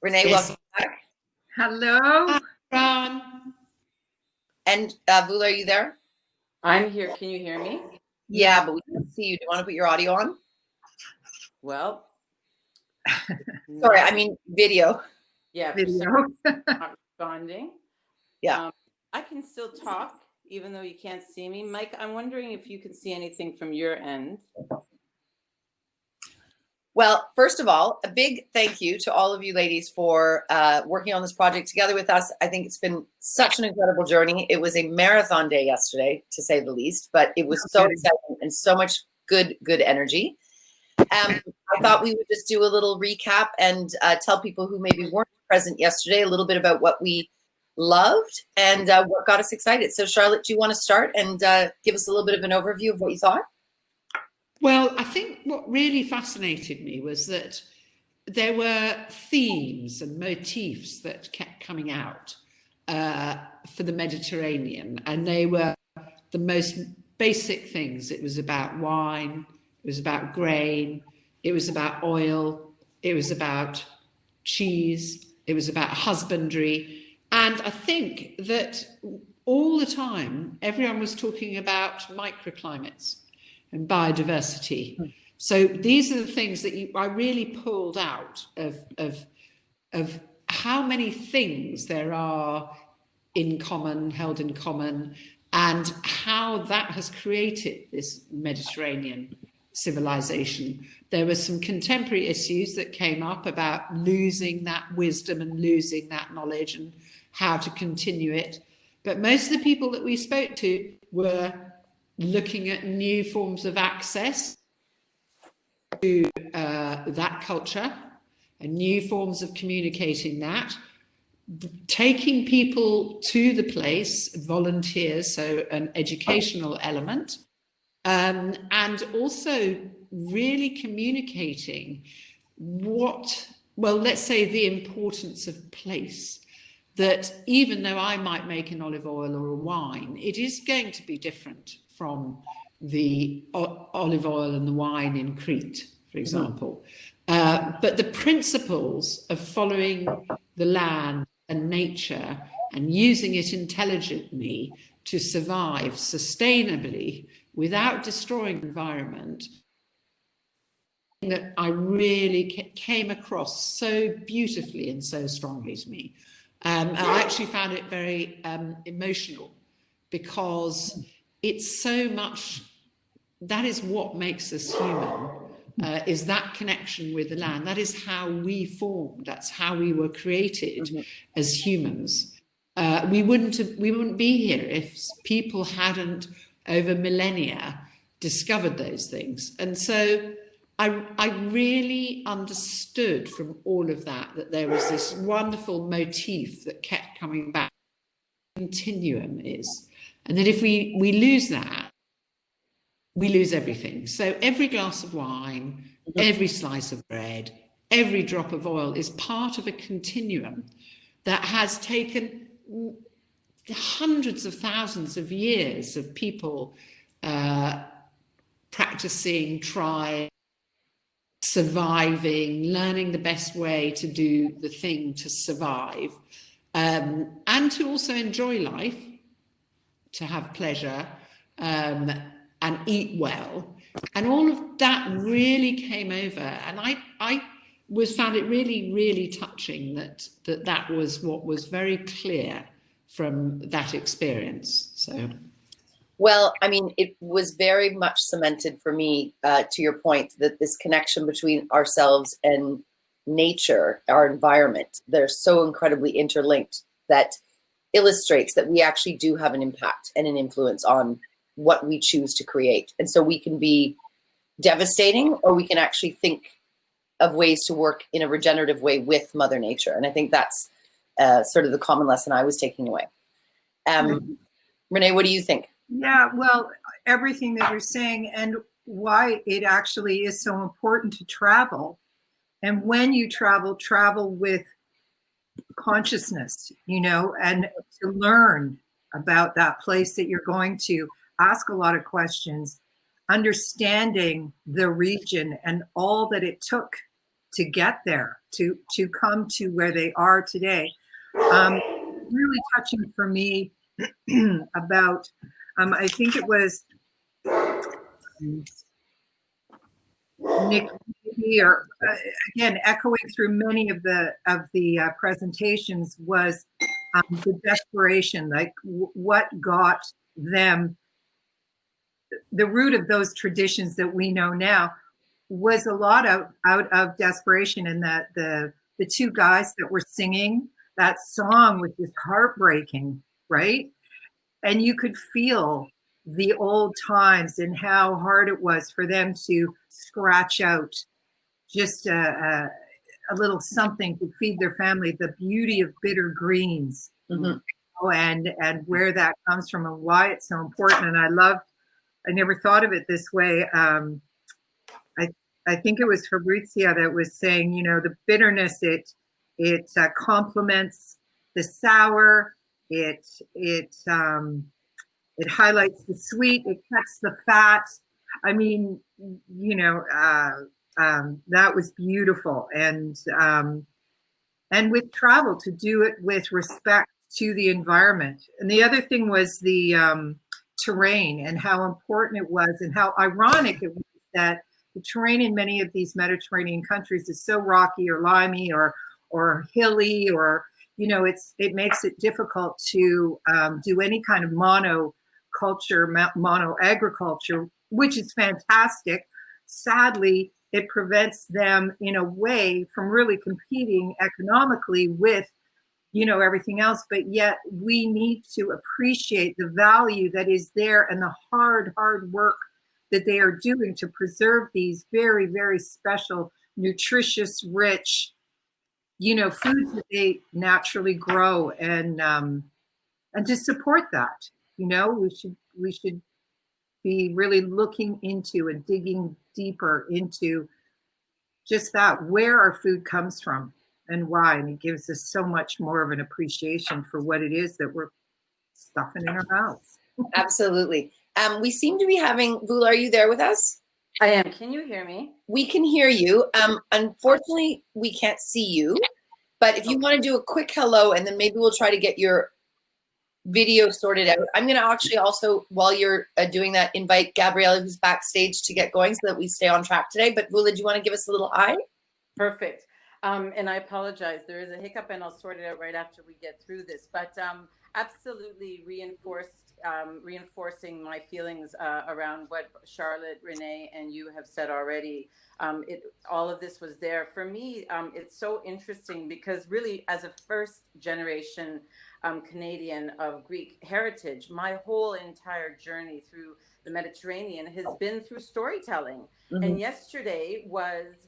Renee, Yes. welcome back. Hello. Ron. And Vula, are you there? I'm here. Can you hear me? Yeah, but we can't see you. Do you want to put your audio on? Well, sorry, I mean video. Yeah, Video. Not responding. Yeah. I can still talk even though you can't see me. Mike, I'm wondering if you can see anything from your end. Well, first of all, a big thank you to all of you ladies for working on this project together with us. I think it's been such an incredible journey. It was a marathon day yesterday, to say the least, but it was so exciting and so much good energy. I thought we would just do a little recap and tell people who maybe weren't present yesterday a little bit about what we loved and what got us excited. So Charlotte, do you want to start and give us a little bit of an overview of what you thought? Well, I think what really fascinated me was that there were themes and motifs that kept coming out for the Mediterranean, and they were the most basic things. It was about wine, it was about grain, it was about oil, it was about cheese, it was about husbandry. And I think that all the time, everyone was talking about microclimates and biodiversity. So these are the things that I really pulled out of how many things there are in common, held in common, and how that has created this Mediterranean civilization. There were some contemporary issues that came up about losing that wisdom and losing that knowledge and how to continue it. But most of the people that we spoke to were looking at new forms of access to that culture and new forms of communicating that, taking people to the place, volunteers, so an educational element, and also really communicating let's say the importance of place. That even though I might make an olive oil or a wine, it is going to be different from the olive oil and the wine in Crete, for example. But the principles of following the land and nature and using it intelligently to survive sustainably without destroying the environment, that I really came across so beautifully and so strongly to me. I actually found it very emotional because it's so much, that is what makes us human, is that connection with the land. That is how we formed, that's how we were created as humans. We wouldn't be here if people hadn't over millennia discovered those things. And so I really understood from all of that there was this wonderful motif that kept coming back. Continuum is, and that if we lose that, we lose everything. So every glass of wine, every slice of bread, every drop of oil is part of a continuum that has taken hundreds of thousands of years of people practicing, trying, surviving, learning the best way to do the thing to survive, and to also enjoy life, to have pleasure, and eat well. And all of that really came over, and I found it really, really touching that was what was very clear from that experience. So. Well, I mean, it was very much cemented for me, to your point, that this connection between ourselves and nature, our environment, they're so incredibly interlinked that illustrates that we actually do have an impact and an influence on what we choose to create. And so we can be devastating, or we can actually think of ways to work in a regenerative way with Mother Nature. And I think that's sort of the common lesson I was taking away. Renee, what do you think? Yeah, well, everything that you're saying and why it actually is so important to travel. And when you travel with consciousness, and to learn about that place that you're going to, ask a lot of questions, understanding the region and all that it took to get there, to come to where they are today. Really touching for me about, I think it was Nick, or again, echoing through many of the presentations, was the desperation, like what got them. The root of those traditions that we know now was a lot out of desperation, and that the two guys that were singing that song was just heartbreaking, right? And you could feel the old times and how hard it was for them to scratch out just a little something to feed their family. The beauty of bitter greens, and where that comes from and why it's so important. And I never thought of it this way. I think it was Fabrizia that was saying, you know, the bitterness, it complements the sour. It highlights the sweet. It cuts the fat. I mean, you know, that was beautiful. And with travel, to do it with respect to the environment. And the other thing was the terrain, and how important it was, and how ironic it was that the terrain in many of these Mediterranean countries is so rocky or limey or hilly, or, you know, it makes it difficult to do any kind of mono agriculture, which is fantastic. Sadly, it prevents them in a way from really competing economically with, you know, everything else. But yet we need to appreciate the value that is there and the hard work that they are doing to preserve these very, very special, nutritious, rich, you know, foods that they naturally grow, and to support that. You know, we should be really looking into and digging deeper into just that, where our food comes from and why. And it gives us so much more of an appreciation for what it is that we're stuffing in our mouths. Absolutely. We seem to be having, Vula, are you there with us? I am. Can you hear me? We can hear you. Unfortunately, we can't see you. But if you want to do a quick hello, and then maybe we'll try to get your video sorted out. I'm going to actually also, while you're doing that, invite Gabriella, who's backstage, to get going so that we stay on track today. But Vula, do you want to give us a little hi? Perfect. And I apologize. There is a hiccup, and I'll sort it out right after we get through this. But absolutely reinforcing my feelings around what Charlotte, Renee, and you have said already. All of this was there. For me, it's so interesting because really, as a first generation Canadian of Greek heritage, my whole entire journey through the Mediterranean has been through storytelling. Mm-hmm. And yesterday was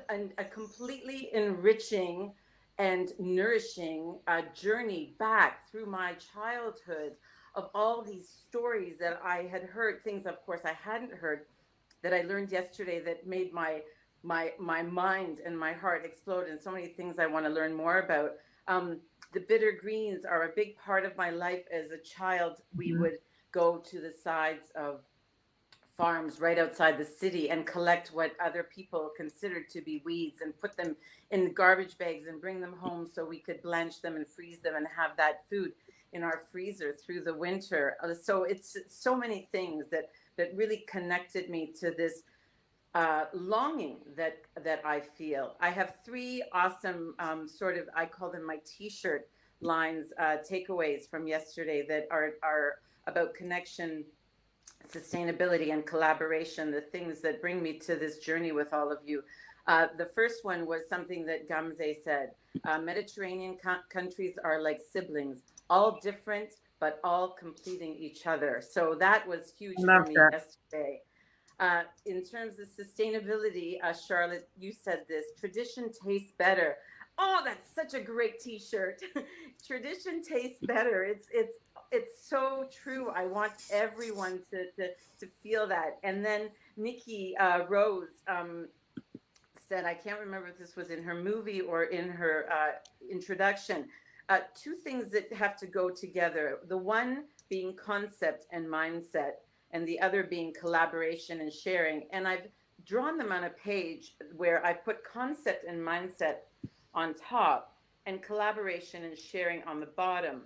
a completely enriching and nourishing journey back through my childhood of all these stories that I had heard, things, of course, I hadn't heard, that I learned yesterday that made my mind and my heart explode, and so many things I want to learn more about. The bitter greens are a big part of my life. As a child, we would go to the sides of farms right outside the city and collect what other people considered to be weeds and put them in garbage bags and bring them home so we could blanch them and freeze them and have that food in our freezer through the winter. So it's so many things that really connected me to this longing that I feel. I have three awesome I call them my t-shirt lines, takeaways from yesterday that are about connection, sustainability, and collaboration, the things that bring me to this journey with all of you. The first one was something that Gamze said. Mediterranean countries are like siblings, all different, but all completing each other. So that was huge for me yesterday. In terms of sustainability, Charlotte, you said this, tradition tastes better. Oh, that's such a great t-shirt. Tradition tastes better. It's so true. I want everyone to feel that. And then Nikki Rose said, I can't remember if this was in her movie or in her introduction, two things that have to go together. The one being concept and mindset, and the other being collaboration and sharing. And I've drawn them on a page where I put concept and mindset on top and collaboration and sharing on the bottom.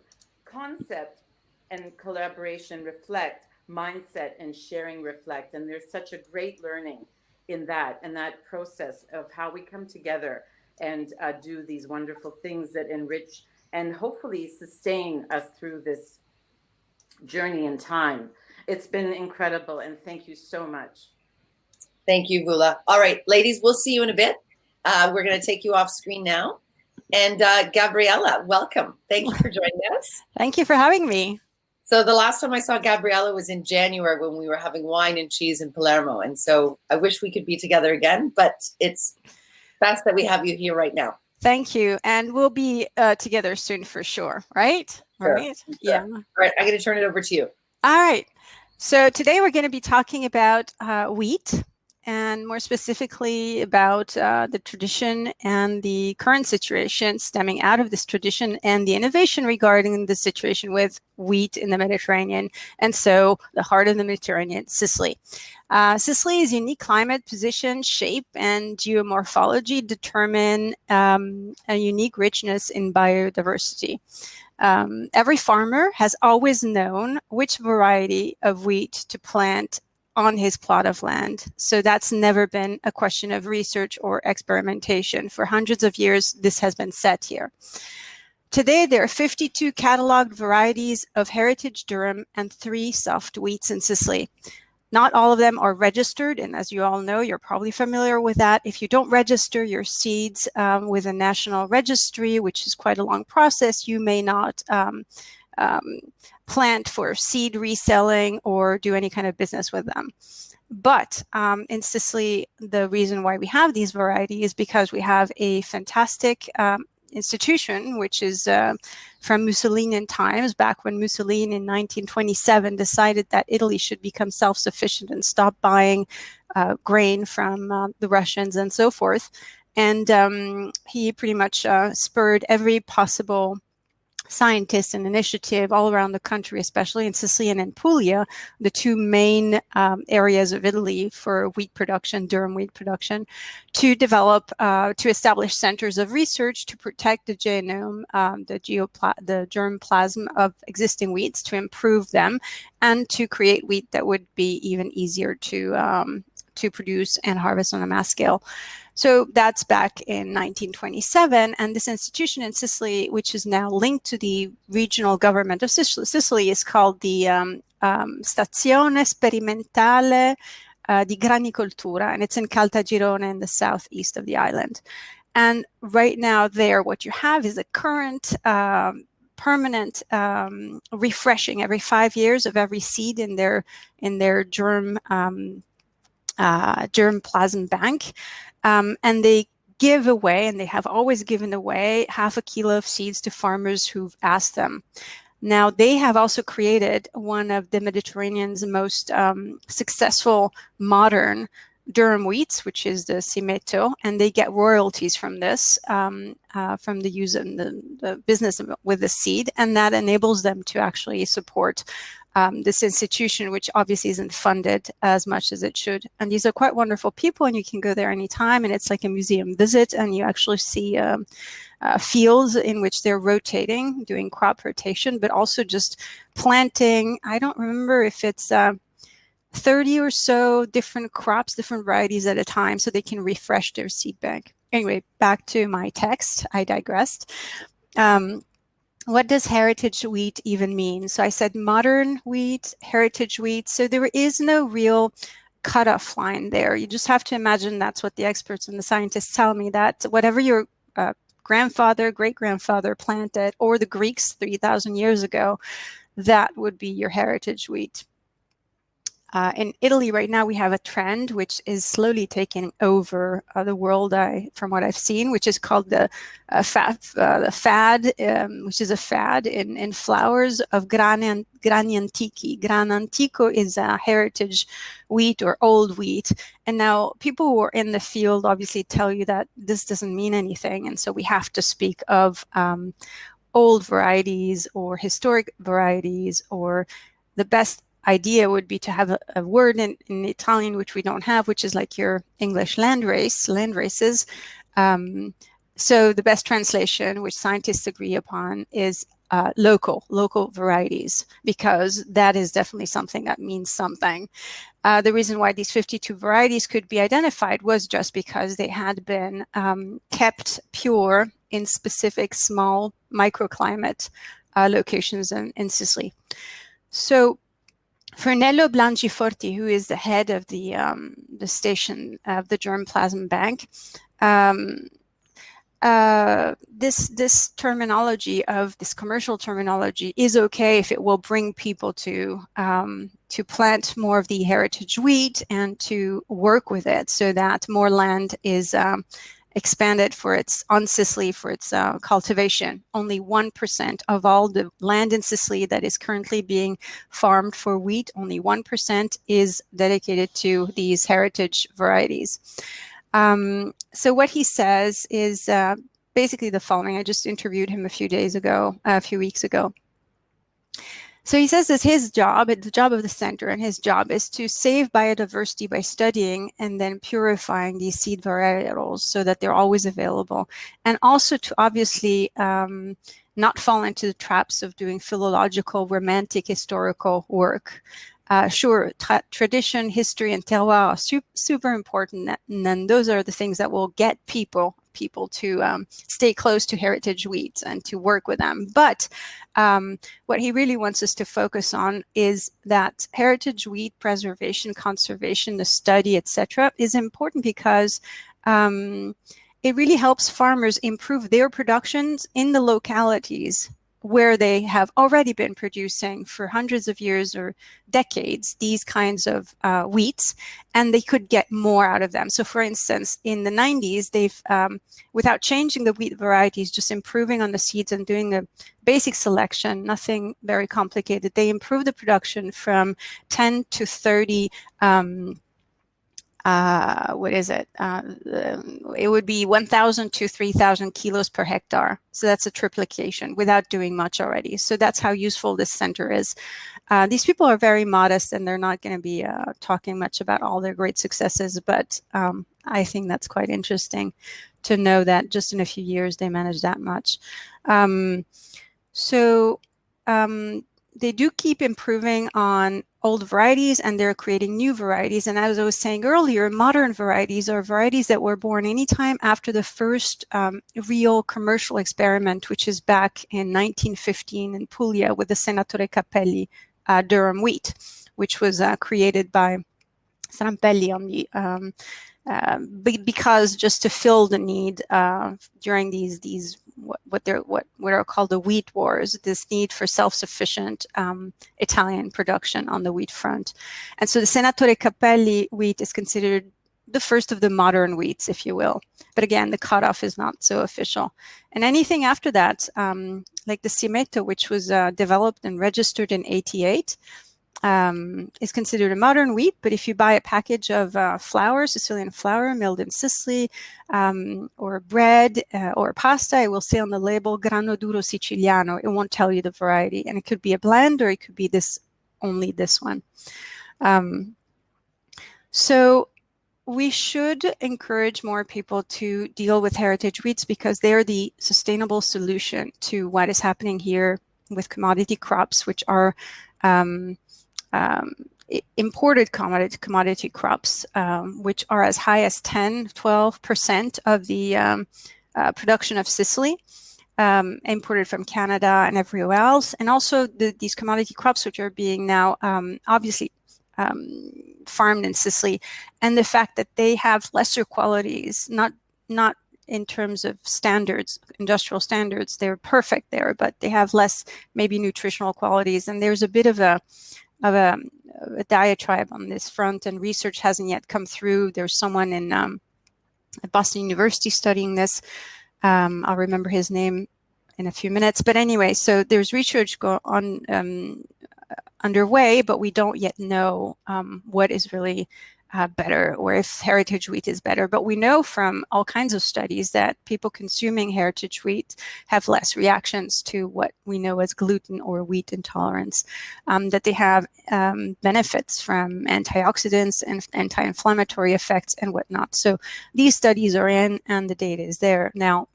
Concept and collaboration reflect, mindset and sharing reflect. And there's such a great learning in that, and that process of how we come together and do these wonderful things that enrich and hopefully sustain us through this journey in time. It's been incredible, and thank you so much. Thank you, Vula. All right, ladies, we'll see you in a bit. We're going to take you off screen now. And Gabriella, welcome. Thank you for joining us. Thank you for having me. So the last time I saw Gabriella was in January when we were having wine and cheese in Palermo. And so I wish we could be together again, but it's best that we have you here right now. Thank you. And we'll be together soon for sure, right? Sure, All right. sure. Yeah. All right, I'm going to turn it over to you. All right. So today we're going to be talking about wheat, and more specifically about the tradition and the current situation stemming out of this tradition and the innovation regarding the situation with wheat in the Mediterranean, and so the heart of the Mediterranean, Sicily. Sicily's unique climate, position, shape, and geomorphology determine a unique richness in biodiversity. Every farmer has always known which variety of wheat to plant on his plot of land. So that's never been a question of research or experimentation. For hundreds of years, this has been set here. Today, there are 52 cataloged varieties of heritage durum and 3 soft wheats in Sicily. Not all of them are registered, and as you all know, you're probably familiar with that. If you don't register your seeds with a national registry, which is quite a long process, you may not plant for seed reselling or do any kind of business with them. But in Sicily, the reason why we have these varieties is because we have a fantastic institution, which is from Mussolinian times, back when Mussolini in 1927 decided that Italy should become self-sufficient and stop buying grain from the Russians and so forth. And he pretty much spurred every possible scientist and initiative all around the country, especially in Sicily and in Puglia, the 2 main areas of Italy for wheat production, durum wheat production, to develop, to establish centers of research to protect the genome, the germplasm of existing wheats, to improve them, and to create wheat that would be even easier to produce and harvest on a mass scale. So that's back in 1927, and this institution in Sicily, which is now linked to the regional government of Sicily, is called the Stazione Sperimentale di Granicoltura, and it's in Caltagirone in the southeast of the island. And right now there, what you have is a current permanent refreshing every 5 years of every seed in their germplasm bank. And they give away, and they have always given away, 1/2 kilo of seeds to farmers who've asked them. Now, they have also created one of the Mediterranean's most successful modern durum wheats, which is the Simeto, and they get royalties from this, from the use and the business with the seed, and that enables them to actually support this institution, which obviously isn't funded as much as it should. And these are quite wonderful people, and you can go there anytime, and it's like a museum visit, and you actually see fields in which they're rotating, doing crop rotation, but also just planting. I don't remember if it's 30 or so different crops, different varieties at a time, so they can refresh their seed bank. Anyway, back to my text. I digressed. What does heritage wheat even mean? So I said modern wheat, heritage wheat. So there is no real cutoff line there. You just have to imagine that's what the experts and the scientists tell me, that whatever your grandfather, great-grandfather planted, or the Greeks 3,000 years ago, that would be your heritage wheat. In Italy right now, we have a trend which is slowly taking over the world, from what I've seen, which is called the fad, which is a fad in flours of grani antichi. Grano antico is a heritage wheat or old wheat. And now people who are in the field obviously tell you that this doesn't mean anything. And so we have to speak of old varieties or historic varieties, or the best idea would be to have a word in Italian, which we don't have, which is like your English land races. So the best translation, which scientists agree upon, is local varieties, because that is definitely something that means something. The reason why these 52 varieties could be identified was just because they had been kept pure in specific small microclimate locations in Sicily. So for Nello Blangiforti, who is the head of the station of the germplasm bank, this terminology of this commercial terminology is okay if it will bring people to plant more of the heritage wheat and to work with it, so that more land is expanded on Sicily for its cultivation. Only 1% of all the land in Sicily that is currently being farmed for wheat, only 1% is dedicated to these heritage varieties. So what he says is basically the following. I just interviewed him a few weeks ago. So he says that his job, the job of the center, and his job is to save biodiversity by studying and then purifying these seed varietals so that they're always available, and also to obviously not fall into the traps of doing philological, romantic, historical work. Sure, tradition, history, and terroir are super important, and then those are the things that will get people to stay close to heritage wheat and to work with them. But what he really wants us to focus on is that heritage wheat preservation, conservation, the study, etc., is important because it really helps farmers improve their productions in the localities where they have already been producing for hundreds of years or decades these kinds of wheats, and they could get more out of them. So for instance, in the 90s, they've, without changing the wheat varieties, just improving on the seeds and doing a basic selection, nothing very complicated, they improved the production from 10 to 30 it would be 1,000 to 3,000 kilos per hectare. So that's a triplication without doing much already. So that's how useful this center is. These people are very modest, and they're not going to be talking much about all their great successes, but I think that's quite interesting to know that just in a few years they managed that much. They do keep improving on old varieties, and they're creating new varieties. And as I was saying earlier, modern varieties are varieties that were born anytime after the first real commercial experiment, which is back in 1915 in Puglia with the Senatore Cappelli durum wheat, which was created by Strampelli on the because just to fill the need during these what are called the wheat wars, this need for self-sufficient Italian production on the wheat front. And so the Senatore Cappelli wheat is considered the first of the modern wheats, if you will. But again, the cutoff is not so official. And anything after that, like the Simetto, which was developed and registered in 88, is considered a modern wheat. But if you buy a package of flour, Sicilian flour, milled in Sicily, or bread or pasta, it will say on the label grano duro siciliano. It won't tell you the variety, and it could be a blend, or it could be only this one. So we should encourage more people to deal with heritage wheats, because they're the sustainable solution to what is happening here with commodity crops, which are imported commodity crops, which are as high as 10-12% of the production of Sicily, imported from Canada and everywhere else. And also these commodity crops, which are being now obviously farmed in Sicily, and the fact that they have lesser qualities, not in terms of standards, industrial standards, they're perfect there, but they have less maybe nutritional qualities. And there's a bit of a diatribe on this front, and research hasn't yet come through. There's someone in at Boston University studying this. I'll remember his name in a few minutes. But anyway, so there's research underway, but we don't yet know what is really better, or if heritage wheat is better. But we know from all kinds of studies that people consuming heritage wheat have less reactions to what we know as gluten or wheat intolerance, that they have benefits from antioxidants and anti-inflammatory effects and whatnot. So these studies are in and the data is there. Now,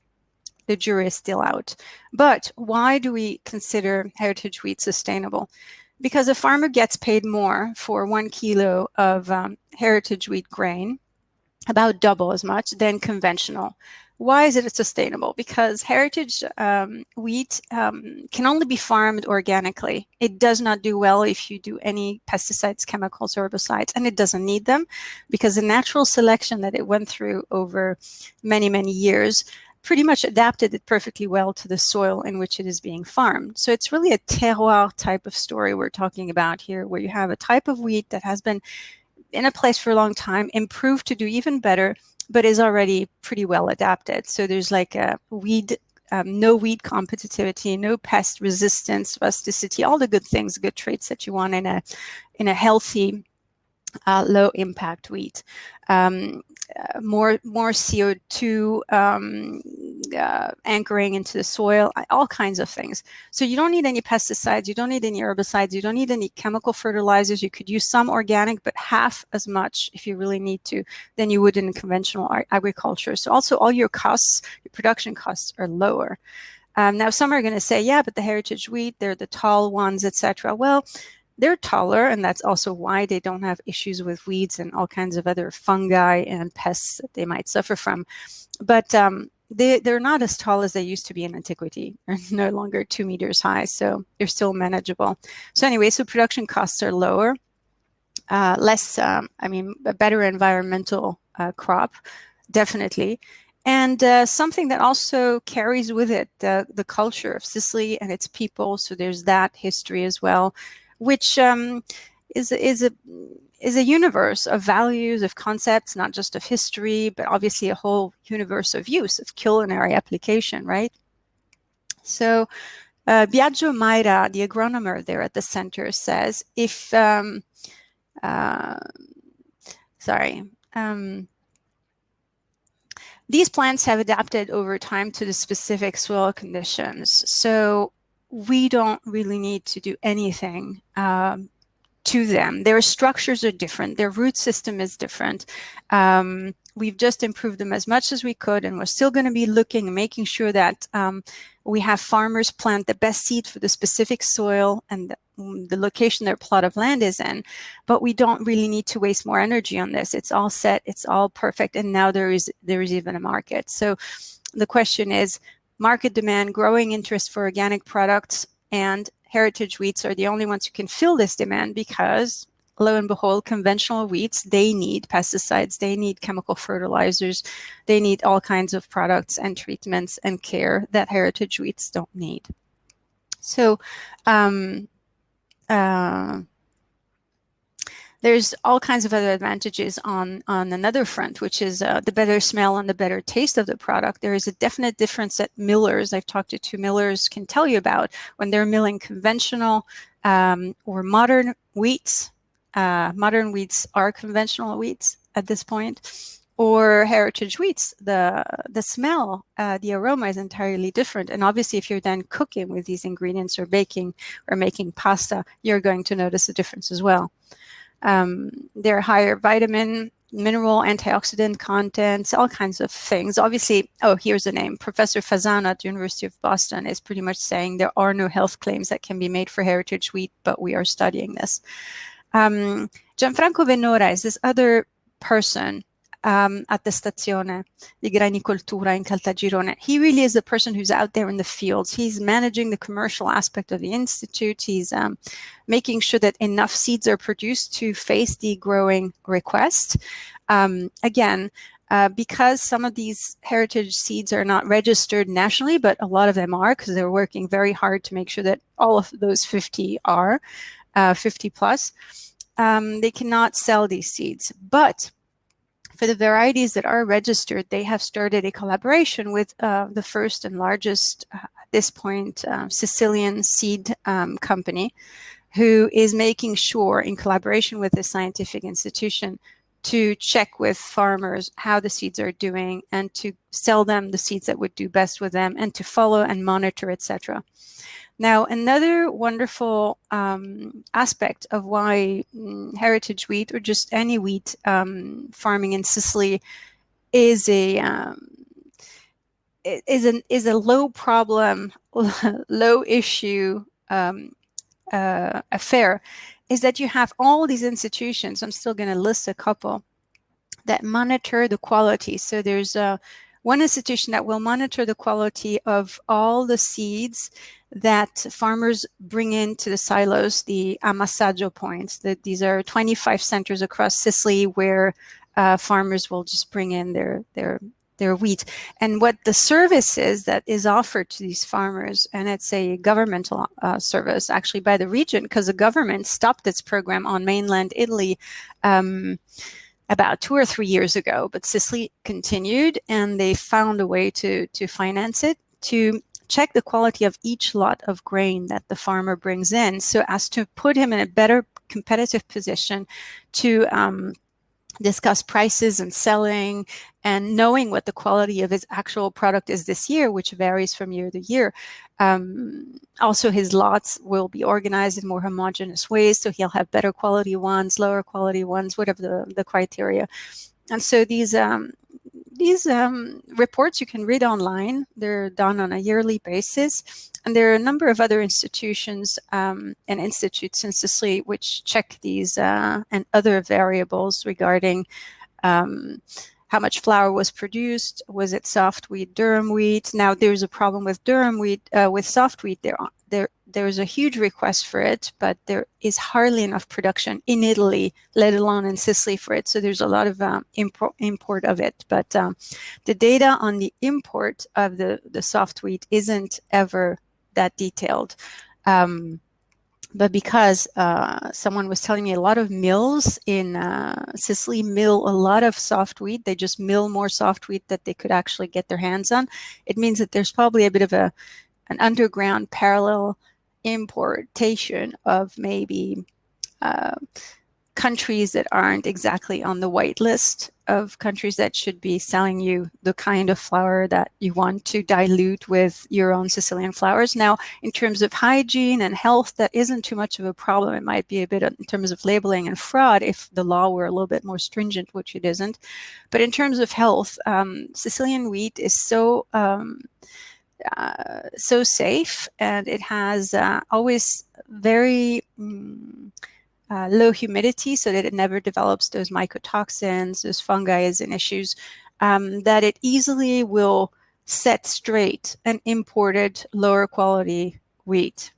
the jury is still out. But why do we consider heritage wheat sustainable? Because a farmer gets paid more for 1 kilo of heritage wheat grain, about double as much than conventional. Why is it sustainable? Because heritage wheat can only be farmed organically. It does not do well if you do any pesticides, chemicals, herbicides, and it doesn't need them, because the natural selection that it went through over many, many years pretty much adapted it perfectly well to the soil in which it is being farmed. So it's really a terroir type of story we're talking about here, where you have a type of wheat that has been in a place for a long time, improved to do even better, but is already pretty well adapted. So there's like a weed, no weed competitivity, no pest resistance, rusticity, all the good things, good traits that you want in a healthy, low impact wheat. More CO2 anchoring into the soil, all kinds of things. So you don't need any pesticides, you don't need any herbicides, you don't need any chemical fertilizers. You could use some organic, but half as much if you really need to than you would in conventional agriculture. So also all your costs, your production costs are lower. Now some are going to say, yeah, but the heritage wheat, they're the tall ones, etc. Well, they're taller, and that's also why they don't have issues with weeds and all kinds of other fungi and pests that they might suffer from. But they're not as tall as they used to be in antiquity. They're no longer 2 meters high, so they're still manageable. So anyway, so production costs are lower, less, a better environmental crop, definitely. And something that also carries with it the culture of Sicily and its people. So there's that history as well, which is a universe of values, of concepts, not just of history, but obviously a whole universe of use, of culinary application, right? So Biagio Mayra, the agronomer there at the center, says if, these plants have adapted over time to the specific soil conditions. So we don't really need to do anything to them. Their structures are different. Their root system is different. We've just improved them as much as we could, and we're still going to be looking and making sure that we have farmers plant the best seed for the specific soil and the location their plot of land is in. But we don't really need to waste more energy on this. It's all set. It's all perfect. And now there is even a market. So the question is, market demand, growing interest for organic products, and heritage wheats are the only ones who can fill this demand, because lo and behold, conventional wheats, they need pesticides, they need chemical fertilizers, they need all kinds of products and treatments and care that heritage wheats don't need. So there's all kinds of other advantages on another front, which is the better smell and the better taste of the product. There is a definite difference that millers, I've talked to 2 millers, can tell you about when they're milling conventional or modern wheats. Modern wheats are conventional wheats at this point, or heritage wheats. The smell, the aroma is entirely different. And obviously, if you're then cooking with these ingredients or baking or making pasta, you're going to notice a difference as well. There are higher vitamin, mineral, antioxidant contents, all kinds of things. Obviously, here's a name. Professor Fasano at the University of Boston is pretty much saying there are no health claims that can be made for heritage wheat, but we are studying this. Gianfranco Venora is this other person at the Stazione di Granicoltura in Caltagirone. He really is the person who's out there in the fields. He's managing the commercial aspect of the institute. He's making sure that enough seeds are produced to face the growing request. Again, because some of these heritage seeds are not registered nationally, but a lot of them are, because they're working very hard to make sure that all of those 50 are, 50 plus, they cannot sell these seeds. But for the varieties that are registered, they have started a collaboration with the first and largest, at this point, Sicilian seed company, who is making sure, in collaboration with the scientific institution, to check with farmers how the seeds are doing and to sell them the seeds that would do best with them and to follow and monitor, etc. Now, another wonderful aspect of why heritage wheat or just any wheat farming in Sicily is a low problem, low issue affair, is that you have all these institutions. I'm still going to list a couple that monitor the quality. So there's one institution that will monitor the quality of all the seeds that farmers bring into the silos, the ammassaggio points. These are 25 centers across Sicily where farmers will just bring in their wheat. And what the service is that is offered to these farmers, and it's a governmental service actually by the region, because the government stopped its program on mainland Italy about 2 or 3 years ago, but Sicily continued, and they found a way to finance it, to check the quality of each lot of grain that the farmer brings in, so as to put him in a better competitive position to discuss prices and selling and knowing what the quality of his actual product is this year, which varies from year to year. Also, his lots will be organized in more homogeneous ways, so he'll have better quality ones, lower quality ones, whatever the criteria. And so these reports you can read online. They're done on a yearly basis. And there are a number of other institutions and institutes in Sicily which check these and other variables regarding how much flour was produced. Was it soft wheat, durum wheat? Now, there's a problem with durum wheat, with soft wheat. There's a huge request for it, but there is hardly enough production in Italy, let alone in Sicily, for it. So there's a lot of import of it. But the data on the import of the soft wheat isn't ever that detailed. But because someone was telling me a lot of mills in Sicily mill a lot of soft wheat, they just mill more soft wheat that they could actually get their hands on. It means that there's probably a bit of an underground parallel importation of maybe countries that aren't exactly on the white list of countries that should be selling you the kind of flour that you want to dilute with your own Sicilian flours. Now, in terms of hygiene and health, that isn't too much of a problem. It might be a bit in terms of labeling and fraud if the law were a little bit more stringent, which it isn't. But in terms of health, Sicilian wheat is so safe, and it has always very low humidity, so that it never develops those mycotoxins, those fungi and issues, that it easily will set straight an imported lower quality wheat.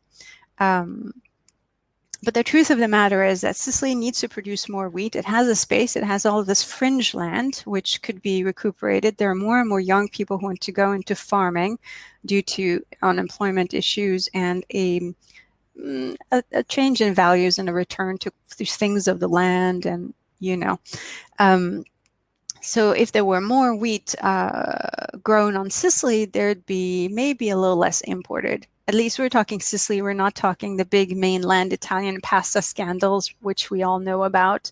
But the truth of the matter is that Sicily needs to produce more wheat. It has a space. It has all of this fringe land, which could be recuperated. There are more and more young people who want to go into farming due to unemployment issues and a change in values and a return to things of the land, and so if there were more wheat grown on Sicily, there'd be maybe a little less imported. At least we're talking Sicily. We're not talking the big mainland Italian pasta scandals, which we all know about.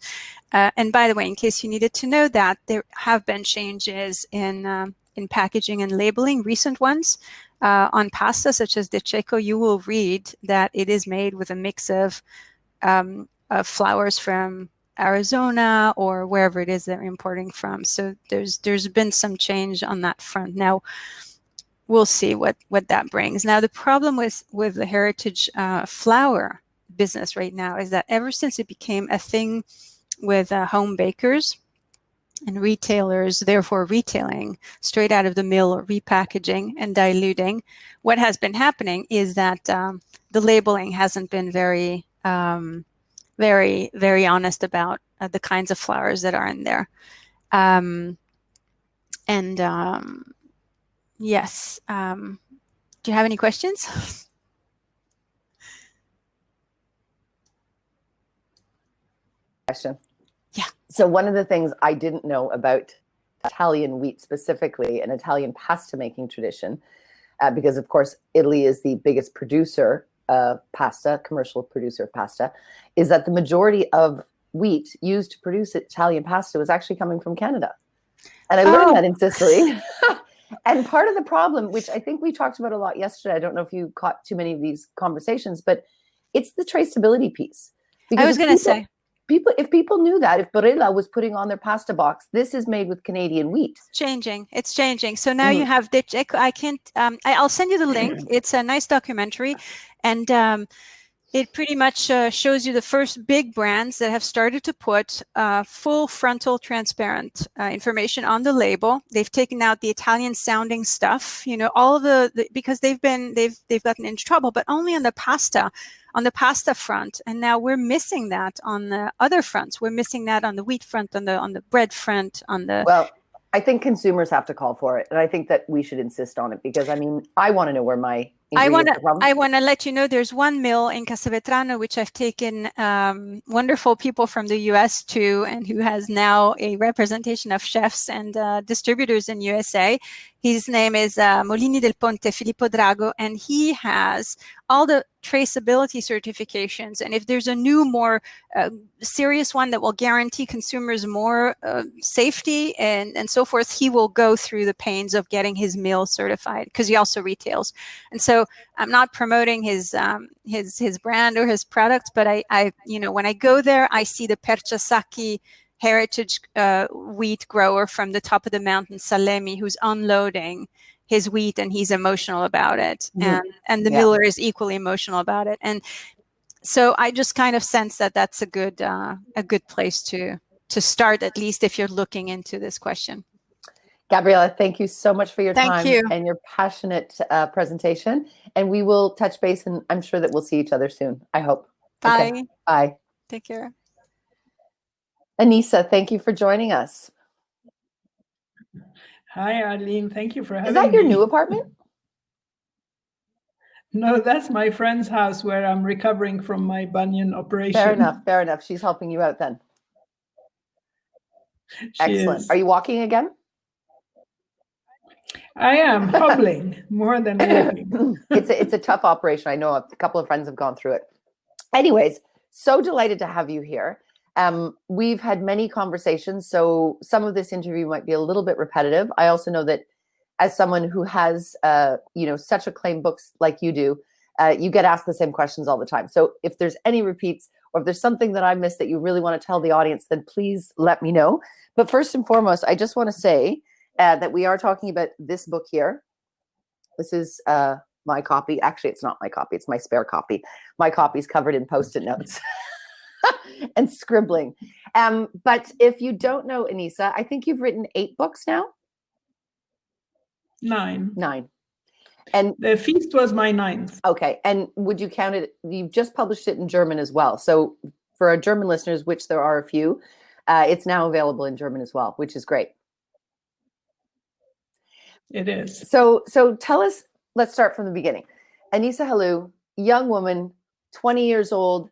And by the way, in case you needed to know that, there have been changes in packaging and labeling, recent ones. On pasta, such as the Cecco, you will read that it is made with a mix of flours from Arizona or wherever it is they're importing from. So there's been some change on that front. Now, we'll see what that brings. Now, the problem with the heritage flour business right now is that ever since it became a thing with home bakers and retailers, therefore retailing straight out of the mill or repackaging and diluting, what has been happening is that the labeling hasn't been very, very honest about the kinds of flours that are in there. Yes. Do you have any questions? Question. Yeah. So one of the things I didn't know about Italian wheat specifically, an Italian pasta making tradition, because of course Italy is the biggest producer of pasta, commercial producer of pasta, is that the majority of wheat used to produce Italian pasta was actually coming from Canada. And I learned that in Sicily. And part of the problem, which I think we talked about a lot yesterday, I don't know if you caught too many of these conversations, but it's the traceability piece. Because I was going to say, if people knew that, if Barilla was putting on their pasta box, this is made with Canadian wheat. It's changing. So now you have I can't, I'll send you the link. It's a nice documentary. And it pretty much shows you the first big brands that have started to put full frontal transparent information on the label. They've taken out the Italian sounding stuff, you know, all of the because they've gotten into trouble, but only on the pasta front. And now we're missing that on the other fronts. We're missing that on the wheat front, on the bread front, Well, I think consumers have to call for it. And I think that we should insist on it because, I mean, I want to know where my I want to let you know there's one mill in Cassavetrano, which I've taken wonderful people from the US to, and who has now a representation of chefs and distributors in USA. His name is Molini del Ponte Filippo Drago, and he has all the traceability certifications. And if there's a new, more serious one that will guarantee consumers more safety and so forth, he will go through the pains of getting his mill certified because he also retails. And so I'm not promoting his brand or his products, but I you know, when I go there, I see the Perciasacchi heritage wheat grower from the top of the mountain, Salemi, who's unloading his wheat, and he's emotional about it. And the miller is equally emotional about it. And so I just kind of sense that that's a good place to start, at least if you're looking into this question. Gabriella, thank you so much for your time and your passionate presentation. And we will touch base, and I'm sure that we'll see each other soon. I hope. Bye. Okay. Bye. Take care. Anissa, thank you for joining us. Hi, Arlene. Thank you for having me. Is that your new apartment? No, that's my friend's house where I'm recovering from my bunion operation. Fair enough. Fair enough. She's helping you out then. Excellent. Are you walking again? I am hobbling more than walking. It's a tough operation. I know a couple of friends have gone through it. Anyways, so delighted to have you here. We've had many conversations, so some of this interview might be a little bit repetitive. I also know that as someone who has, you know, such acclaimed books like you do, you get asked the same questions all the time. So if there's any repeats or if there's something that I missed that you really want to tell the audience, then please let me know. But first and foremost, I just want to say that we are talking about this book here. This is my copy. Actually, it's not my copy. It's my spare copy. My copy is covered in Post-it notes. And scribbling. But if you don't know Anissa, I think you've written 8 books now? 9. 9. And The Feast was my 9th. Okay. And would you count it? You've just published it in German as well. So for our German listeners, which there are a few, it's now available in German as well, which is great. It is. So tell us, let's start from the beginning. Anissa Helou, young woman, 20 years old,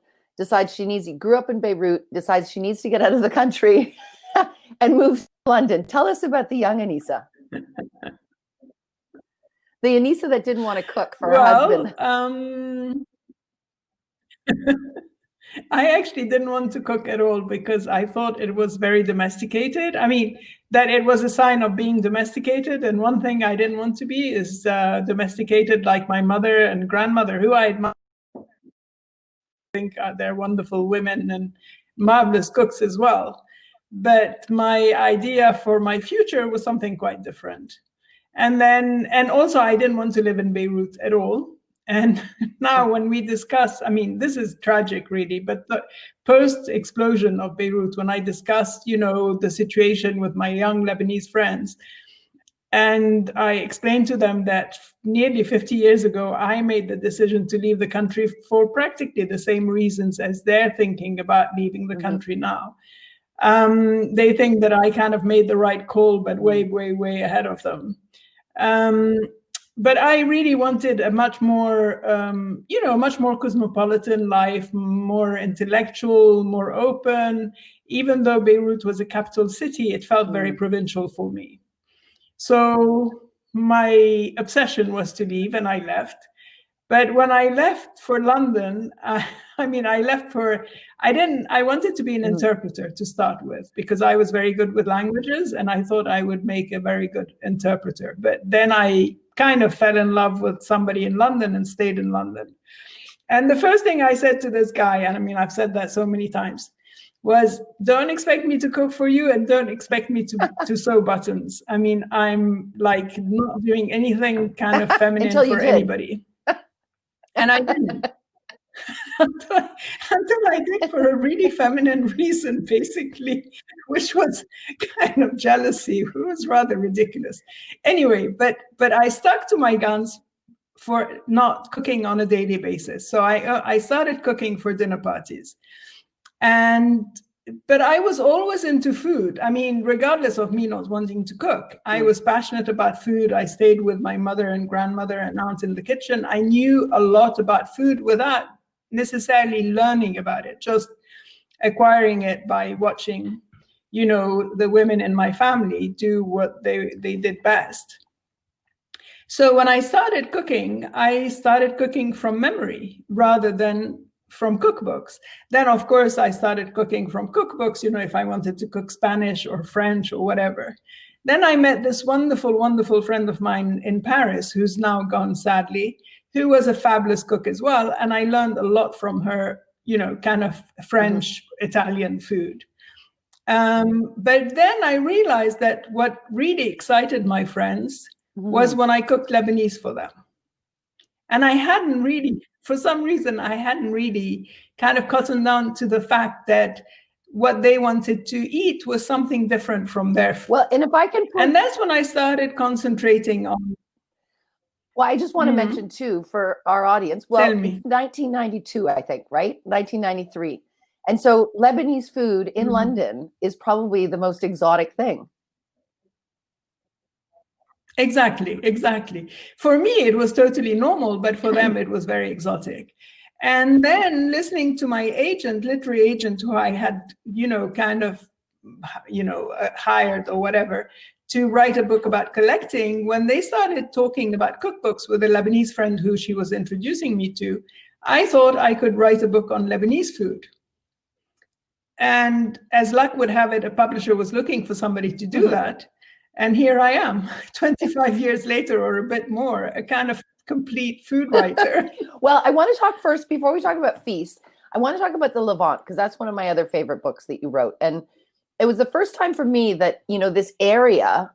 grew up in Beirut, decides she needs to get out of the country and moves to London. Tell us about the young Anissa. The Anissa that didn't want to cook for her husband. I actually didn't want to cook at all because I thought it was very domesticated. I mean, that it was a sign of being domesticated. And one thing I didn't want to be is domesticated like my mother and grandmother, who I admire. Think they're wonderful women and marvelous cooks as well. But my idea for my future was something quite different. And also I didn't want to live in Beirut at all. And now when we discuss, I mean, this is tragic really, but the post-explosion of Beirut, when I discussed, you know, the situation with my young Lebanese friends, and I explained to them that nearly 50 years ago, I made the decision to leave the country for practically the same reasons as they're thinking about leaving the country now. They think that I kind of made the right call, but way, way, way ahead of them. But I really wanted a much more, you know, much more cosmopolitan life, more intellectual, more open. Even though Beirut was a capital city, it felt very provincial for me. So my obsession was to leave, and I left. But when I left for London, I wanted to be an interpreter to start with, because I was very good with languages and I thought I would make a very good interpreter. But then I kind of fell in love with somebody in London and stayed in London. And the first thing I said to this guy, and I mean, I've said that so many times, was, don't expect me to cook for you and don't expect me to sew buttons. I mean, I'm like not doing anything kind of feminine for anybody. And I didn't. until I did, for a really feminine reason, basically, which was kind of jealousy. It was rather ridiculous. Anyway, but I stuck to my guns for not cooking on a daily basis. So I started cooking for dinner parties. But I was always into food. I mean, regardless of me not wanting to cook, I was passionate about food. I stayed with my mother and grandmother and aunt in the kitchen. I knew a lot about food without necessarily learning about it, just acquiring it by watching, you know, the women in my family do what they did best. So when I started cooking from memory rather than from cookbooks. Then, of course, I started cooking from cookbooks, you know, if I wanted to cook Spanish or French or whatever. Then I met this wonderful, wonderful friend of mine in Paris, who's now gone, sadly, who was a fabulous cook as well. And I learned a lot from her, you know, kind of French, Italian food. But then I realized that what really excited my friends was when I cooked Lebanese for them. And I hadn't really, for some reason, I hadn't really kind of cottoned down to the fact that what they wanted to eat was something different from their food. Well, and if I can... And that's when I started concentrating on... Well, I just want to mention, too, for our audience, well, it's 1992, I think, right? 1993. And so Lebanese food in London is probably the most exotic thing. Exactly, exactly. For me, it was totally normal, but for them, it was very exotic. And then listening to my agent, literary agent, who I had, you know, kind of, you know, hired or whatever, to write a book about collecting, when they started talking about cookbooks with a Lebanese friend who she was introducing me to, I thought I could write a book on Lebanese food. And as luck would have it, a publisher was looking for somebody to do that. And here I am, 25 years later or a bit more, a kind of complete food writer. Well, I want to talk first, before we talk about Feast, I want to talk about the Levant, because that's one of my other favorite books that you wrote. And it was the first time for me that, you know, this area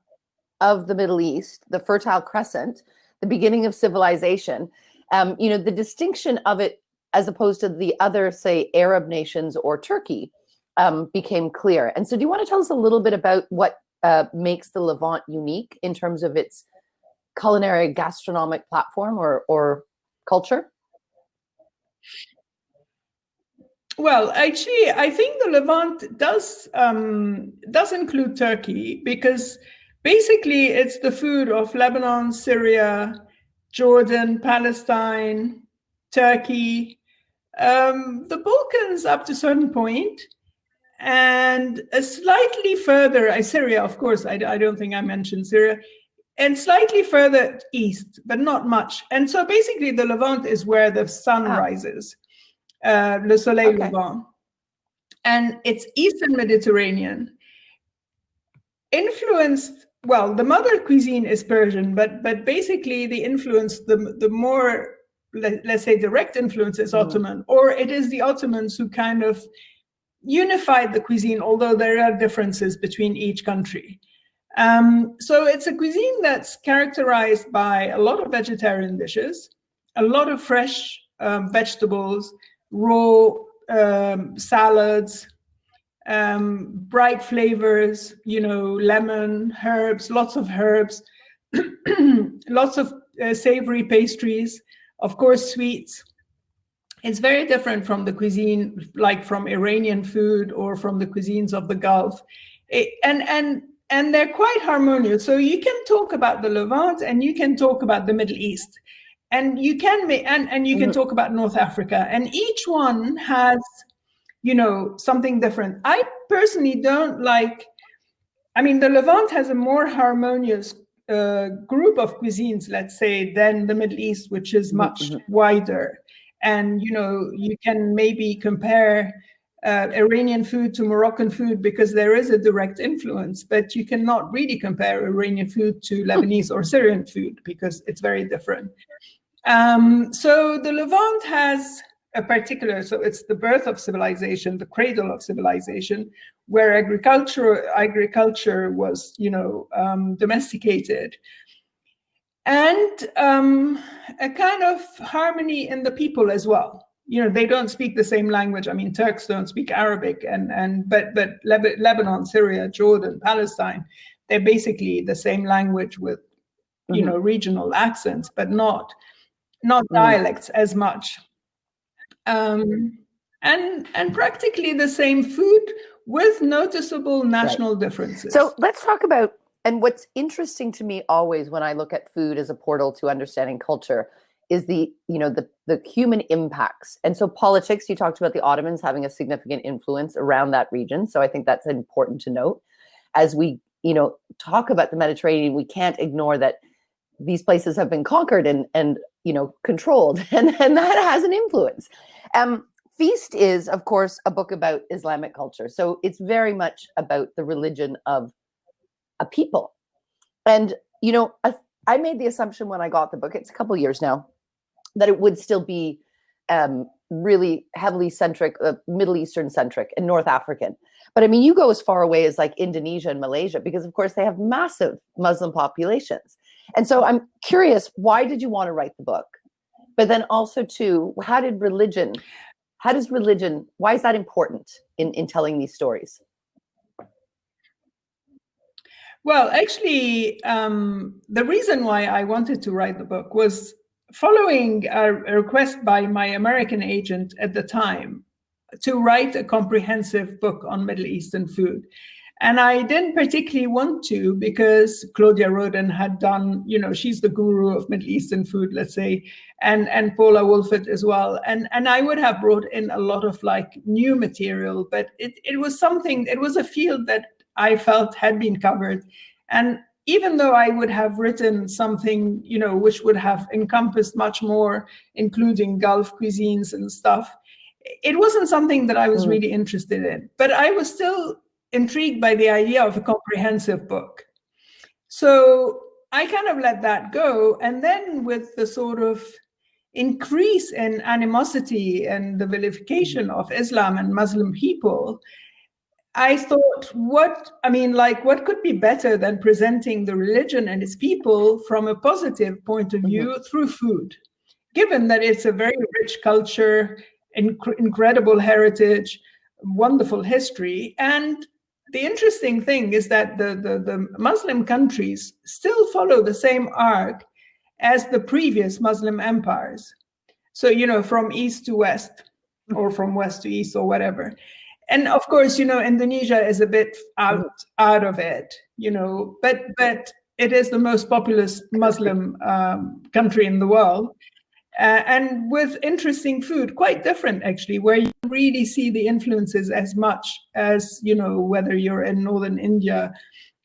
of the Middle East, the Fertile Crescent, the beginning of civilization, you know, the distinction of it as opposed to the other, say, Arab nations or Turkey became clear. And so do you want to tell us a little bit about what makes the Levant unique in terms of its culinary gastronomic platform or culture? Well, actually, I think the Levant does include Turkey, because basically it's the food of Lebanon, Syria, Jordan, Palestine, Turkey, the Balkans up to a certain point, and a slightly further, Syria, of course, I don't think I mentioned Syria, and slightly further east, but not much. And so basically the Levant is where the sun rises, Le Soleil Levant. And it's Eastern Mediterranean. Influenced, well, the mother cuisine is Persian, but basically the influence, the more, let's say, direct influence is Ottoman, or it is the Ottomans who kind of unified the cuisine, although there are differences between each country. So it's a cuisine that's characterized by a lot of vegetarian dishes, a lot of fresh vegetables, raw salads, bright flavors, you know, lemon, herbs, lots of herbs, lots of savory pastries, of course, sweets. It's very different from the cuisine, like from Iranian food or from the cuisines of the Gulf. And they're quite harmonious. So you can talk about the Levant and you can talk about the Middle East. And you can you can talk about North Africa. And each one has, you know, something different. I personally don't like, I mean, the Levant has a more harmonious group of cuisines, let's say, than the Middle East, which is much wider. And, you know, you can maybe compare Iranian food to Moroccan food because there is a direct influence, but you cannot really compare Iranian food to Lebanese or Syrian food because it's very different. So the Levant has a particular, so it's the birth of civilization, the cradle of civilization, where agriculture was, you know, domesticated. And a kind of harmony in the people as well. You know, they don't speak the same language. I mean, Turks don't speak Arabic, but Lebanon, Syria, Jordan, Palestine, they're basically the same language with, you know, regional accents, but not dialects as much. And practically the same food with noticeable national differences. So let's talk about, and what's interesting to me always when I look at food as a portal to understanding culture is the, you know, the human impacts. And so politics, you talked about the Ottomans having a significant influence around that region. So I think that's important to note. As we, you know, talk about the Mediterranean, we can't ignore that these places have been conquered and you know, controlled, and that has an influence. Feast is, of course, a book about Islamic culture. So it's very much about the religion of a people. And, you know, I made the assumption when I got the book, it's a couple of years now, that it would still be really heavily centric, Middle Eastern centric and North African. But I mean, you go as far away as like Indonesia and Malaysia, because of course they have massive Muslim populations. And so I'm curious, why did you want to write the book? But then also too, why is that important in telling these stories? Well, actually, the reason why I wanted to write the book was following a request by my American agent at the time to write a comprehensive book on Middle Eastern food. And I didn't particularly want to because Claudia Roden had done, you know, she's the guru of Middle Eastern food, let's say, and Paula Wolfert as well. And I would have brought in a lot of like new material, but it was something, it was a field that I felt had been covered. And even though I would have written something, you know, which would have encompassed much more, including Gulf cuisines and stuff, it wasn't something that I was really interested in. But I was still intrigued by the idea of a comprehensive book. So I kind of let that go. And then with the sort of increase in animosity and the vilification of Islam and Muslim people, I thought, what could be better than presenting the religion and its people from a positive point of view through food, given that it's a very rich culture, incredible heritage, wonderful history. And the interesting thing is that the Muslim countries still follow the same arc as the previous Muslim empires. So, you know, from east to west, or from west to east, or whatever. And of course, you know, Indonesia is a bit out of it, you know, but it is the most populous Muslim country in the world. And with interesting food, quite different actually, where you really see the influences as much as, you know, whether you're in northern India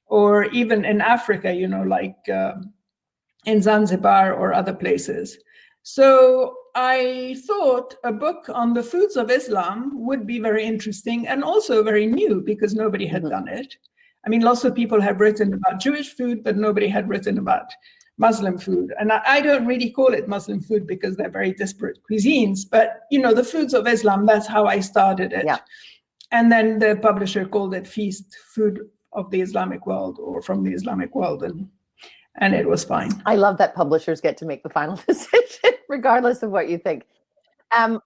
or even in Africa, you know, like in Zanzibar or other places. So I thought a book on the foods of Islam would be very interesting and also very new because nobody had done it. I mean, lots of people have written about Jewish food, but nobody had written about Muslim food. And I don't really call it Muslim food because they're very disparate cuisines, but you know, the foods of Islam, that's how I started it. Yeah. And then the publisher called it Feast, Food of the Islamic World, or From the Islamic World, and it was fine. I love that publishers get to make the final decision, regardless of what you think. I'm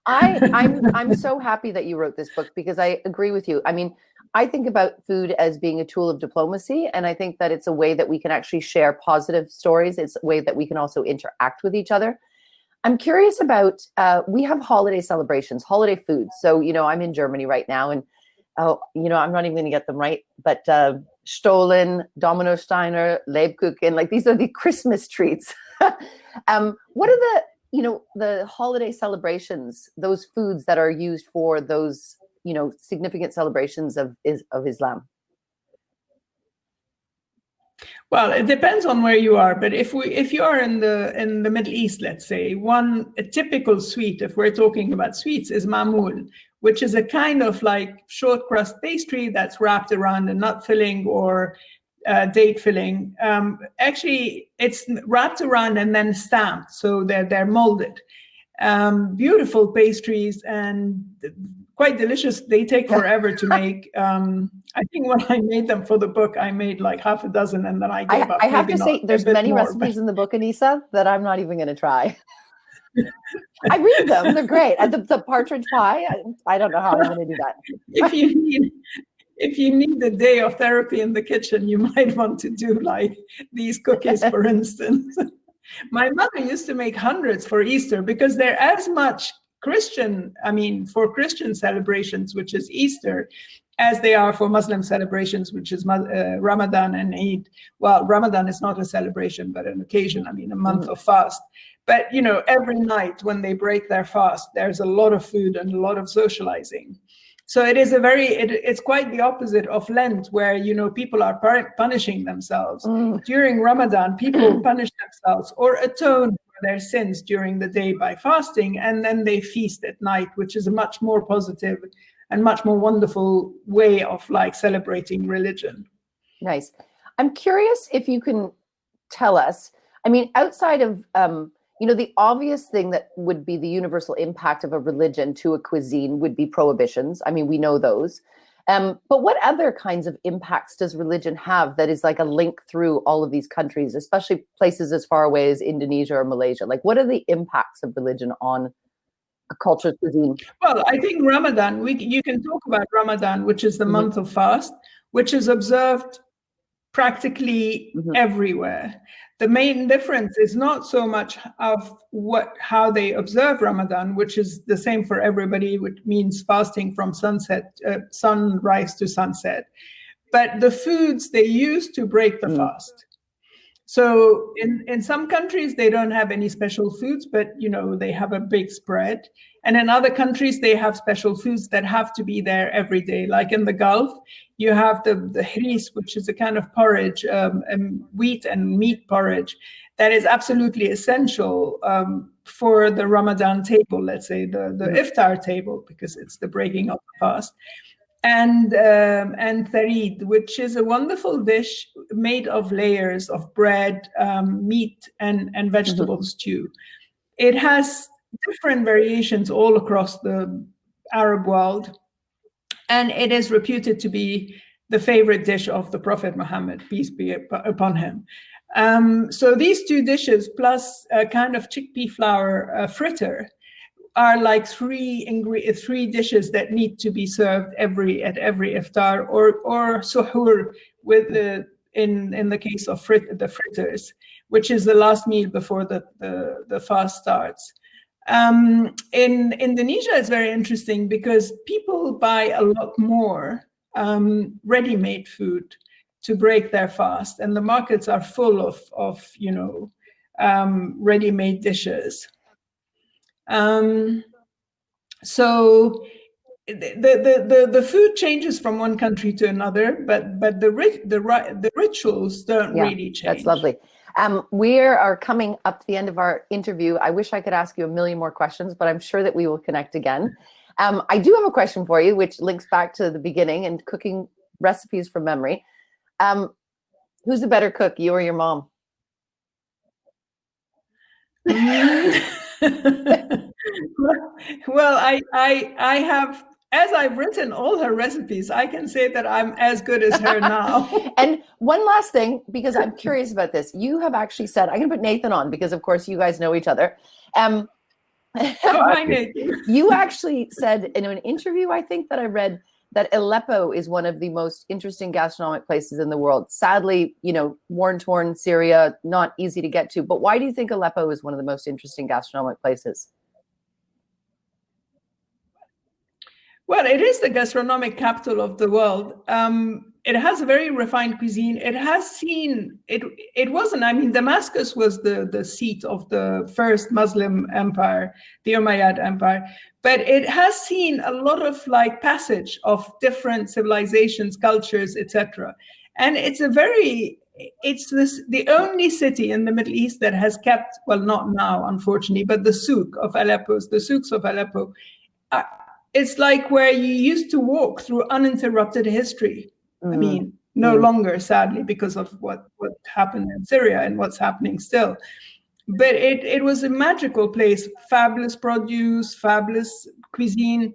so happy that you wrote this book because I agree with you. I mean, I think about food as being a tool of diplomacy, and I think that it's a way that we can actually share positive stories. It's a way that we can also interact with each other. I'm curious about, we have holiday celebrations, holiday foods. So, you know, I'm in Germany right now, and, you know, I'm not even going to get them right, but Stollen, Dominosteiner, Lebkuchen, like these are the Christmas treats. What are the, you know, the holiday celebrations, those foods that are used for those, you know, significant celebrations of Islam? Well, it depends on where you are, but if you are in the Middle East, let's say, a typical sweet, if we're talking about sweets, is mamoul, which is a kind of like short crust pastry that's wrapped around a nut filling or date filling. Actually, it's wrapped around and then stamped, so they're molded. Beautiful pastries and quite delicious. They take forever to make. I think when I made them for the book, I made like half a dozen, and then I gave up. I have to say, there's many recipes in the book, Anissa, that I'm not even going to try. I read them; they're great. The partridge pie. I don't know how I'm going to do that. If you need a day of therapy in the kitchen, you might want to do like these cookies, for instance. My mother used to make hundreds for Easter because they're as much Christian, for Christian celebrations, which is Easter, as they are for Muslim celebrations, which is Ramadan and Eid. Well, Ramadan is not a celebration, but an occasion, a month of fast. But, every night when they break their fast, there's a lot of food and a lot of socializing. So it is it's quite the opposite of Lent, where, people are punishing themselves. During Ramadan, people punish themselves or atone for their sins during the day by fasting, and then they feast at night, which is a much more positive and much more wonderful way of like celebrating religion. Nice. I'm curious if you can tell us, outside of, the obvious thing that would be the universal impact of a religion to a cuisine would be prohibitions. We know those. But what other kinds of impacts does religion have that is like a link through all of these countries, especially places as far away as Indonesia or Malaysia? Like, what are the impacts of religion on a culture's cuisine? Well, I think Ramadan, you can talk about Ramadan, which is the month of fast, which is observed practically everywhere. The main difference is not so much of how they observe Ramadan, which is the same for everybody, which means fasting from sunrise to sunset, but the foods they use to break the fast. So in some countries, they don't have any special foods, but, they have a big spread. And in other countries, they have special foods that have to be there every day. Like in the Gulf, you have the hris, which is a kind of porridge, wheat and meat porridge, that is absolutely essential for the Ramadan table, let's say, the iftar table, because it's the breaking of the fast. And tharid, which is a wonderful dish made of layers of bread, meat, and vegetable stew. It has different variations all across the Arab world, and it is reputed to be the favorite dish of the Prophet Muhammad, peace be upon him. So these two dishes, plus a kind of chickpea flour fritter, are like three dishes that need to be served at every iftar or suhoor, with in the case of the fritters, which is the last meal before the fast starts. In Indonesia, it's very interesting because people buy a lot more ready-made food to break their fast, and the markets are full of ready-made dishes. So the food changes from one country to another, but the rituals don't really change. That's lovely. We are coming up to the end of our interview. I wish I could ask you a million more questions, but I'm sure that we will connect again. I do have a question for you, which links back to the beginning and cooking recipes from memory. Who's the better cook, you or your mom? Well, I have, as I've written all her recipes, I can say that I'm as good as her now. And one last thing, because I'm curious about this. You have actually said, I'm going to put Nathan on because, of course, you guys know each other. Hi, Nathan. You actually said in an interview, I think, that I read, that Aleppo is one of the most interesting gastronomic places in the world. Sadly, war-torn Syria, not easy to get to. But why do you think Aleppo is one of the most interesting gastronomic places? Well, it is the gastronomic capital of the world. It has a very refined cuisine. It has seen, it wasn't, Damascus was the seat of the first Muslim empire, the Umayyad Empire, but it has seen a lot of passage of different civilizations, cultures, etc. And it's a very it's the only city in the Middle East that has kept, well, not now, unfortunately, but the souks of Aleppo. It's like where you used to walk through uninterrupted history. I mean, no longer, sadly, because of what happened in Syria and what's happening still. But it was a magical place, fabulous produce, fabulous cuisine,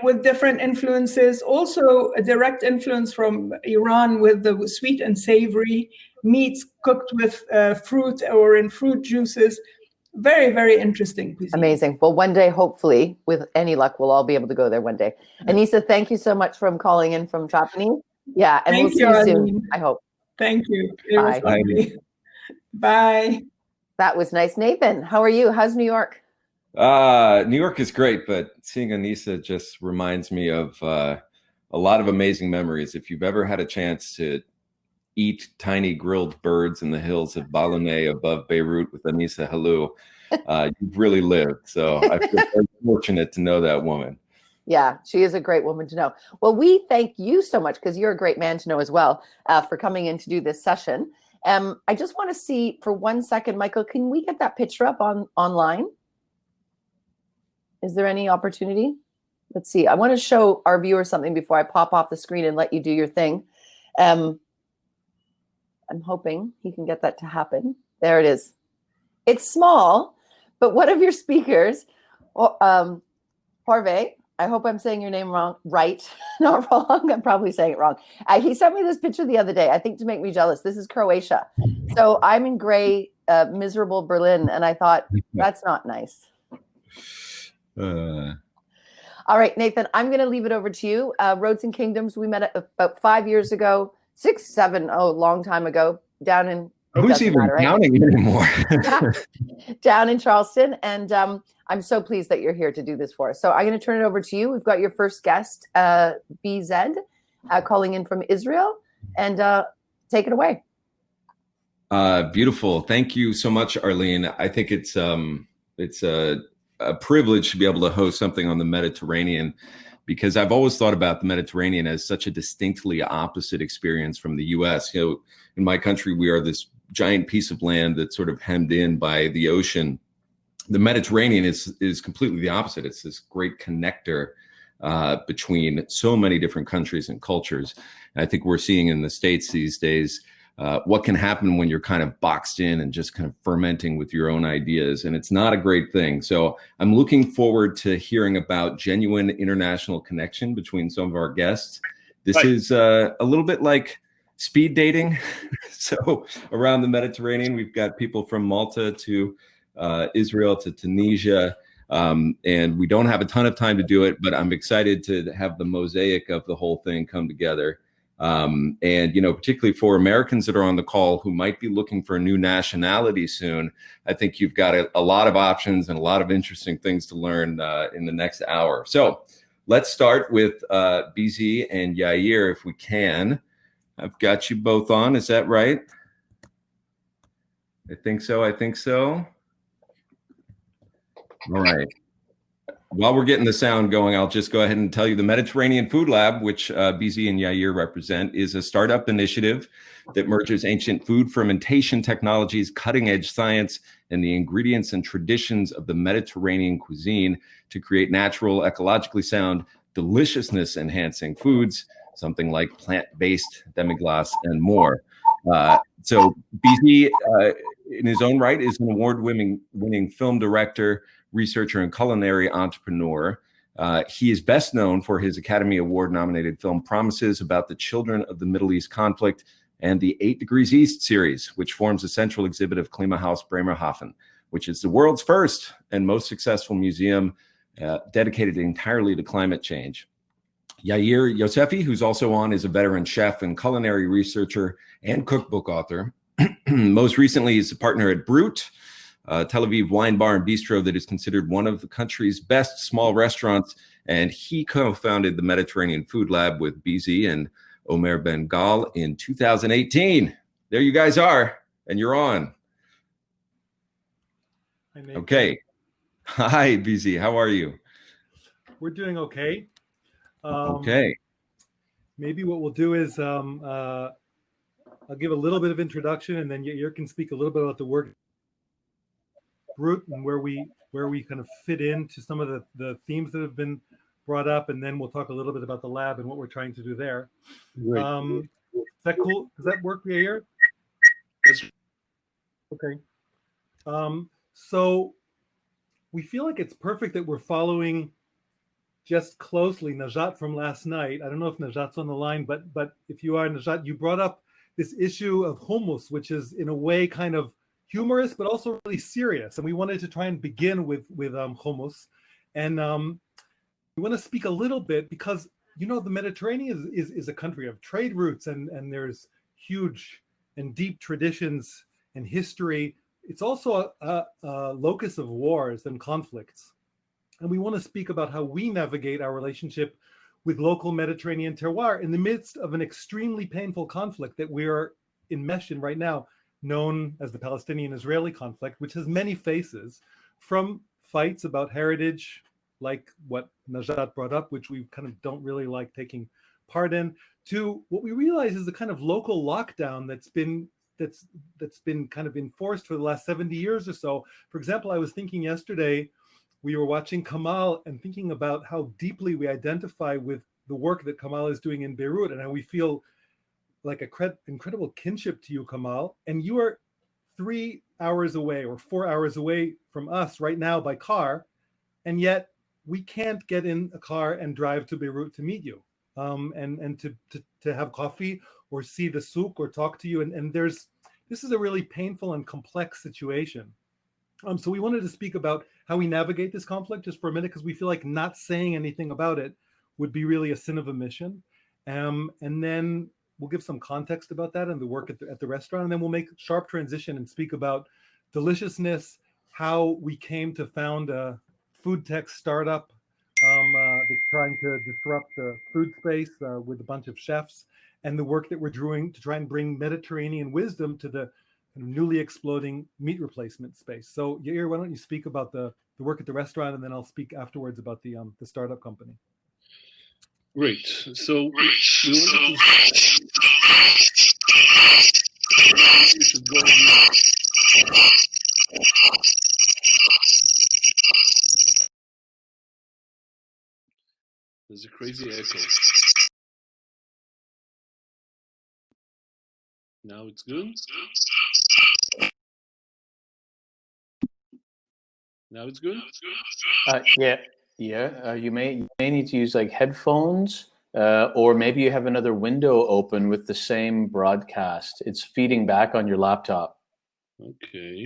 with different influences, also a direct influence from Iran with the sweet and savory meats cooked with fruit or in fruit juices. Very, very interesting cuisine. Amazing. Well, one day, hopefully, with any luck, we'll all be able to go there one day. Anissa, thank you so much for calling in from Trapani. Yeah, and we'll see you soon, I hope. Thank you. It was lovely. Bye. That was nice. Nathan, how are you? How's New York? New York is great, but seeing Anissa just reminds me of a lot of amazing memories. If you've ever had a chance to eat tiny grilled birds in the hills of Balané above Beirut with Anissa Helou, you've really lived. So I feel very fortunate to know that woman. Yeah, she is a great woman to know. Well, we thank you so much, because you're a great man to know as well, for coming in to do this session. I just want to see for 1 second, Michael, can we get that picture up online? Is there any opportunity? Let's see. I want to show our viewers something before I pop off the screen and let you do your thing. I'm hoping he can get that to happen. There it is. It's small, but one of your speakers, Harvey, I hope I'm saying your name right, not wrong. I'm probably saying it wrong. He sent me this picture the other day, I think to make me jealous. This is Croatia. So I'm in gray, miserable Berlin, and I thought, that's not nice. All right, Nathan, I'm going to leave it over to you. Roads and Kingdoms, we met about 5 years ago, 6, 7, long time ago, down in... Who's even counting anymore? Down in Charleston. And I'm so pleased that you're here to do this for us. So I'm going to turn it over to you. We've got your first guest, BZ, calling in from Israel. And take it away. Beautiful. Thank you so much, Arlene. I think it's a privilege to be able to host something on the Mediterranean, because I've always thought about the Mediterranean as such a distinctly opposite experience from the U.S. You know, in my country, we are this giant piece of land that's sort of hemmed in by the ocean. The Mediterranean is completely the opposite. It's this great connector between so many different countries and cultures. And I think we're seeing in the States these days what can happen when you're kind of boxed in and just kind of fermenting with your own ideas. And it's not a great thing. So I'm looking forward to hearing about genuine international connection between some of our guests. This is a little bit like speed dating. So around the Mediterranean, we've got people from Malta to Israel to Tunisia. And we don't have a ton of time to do it, but I'm excited to have the mosaic of the whole thing come together. And, you know, particularly for Americans that are on the call who might be looking for a new nationality soon, I think you've got a lot of options and a lot of interesting things to learn in the next hour. So let's start with BZ and YAIR if we can. I've got you both on. Is that right? I think so. All right. While we're getting the sound going, I'll just go ahead and tell you the Mediterranean Food Lab, which BZ and YAIR represent, is a startup initiative that merges ancient food fermentation technologies, cutting-edge science, and the ingredients and traditions of the Mediterranean cuisine to create natural, ecologically sound, deliciousness-enhancing foods, something like plant-based demi-glace and more. So BZ, in his own right, is an award-winning film director, researcher, and culinary entrepreneur. He is best known for his Academy Award-nominated film Promises about the children of the Middle East conflict and the 8 Degrees East series, which forms a central exhibit of Klimahaus Bremerhaven, which is the world's first and most successful museum dedicated entirely to climate change. YAIR YOSEFI, who's also on, is a veteran chef and culinary researcher and cookbook author. Most recently, he's a partner at Brut, Tel Aviv wine bar and bistro that is considered one of the country's best small restaurants. And he co-founded the Mediterranean Food Lab with BZ and Omer Ben Gal in 2018. There you guys are, and you're on. Okay. Hi, BZ. How are you? We're doing okay. Okay. Maybe what we'll do is I'll give a little bit of introduction, and then Yair can speak a little bit about the work route and where we kind of fit into some of the themes that have been brought up, and then we'll talk a little bit about the lab and what we're trying to do there. Is that cool? Does that work, Yair? Okay. So we feel like it's perfect that we're following just closely Najat from last night. I don't know if Najat's on the line, but if you are, Najat, you brought up this issue of hummus, which is in a way kind of humorous, but also really serious. And we wanted to try and begin with hummus. And we want to speak a little bit because, you know, the Mediterranean is a country of trade routes, and there's huge and deep traditions and history. It's also a locus of wars and conflicts. And we want to speak about how we navigate our relationship with local Mediterranean terroir in the midst of an extremely painful conflict that we are enmeshed in right now, known as the Palestinian-Israeli conflict, which has many faces, from fights about heritage, like what Najat brought up, which we kind of don't really like taking part in, to what we realize is the kind of local lockdown that's been kind of enforced for the last 70 years or so. For example, I was thinking yesterday, we were watching Kamal and thinking about how deeply we identify with the work that Kamal is doing in Beirut, and how we feel like a incredible kinship to you, Kamal. And you are 3 hours away or 4 hours away from us right now by car, and yet we can't get in a car and drive to Beirut to meet you, and to have coffee or see the souk or talk to you. And this is a really painful and complex situation. So we wanted to speak about how we navigate this conflict just for a minute, because we feel like not saying anything about it would be really a sin of omission. And then we'll give some context about that and the work at the restaurant. And then we'll make a sharp transition and speak about deliciousness, how we came to found a food tech startup that's trying to disrupt the food space with a bunch of chefs, and the work that we're doing to try and bring Mediterranean wisdom to the newly exploding meat replacement space. So Yair, why don't you speak about the work at the restaurant, and then I'll speak afterwards about the startup company. Great. So we wanted to. You should go. There's a crazy echo. Now it's good. Now it's good. You may need to use like headphones, or maybe you have another window open with the same broadcast. It's feeding back on your laptop. Okay.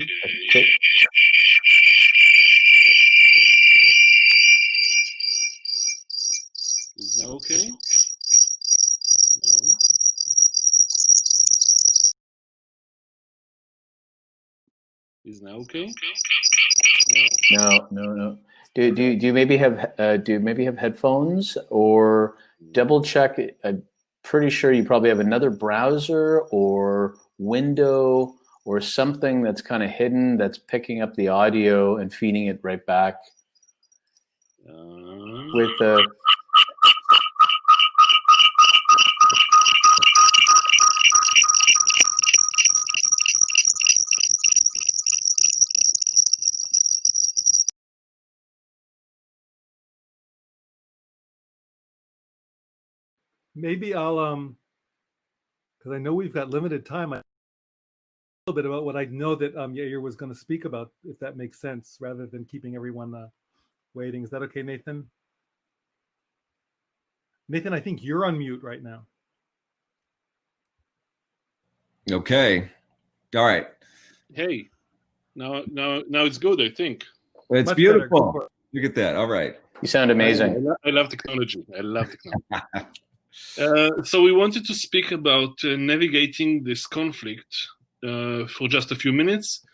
Is that okay? No. Is now okay? No. Do you maybe have headphones, or double check? I'm pretty sure you probably have another browser or window or something that's kind of hidden that's picking up the audio and feeding it right back with the. Maybe I'll because I know we've got limited time. A little bit about what I know that Yair was going to speak about, if that makes sense, rather than keeping everyone waiting. Is that okay, Nathan? Nathan, I think you're on mute right now. Okay. All right. Hey, now it's good, I think. It's Much beautiful. better. Look at that. All right. You sound amazing. I love technology. So we wanted to speak about navigating this conflict for just a few minutes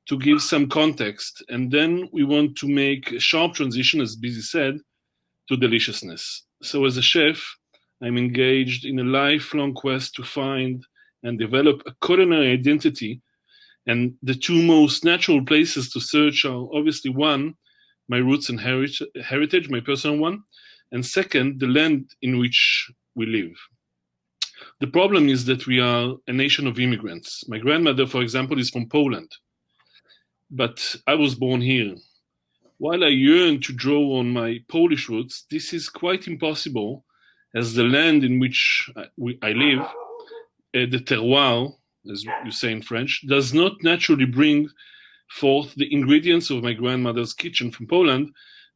to give some context. And then we want to make a sharp transition, as Busy said, to deliciousness. So as a chef, I'm engaged in a lifelong quest to find and develop a culinary identity. And the two most natural places to search are obviously, one, my roots and heritage, my personal one, and second, the land in which we live. The problem is that we are a nation of immigrants. My grandmother, for example, is from Poland, but I was born here. While I yearn to draw on my Polish roots, this is quite impossible, as the land in which I live, the terroir, as you say in French, does not naturally bring forth the ingredients of my grandmother's kitchen from Poland,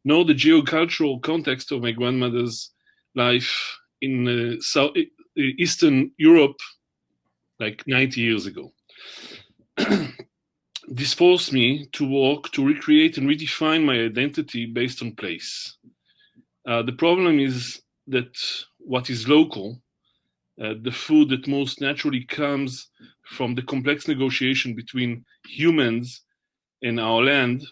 nor the geocultural context of my grandmother's life in Eastern Europe, like 90 years ago. This forced me to work to recreate and redefine my identity based on place. The problem is that what is local, the food that most naturally comes from the complex negotiation between humans and our land,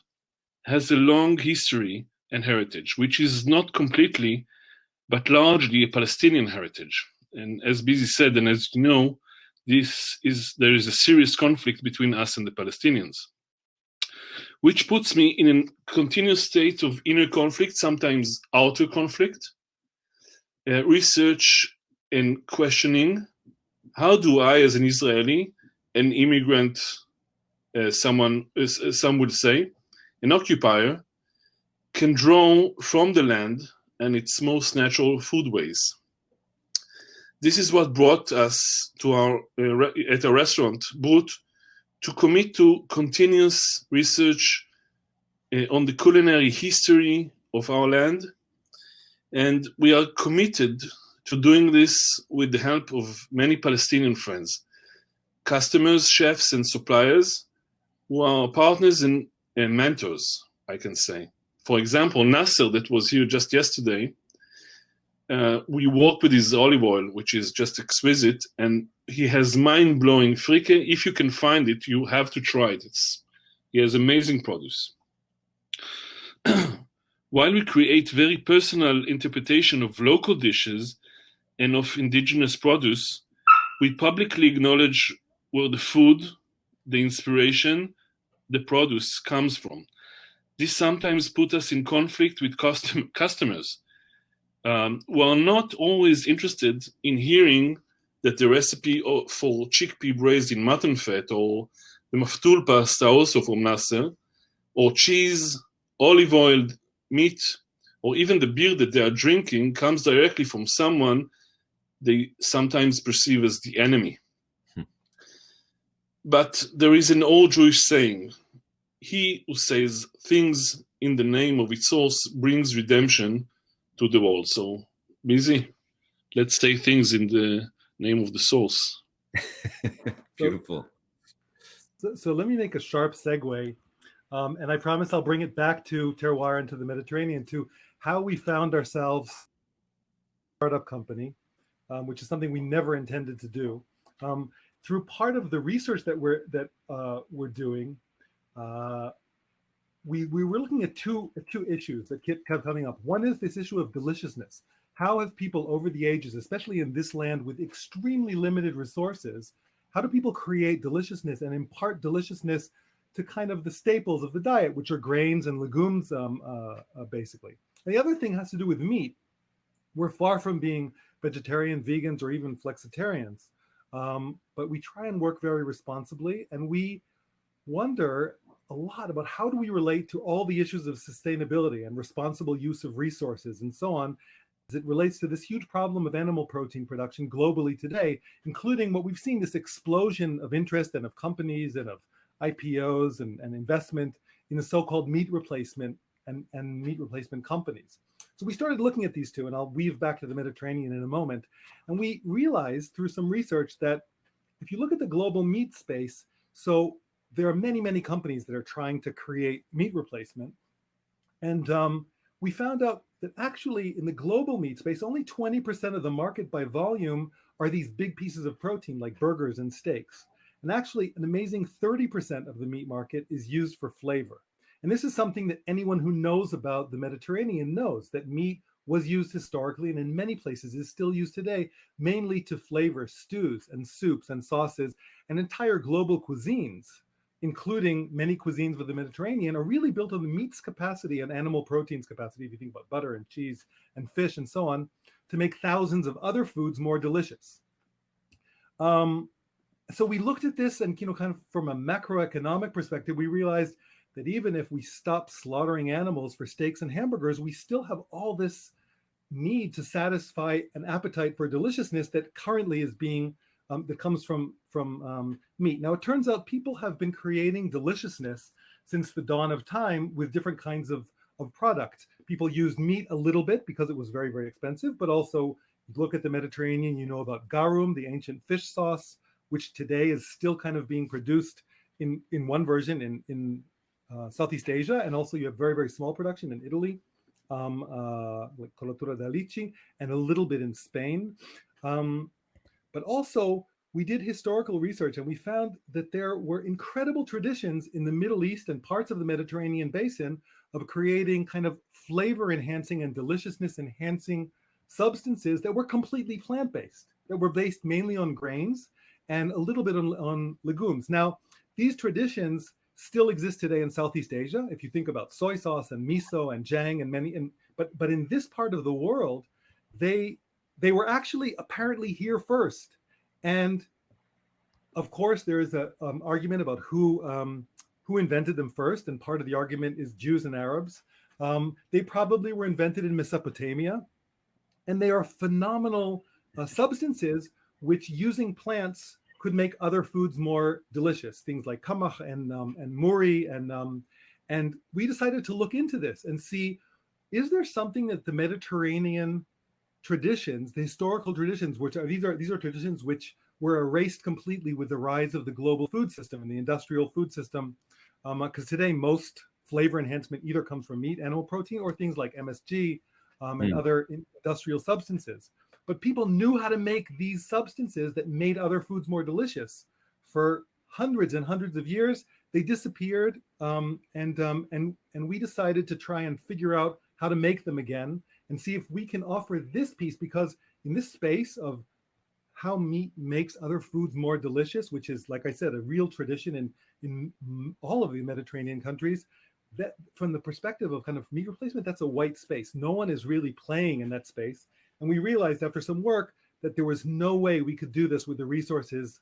has a long history and heritage, which is not completely, but largely a Palestinian heritage. And as Busy said, and as you know, there is a serious conflict between us and the Palestinians, which puts me in a continuous state of inner conflict, sometimes outer conflict, research and questioning. How do I, as an Israeli, an immigrant, some would say, an occupier, can draw from the land and its most natural foodways? This is what brought us to at a restaurant, Brut, to commit to continuous research on the culinary history of our land. And we are committed to doing this with the help of many Palestinian friends, customers, chefs, and suppliers who are partners and mentors, I can say. For example, NASIR, that was here just yesterday, we work with his olive oil, which is just exquisite, and he has mind-blowing frike. If you can find it, you have to try it. He has amazing produce. While we create very personal interpretation of local dishes and of indigenous produce, we publicly acknowledge where the food, the inspiration, the produce comes from. This sometimes puts us in conflict with customers who are not always interested in hearing that the recipe for chickpea braised in mutton fat, or the maftul pasta also from NASIR, or cheese, olive oil, meat, or even the beer that they are drinking comes directly from someone they sometimes perceive as the enemy. But there is an old Jewish saying, he who says things in the name of its source brings redemption to the world. So, Busy, let's say things in the name of the source. Beautiful. So let me make a sharp segue, and I promise I'll bring it back to terroir and to the Mediterranean, to how we found ourselves a startup company, which is something we never intended to do. Through part of the research that we're doing, we were looking at two issues that kept coming up. One is this issue of deliciousness. How have people over the ages, especially in this land with extremely limited resources, how do people create deliciousness and impart deliciousness to kind of the staples of the diet, which are grains and legumes, basically? And the other thing has to do with meat. We're far from being vegetarian, vegans, or even flexitarians, but we try and work very responsibly, and we wonder a lot about how do we relate to all the issues of sustainability and responsible use of resources and so on, as it relates to this huge problem of animal protein production globally today, including what we've seen, this explosion of interest and of companies and of IPOs and investment in the so-called meat replacement and meat replacement companies. So we started looking at these two, and I'll weave back to the Mediterranean in a moment. And we realized through some research that if you look at the global meat space, so there are many, many companies that are trying to create meat replacement. And we found out that actually in the global meat space, only 20% of the market by volume are these big pieces of protein like burgers and steaks. And actually an amazing 30% of the meat market is used for flavor. And this is something that anyone who knows about the Mediterranean knows, that meat was used historically and in many places is still used today, mainly to flavor stews and soups and sauces, and entire global cuisines, including many cuisines of the Mediterranean, are really built on the meat's capacity and animal proteins capacity, if you think about butter and cheese and fish and so on, to make thousands of other foods more delicious. So we looked at this and, kind of from a macroeconomic perspective, we realized that even if we stop slaughtering animals for steaks and hamburgers, we still have all this need to satisfy an appetite for deliciousness that currently is being, that comes from meat. Now, it turns out people have been creating deliciousness since the dawn of time with different kinds of product. People used meat a little bit because it was very, very expensive, but also look at the Mediterranean, you know about garum, the ancient fish sauce, which today is still kind of being produced in one version in Southeast Asia. And also you have very, very small production in Italy, like colatura d'alici, and a little bit in Spain. But also we did historical research and we found that there were incredible traditions in the Middle East and parts of the Mediterranean basin of creating kind of flavor enhancing and deliciousness enhancing substances that were completely plant-based, that were based mainly on grains and a little bit on legumes. Now, these traditions still exist today in Southeast Asia. If you think about soy sauce and miso and jang and many, but in this part of the world, they were actually apparently here first. And of course, there is an argument about who invented them first, and part of the argument is Jews and Arabs. They probably were invented in Mesopotamia, and they are phenomenal substances which, using plants, could make other foods more delicious. Things like kamach and muri, and we decided to look into this and see, is there something that the Mediterranean traditions, the historical traditions, which are these are traditions which were erased completely with the rise of the global food system and the industrial food system, because today most flavor enhancement either comes from meat, animal protein, or things like MSG and other industrial substances. But people knew how to make these substances that made other foods more delicious for hundreds and hundreds of years. They disappeared, and we decided to try and figure out how to make them again and see if we can offer this piece, because in this space of how meat makes other foods more delicious, which is, like I said, a real tradition in all of the Mediterranean countries, that from the perspective of kind of meat replacement, that's a white space. No one is really playing in that space. And we realized after some work that there was no way we could do this with the resources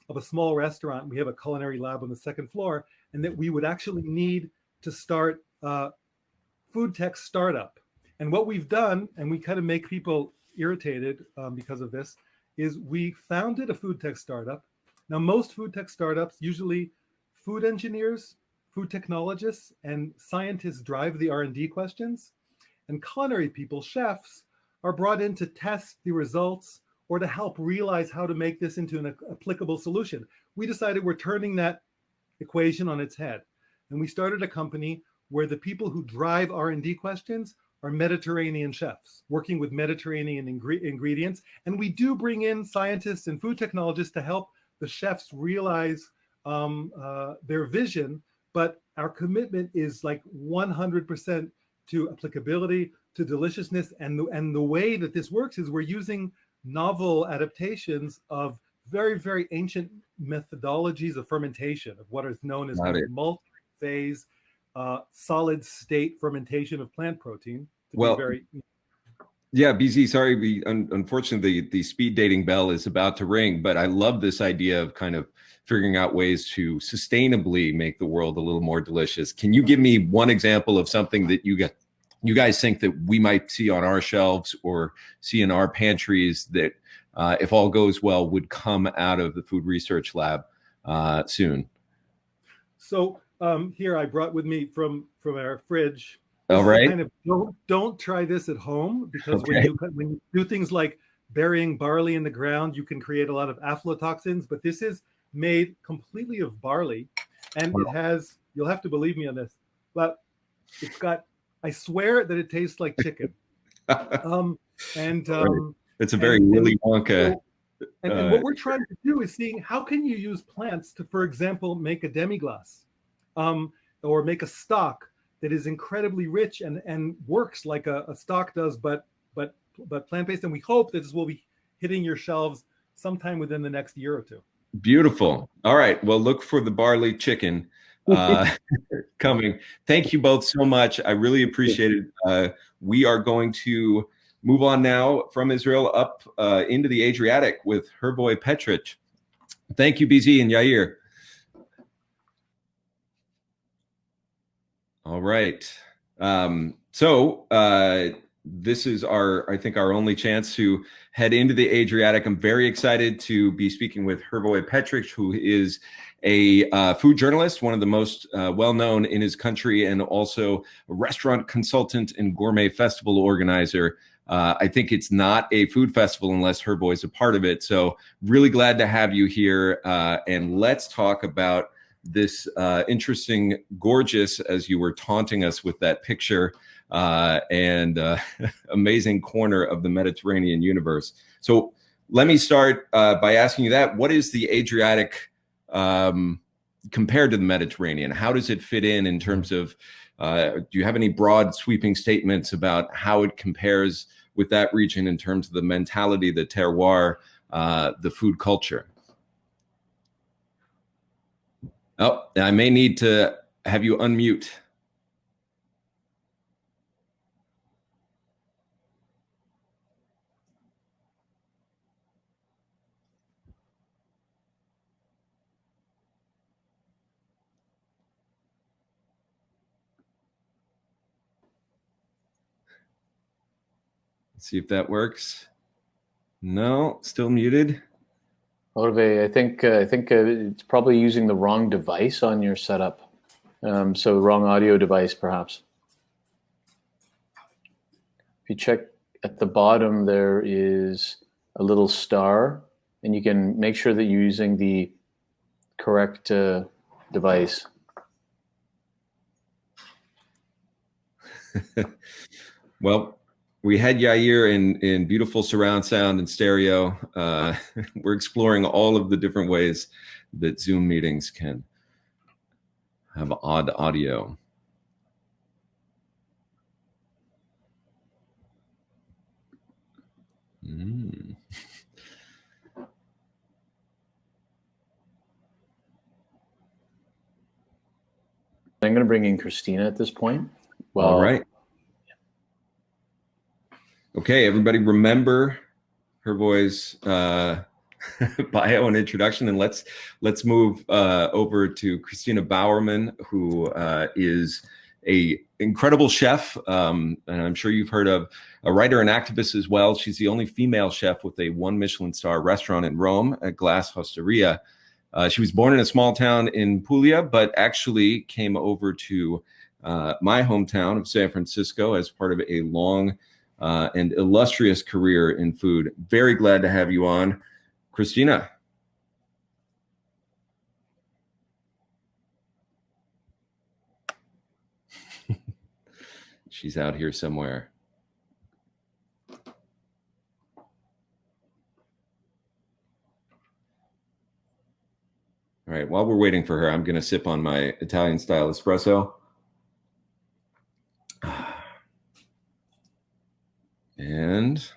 of a small restaurant. We have a culinary lab on the second floor, and that we would actually need to start a food tech startup. And what we've done, and we kind of make people irritated because of this, is we founded a food tech startup. Now, most food tech startups, usually food engineers, food technologists, and scientists drive the R&D questions, and culinary people, chefs, are brought in to test the results or to help realize how to make this into an applicable solution. We decided we're turning that equation on its head. And we started a company where the people who drive R&D questions are Mediterranean chefs working with Mediterranean ingredients. And we do bring in scientists and food technologists to help the chefs realize their vision. But our commitment is like 100% to applicability, to deliciousness. And the way that this works is we're using novel adaptations of very, very ancient methodologies of fermentation, of what is known as multi-phase solid state fermentation of plant protein. Well, yeah, BZ, sorry, unfortunately, the speed dating bell is about to ring, but I love this idea of kind of figuring out ways to sustainably make the world a little more delicious. Can you give me one example of something that you guys think that we might see on our shelves or see in our pantries that, if all goes well, would come out of the Food Research Lab soon? So here I brought with me from our fridge. All right. Kind of don't try this at home, because when you do things like burying barley in the ground, you can create a lot of aflatoxins. But this is made completely of barley, and it has, you'll have to believe me on this, but it's got, I swear that it tastes like chicken. It's a very Willy Wonka. And what we're trying to do is seeing how can you use plants to, for example, make a demi-glace, or make a stock that is incredibly rich and works like a stock does, but plant-based. And we hope that this will be hitting your shelves sometime within the next year or two. Beautiful. All right. Well, look for the barley chicken coming. Thank you both so much. I really appreciate it. We are going to move on now from Israel up into the Adriatic with HRVOJE Petrić. Thank you, BZ and YAIR. All right. This is I think our only chance to head into the Adriatic. I'm very excited to be speaking with HRVOJE Petrić, who is a food journalist, one of the most well-known in his country, and also a restaurant consultant and gourmet festival organizer. I think it's not a food festival unless HRVOJE is a part of it. So really glad to have you here. And let's talk about this interesting, gorgeous, as you were taunting us with that picture, and amazing corner of the Mediterranean universe. So let me start by asking you that. What is the Adriatic compared to the Mediterranean? How does it fit in terms of, do you have any broad sweeping statements about how it compares with that region in terms of the mentality, the terroir, the food culture? Oh, I may need to have you unmute. Let's see if that works. No, still muted. Olive, I think it's probably using the wrong device on your setup. So wrong audio device, perhaps. If you check at the bottom, there is a little star, and you can make sure that you're using the correct device. Well, we had YAIR in beautiful surround sound and stereo. We're exploring all of the different ways that Zoom meetings can have odd audio. I'm going to bring in CRISTINA at this point. Well, all right. Okay, everybody remember HRVOJE's bio and introduction, and let's move over to CRISTINA BOWERMAN, who is a incredible chef, and I'm sure you've heard of, a writer and activist as well. She's the only female chef with a 1 Michelin star restaurant in Rome at Glass Hosteria. She was born in a small town in Puglia, but actually came over to my hometown of San Francisco as part of a long and illustrious career in food. Very glad to have you on, CRISTINA. She's out here somewhere. All right, while we're waiting for her, I'm going to sip on my Italian style espresso. And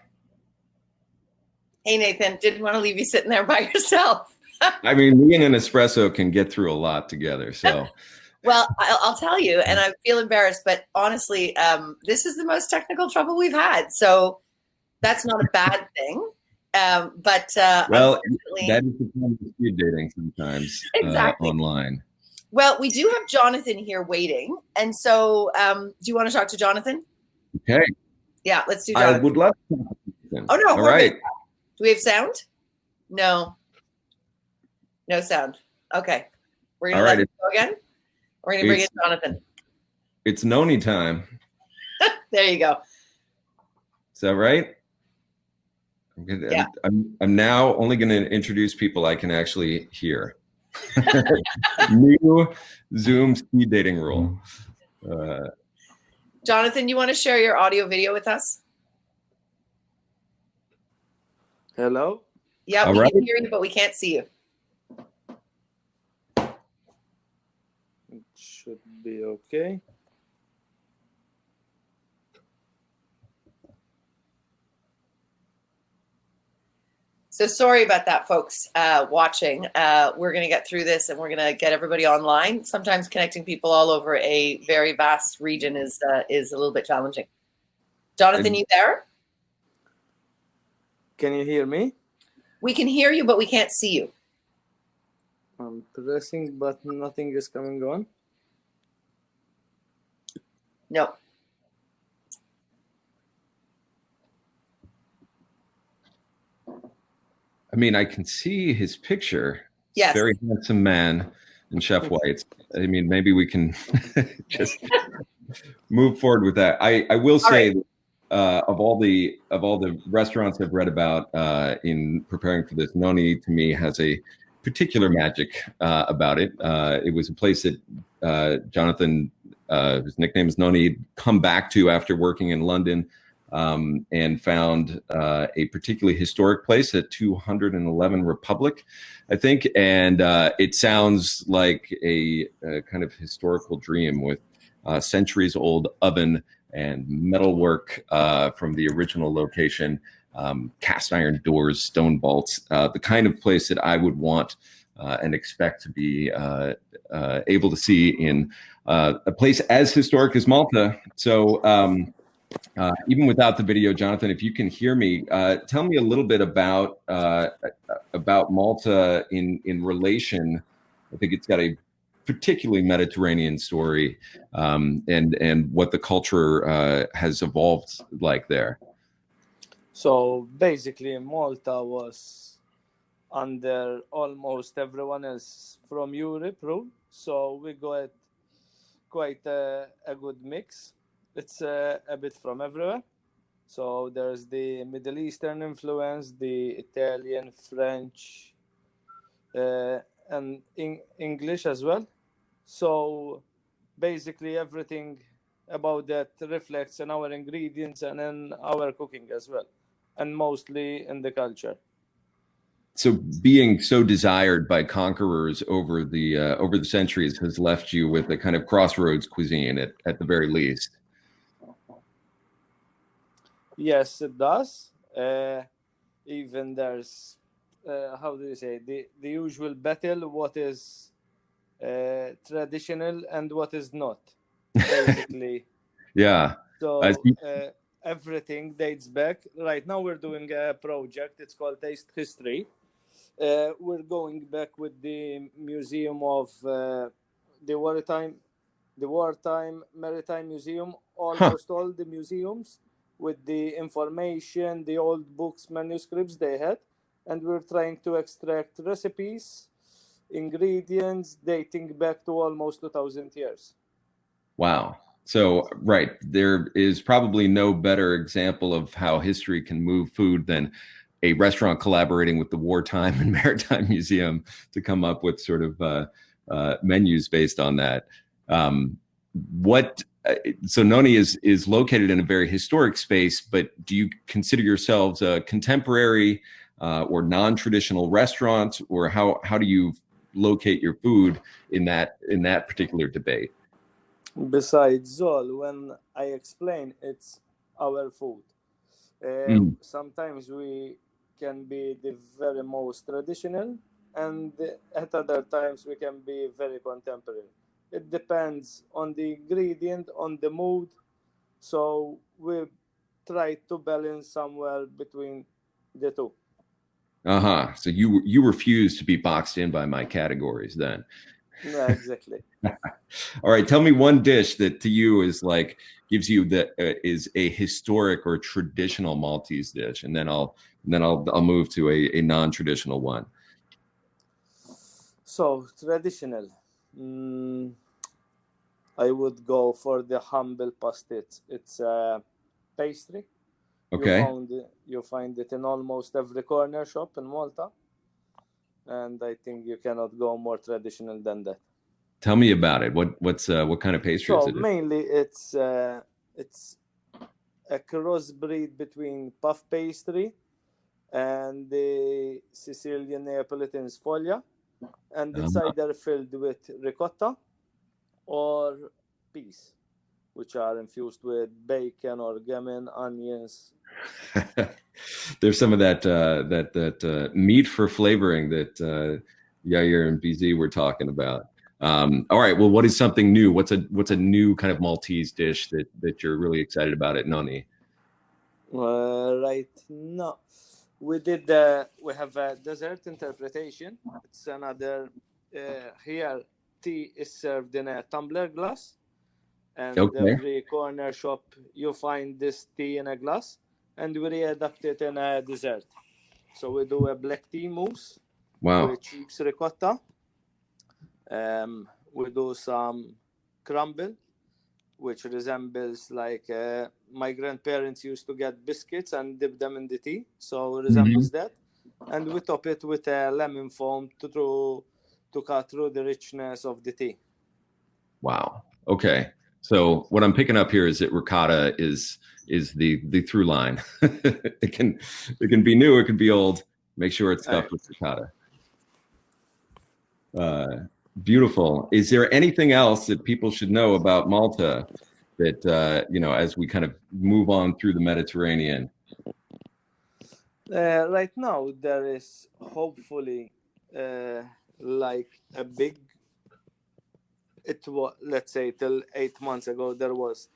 hey, Nathan, didn't want to leave you sitting there by yourself. I mean, me and an espresso can get through a lot together. So, well, I'll tell you, and I feel embarrassed, but honestly, this is the most technical trouble we've had. So that's not a bad thing. Well, that is the point of speed dating sometimes. Exactly. Online. Well, we do have Jonathan here waiting. And so do you want to talk to Jonathan? Okay. Yeah, let's do Jonathan. I would love to talk to Jonathan. Oh, no. All right. Do we have sound? No. No sound. Okay. We're going to let him go again? We're going to bring in Jonathan. It's Noni time. There you go. Is that right? Yeah. I'm now only going to introduce people I can actually hear. New Zoom speed dating rule. Jonathan, you want to share your audio video with us? Hello? Yeah, we can hear you, but we can't see you. It should be okay. So sorry about that, folks watching. We're going to get through this, and we're going to get everybody online. Sometimes connecting people all over a very vast region is a little bit challenging. Jonathan, you there? Can you hear me? We can hear you, but we can't see you. I'm pressing, but nothing is coming on. No. I mean, I can see his picture. Yes. Very handsome man in Chef White's. I mean, maybe we can just move forward with that. I will say, of all the restaurants I've read about in preparing for this, Noni to me has a particular magic about it. It was a place that Jonathan, his nickname is Noni, come back to after working in London. And found a particularly historic place at 211 Republic, I think. And it sounds like a kind of historical dream with centuries-old oven and metalwork from the original location, cast iron doors, stone vaults, the kind of place that I would want and expect to be able to see in a place as historic as Malta. So, even without the video, Jonathan, if you can hear me, tell me a little bit about Malta in relation. I think it's got a particularly Mediterranean story, and what the culture has evolved like there. So basically, Malta was under almost everyone else from Europe rule. So we got quite a good mix. It's a bit from everywhere. So there's the Middle Eastern influence, the Italian, French, and English as well. So basically everything about that reflects in our ingredients and in our cooking as well, and mostly in the culture. So being so desired by conquerors over the centuries has left you with a kind of crossroads cuisine at the very least. Yes, it does. Even there's, how do you say, the usual battle, what is traditional and what is not, basically. Yeah. So everything dates back. Right now we're doing a project. It's called Taste History. We're going back with the Museum of the Wartime Maritime Museum, almost all the museums, with the information, the old books, manuscripts they had, and we're trying to extract recipes, ingredients dating back to almost 2,000 years. Wow. So, right, there is probably no better example of how history can move food than a restaurant collaborating with the Wartime and Maritime Museum to come up with sort of menus based on that. So Noni is located in a very historic space, but do you consider yourselves a contemporary or non-traditional restaurant, or how do you locate your food in that particular debate? Besides all, when I explain it's our food, sometimes we can be the very most traditional, and at other times we can be very contemporary. It depends on the ingredient, on the mood. So we try to balance somewhere between the two. So you refuse to be boxed in by my categories then. Yeah, exactly. All right, tell me one dish that to you is like gives you is a historic or traditional Maltese dish, and then I'll move to a non-traditional one. So traditional, I would go for the humble pastéis. It's a pastry. Okay. You find it in almost every corner shop in Malta, and I think you cannot go more traditional than that. Tell me about it. What kind of pastry is it? So mainly it's a crossbreed between puff pastry and the Sicilian Neapolitan sfoglia, and it's either filled with ricotta or peas, which are infused with bacon or gammon, onions. There's some of that meat for flavoring that YAIR and BZ were talking about. All right. Well, what is something new? What's a new kind of Maltese dish that you're really excited about at Noni? Right now, we have a dessert interpretation. here tea is served in a tumbler glass, and Okay. every corner shop you find this tea in a glass, and we readapt it in a dessert. So we do a black tea mousse Wow. with cheese ricotta. We do some crumble, which resembles like my grandparents used to get biscuits and dip them in the tea, so it resembles that. And we top it with a lemon foam to cut through the richness of the tea. Wow. Okay. So what I'm picking up here is that ricotta is the through line. It can be new, it can be old. Make sure it's stuffed with ricotta. Beautiful. Is there anything else that people should know about Malta that as we kind of move on through the Mediterranean? Right now there is hopefully like a big, let's say till 8 months ago there was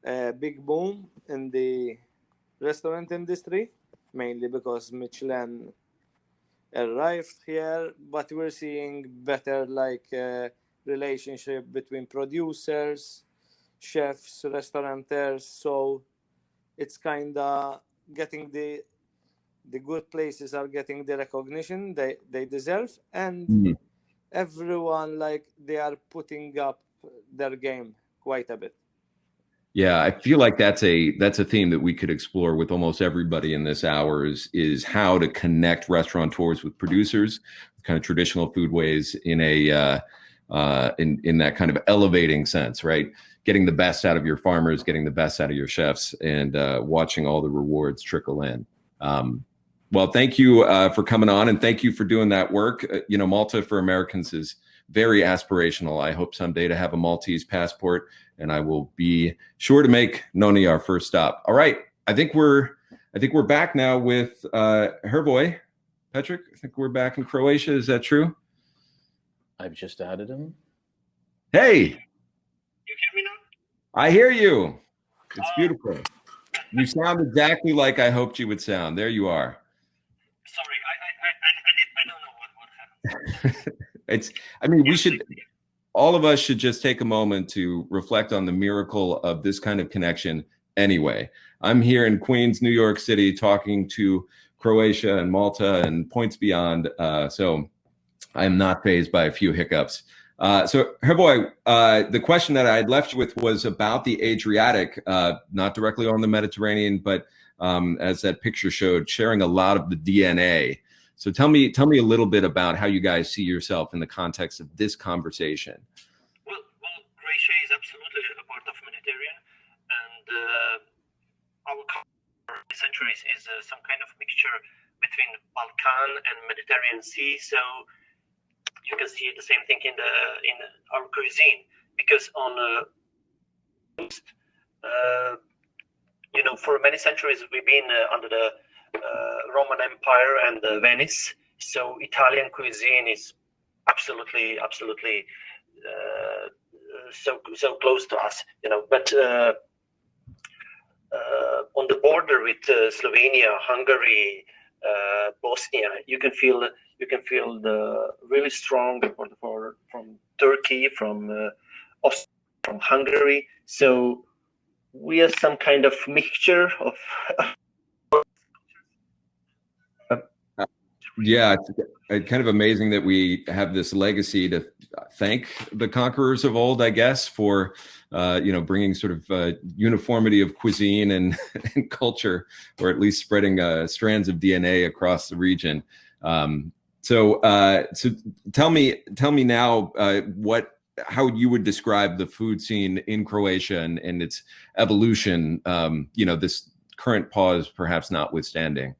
a big boom in the restaurant industry, mainly because Michelin arrived here, but we're seeing better relationship between producers, chefs, restaurateurs. So it's kind of getting the good places are getting the recognition they deserve, and everyone they are putting up their game quite a bit. Yeah, I feel like that's a theme that we could explore with almost everybody in this hour is how to connect restaurateurs with producers, kind of traditional foodways in a in that kind of elevating sense, right? Getting the best out of your farmers, getting the best out of your chefs, and watching all the rewards trickle in. Well, thank you for coming on, and thank you for doing that work. Malta for Americans is very aspirational. I hope someday to have a Maltese passport, and I will be sure to make Noni our first stop. All right, I think we're back now with HRVOJE. Petrić, I think we're back in Croatia. Is that true? I've just added him. Hey, you hear me now? I hear you. It's beautiful. You sound exactly like I hoped you would sound. There you are. Sorry, I don't know what happened. All of us should just take a moment to reflect on the miracle of this kind of connection anyway. I'm here in Queens, New York City, talking to Croatia and Malta and points beyond. So I'm not fazed by a few hiccups. So HRVOJE, the question that I had left you with was about the Adriatic, not directly on the Mediterranean, but as that picture showed, sharing a lot of the DNA. So tell me a little bit about how you guys see yourself in the context of this conversation. Well, Croatia is absolutely a part of Mediterranean, and our culture for centuries is some kind of mixture between Balkan and Mediterranean Sea. So you can see the same thing in our cuisine, because on for many centuries we've been under the Roman Empire and Venice, so Italian cuisine is absolutely so close to us, But on the border with Slovenia, Hungary, Bosnia, you can feel the really strong from Turkey, from Austria, from Hungary. So we are some kind of mixture of. Yeah, it's kind of amazing that we have this legacy to thank the conquerors of old, I guess, for bringing sort of uniformity of cuisine and culture, or at least spreading strands of DNA across the region. So tell me now how you would describe the food scene in Croatia and its evolution. This current pause, perhaps notwithstanding.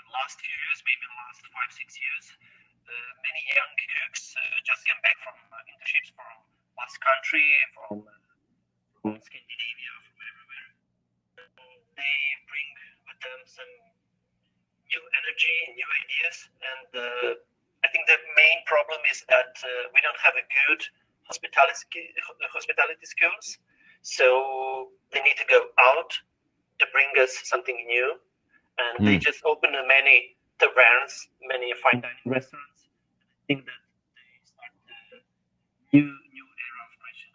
Last few years, maybe the last 5-6 years, many young cooks just came back from internships from Basque Country, from Scandinavia, from everywhere. They bring with them some new energy, new ideas, and I think the main problem is that we don't have a good hospitality skills, so they need to go out to bring us something new. and they just opened many taverns, many fine dining restaurants. I think that they start a new era of Croatian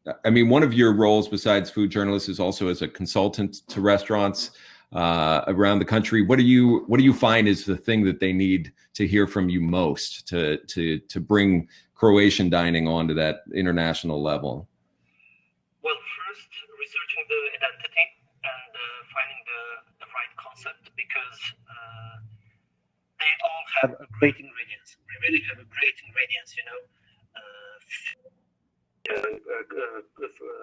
cuisine. I mean, one of your roles besides food journalist is also as a consultant to restaurants around the country. What do you find is the thing that they need to hear from you most to bring Croatian dining onto that international level? Well, first, researching the identity and finding the right concept, because they all have great ingredients. We really have great ingredients, you know.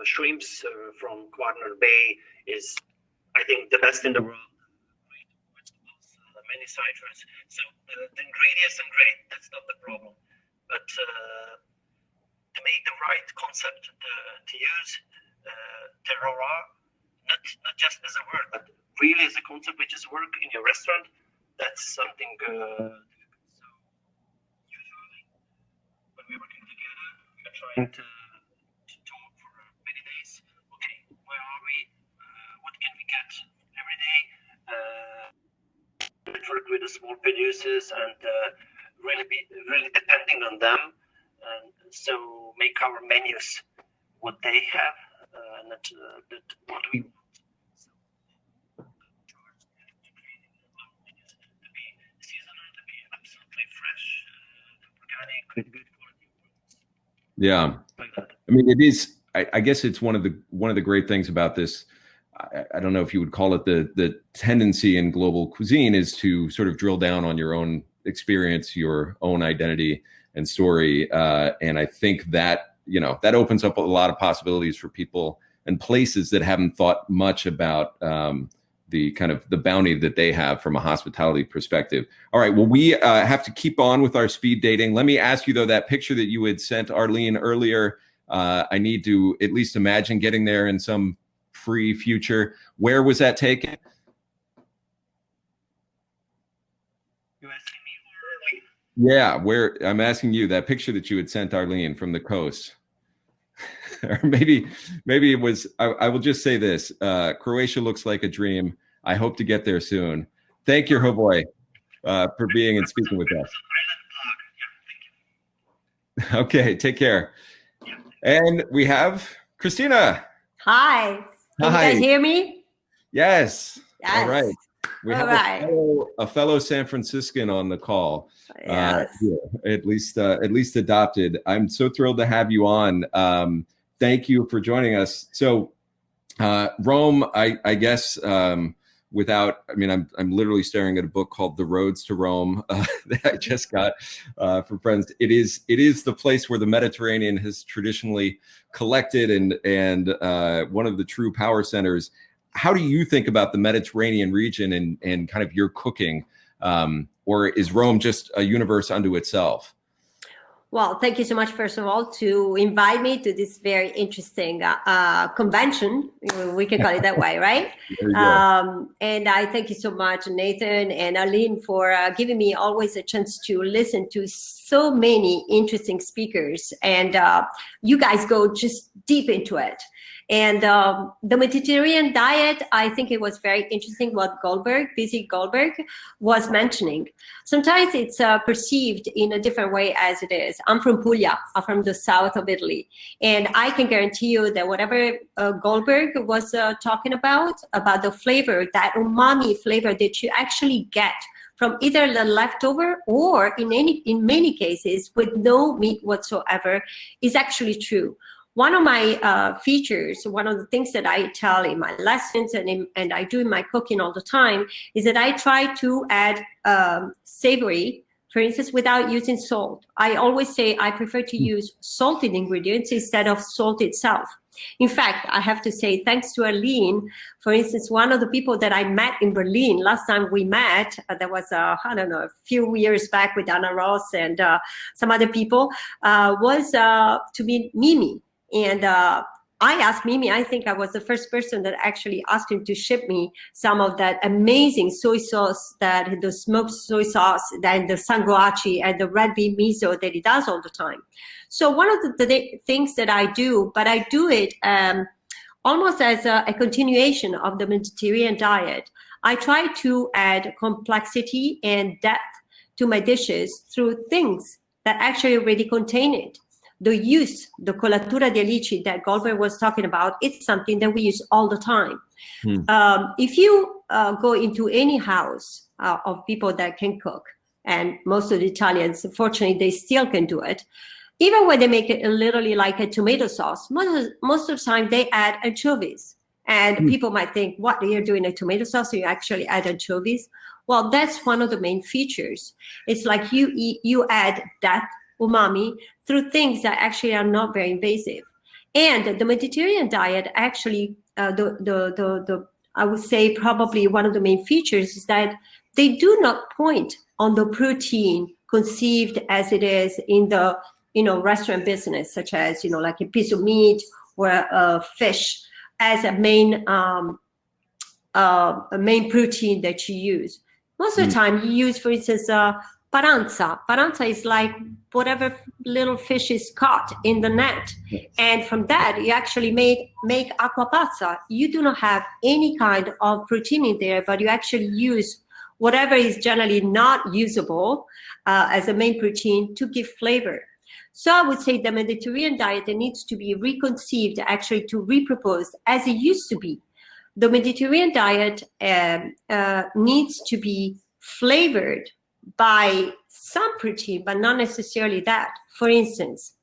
Shrimps from Quartner Bay is, I think, the best in the world. Great vegetables, many citrus. So the ingredients are great. That's not the problem. But to make the right concept to use terroir, not just as a word, but really as a concept which is work in your restaurant, that's something difficult. So usually when we're working together, we're trying to talk for many days. Okay, where are we? What can we get every day? Work with the small producers and really depending on them, and so make our menus what they have, and that what we want. So, to be seasonal, to be absolutely fresh, organic, with good quality. Yeah, Like that. I mean, it is. I guess it's one of the great things about this. I don't know if you would call it the tendency in global cuisine is to sort of drill down on your own experience, your own identity and story. And I think that, that opens up a lot of possibilities for people and places that haven't thought much about the kind of the bounty that they have from a hospitality perspective. All right, well, we have to keep on with our speed dating. Let me ask you, though, that picture that you had sent Arlene earlier, I need to at least imagine getting there in some free future. Where was that taken? You asking me or Arlene? Yeah, where I'm asking you, that picture that you had sent Arlene from the coast. Or maybe it was, I will just say this, Croatia looks like a dream. I hope to get there soon. Thank you, HRVOJE, for being and speaking with us. Okay, take care. And we have CRISTINA. Hi. Can you guys hear me? Yes. Yes. All right. We have a fellow San Franciscan on the call. Yes. At least adopted. I'm so thrilled to have you on. Thank you for joining us. So, Rome, I guess, I'm literally staring at a book called The Roads to Rome that I just got from friends. It is the place where the Mediterranean has traditionally collected and one of the true power centers. How do you think about the Mediterranean region and kind of your cooking? Or is Rome just a universe unto itself? Well, thank you so much, first of all, to invite me to this very interesting convention. We can call it that way, right? And I thank you so much, Nathan and Arlene, for giving me always a chance to listen to so many interesting speakers. And you guys go just deep into it. And the Mediterranean diet, I think it was very interesting what BC Goldberg was mentioning. Sometimes it's perceived in a different way as it is. I'm from Puglia, I'm from the south of Italy. And I can guarantee you that whatever Goldberg was talking about the flavor, that umami flavor that you actually get from either the leftover or in many cases with no meat whatsoever, is actually true. One of my features, one of the things that I tell in my lessons and I do in my cooking all the time is that I try to add savory, for instance, without using salt. I always say I prefer to use salted ingredients instead of salt itself. In fact, I have to say, thanks to Arlene, for instance, one of the people that I met in Berlin, last time we met, that was, I don't know, a few years back with Anna Ross and some other people, was to be Mimi. And I asked Mimi, I think I was the first person that actually asked him to ship me some of that amazing soy sauce, that the smoked soy sauce, and the sanguaci and the red bean miso that he does all the time. So one of the things that I do, but I do it almost as a continuation of the Mediterranean diet. I try to add complexity and depth to my dishes through things that actually already contain it. The use, the colatura di alici that Goldberg was talking about, it's something that we use all the time. If you go into any house of people that can cook, and most of the Italians, unfortunately, they still can do it, even when they make it literally like a tomato sauce, most of the time they add anchovies. And people might think, what, you're doing a tomato sauce, so you actually add anchovies? Well, that's one of the main features. It's like you add that umami through things that actually are not very invasive. And the Mediterranean diet actually, I would say probably one of the main features is that they do not point on the protein conceived as it is in the restaurant business, such as like a piece of meat or a fish as a main protein that you use. Most of the time you use, for instance, paranza. Paranza is like whatever little fish is caught in the net. And from that, you actually make acqua pazza. You do not have any kind of protein in there, but you actually use whatever is generally not usable as a main protein to give flavor. So I would say the Mediterranean diet needs to be reconceived, actually to reproposed as it used to be. The Mediterranean diet needs to be flavored by some protein, but not necessarily that. For instance,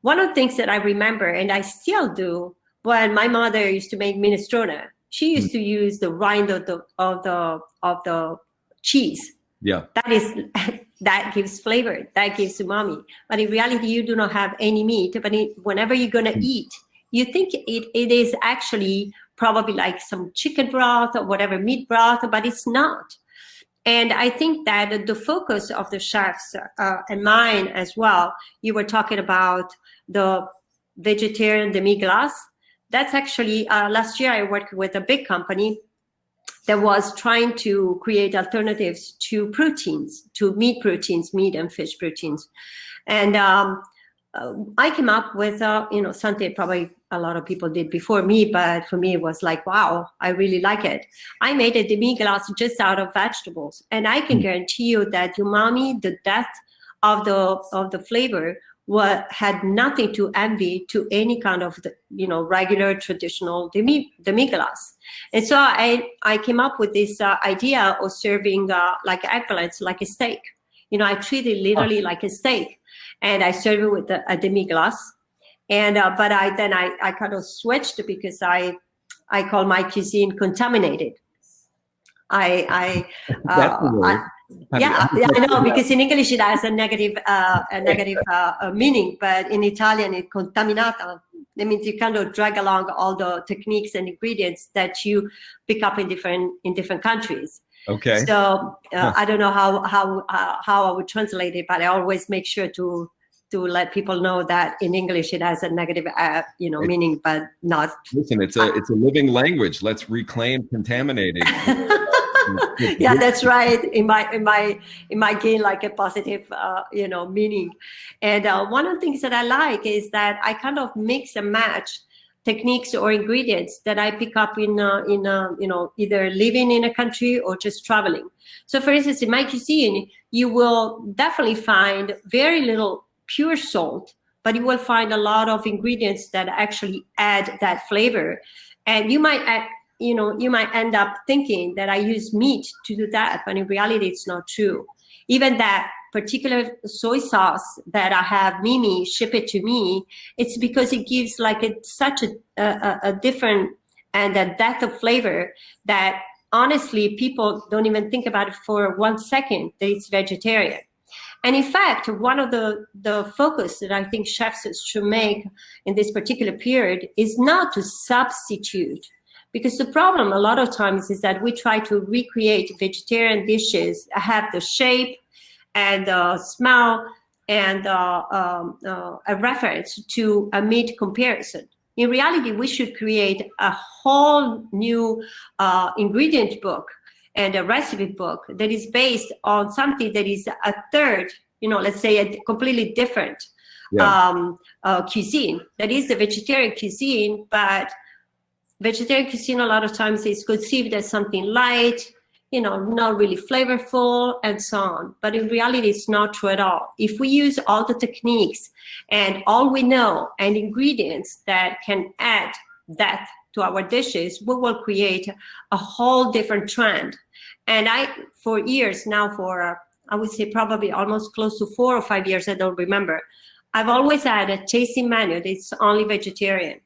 one of the things that I remember, and I still do, when my mother used to make minestrone, she used to use the rind of the cheese. Yeah, that gives flavor, that gives umami. But in reality, you do not have any meat. But whenever you're gonna eat, you think it is actually probably like some chicken broth or whatever meat broth, but it's not. And I think that the focus of the chefs and mine as well, you were talking about the vegetarian demi-glace. That's actually, last year I worked with a big company that was trying to create alternatives to proteins, to meat proteins, meat and fish proteins. And I came up with, something probably a lot of people did before me, but for me it was like, wow, I really like it. I made a demi-glace just out of vegetables, and I can guarantee you that umami, the depth of the flavor, had nothing to envy to any kind of regular traditional demi-glace. And so I came up with this idea of serving like eggplants, like a steak. I treat it literally like a steak, and I serve it with a demi-glace. And but I kind of switched because I call my cuisine contaminated. Yeah, I know, because in English it has a negative meaning, but in Italian it's contaminata. That means you kind of drag along all the techniques and ingredients that you pick up in different countries. Okay. So I don't know how I would translate it, but I always make sure to let people know that in English it has a negative meaning, but not. Listen, it's a living language. Let's reclaim contaminated. Yeah, that's right. It might gain like a positive meaning. And one of the things that I like is that I kind of mix and match techniques or ingredients that I pick up in either living in a country or just traveling. So for instance, in my cuisine, you will definitely find very little pure salt, but you will find a lot of ingredients that actually add that flavor. And you might end up thinking that I use meat to do that, but in reality, it's not true. Even that particular soy sauce that I have Mimi ship it to me, it's because it gives like such a different and a depth of flavor that honestly, people don't even think about it for 1 second that it's vegetarian. And in fact, one of the focus that I think chefs should make in this particular period is not to substitute. Because the problem a lot of times is that we try to recreate vegetarian dishes, have the shape and smell and a reference to a meat comparison. In reality, we should create a whole new ingredient book and a recipe book that is based on something that is a third, let's say a completely different cuisine. That is the vegetarian cuisine, but vegetarian cuisine a lot of times is conceived as something light, not really flavorful and so on. But in reality, it's not true at all. If we use all the techniques and all we know and ingredients that can add depth to our dishes, we will create a whole different trend. And for years now, I would say probably almost close to 4 or 5 years, I don't remember, I've always had a tasting menu that's only vegetarian.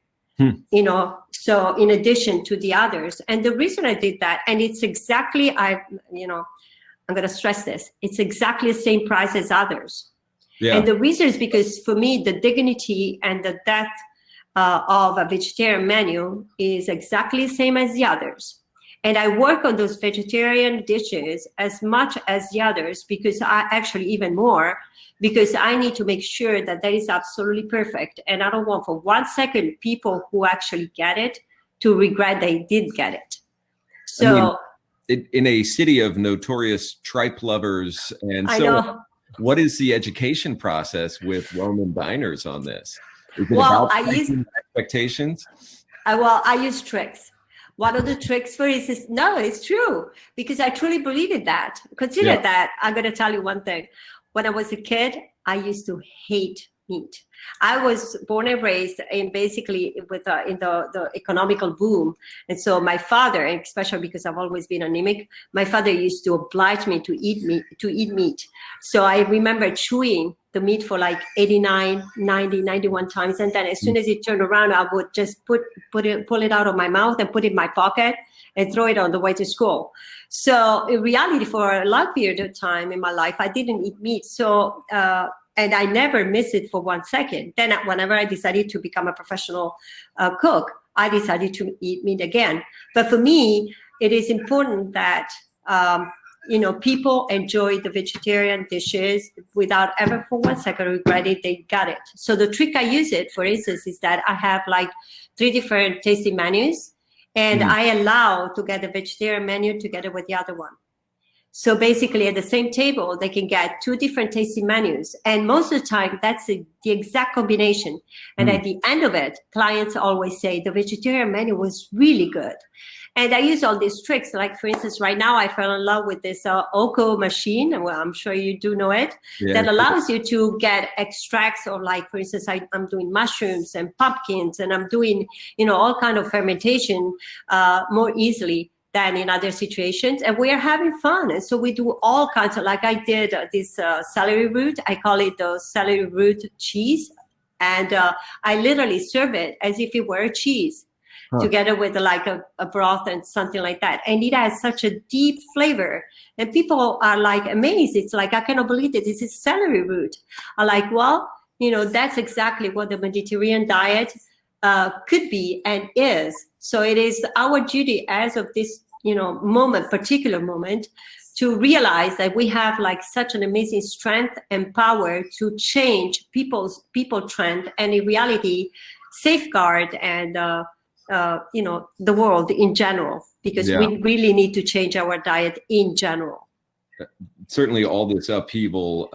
So in addition to the others. And the reason I did that, and it's exactly, I'm going to stress this, it's exactly the same price as others. Yeah. And the reason is because for me, the dignity and the depth of a vegetarian menu is exactly the same as the others. And I work on those vegetarian dishes as much as the others, because even more, because I need to make sure that that is absolutely perfect. And I don't want for 1 second people who actually get it to regret they did get it. So in a city of notorious tripe lovers and what is the education process with Roman diners on this? Is it about expectations? I use tricks. One of the tricks for it is, no, it's true, because I truly believe in that. Consider that. I'm going to tell you one thing. When I was a kid, I used to hate meat. I was born and raised in basically in the economical boom. And so my father, especially because I've always been anemic, my father used to oblige me to eat meat. So I remember chewing the meat for like 89, 90, 91 times. And then as soon as it turned around, I would just pull it out of my mouth and put it in my pocket and throw it on the way to school. So in reality, for a long period of time in my life, I didn't eat meat. So, and I never missed it for 1 second. Then whenever I decided to become a professional cook, I decided to eat meat again. But for me, it is important that, people enjoy the vegetarian dishes without ever for 1 second regretting they got it. So the trick I use it, for instance, is that I have like 3 different tasting menus, and I allow to get the vegetarian menu together with the other one. So basically at the same table, they can get 2 different tasting menus. And most of the time, that's the exact combination. And at the end of it, clients always say the vegetarian menu was really good. And I use all these tricks. Like, for instance, right now I fell in love with this Oko machine. Well, I'm sure you do know it. Yeah. That allows you to get extracts of, like, for instance, I'm doing mushrooms and pumpkins, and I'm doing, all kind of fermentation more easily than in other situations. And we are having fun. And so we do all kinds of, like I did this celery root. I call it the celery root cheese. And I literally serve it as if it were a cheese. Together with like a broth and something like that. And it has such a deep flavor. And people are like amazed. It's like, I cannot believe that this is celery root. I'm like, well, that's exactly what the Mediterranean diet could be and is. So it is our duty as of this, particular moment, to realize that we have like such an amazing strength and power to change people trend, and in reality, safeguard and, the world in general, because we really need to change our diet in general. Certainly all this upheaval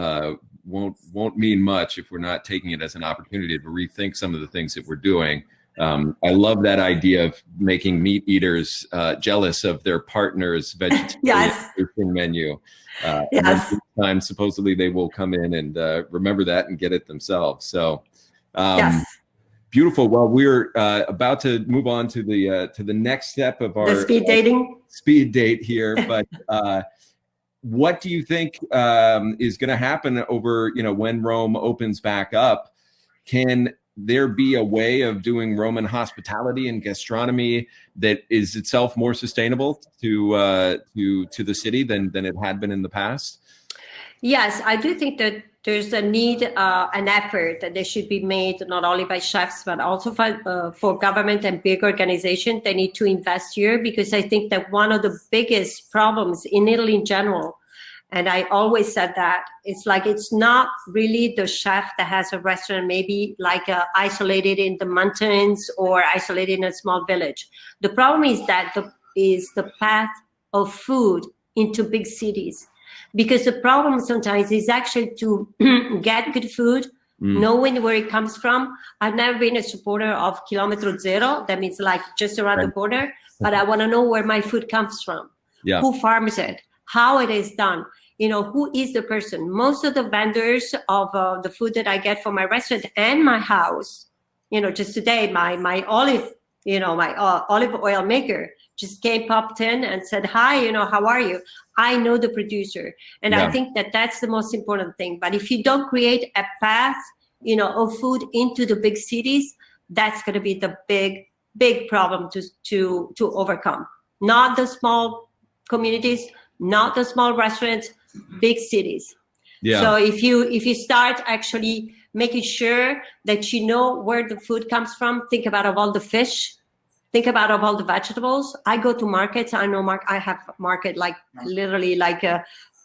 won't mean much if we're not taking it as an opportunity to rethink some of the things that we're doing. I love that idea of making meat eaters jealous of their partner's vegetarian menu. Yes. Time supposedly they will come in and remember that and get it themselves. So beautiful. Well, we're about to move on to the next step of our speed date here. But what do you think is going to happen over, when Rome opens back up? Can there be a way of doing Roman hospitality and gastronomy that is itself more sustainable to the city than it had been in the past? Yes, I do think that there's a need, an effort that they should be made not only by chefs, but also for government and big organizations. They need to invest here, because I think that one of the biggest problems in Italy in general, and I always said that, it's like it's not really the chef that has a restaurant, maybe like isolated in the mountains or isolated in a small village. The problem is that the path of food into big cities. Because the problem sometimes is actually to get good food, knowing where it comes from. I've never been a supporter of Kilometro Zero. That means like just around the corner, but I want to know where my food comes from. Yeah. Who farms it? How it is done? You know, who is the person? Most of the vendors of the food that I get from my restaurant and my house, you know, just today, my olive, you know, my olive oil maker just popped in and said, hi, you know, how are you? I know the producer. And I think that that's the most important thing. But if you don't create a path, you know, of food into the big cities, that's going to be the big problem to overcome. Not the small communities, not the small restaurants, big cities. Yeah. So if you start actually making sure that you know where the food comes from, think about all the fish, think about all the vegetables. I go to markets. I know I have market like literally like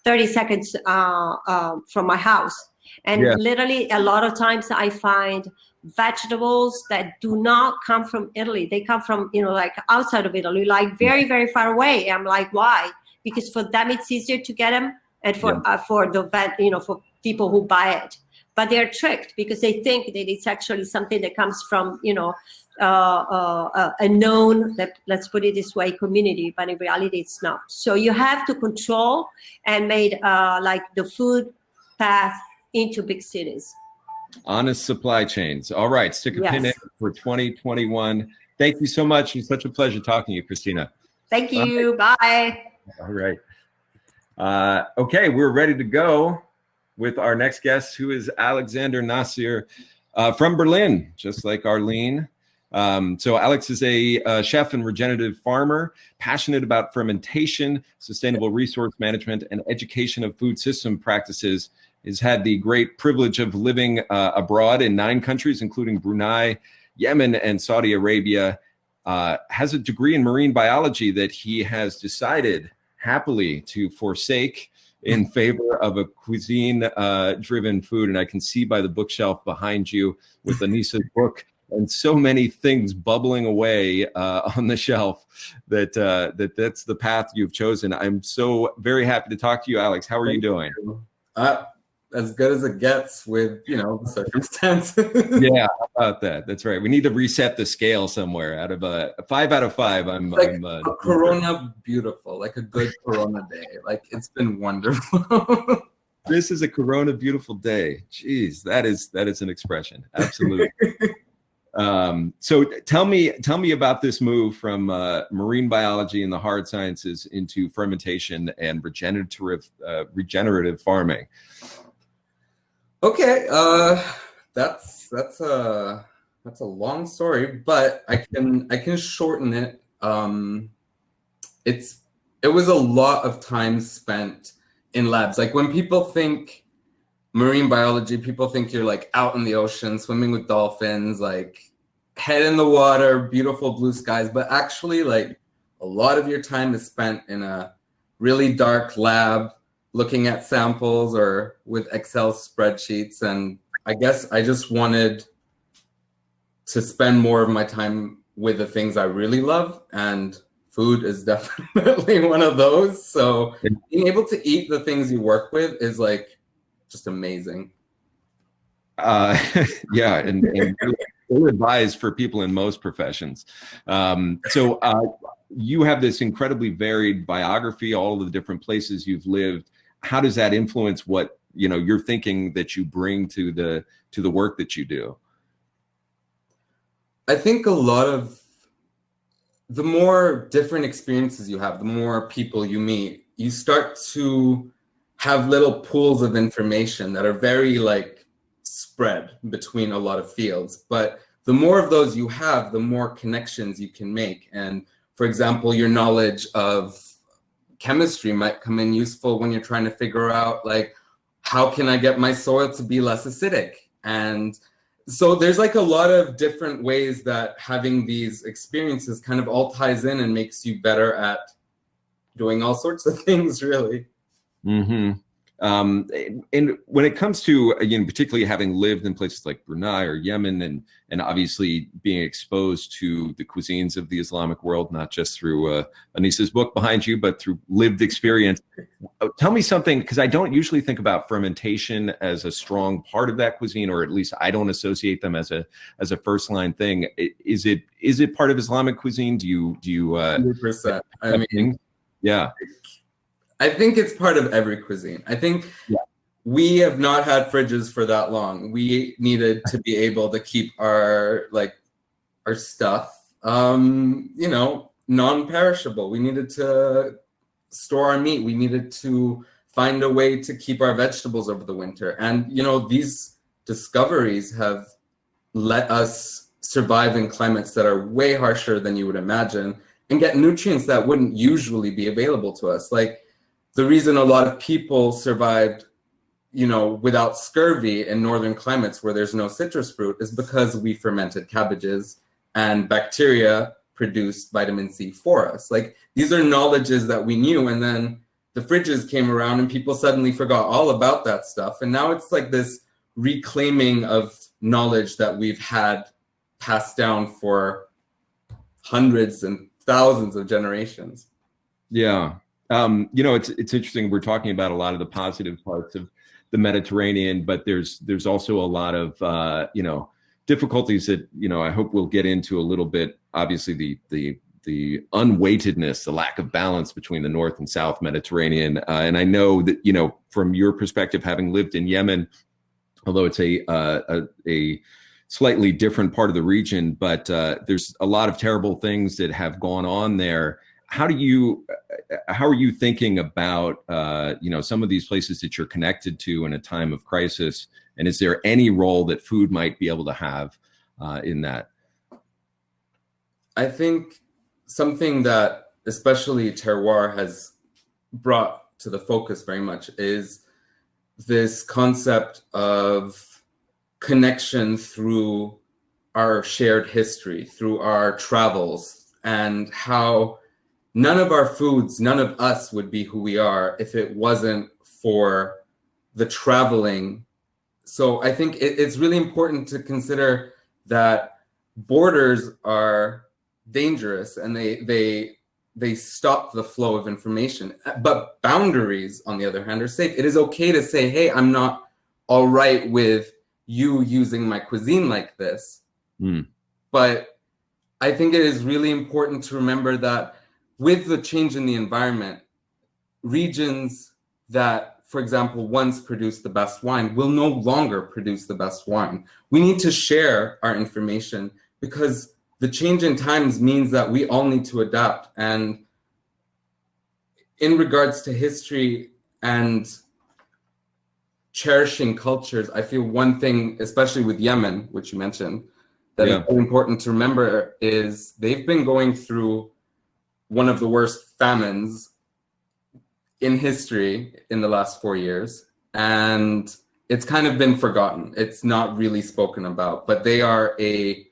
30 seconds from my house. And literally a lot of times I find vegetables that do not come from Italy. They come from, you know, like outside of Italy, like very, very far away. I'm like, why? Because for them it's easier to get them, and for the you know, for people who buy it. But they're tricked because they think that it's actually something that comes from, you know, a known, let's put it this way, community, but in reality it's not. So you have to control and make like the food path into big cities. Honest supply chains. All right, stick a pin in for 2021. Thank you so much. It's such a pleasure talking to you, Cristina. Thank you. Bye. All right. Okay, we're ready to go with our next guest, who is Alexander NASIR from Berlin, just like Arlene. So Alex is a chef and regenerative farmer, passionate about fermentation, sustainable resource management, and education of food system practices. Has had the great privilege of living abroad in 9 countries, including Brunei, Yemen, and Saudi Arabia. Has a degree in marine biology that he has decided happily to forsake in favor of a cuisine-driven food. And I can see by the bookshelf behind you with Anissa's book and so many things bubbling away on the shelf that that's the path you've chosen. I'm so very happy to talk to you, Alex. How are you doing? As good as it gets with, you know, the circumstances. Yeah, how about that? That's right. We need to reset the scale somewhere. Out of a 5 out of 5, I'm like a Corona beautiful, like a good Corona day. Like, it's been wonderful. This is a Corona beautiful day. Jeez, that is an expression. Absolutely. So tell me about this move from marine biology and the hard sciences into fermentation and regenerative farming. Okay, that's a long story, but I can shorten it. It was a lot of time spent in labs. Like, when people think marine biology, people think you're like out in the ocean, swimming with dolphins, like head in the water, beautiful blue skies. But actually, like, a lot of your time is spent in a really dark lab, looking at samples or with Excel spreadsheets. And I guess I just wanted to spend more of my time with the things I really love, and food is definitely one of those. So being able to eat the things you work with is like just amazing. Yeah, and ill advised for people in most professions. So you have this incredibly varied biography, all of the different places you've lived. How does that influence what, you know, you're thinking that you bring to the work that you do? I think a lot of the more different experiences you have, the more people you meet, you start to have little pools of information that are very like spread between a lot of fields. But the more of those you have, the more connections you can make. And for example, your knowledge of chemistry might come in useful when you're trying to figure out, like, how can I get my soil to be less acidic? And so there's like a lot of different ways that having these experiences kind of all ties in and makes you better at doing all sorts of things, really. Mm-hmm. And when it comes to, you know, particularly having lived in places like Brunei or Yemen, and obviously being exposed to the cuisines of the Islamic world, not just through Anissa's book behind you, but through lived experience. Tell me something, because I don't usually think about fermentation as a strong part of that cuisine, or at least I don't associate them as a first line thing. Is it part of Islamic cuisine? Do you 100%. I mean, Yeah. I think it's part of every cuisine. I think we have not had fridges for that long. We needed to be able to keep our stuff, you know, non-perishable. We needed to store our meat. We needed to find a way to keep our vegetables over the winter. And, you know, these discoveries have let us survive in climates that are way harsher than you would imagine and get nutrients that wouldn't usually be available to us. Like the reason a lot of people survived, you know, without scurvy in northern climates where there's no citrus fruit is because we fermented cabbages and bacteria produced vitamin C for us. Like these are knowledges that we knew, and then the fridges came around and people suddenly forgot all about that stuff. And now it's like this reclaiming of knowledge that we've had passed down for hundreds and thousands of generations. Yeah. You know, it's interesting. We're talking about a lot of the positive parts of the Mediterranean, but there's also a lot of, you know, difficulties that, you know, I hope we'll get into a little bit. Obviously the unweightedness, the lack of balance between the North and South Mediterranean. And I know that, you know, from your perspective, having lived in Yemen, although it's a slightly different part of the region, but there's a lot of terrible things that have gone on there. How are you thinking about, you know, some of these places that you're connected to in a time of crisis? And is there any role that food might be able to have in that? I think something that especially Terroir has brought to the focus very much is this concept of connection through our shared history, through our travels, and how none of our foods, none of us would be who we are if it wasn't for the traveling. So I think it's really important to consider that borders are dangerous and they stop the flow of information. But boundaries, on the other hand, are safe. It is okay to say, hey, I'm not all right with you using my cuisine like this. But I think it is really important to remember that with the change in the environment, regions that, for example, once produced the best wine will no longer produce the best wine. We need to share our information because the change in times means that we all need to adapt. And in regards to history and cherishing cultures, I feel one thing, especially with Yemen, which you mentioned, that is very important to remember is they've been going through one of the worst famines in history in the last 4 years. And it's kind of been forgotten. It's not really spoken about, but they are a,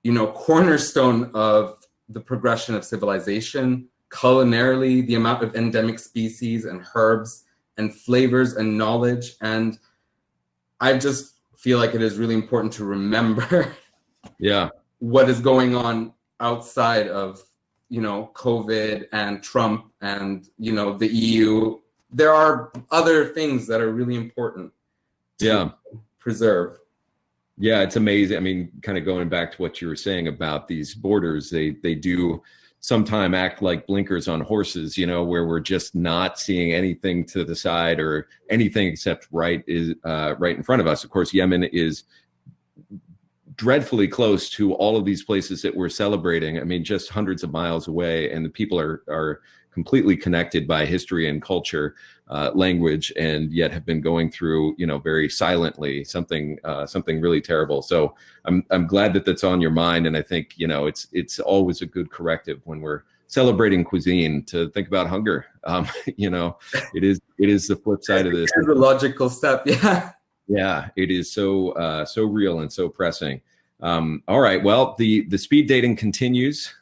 you know, cornerstone of the progression of civilization, culinarily, the amount of endemic species and herbs and flavors and knowledge. And I just feel like it is really important to remember what is going on outside of, you know, COVID and Trump and, you know, the EU. There are other things that are really important to preserve. Yeah, it's amazing. I mean, kind of going back to what you were saying about these borders, they do sometimes act like blinkers on horses, you know, where we're just not seeing anything to the side or anything except right in front of us. Of course, Yemen is dreadfully close to all of these places that we're celebrating. I mean, just hundreds of miles away, and the people are completely connected by history and culture, language, and yet have been going through, you know, very silently something really terrible. So I'm glad that that's on your mind, and I think, you know, it's always a good corrective when we're celebrating cuisine to think about hunger. You know, it is the flip side of this. It's a logical step. Yeah, it is so real and so pressing. All right, well, the speed dating continues.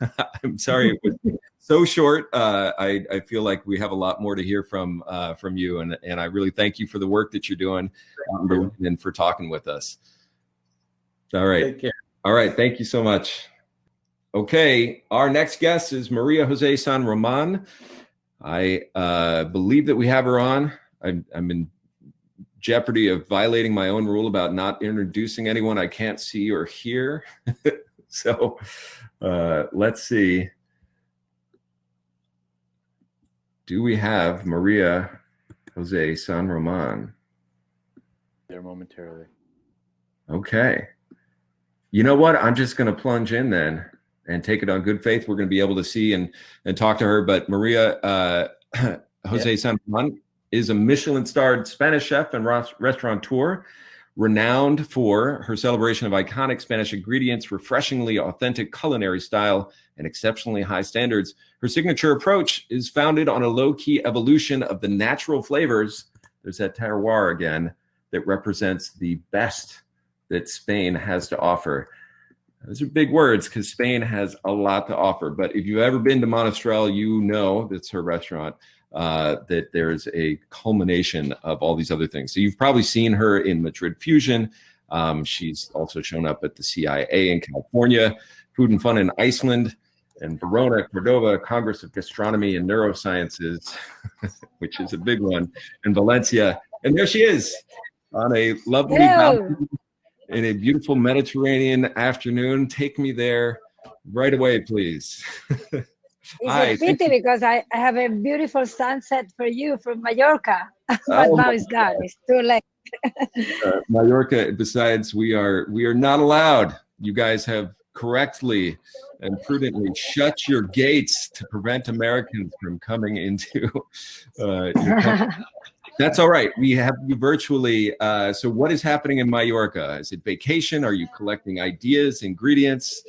I'm sorry it was so short. I feel like we have a lot more to hear from you, and I really thank you for the work that you're doing and for talking with us. All right. Take care. All right, thank you so much. Okay, our next guest is Maria Jose San Roman. I believe that we have her on. I'm in jeopardy of violating my own rule about not introducing anyone I can't see or hear. So let's see. do we have Maria Jose San Roman? There momentarily. Okay. You know what? I'm just going to plunge in then and take it on good faith. We're going to be able to see and talk to her. But Maria Jose San Roman is a Michelin-starred Spanish chef and restaurateur, renowned for her celebration of iconic Spanish ingredients, refreshingly authentic culinary style, and exceptionally high standards. Her signature approach is founded on a low-key evolution of the natural flavors. There's that terroir again that represents the best that Spain has to offer. Those are big words because Spain has a lot to offer. But if you've ever been to Monastrell, you know that's her restaurant, that there's a culmination of all these other things. So you've probably seen her in Madrid Fusion. She's also shown up at the CIA in California, Food and Fun in Iceland, and Verona, Cordova, Congress of Gastronomy and Neurosciences, which is a big one, in Valencia. And there she is on a lovely balcony in a beautiful Mediterranean afternoon. Take me there right away, please. It's a pity because I have a beautiful sunset for you from Mallorca, but now it's gone. It's too late. Mallorca, besides, we are not allowed. You guys have correctly and prudently shut your gates to prevent Americans from coming into your country. That's all right. We have you virtually. So what is happening in Mallorca? Is it vacation? Are you collecting ideas, ingredients?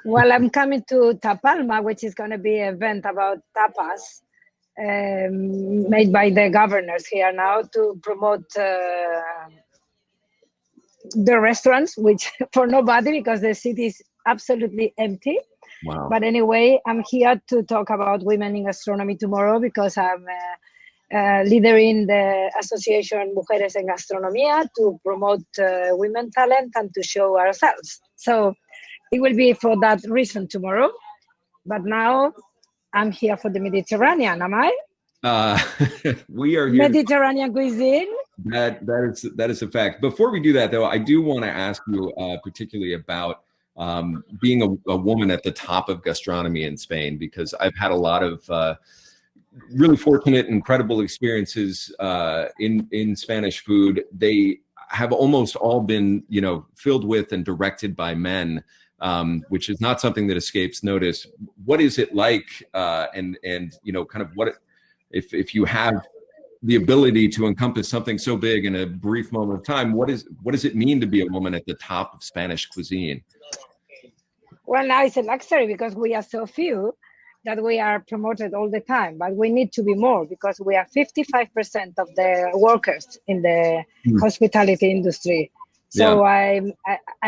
Well, I'm coming to Tapalma, which is going to be an event about tapas made by the governors here now to promote the restaurants, which for nobody because the city is absolutely empty. Wow. But anyway, I'm here to talk about women in gastronomy tomorrow because I'm leader in the association Mujeres en Gastronomía to promote women talent and to show ourselves. So it will be for that reason tomorrow. But now I'm here for the Mediterranean, am I? We are here. Mediterranean cuisine. That is a fact. Before we do that, though, I do want to ask you particularly about being a woman at the top of gastronomy in Spain, because I've had a lot of really fortunate, incredible experiences in Spanish food. They have almost all been, filled with and directed by men, which is not something that escapes notice. What is it like? And kind of what if you have the ability to encompass something so big in a brief moment of time, what does it mean to be a woman at the top of Spanish cuisine? Well, now it's a luxury because we are so few that we are promoted all the time, but we need to be more because we are 55% of the workers in the hospitality industry. So I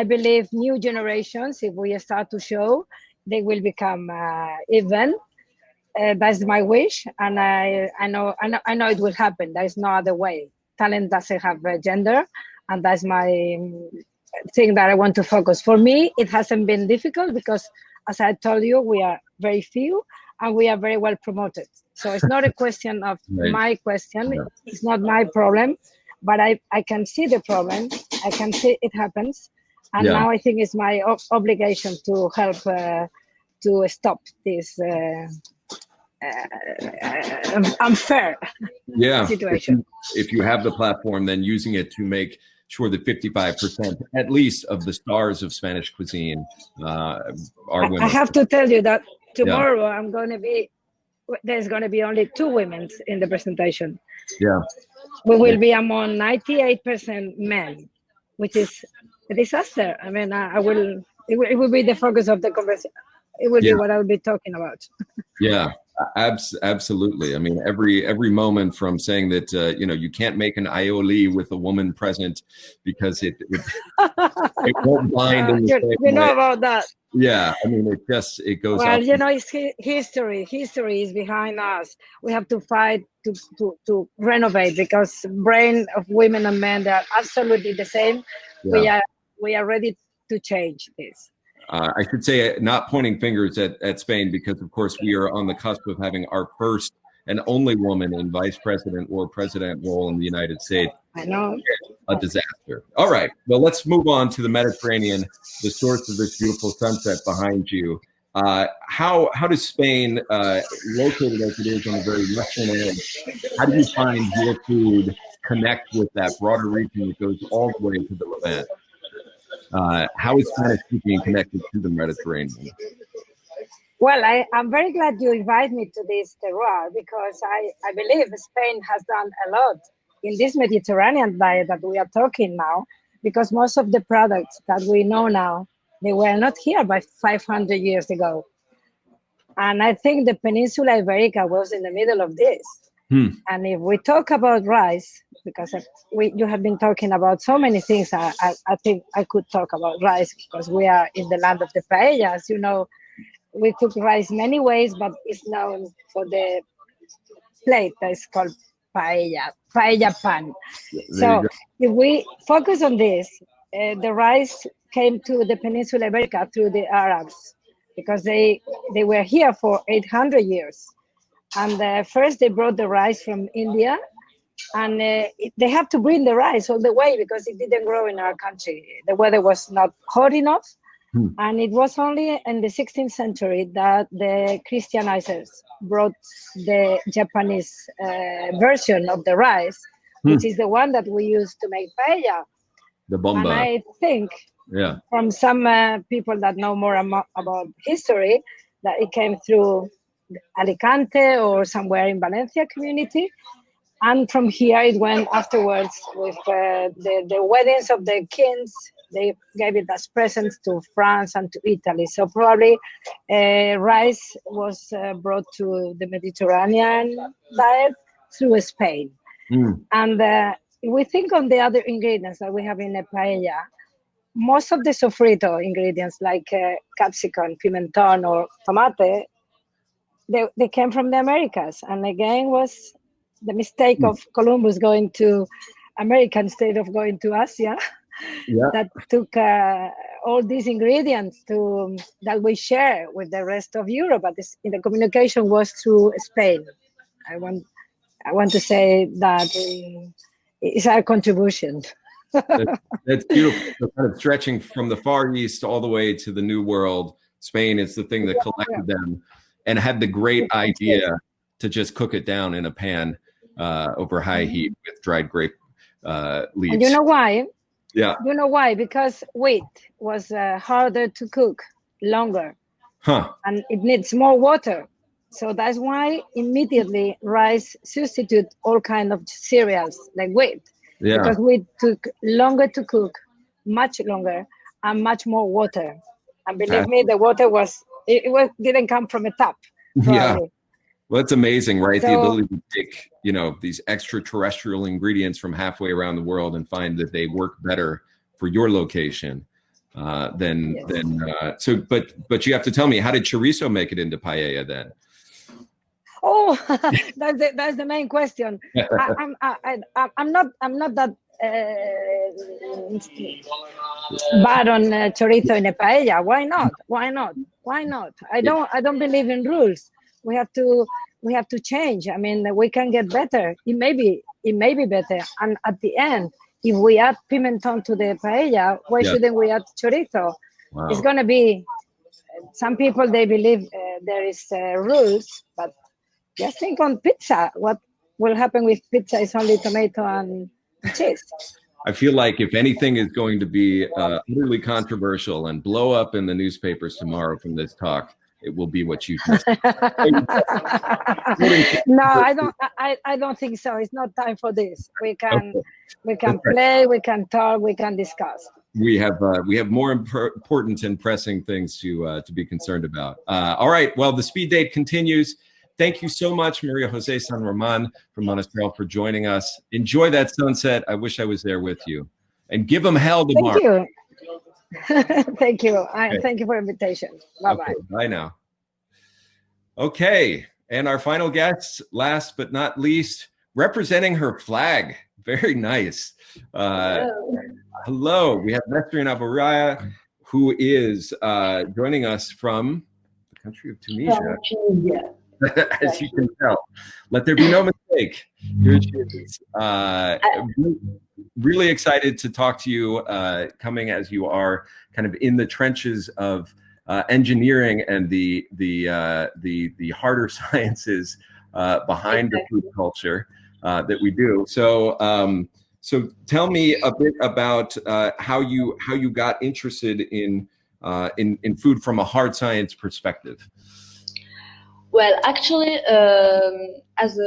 believe new generations, if we start to show, they will become even. That's my wish, and I know it will happen. There is no other way. Talent doesn't have a gender, and that's my thing that I want to focus. For me, it hasn't been difficult because, as I told you, we are very few and we are very well promoted. So it's not a question of my question. It's not my problem, but I can see the problem. I can see it happens. And now I think it's my obligation to help to stop this unfair situation. If you have the platform, then using it to make sure that 55% at least of the stars of Spanish cuisine are women. I have to tell you that tomorrow there's going to be only 2 women in the presentation. Yeah. We will be among 98% men, which is a disaster. I mean, it will be the focus of the conversation. It will be what I will be talking about. Yeah, absolutely. I mean, every moment from saying that, you can't make an aioli with a woman present because it won't bind in the same way. Know about that. Yeah, I mean, it goes well, up. It's history. History is behind us. We have to fight to renovate because brain of women and men, they are absolutely the same. Yeah. We are ready to change this. I should say, not pointing fingers at Spain, because of course we are on the cusp of having our first and only woman in vice president or president role in the United States. I know. A disaster. All right. Well, let's move on to the Mediterranean, the source of this beautiful sunset behind you. How does Spain, located as it is on the very western edge, how do you find your food connect with that broader region that goes all the way to the Levant? How is Spanish cooking connected to the Mediterranean? Well, I'm very glad you invite me to this terroir, because I believe Spain has done a lot in this Mediterranean diet that we are talking now, because most of the products that we know now, they were not here by 500 years ago. And I think the Peninsula Iberica was in the middle of this. And if we talk about rice, because you have been talking about so many things, I think I could talk about rice, because we are in the land of the paellas. You know, we cook rice many ways, but it's known for the plate that is called paella pan. So if we focus on this, the rice came to the Peninsula Iberica through the Arabs, because they were here for 800 years. And first they brought the rice from India, and they had to bring the rice all the way because it didn't grow in our country. The weather was not hot enough. And it was only in the 16th century that the Christianizers brought the Japanese version of the rice, which is the one that we use to make paella. The bomba. And I think from some people that know more about history, that it came through Alicante or somewhere in Valencia community. And from here it went afterwards with the weddings of the kings. They gave it as presents to France and to Italy. So probably rice was brought to the Mediterranean diet through Spain. And if we think on the other ingredients that we have in a paella, most of the sofrito ingredients like capsicum, pimenton, or tomate, they came from the Americas. And again, was the mistake of Columbus going to America instead of going to Asia. That took all these ingredients that we share with the rest of Europe, but the communication was through Spain. I want to say that it's our contribution. That's beautiful. So kind of stretching from the Far East all the way to the New World. Spain is the thing that collected them and had the great idea to just cook it down in a pan over high heat with dried grape leaves. And you know why? Yeah. You know why? Because wheat was harder to cook, longer, and it needs more water. So that's why immediately rice substitute all kind of cereals like wheat, because wheat took longer to cook, much longer, and much more water. And believe me, the water didn't come from a tap. Probably. Well, that's amazing, right? The ability to take, these extraterrestrial ingredients from halfway around the world and find that they work better for your location but you have to tell me, how did chorizo make it into paella then? Oh, that's the main question. I'm not that bad on chorizo in a paella. Why not? I don't believe in rules. We have to change. I mean, we can get better. It may be better. And at the end, if we add pimenton to the paella, why shouldn't we add chorizo? Wow. It's going to be, some people, they believe there is rules, but just think on pizza. What will happen with pizza is only tomato and cheese. I feel like if anything is going to be utterly controversial and blow up in the newspapers tomorrow from this talk, it will be what you just said. No, I don't think so. It's not time for this. We can play, we can talk, we can discuss. We have more important and pressing things to be concerned about. All right. Well, the speed date continues. Thank you so much, Maria Jose San Roman from Monastrell, for joining us. Enjoy that sunset. I wish I was there with you. And give them hell tomorrow. Thank you. Thank you. Okay. Thank you for the invitation. Bye-bye. Okay, bye now. Okay. And our final guest, last but not least, representing her flag. Very nice. Hello. We have Nesrine Abouriah, who is joining us from the country of Tunisia. As you can tell. Let there be no mistake. Here she is. Really excited to talk to you, coming as you are kind of in the trenches of engineering and the harder sciences behind the food culture that we do. So so tell me a bit about how you got interested in food from a hard science perspective. Well, actually, as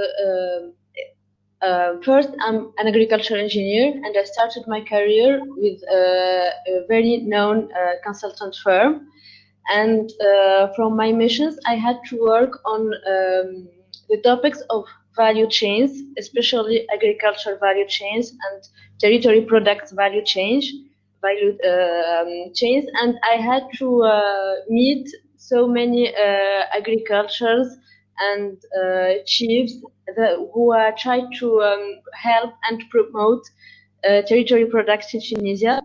first, I'm an agriculture engineer, and I started my career with a very known consultant firm. And from my missions, I had to work on the topics of value chains, especially agriculture value chains and territory products value chains. And I had to meet so many agricultures and chiefs who tried to help and promote territory products in Tunisia.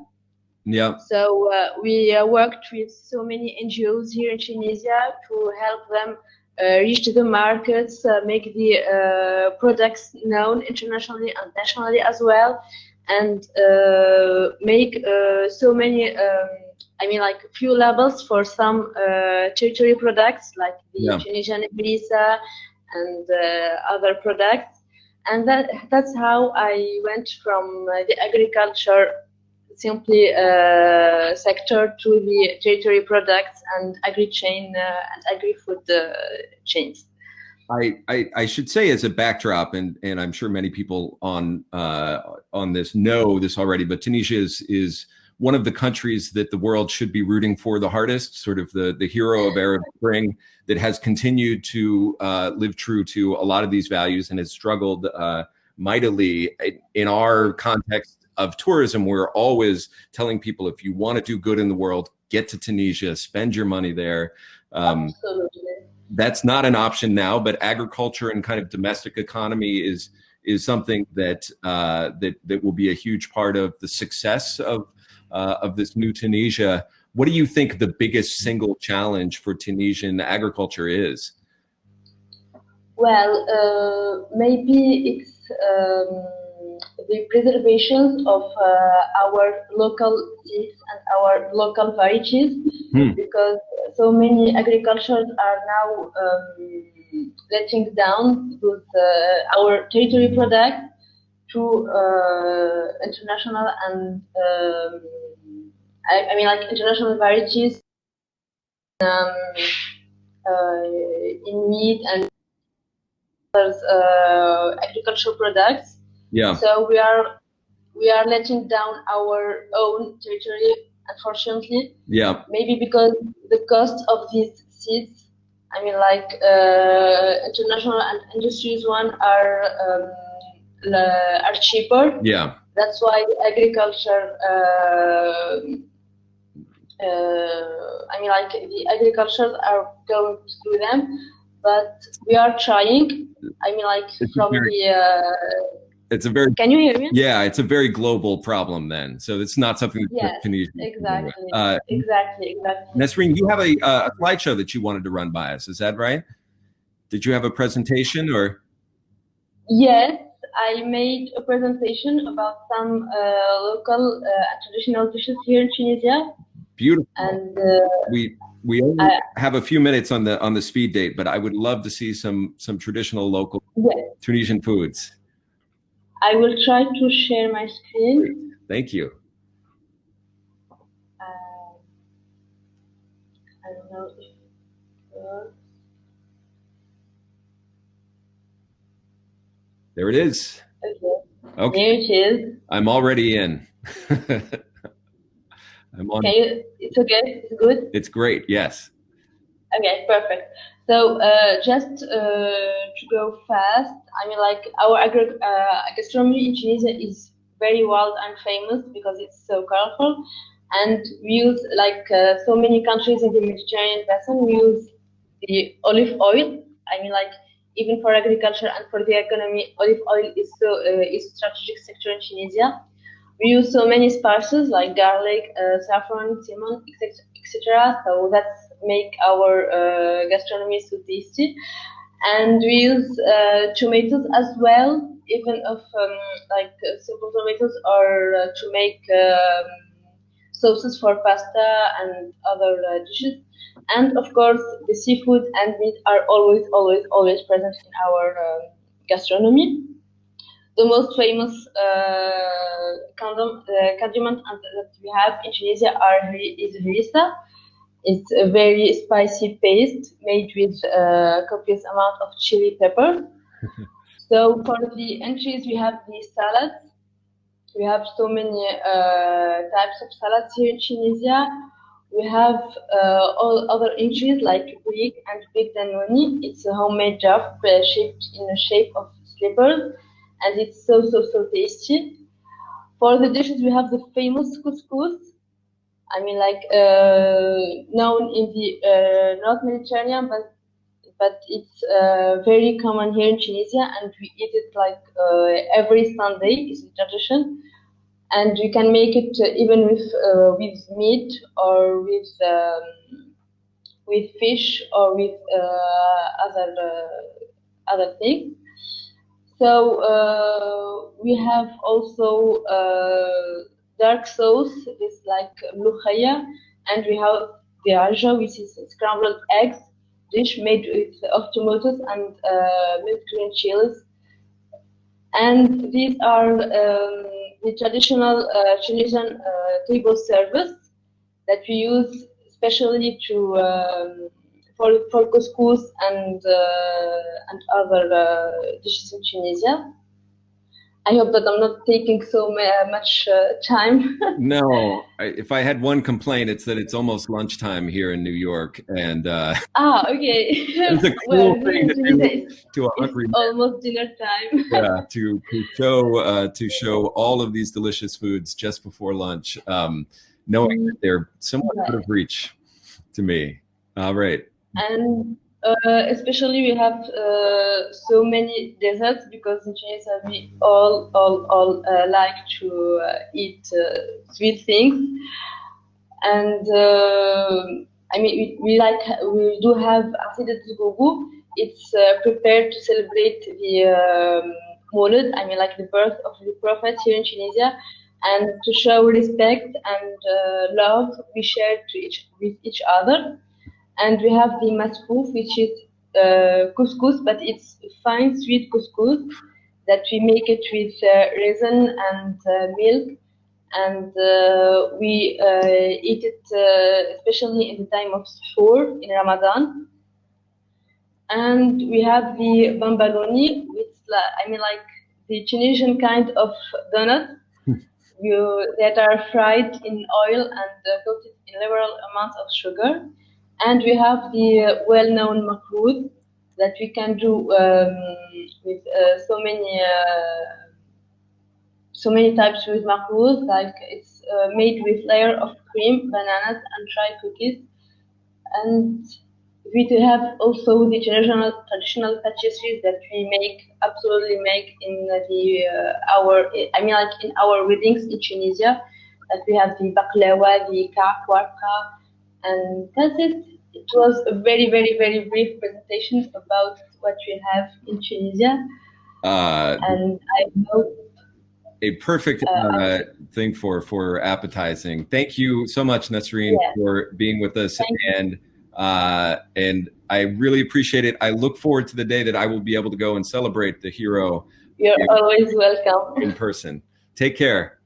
Yeah. So we worked with so many NGOs here in Tunisia to help them reach the markets, make the products known internationally and nationally as well, and make so many, I mean, like few labels for some territory products like the Tunisian Melissa and other products. And that's how I went from the agriculture simply sector to the territory products and agri-chain and agri-food chains. I should say as a backdrop, and I'm sure many people on this know this already, but Tunisia is one of the countries that the world should be rooting for the hardest, sort of the hero of Arab Spring, that has continued to live true to a lot of these values and has struggled mightily. In our context of tourism, we're always telling people, if you want to do good in the world, get to Tunisia, spend your money there. Absolutely. That's not an option now, but agriculture and kind of domestic economy is something that that will be a huge part of the success of this new Tunisia. What do you think the biggest single challenge for Tunisian agriculture is? Well, maybe it's the preservation of our local seeds and our local varieties, because so many agricultures are now letting down with our territory products to international and I mean, like international varieties in meat and agricultural products. Yeah. So we are letting down our own territory, unfortunately. Yeah. Maybe because the cost of these seeds, I mean, like international and industries one are cheaper. Yeah. That's why agriculture. I mean, like the agricultures are going through them, but we are trying. I mean, like it's a very. Can you hear me? Yeah, it's a very global problem then. So it's not something that Tunisia. Exactly. Exactly. Nesrine, you have a slideshow that you wanted to run by us. Is that right? Did you have a presentation or? Yes, I made a presentation about some local traditional dishes here in Tunisia. Beautiful. And we only have a few minutes on the speed date, but I would love to see some traditional local Tunisian foods. I will try to share my screen. Thank you. I don't know if there it is. Okay. There it is. I'm already in. I'm on. Okay, it's okay. It's good. It's great. Yes. Okay, perfect. So just to go fast, I mean, like our gastronomy in Tunisia is very wild and famous because it's so colorful, and we use like so many countries in the Mediterranean basin. We use the olive oil. I mean, like even for agriculture and for the economy, olive oil is a strategic sector in Tunisia. We use so many spices like garlic, saffron, cinnamon, etc. So that's make our gastronomy so tasty. And we use tomatoes as well, even of like simple tomatoes, or to make sauces for pasta and other dishes. And of course, the seafood and meat are always present in our gastronomy. The most famous condiment that we have in Tunisia is harissa. It's a very spicy paste made with a copious amount of chili pepper. So for the entries, we have the salads. We have so many types of salads here in Tunisia. We have all other entries like brick and big danoni. It's a homemade dough shaped in the shape of slippers, and it's so tasty. For the dishes, we have the famous couscous. I mean, like known in the North Mediterranean, but it's very common here in Tunisia, and we eat it like every Sunday. It's a tradition, and you can make it even with meat or with fish or with other things. So we have also dark sauce with like mloukhaya, and we have biaja, which is scrambled eggs dish made of tomatoes and milk green chilies. And these are the traditional Tunisian table service that we use especially for couscous and other dishes in Tunisia. I hope that I'm not taking so much time. No, if I had one complaint, it's that it's almost lunchtime here in New York, and okay. it's a cool thing to do to a hungry man. Almost dinner time. Yeah, to show all of these delicious foods just before lunch, knowing that they're somewhat out of reach to me. All right. And especially we have so many desserts, because in Tunisia we all like to eat sweet things, and I mean we do have Asidat Gougou. It's prepared to celebrate the Maulid, I mean like the birth of the Prophet here in Tunisia, and to show respect and love we share with each other. And we have the masfouf, which is couscous, but it's fine sweet couscous that we make it with raisin and milk, and we eat it especially in the time of suhoor in Ramadan. And we have the bambaloni, which I mean like the Tunisian kind of donut that are fried in oil and coated in liberal amounts of sugar. And we have the well-known makroud that we can do with so many types with makroud. Like it's made with layer of cream, bananas, and dry cookies. And we do have also the traditional pastries that we absolutely make in in our weddings in Tunisia. That we have the baklava, the ka'kwarka, and that's it. It was a very, very, very brief presentation about what we have in Tunisia. And I hope a perfect thing for appetizing. Thank you so much, Nesrine, for being with us, and I really appreciate it. I look forward to the day that I will be able to go and celebrate the hero. You're always welcome in person. Take care.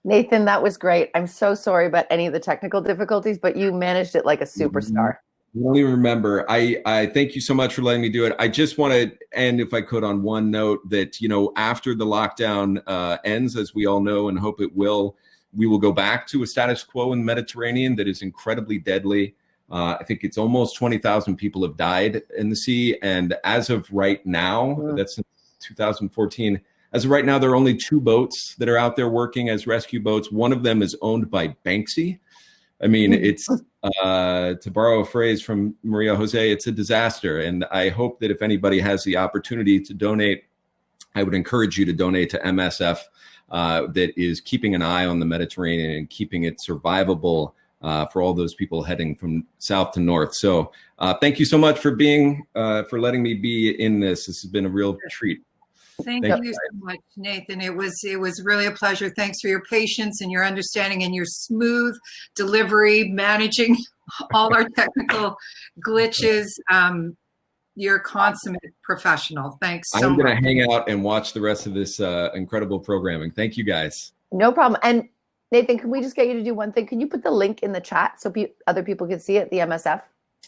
Nathan, that was great. I'm so sorry about any of the technical difficulties, but you managed it like a superstar. I don't even remember. I thank you so much for letting me do it. I just want to end, if I could, on one note that, after the lockdown ends, as we all know and hope it will, we will go back to a status quo in the Mediterranean that is incredibly deadly. I think it's almost 20,000 people have died in the sea. And as of right now, that's since 2014, as of right now, there are only 2 boats that are out there working as rescue boats. One of them is owned by Banksy. I mean, it's, to borrow a phrase from Maria Jose, it's a disaster. And I hope that if anybody has the opportunity to donate, I would encourage you to donate to MSF, that is keeping an eye on the Mediterranean and keeping it survivable for all those people heading from south to north. So thank you so much for letting me be in this. This has been a real treat. Thank you so much, Nathan. It was really a pleasure. Thanks for your patience and your understanding and your smooth delivery, managing all our technical glitches. You're a consummate professional. Thanks so much. I'm going to hang out and watch the rest of this incredible programming. Thank you, guys. No problem. And Nathan, can we just get you to do one thing? Can you put the link in the chat so other people can see it, the MSF?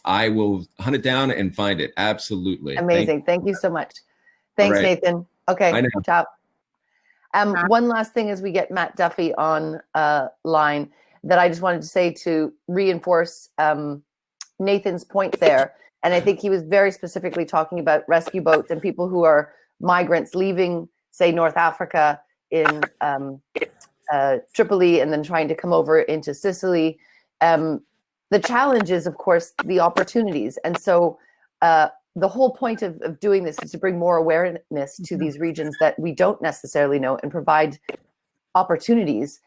I will hunt it down and find it. Absolutely. Amazing. Thank you so much. Thanks, right. Nathan. Okay, ciao. One last thing as we get Matt Duffy on line that I just wanted to say to reinforce Nathan's point there. And I think he was very specifically talking about rescue boats and people who are migrants leaving, say, North Africa in Tripoli and then trying to come over into Sicily. The challenge is, of course, the opportunities. And so the whole point of doing this is to bring more awareness to these regions that we don't necessarily know and provide opportunities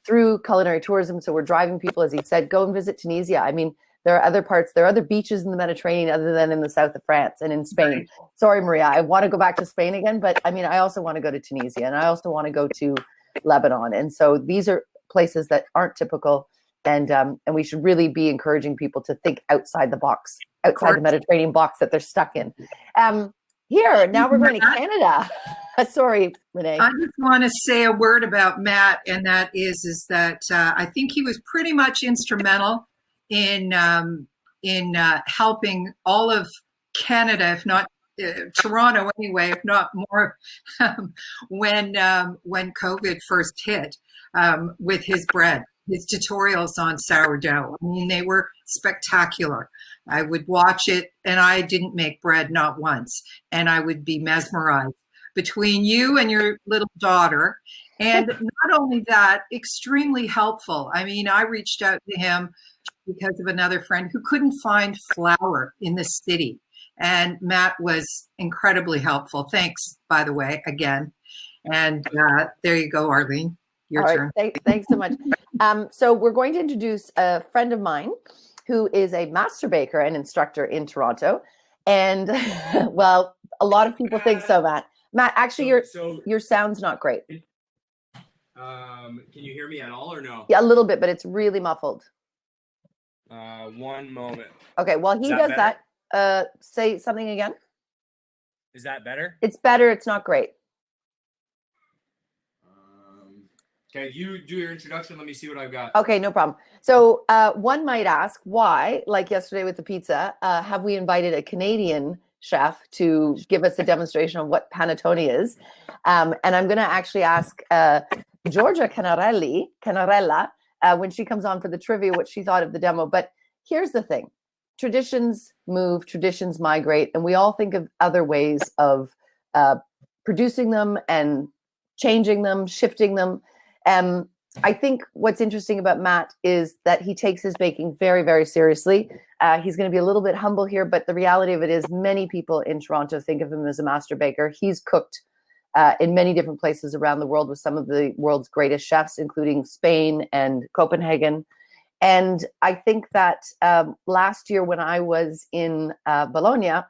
through culinary tourism. So we're driving people, as he said, go and visit Tunisia. I mean, there are other parts, there are other beaches in the Mediterranean other than in the south of France and in Spain. Sorry, Maria, I want to go back to Spain again, but I mean, I also want to go to Tunisia and I also want to go to Lebanon. And so these are places that aren't typical. And we should really be encouraging people to think outside the box, outside the Mediterranean box that they're stuck in. Here, now we're going to Canada. Sorry, Renee. I just want to say a word about Matt, and that is that I think he was pretty much instrumental in helping all of Canada, if not Toronto anyway, if not more, when COVID first hit with his bread. His tutorials on sourdough. I mean, they were spectacular. I would watch it, and I didn't make bread, not once, and I would be mesmerized. Between you and your little daughter, and not only that, extremely helpful. I mean, I reached out to him because of another friend who couldn't find flour in the city, and Matt was incredibly helpful. Thanks, by the way, again. And there you go, Arlene. Your turn. Thanks so much. So we're going to introduce a friend of mine who is a master baker and instructor in Toronto. And well, a lot of people think so, Matt. Matt, actually, your sound's not great. Can you hear me at all or no? Yeah, a little bit, but it's really muffled. One moment. Okay, while he does that, say something again. Is that better? It's better. It's not great. Okay, you do your introduction. Let me see what I've got. Okay, no problem. So one might ask why, like yesterday with the pizza, have we invited a Canadian chef to give us a demonstration of what panettone is? And I'm going to actually ask Giorgia Cannarella, when she comes on for the trivia, what she thought of the demo. But here's the thing. Traditions move, traditions migrate, and we all think of other ways of producing them and changing them, shifting them. I think what's interesting about Matt is that he takes his baking very, very seriously. He's going to be a little bit humble here, but the reality of it is many people in Toronto think of him as a master baker. He's cooked in many different places around the world with some of the world's greatest chefs, including Spain and Copenhagen. And I think that last year when I was in Bologna,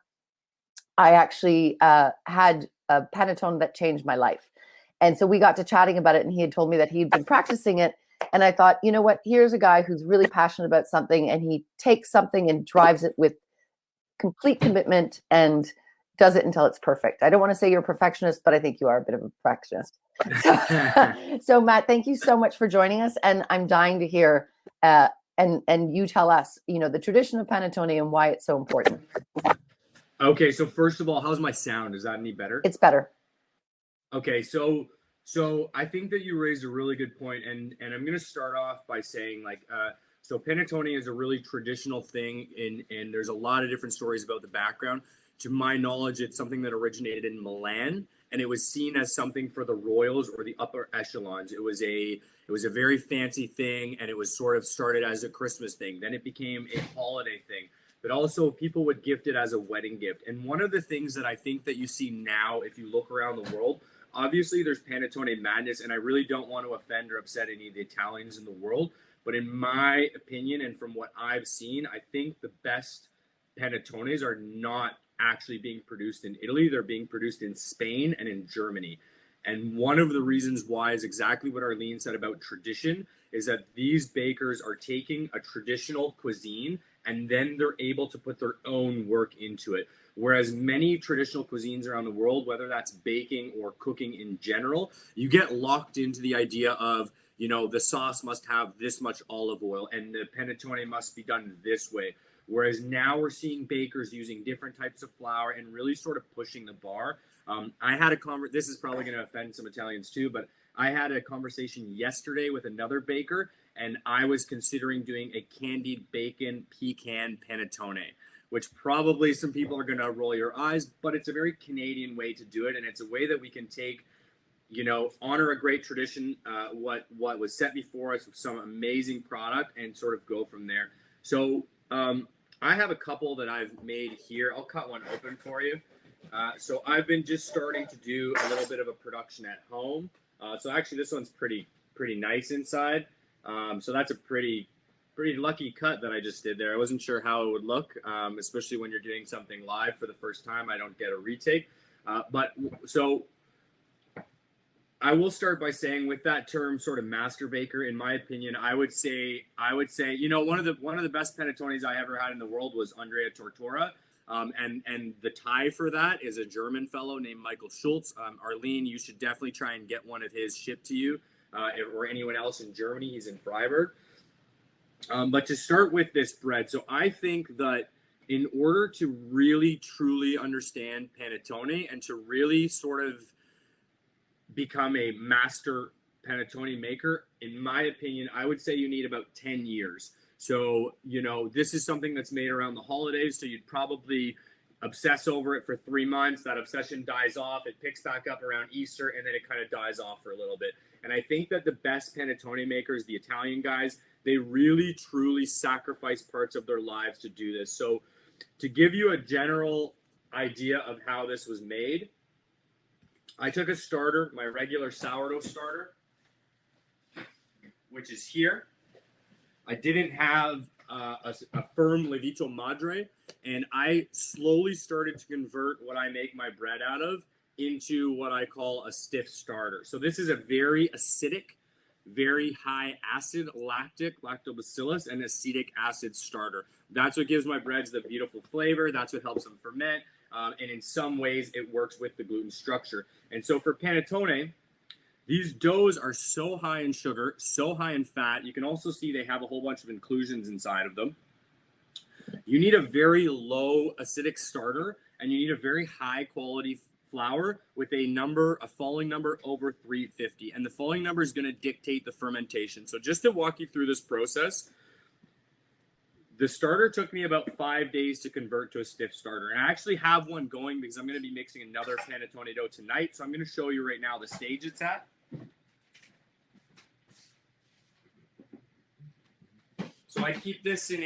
I actually had a panettone that changed my life. And so we got to chatting about it, and he had told me that he'd been practicing it. And I thought, you know what, here's a guy who's really passionate about something, and he takes something and drives it with complete commitment and does it until it's perfect. I don't want to say you're a perfectionist, but I think you are a bit of a perfectionist. So Matt, thank you so much for joining us. And I'm dying to hear, and you tell us, you know, the tradition of panettone and why it's so important. Okay, so first of all, how's my sound? Is that any better? It's better. Okay, so I think that you raised a really good point, and I'm going to start off by saying, like, so panettone is a really traditional thing, and there's a lot of different stories about the background. To my knowledge, it's something that originated in Milan, and it was seen as something for the royals or the upper echelons. It was a very fancy thing, and it was sort of started as a Christmas thing. Then it became a holiday thing. But also people would gift it as a wedding gift. And one of the things that I think that you see now, if you look around the world, obviously there's panettone madness, and I really don't want to offend or upset any of the Italians in the world. But in my opinion, and from what I've seen, I think the best panettones are not actually being produced in Italy. They're being produced in Spain and in Germany. And one of the reasons why is exactly what Arlene said about tradition, is that these bakers are taking a traditional cuisine and then they're able to put their own work into it. Whereas many traditional cuisines around the world, whether that's baking or cooking in general, you get locked into the idea of, you know, the sauce must have this much olive oil and the panettone must be done this way. Whereas now we're seeing bakers using different types of flour and really sort of pushing the bar. I had a this is probably going to offend some Italians too, but I had a conversation yesterday with another baker, and I was considering doing a candied bacon pecan panettone, which probably some people are going to roll your eyes, but it's a very Canadian way to do it, and it's a way that we can take, you know, honor a great tradition, what was set before us with some amazing product, and sort of go from there. So I have a couple that I've made here. I'll cut one open for you. So I've been just starting to do a little bit of a production at home. So actually this one's pretty nice inside. So that's a pretty lucky cut that I just did there. I wasn't sure how it would look, especially when you're doing something live for the first time. I don't get a retake. But so I will start by saying, with that term sort of master baker, in my opinion, I would say, you know, one of the best panettones I ever had in the world was Andrea Tortora. And the tie for that is a German fellow named Michael Schultz. Arlene, you should definitely try and get one of his shipped to you, or anyone else in Germany. He's in Freiburg. But to start with this bread, so I think that in order to really truly understand panettone and to really sort of become a master panettone maker, in my opinion, I would say you need about 10 years. So, you know, this is something that's made around the holidays, so you'd probably obsess over it for 3 months. That obsession dies off. It picks back up around Easter, and then it kind of dies off for a little bit. And I think that the best panettone makers, the Italian guys, they really, truly sacrifice parts of their lives to do this. So to give you a general idea of how this was made, I took a starter, my regular sourdough starter, which is here. I didn't have a firm levito madre, and I slowly started to convert what I make my bread out of into what I call a stiff starter. So this is a very acidic, very high acid lactobacillus and acetic acid starter. That's what gives my breads the beautiful flavor. That's what helps them ferment. And in some ways, it works with the gluten structure. And so for panettone, these doughs are so high in sugar, so high in fat. You can also see they have a whole bunch of inclusions inside of them. You need a very low acidic starter, and you need a very high quality flour with a falling number over 350. And the falling number is going to dictate the fermentation. So just to walk you through this process, the starter took me about 5 days to convert to a stiff starter. And I actually have one going because I'm going to be mixing another panettone dough tonight. So I'm going to show you right now the stage it's at. So I keep this in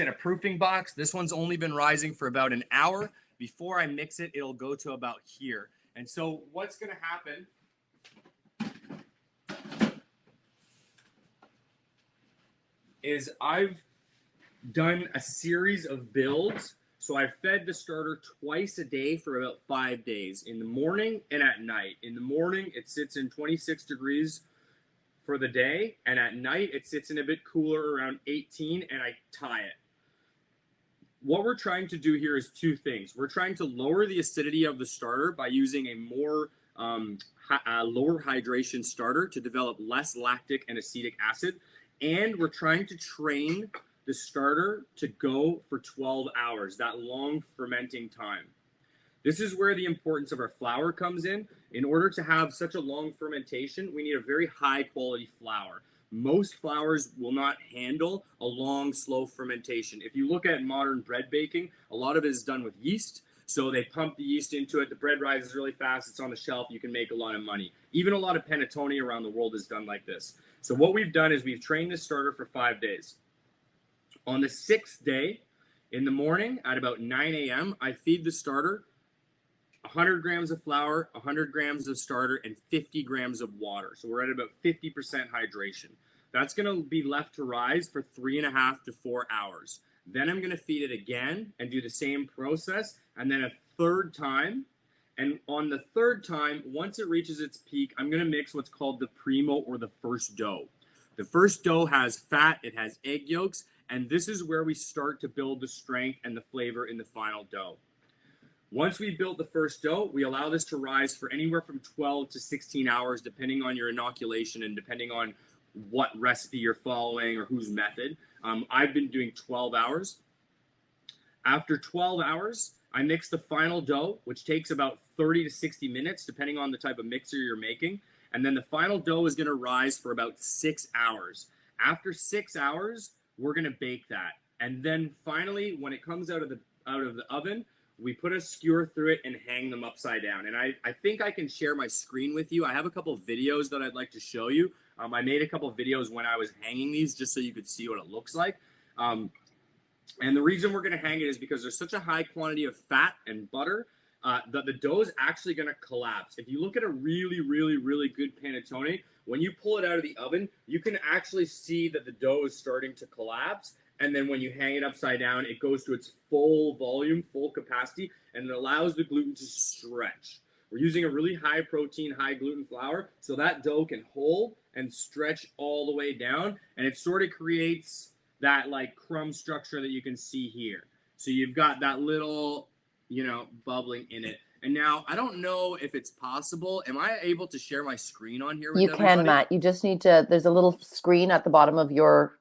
a proofing box. This one's only been rising for about an hour. Before I mix it, it'll go to about here. And so what's going to happen is I've done a series of builds. So I fed the starter twice a day for about 5 days, in the morning and at night. In the morning, it sits in 26 degrees for the day, and at night it sits in a bit cooler, around 18, and I tie it. What we're trying to do here is two things. We're trying to lower the acidity of the starter by using a more lower hydration starter to develop less lactic and acetic acid, and we're trying to train the starter to go for 12 hours, that long fermenting time. This is where the importance of our flour comes in. In order to have such a long fermentation, we need a very high quality flour. Most flours will not handle a long, slow fermentation. If you look at modern bread baking, a lot of it is done with yeast. So they pump the yeast into it. The bread rises really fast. It's on the shelf. You can make a lot of money. Even a lot of panettone around the world is done like this. So what we've done is we've trained this starter for 5 days. On the 6th day, in the morning at about 9 a.m., I feed the starter 100 grams of flour, 100 grams of starter, and 50 grams of water. So we're at about 50% hydration. That's going to be left to rise for 3.5 to 4 hours. Then I'm going to feed it again and do the same process, and then a third time. And on the third time, once it reaches its peak, I'm going to mix what's called the primo, or the first dough. The first dough has fat, it has egg yolks, and this is where we start to build the strength and the flavor in the final dough. Once we build the first dough, we allow this to rise for anywhere from 12 to 16 hours, depending on your inoculation and depending on what recipe you're following or whose method. I've been doing 12 hours. After 12 hours, I mix the final dough, which takes about 30 to 60 minutes, depending on the type of mixer you're making. And then the final dough is going to rise for about 6 hours. After 6 hours, we're going to bake that. And then finally, when it comes out of the oven, we put a skewer through it and hang them upside down. And I think I can share my screen with you. I have a couple of videos that I'd like to show you. I made a couple of videos when I was hanging these just so you could see what it looks like. And the reason we're going to hang it is because there's such a high quantity of fat and butter that the dough is actually going to collapse. If you look at a really, really, really good panettone, when you pull it out of the oven, you can actually see that the dough is starting to collapse. And then when you hang it upside down, it goes to its full volume, full capacity, and it allows the gluten to stretch. We're using a really high protein, high gluten flour, so that dough can hold and stretch all the way down. And it sort of creates that like crumb structure that you can see here. So you've got that little, you know, bubbling in it. And now I don't know if it's possible. Am I able to share my screen on here with everybody? You can, Matt. You just need to, there's a little screen at the bottom of your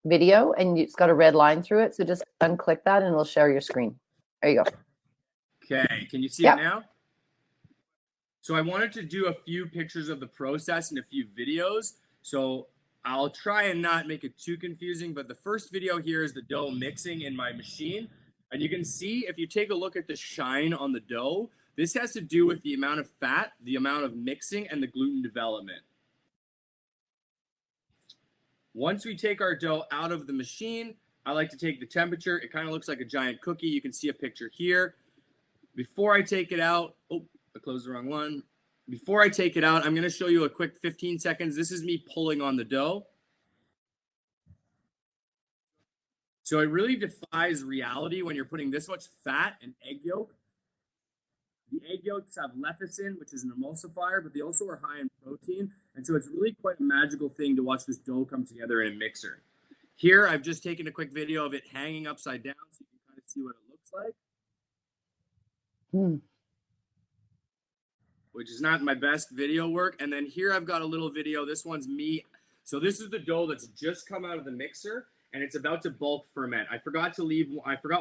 video and it's got a red line through it. So just unclick that and it'll share your screen. There you go. Okay. Can you see it now? So I wanted to do a few pictures of the process and a few videos. So I'll try and not make it too confusing, but the first video here is the dough mixing in my machine. And you can see, if you take a look at the shine on the dough, this has to do with the amount of fat, the amount of mixing, and the gluten development. Once we take our dough out of the machine, I like to take the temperature. It kind of looks like a giant cookie. You can see a picture here. Before I take it out, oh, I closed the wrong one. Before I take it out, I'm going to show you a quick 15 seconds. This is me pulling on the dough. So it really defies reality when you're putting this much fat and egg yolk. The egg yolks have lecithin, which is an emulsifier, but they also are high in protein. And so it's really quite a magical thing to watch this dough come together in a mixer. Here, I've just taken a quick video of it hanging upside down so you can kind of see what it looks like. Which is not my best video work. And then here I've got a little video. This one's me. So this is the dough that's just come out of the mixer and it's about to bulk ferment. I forgot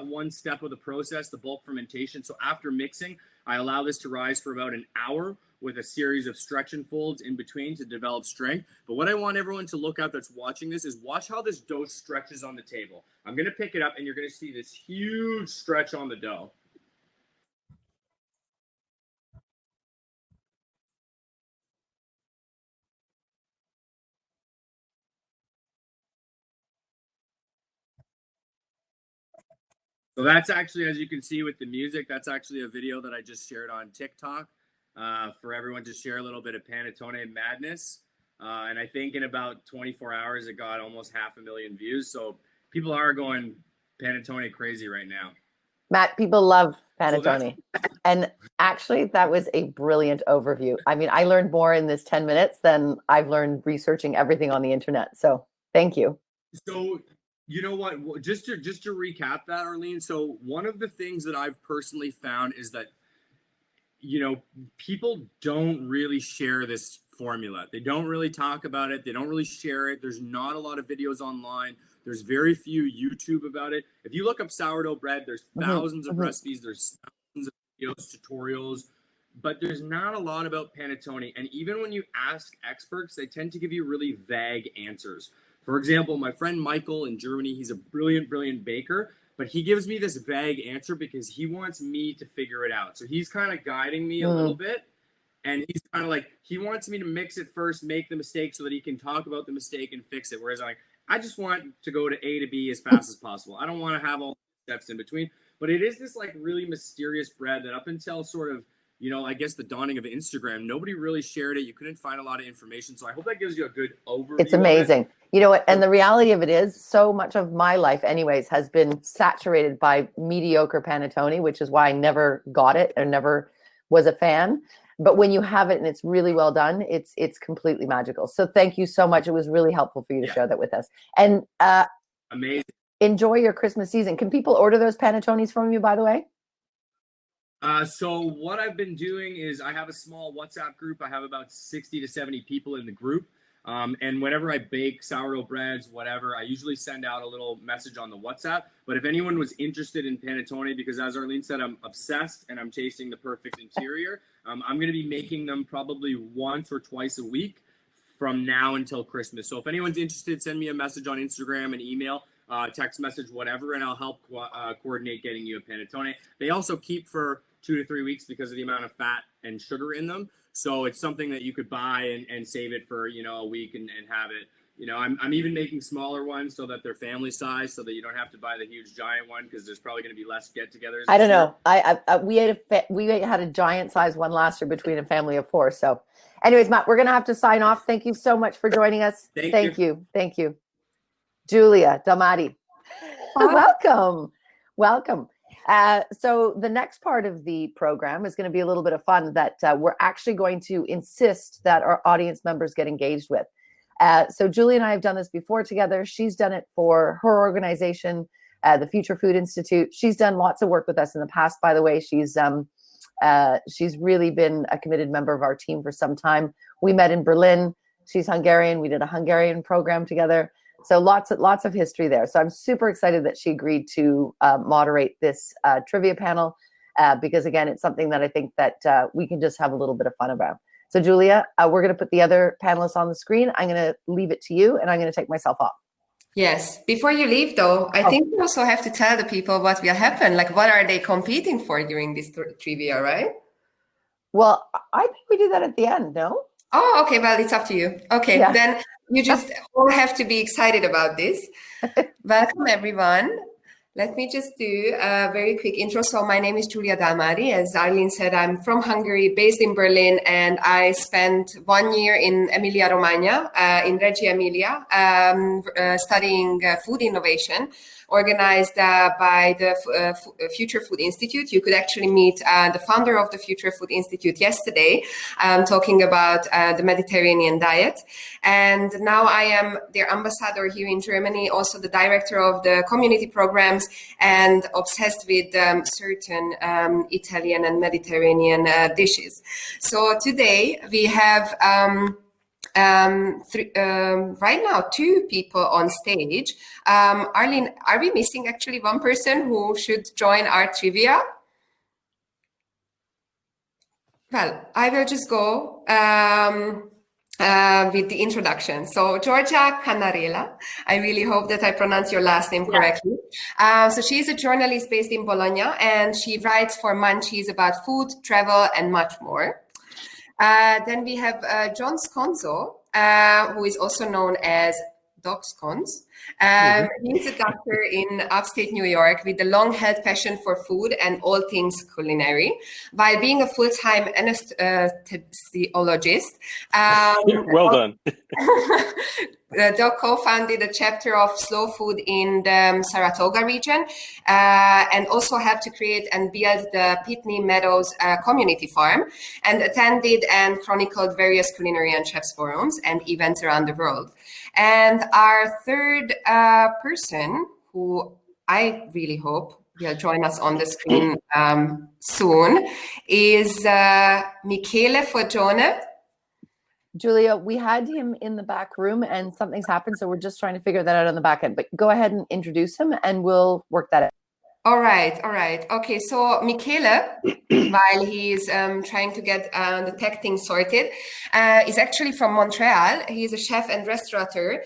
one step of the process, the bulk fermentation. So after mixing, I allow this to rise for about an hour with a series of stretch and folds in between to develop strength. But what I want everyone to look at that's watching this is watch how this dough stretches on the table. I'm going to pick it up and you're going to see this huge stretch on the dough. So that's actually, as you can see with the music, that's actually a video that I just shared on TikTok for everyone to share a little bit of Panettone madness. And I think in about 24 hours, it got almost 500,000 views. So people are going Panettone crazy right now. Matt, people love Panettone. And actually, that was a brilliant overview. I mean, I learned more in this 10 minutes than I've learned researching everything on the internet. So thank you. So, you know what, just to recap that, Arlene. So one of the things that I've personally found is that, you know, people don't really share this formula. They don't really talk about it. They don't really share it. There's not a lot of videos online. There's very few YouTube about it. If you look up sourdough bread, there's thousands of recipes. There's thousands of videos, tutorials, but there's not a lot about panettone. And even when you ask experts, they tend to give you really vague answers. For example, my friend Michael in Germany, he's a brilliant, brilliant baker, but he gives me this vague answer because he wants me to figure it out. So he's kind of guiding me a little bit. And he's kind of like, he wants me to mix it first, make the mistake so that he can talk about the mistake and fix it. Whereas I'm like, I just want to go to A to B as fast as possible. I don't want to have all the steps in between. But it is this like really mysterious bread that up until sort of, I guess the dawning of Instagram, nobody really shared it. You couldn't find a lot of information. So I hope that gives you a good overview. It's amazing. You know what? And the reality of it is, so much of my life anyways has been saturated by mediocre panettone, which is why I never got it or never was a fan. But when you have it and it's really well done, it's completely magical. So thank you so much. It was really helpful for you to share that with us. And amazing. Enjoy your Christmas season. Can people order those panettones from you, by the way? So what I've been doing is I have a small WhatsApp group. I have about 60 to 70 people in the group. And whenever I bake sourdough breads, whatever, I usually send out a little message on the WhatsApp. But if anyone was interested in panettone, because as Arlene said, I'm obsessed and I'm chasing the perfect interior, I'm going to be making them probably once or twice a week from now until Christmas. So if anyone's interested, send me a message on Instagram, an email, text message, whatever, and I'll help coordinate getting you a panettone. They also keep for 2 to 3 weeks because of the amount of fat and sugar in them. So it's something that you could buy and save it for, a week and have it. I'm even making smaller ones so that they're family size, so that you don't have to buy the huge giant one, because there's probably going to be less get-togethers. I don't know. We had a giant size one last year between a family of 4. So anyways, Matt, we're going to have to sign off. Thank you so much for joining us. Thank you. Giulia Dalmadi. Welcome. So the next part of the program is going to be a little bit of fun that we're actually going to insist that our audience members get engaged with. So Julie and I have done this before together. She's done it for her organization, the Future Food Institute. She's done lots of work with us in the past, by the way. She's really been a committed member of our team for some time. We met in Berlin. She's Hungarian. We did a Hungarian program together. So lots of history there. So I'm super excited that she agreed to moderate this trivia panel because, again, it's something that I think that we can just have a little bit of fun about. So Julia, we're going to put the other panelists on the screen. I'm going to leave it to you, and I'm going to take myself off. Yes. Before you leave, though, I think we also have to tell the people what will happen. Like, what are they competing for during this trivia, right? Well, I think we do that at the end, no? Oh, okay. Well, it's up to you. Okay, Yeah. Then you just all have to be excited about this. Welcome, everyone. Let me just do a very quick intro. So my name is Giulia Dalmadi. As Arlene said, I'm from Hungary, based in Berlin, and I spent 1 year in Emilia-Romagna, in Reggio Emilia, studying food innovation, organized by the Future Food Institute. You could actually meet the founder of the Future Food Institute yesterday, talking about the Mediterranean diet. And now I am their ambassador here in Germany, also the director of the community programs, and obsessed with certain Italian and Mediterranean dishes. So today we have right now 2 people on stage. Arlene, are we missing actually one person who should join our trivia? Well, I will just go with the introduction. So Giorgia Cannarella, I really hope that I pronounce your last name correctly. So she is a journalist based in Bologna, and she writes for Munchies about food, travel, and much more. Then we have John Sconzo, who is also known as Doc Sconz. He's a doctor in upstate New York with a long-held passion for food and all things culinary, while being a full-time anesthesiologist. Well done. Doc co-founded a chapter of slow food in the Saratoga region, and also helped to create and build the Pitney Meadows community farm, and attended and chronicled various culinary and chefs forums and events around the world. And our third person, who I really hope will join us on the screen soon, is Michele Foggione. Julia, we had him in the back room and something's happened, so we're just trying to figure that out on the back end. But go ahead and introduce him and we'll work that out. All right. Okay, so Michele, while he's trying to get the tech thing sorted, is actually from Montreal. He's a chef and restaurateur.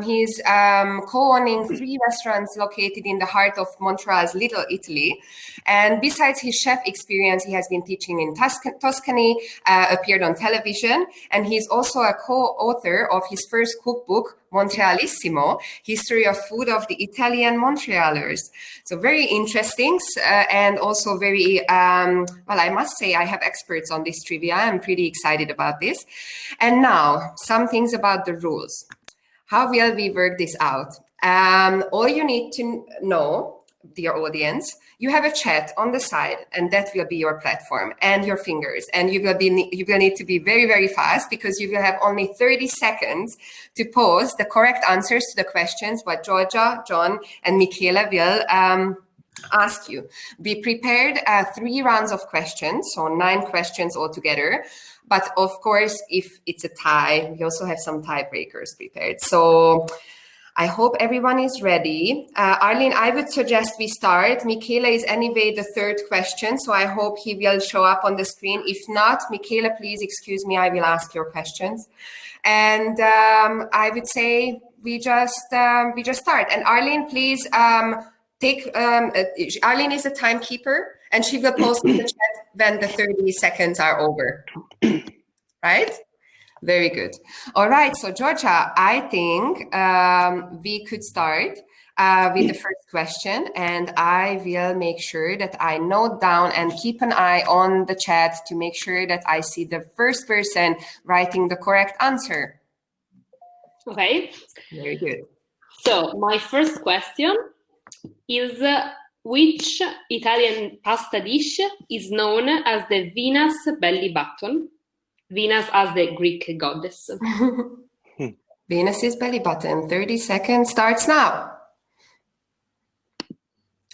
He's co-owning 3 restaurants located in the heart of Montreal's Little Italy. And besides his chef experience, he has been teaching in Tuscany, appeared on television, and he's also a co-author of his first cookbook, Montrealissimo, History of Food of the Italian Montrealers. So very interesting and also very, well, I must say I have experts on this trivia. I'm pretty excited about this. And now, some things about the rules. How will we work this out? All you need to know, dear audience, you have a chat on the side, and that will be your platform and your fingers. And you will need to be very, very fast, because you will have only 30 seconds to post the correct answers to the questions what Giorgia, John, and Michela will ask you. Be prepared 3 rounds of questions, so 9 questions altogether. But of course, if it's a tie, we also have some tiebreakers prepared. So I hope everyone is ready. Arlene, I would suggest we start. Michela is anyway the 3rd question, so I hope he will show up on the screen. If not, Michela, please excuse me, I will ask your questions. And I would say we just start. And Arlene, please Arlene is a timekeeper, and she will post in the chat when the 30 seconds are over. Right? Very good. All right. So, Giorgia, I think we could start with the first question, and I will make sure that I note down and keep an eye on the chat to make sure that I see the first person writing the correct answer. Okay. Very good. So, my first question is which Italian pasta dish is known as the Venus belly button? Venus as the Greek goddess. Venus's belly button. 30 seconds starts now.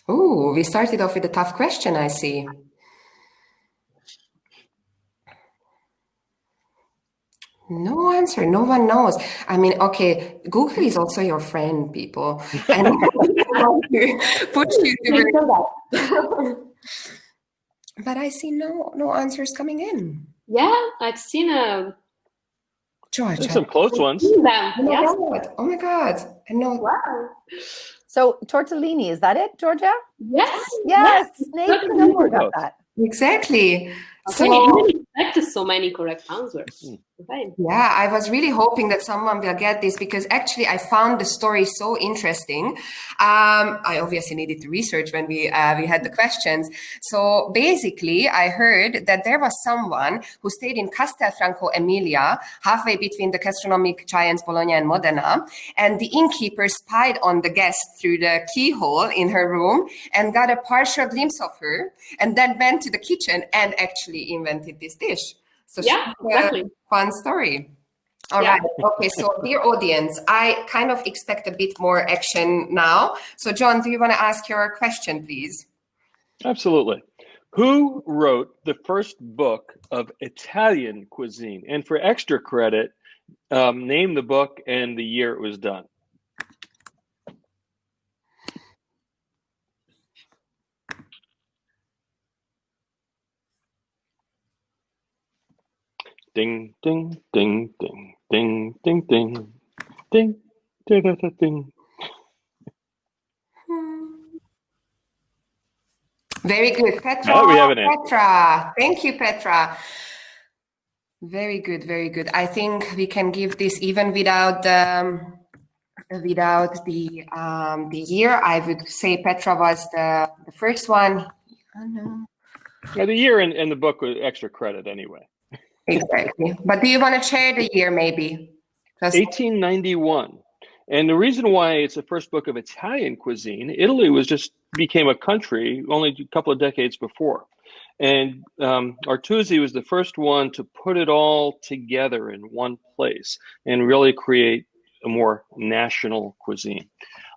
Ooh, we started off with a tough question, I see. No answer. No one knows. I mean, okay, Google is also your friend, people. And put you to but I see no answers coming in. Yeah, I've seen Giorgia. Some close ones. Oh my God. I know. Wow. So tortellini, is that it, Giorgia? Yes. Yes. Nathan Thornburgh got that. Exactly. Okay, you didn't expect so many correct answers. Okay. Yeah, I was really hoping that someone will get this, because actually I found the story so interesting. I obviously needed to research when we had the questions. So basically, I heard that there was someone who stayed in Castelfranco Emilia, halfway between the gastronomic giants Bologna and Modena, and the innkeeper spied on the guest through the keyhole in her room and got a partial glimpse of her, and then went to the kitchen and actually invented this dish. So yeah, exactly. Fun story. All right. Okay. So, dear audience, I kind of expect a bit more action now. So, John, do you want to ask your question, please? Absolutely. Who wrote the first book of Italian cuisine? And for extra credit, name the book and the year it was done. Ding, ding, ding, ding, ding, ding, ding, ding, da, da, da, ding. Very good, Petra. Oh, we have an answer. Petra. Thank you, Petra. Very good, very good. I think we can give this even without the year. I would say Petra was the first one. Oh, no. Yeah, the year and the book with extra credit anyway. Exactly. But do you want to share the year maybe? 1891. And the reason why it's the first book of Italian cuisine, Italy became a country only a couple of decades before. And Artusi was the first one to put it all together in one place and really create a more national cuisine.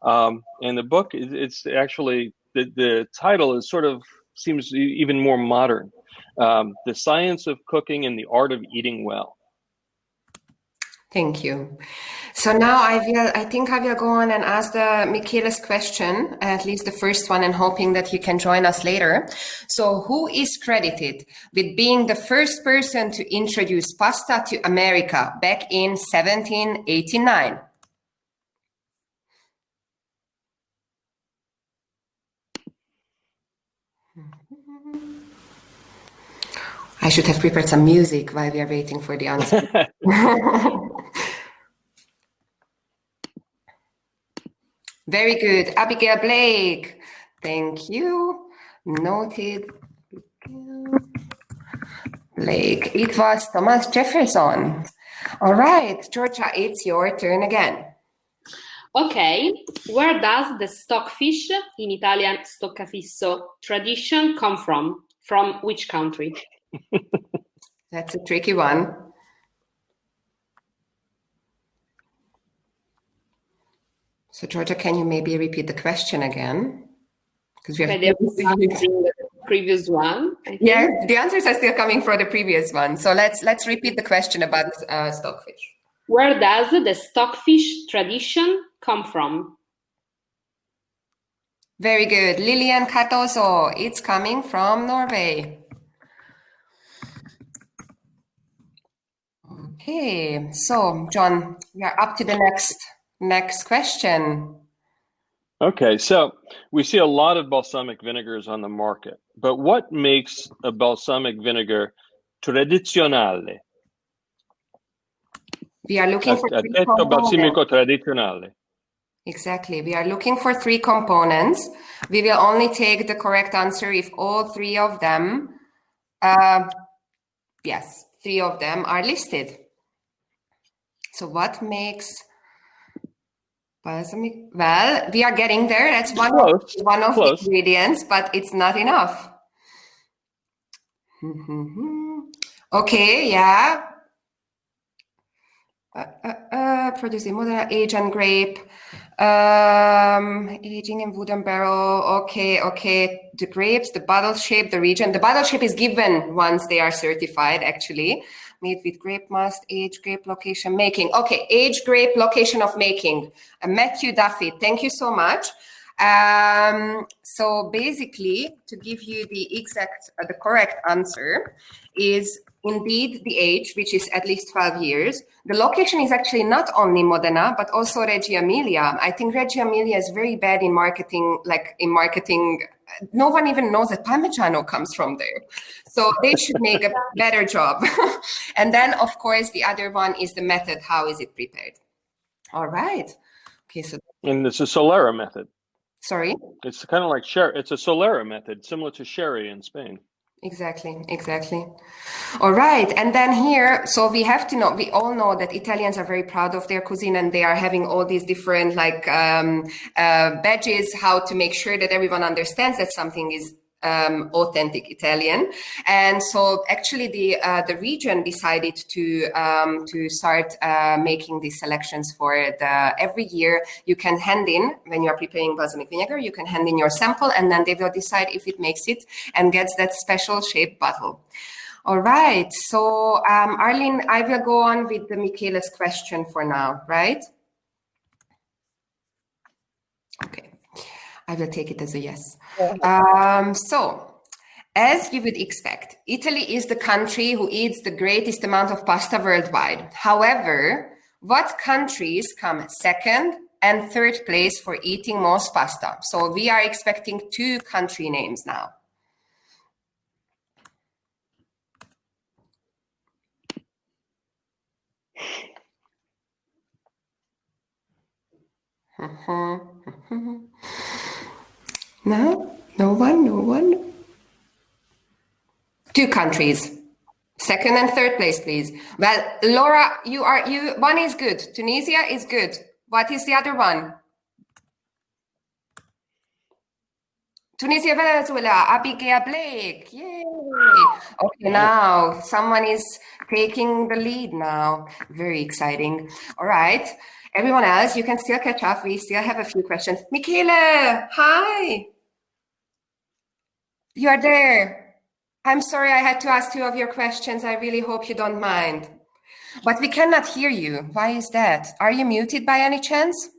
And the book, it's actually, the title is sort of seems even more modern. The Science of Cooking and the Art of Eating Well. Thank you. So now I think I will go on and ask Michela's question, at least the first one, and hoping that he can join us later. So who is credited with being the first person to introduce pasta to America back in 1789? I should have prepared some music while we are waiting for the answer. Very good. Abigail Blake. Thank you. Noted. Blake. It was Thomas Jefferson. All right, Giorgia, it's your turn again. Okay, where does the stockfish, in Italian stoccafisso, tradition come from? From which country? That's a tricky one. So, Giorgia, can you maybe repeat the question again? Because we have the previous one. Yeah, the answers are still coming for the previous one. So let's repeat the question about stockfish. Where does the stockfish tradition come from? Very good. Lilian Cardoso, it's coming from Norway. Okay, so John, we are up to the next question. Okay, so we see a lot of balsamic vinegars on the market, but what makes a balsamic vinegar tradizionale? We are looking for three balsamico tradizionale. Exactly. We are looking for three components. We will only take the correct answer if all three of them, yes, three of them are listed. So what makes balsamic? Well, we are getting there. That's one of the ingredients, but it's not enough. Okay, yeah. Producing Modena, age and grape, aging in wooden barrel. Okay. The grapes, the bottle shape, the region. The bottle shape is given once they are certified, actually. Made with grape must, age, grape, location, making. Okay, age, grape, location of making. Matthew Duffy, thank you so much. So basically, to give you the correct answer is indeed the age, which is at least 12 years. The location is actually not only Modena, but also Reggio Emilia. I think Reggio Emilia is very bad in marketing, no one even knows that Parmigiano comes from there. So they should make a better job. And then, of course, the other one is the method. How is it prepared? All right. Okay, so. And it's a Solera method. Sorry? It's kind of like sherry. It's a Solera method, similar to sherry in Spain. Exactly. All right. And then here, so we have to know, we all know that Italians are very proud of their cuisine and they are having all these different badges, how to make sure that everyone understands that something is authentic Italian. And so actually the region decided to start making these selections for every year. You can hand in, when you are preparing balsamic vinegar, you can hand in your sample and then they will decide if it makes it and gets that special shaped bottle. All right, so Arlene, I will go on with the Michele's question for now, right? Okay. I will take it as a yes. So, as you would expect, Italy is the country who eats the greatest amount of pasta worldwide. However, what countries come second and third place for eating most pasta? So we are expecting two country names now. No one. Two countries. Second and third place, please. Well, Laura, one is good. Tunisia is good. What is the other one? Tunisia, Venezuela, Abigail Blake. Yay. Okay, now someone is taking the lead now. Very exciting. All right. Everyone else, you can still catch up. We still have a few questions. Michele, hi. You are there. I'm sorry I had to ask two of your questions. I really hope you don't mind. But we cannot hear you. Why is that? Are you muted by any chance?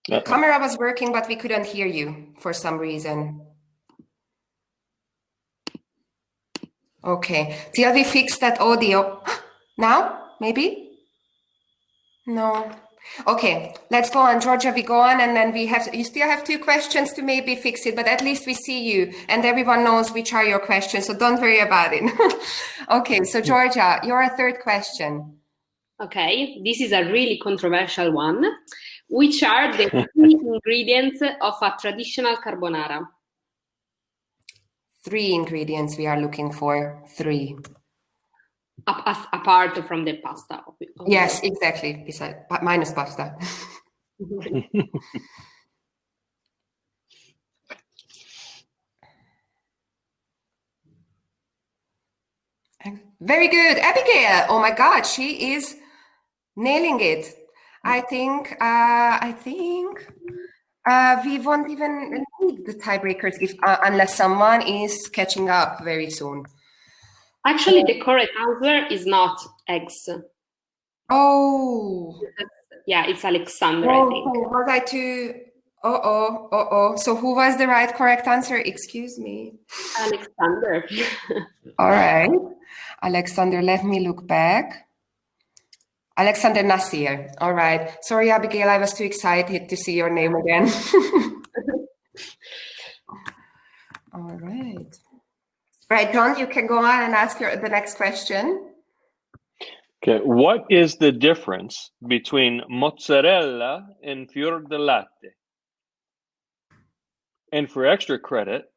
The camera was working, but we couldn't hear you for some reason. Okay, till we fix that audio. Now, maybe? No. Okay, let's go on, Giorgia, we go on, and then you still have two questions to maybe fix it, but at least we see you, and everyone knows which are your questions, so don't worry about it. Okay, so Giorgia, your third question. Okay, this is a really controversial one. Which are the key ingredients of a traditional carbonara? 3 ingredients we are looking for. 3. Apart from the pasta. Yes, exactly. Besides, minus pasta. Very good, Abigail. Oh my God, she is nailing it. I think we won't even need the tiebreakers if unless someone is catching up very soon. Actually, the correct answer is not eggs. Oh. Yeah, it's Alexander, I think. Was I too? So who was the right correct answer? Excuse me. Alexander. All right. Alexander, let me look back. Alexander NASIR. All right. Sorry, Abigail, I was too excited to see your name again. All right. Right, John, you can go on and ask the next question. Okay, what is the difference between mozzarella and fior di latte? And for extra credit,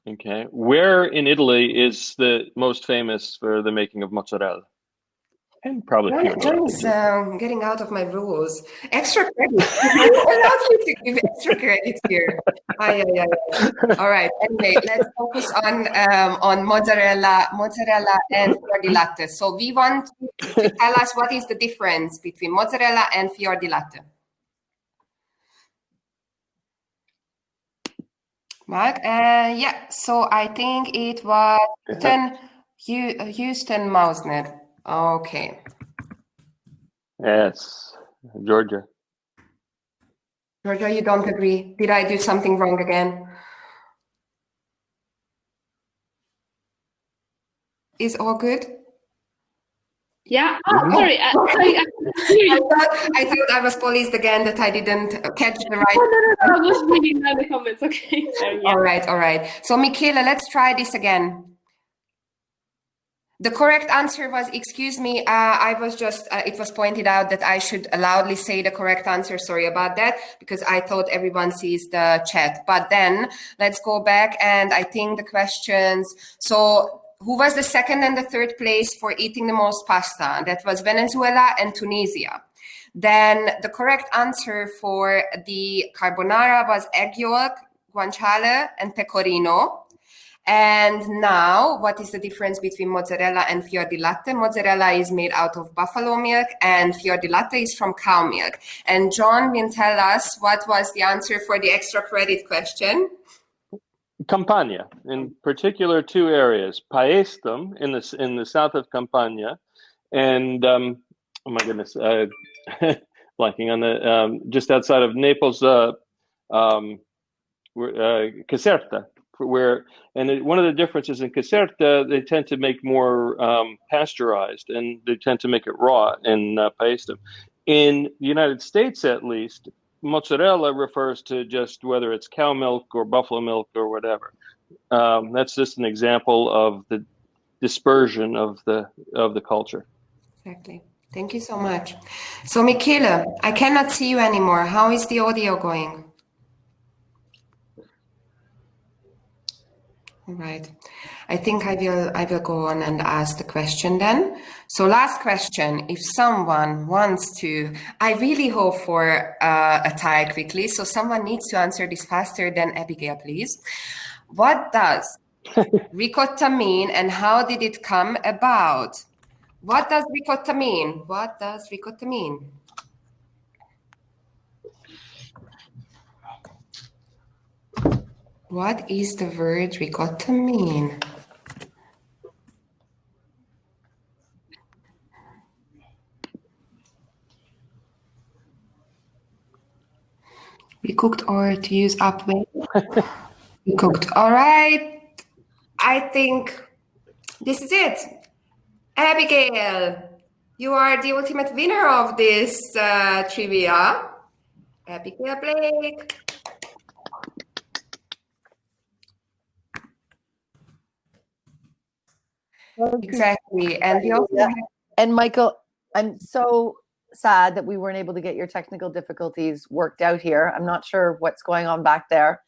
okay, where in Italy is the most famous for the making of mozzarella? And probably fior di John latte. is getting out of my rules. Extra credit. I allowed you to give extra credit here. All right. Anyway, let's focus on mozzarella and fior di latte. So we want to tell us what is the difference between mozzarella and fior di latte. Mark? Yeah. So I think it was Houston Mausner. Okay. Yes, Giorgia. Giorgia, you don't agree? Did I do something wrong again? Is all good? Yeah. Oh, sorry. I thought I was policed again, that I didn't catch the right. No. I was reading down the comments. Okay. Sorry, yeah. All right. So, Michela, let's try this again. The correct answer was, excuse me, I was just, it was pointed out that I should loudly say the correct answer. Sorry about that, because I thought everyone sees the chat. But then let's go back, and I think the questions. So who was the second and the third place for eating the most pasta? That was Venezuela and Tunisia. Then the correct answer for the carbonara was egg yolk, guanciale, and pecorino. And now, what is the difference between mozzarella and fior di latte? Mozzarella is made out of buffalo milk, and fior di latte is from cow milk. And John will tell us what was the answer for the extra credit question. Campania, in particular, 2 areas: Paestum in the south of Campania, and oh my goodness, blanking on the just outside of Naples, Caserta. One of the differences in Caserta, they tend to make more pasteurized, and they tend to make it raw in Paestum. In the United States, at least, mozzarella refers to just whether it's cow milk or buffalo milk or whatever. That's just an example of the dispersion of the culture. Exactly. Thank you so much. So, Michele, I cannot see you anymore. How is the audio going? All right. I think I will go on and ask the question then. So last question, if someone wants to, I really hope for a tie quickly. So someone needs to answer this faster than Abigail, please. What does ricotta mean, and how did it come about? What does ricotta mean? What does ricotta mean? What is the word ricotta mean? We cooked, or to use upway. We cooked. All right. I think this is it. Abigail, you are the ultimate winner of this trivia. Abigail Blake. Exactly. And we also and Michael, I'm so sad that we weren't able to get your technical difficulties worked out here. I'm not sure what's going on back there.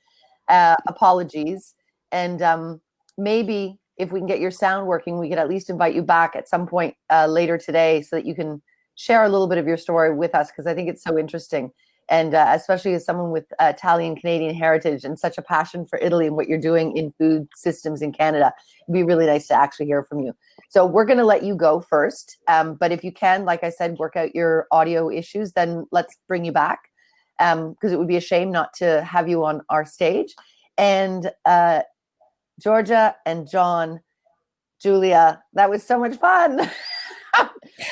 Apologies. And maybe if we can get your sound working, we could at least invite you back at some point later today so that you can share a little bit of your story with us, because I think it's so interesting. And especially as someone with Italian Canadian heritage and such a passion for Italy and what you're doing in food systems in Canada, it'd be really nice to actually hear from you. So we're going to let you go first. But if you can, like I said, work out your audio issues, then let's bring you back, because it would be a shame not to have you on our stage. And Giorgia and John, Julia, that was so much fun.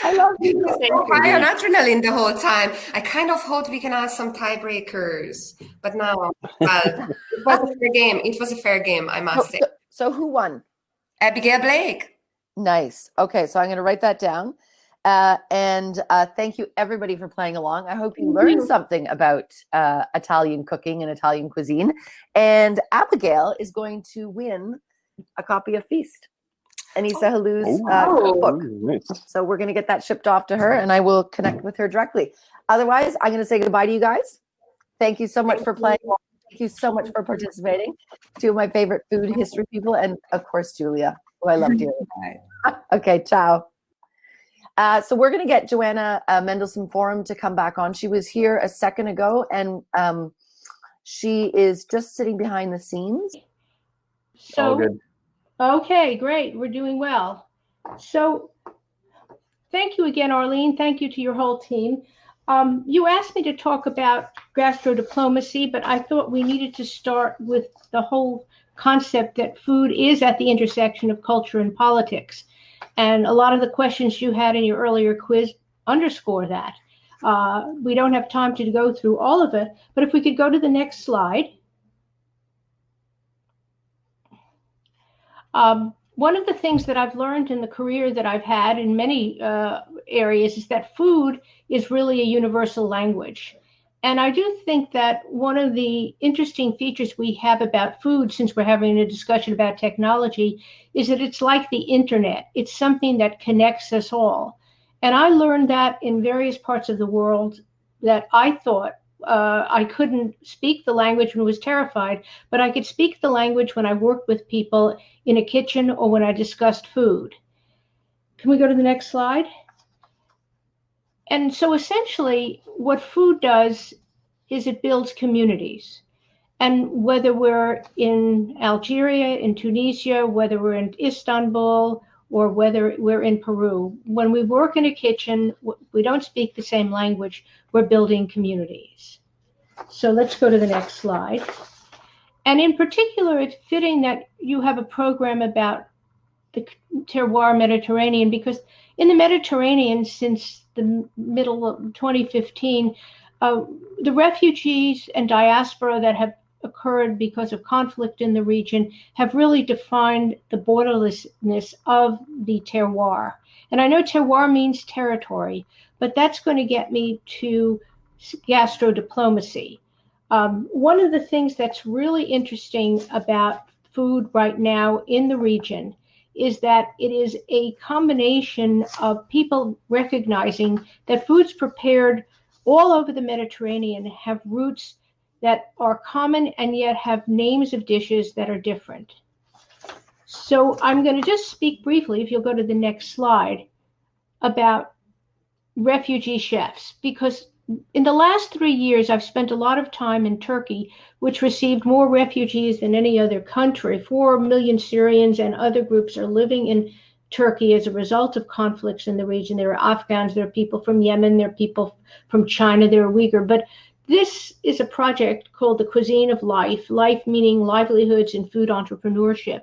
I love you. High on adrenaline the whole time. I kind of hoped we can ask some tiebreakers, but no. It was a fair game. It was a fair game, I must say. So who won? Abigail Blake. Nice. Okay, so I'm going to write that down. And thank you, everybody, for playing along. I hope you learned something about Italian cooking and Italian cuisine. And Abigail is going to win a copy of Feast, Anissa Helou's cookbook. Nice. So we're going to get that shipped off to her, and I will connect with her directly. Otherwise, I'm going to say goodbye to you guys. Thank you so much for playing. Thank you so much for participating. Two of my favorite food history people, and of course, Julia, who I love dearly. Okay, ciao. So we're going to get Joanna Mendelsohn Forum to come back on. She was here a second ago, and she is just sitting behind the scenes. So, All good. Okay, great. We're doing well. So thank you again, Arlene. Thank you to your whole team. You asked me to talk about gastrodiplomacy, but I thought we needed to start with the whole concept that food is at the intersection of culture and politics. And a lot of the questions you had in your earlier quiz underscore that. We don't have time to go through all of it, but if we could go to the next slide. One of the things that I've learned in the career that I've had in many areas is that food is really a universal language. And I do think that one of the interesting features we have about food, since we're having a discussion about technology, is that it's like the internet. It's something that connects us all. And I learned that in various parts of the world that I thought I couldn't speak the language and was terrified, but I could speak the language when I worked with people in a kitchen or when I discussed food. Can we go to the next slide? And so essentially what food does is it builds communities. And whether we're in Algeria, in Tunisia, whether we're in Istanbul, or whether we're in Peru, when we work in a kitchen, we don't speak the same language, we're building communities. So let's go to the next slide. And in particular, it's fitting that you have a program about the Terroir Mediterranean, because in the Mediterranean, since the middle of 2015, the refugees and diaspora that have occurred because of conflict in the region have really defined the borderlessness of the terroir. And I know terroir means territory, but that's going to get me to gastrodiplomacy. One of the things that's really interesting about food right now in the region is that it is a combination of people recognizing that foods prepared all over the Mediterranean have roots that are common and yet have names of dishes that are different. So I'm going to just speak briefly, if you'll go to the next slide, about refugee chefs, because in the last 3 years, I've spent a lot of time in Turkey, which received more refugees than any other country. 4 million Syrians and other groups are living in Turkey as a result of conflicts in the region. There are Afghans, there are people from Yemen, there are people from China, there are Uyghur. But this is a project called the Cuisine of Life, life meaning livelihoods and food entrepreneurship.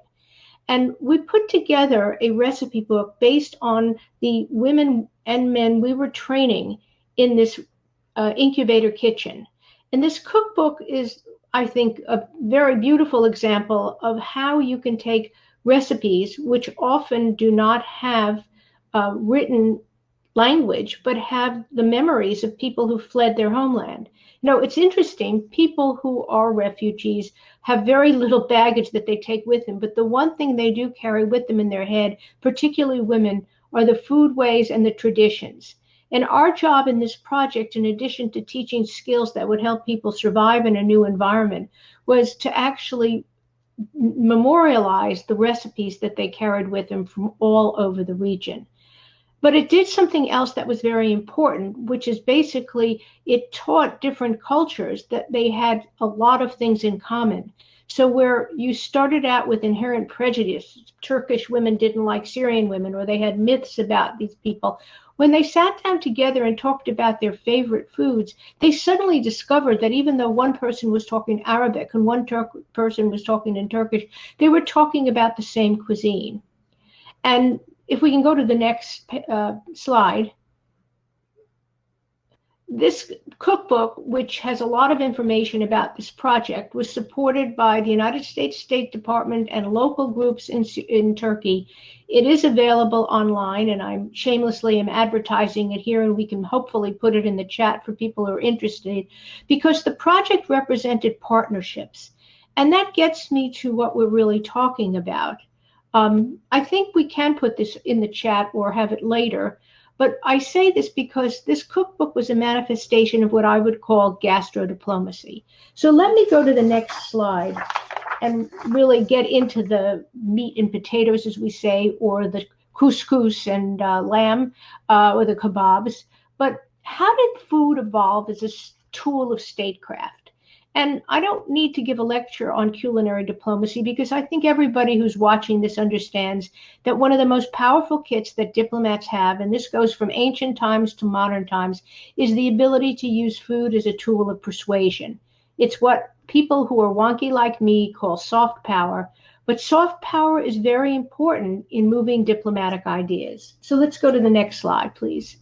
And we put together a recipe book based on the women and men we were training in this incubator kitchen. And this cookbook is, I think, a very beautiful example of how you can take recipes which often do not have written language, but have the memories of people who fled their homeland. You know, it's interesting, people who are refugees have very little baggage that they take with them, but the one thing they do carry with them in their head, particularly women, are the foodways and the traditions. And our job in this project, in addition to teaching skills that would help people survive in a new environment, was to actually memorialize the recipes that they carried with them from all over the region. But it did something else that was very important, which is basically it taught different cultures that they had a lot of things in common. So where you started out with inherent prejudice, Turkish women didn't like Syrian women, or they had myths about these people, when they sat down together and talked about their favorite foods, they suddenly discovered that even though one person was talking Arabic and one person was talking in Turkish, they were talking about the same cuisine. And if we can go to the next slide. This cookbook, which has a lot of information about this project, was supported by the United States State Department and local groups in Turkey. It is available online, and I'm shamelessly advertising it here, and we can hopefully put it in the chat for people who are interested, because the project represented partnerships. And that gets me to what we're really talking about. I think we can put this in the chat or have it later. But I say this because this cookbook was a manifestation of what I would call gastrodiplomacy. So let me go to the next slide and really get into the meat and potatoes, as we say, or the couscous and lamb, or the kebabs. But how did food evolve as a tool of statecraft? And I don't need to give a lecture on culinary diplomacy, because I think everybody who's watching this understands that one of the most powerful kits that diplomats have, and this goes from ancient times to modern times, is the ability to use food as a tool of persuasion. It's what people who are wonky like me call soft power, but soft power is very important in moving diplomatic ideas. So let's go to the next slide, please.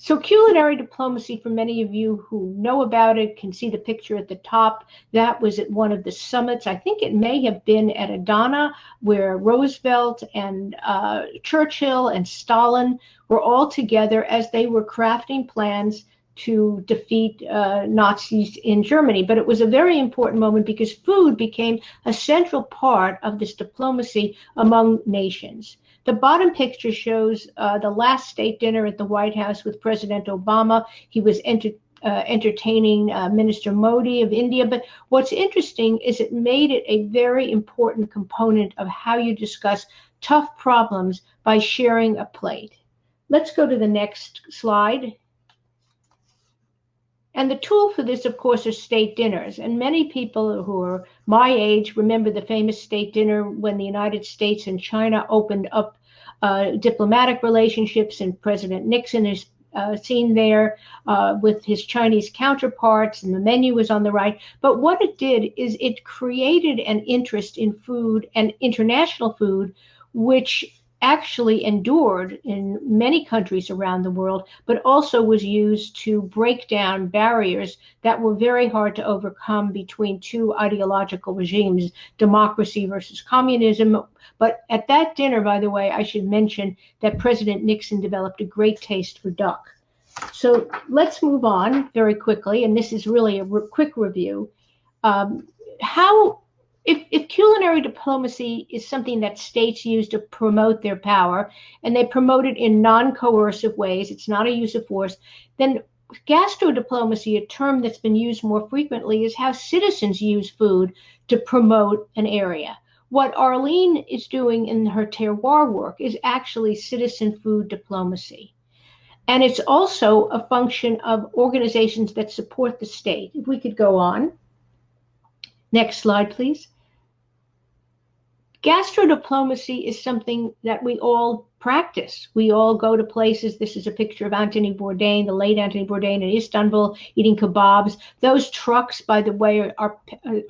So culinary diplomacy, for many of you who know about it, can see the picture at the top. That was at one of the summits. I think it may have been at Adana, where Roosevelt and Churchill and Stalin were all together as they were crafting plans to defeat Nazis in Germany. But it was a very important moment because food became a central part of this diplomacy among nations. The bottom picture shows the last state dinner at the White House with President Obama. He was entertaining Minister Modi of India. But what's interesting is it made it a very important component of how you discuss tough problems by sharing a plate. Let's go to the next slide. And the tool for this, of course, are state dinners. And many people who are my age remember the famous state dinner when the United States and China opened up diplomatic relationships, and President Nixon is seen there with his Chinese counterparts, and the menu was on the right. But what it did is it created an interest in food and international food, which actually endured in many countries around the world, but also was used to break down barriers that were very hard to overcome between two ideological regimes, democracy versus communism. But at that dinner, by the way, I should mention that President Nixon developed a great taste for duck. So let's move on very quickly, and this is really a quick review. If culinary diplomacy is something that states use to promote their power, and they promote it in non-coercive ways, it's not a use of force, then gastrodiplomacy, a term that's been used more frequently, is how citizens use food to promote an area. What Arlene is doing in her terroir work is actually citizen food diplomacy. And it's also a function of organizations that support the state. If we could go on. Next slide, please. Gastrodiplomacy is something that we all practice. We all go to places. This is a picture of Anthony Bourdain, the late Anthony Bourdain in Istanbul, eating kebabs. Those trucks, by the way,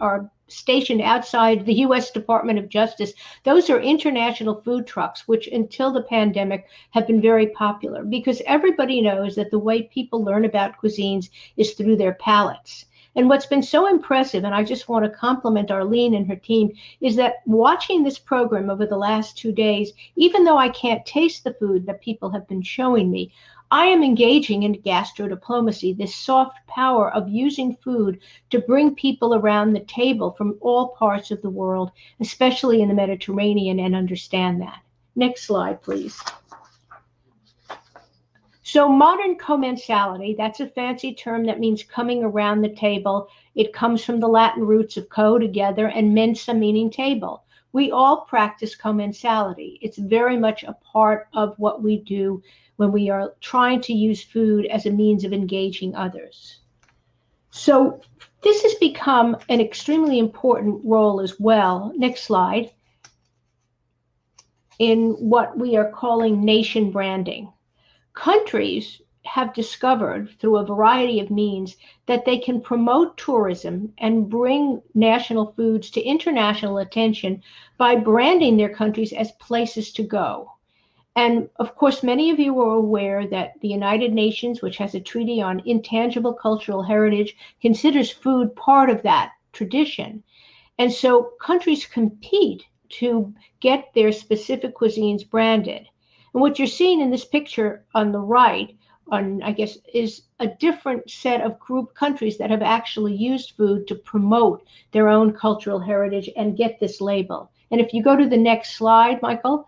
are stationed outside the U.S. Department of Justice. Those are international food trucks, which until the pandemic have been very popular, because everybody knows that the way people learn about cuisines is through their palates. And what's been so impressive, and I just want to compliment Arlene and her team, is that watching this program over the last 2 days, even though I can't taste the food that people have been showing me, I am engaging in gastrodiplomacy, this soft power of using food to bring people around the table from all parts of the world, especially in the Mediterranean, and understand that. Next slide, please. So modern commensality, that's a fancy term that means coming around the table. It comes from the Latin roots of co, together, and mensa, meaning table. We all practice commensality. It's very much a part of what we do when we are trying to use food as a means of engaging others. So this has become an extremely important role as well. Next slide. In what we are calling nation branding. Countries have discovered through a variety of means that they can promote tourism and bring national foods to international attention by branding their countries as places to go. And of course, many of you are aware that the United Nations, which has a treaty on intangible cultural heritage, considers food part of that tradition. And so countries compete to get their specific cuisines branded. And what you're seeing in this picture on the right, I guess, is a different set of group countries that have actually used food to promote their own cultural heritage and get this label. And if you go to the next slide, Michael,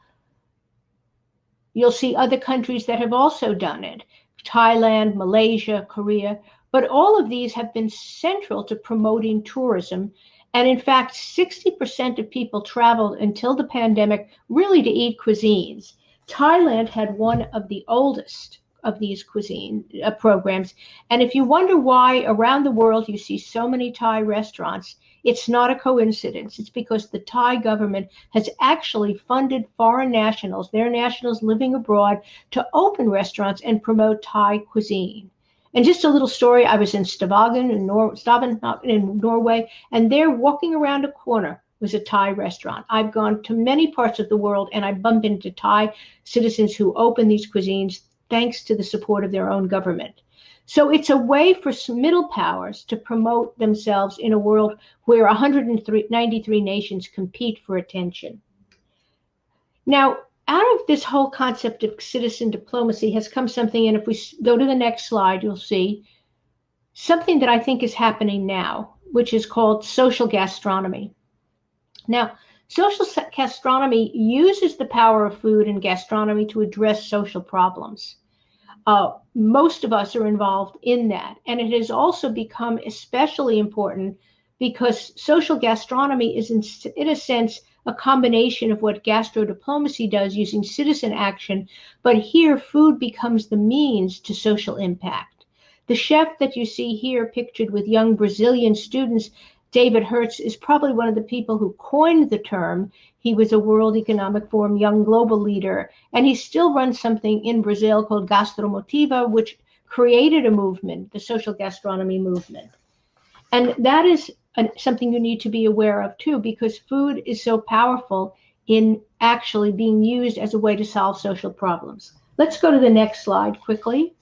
you'll see other countries that have also done it. Thailand, Malaysia, Korea, but all of these have been central to promoting tourism. And in fact, 60% of people traveled until the pandemic really to eat cuisines. Thailand had one of the oldest of these cuisine programs. And if you wonder why around the world you see so many Thai restaurants, it's not a coincidence. It's because the Thai government has actually funded foreign nationals, their nationals living abroad, to open restaurants and promote Thai cuisine. And just a little story, I was in Stavanger in Norway, and there walking around a corner was a Thai restaurant. I've gone to many parts of the world and I bump into Thai citizens who open these cuisines thanks to the support of their own government. So it's a way for middle powers to promote themselves in a world where 193 nations compete for attention. Now, out of this whole concept of citizen diplomacy has come something, and if we go to the next slide, you'll see something that I think is happening now, which is called social gastronomy. Now, social gastronomy uses the power of food and gastronomy to address social problems. Most of us are involved in that. And it has also become especially important because social gastronomy is, in a sense, a combination of what gastrodiplomacy does using citizen action, but here food becomes the means to social impact. The chef that you see here pictured with young Brazilian students, David Hertz, is probably one of the people who coined the term. He was a World Economic Forum young global leader, and he still runs something in Brazil called Gastromotiva, which created a movement, the social gastronomy movement. And that is something you need to be aware of too, because food is so powerful in actually being used as a way to solve social problems. Let's go to the next slide quickly.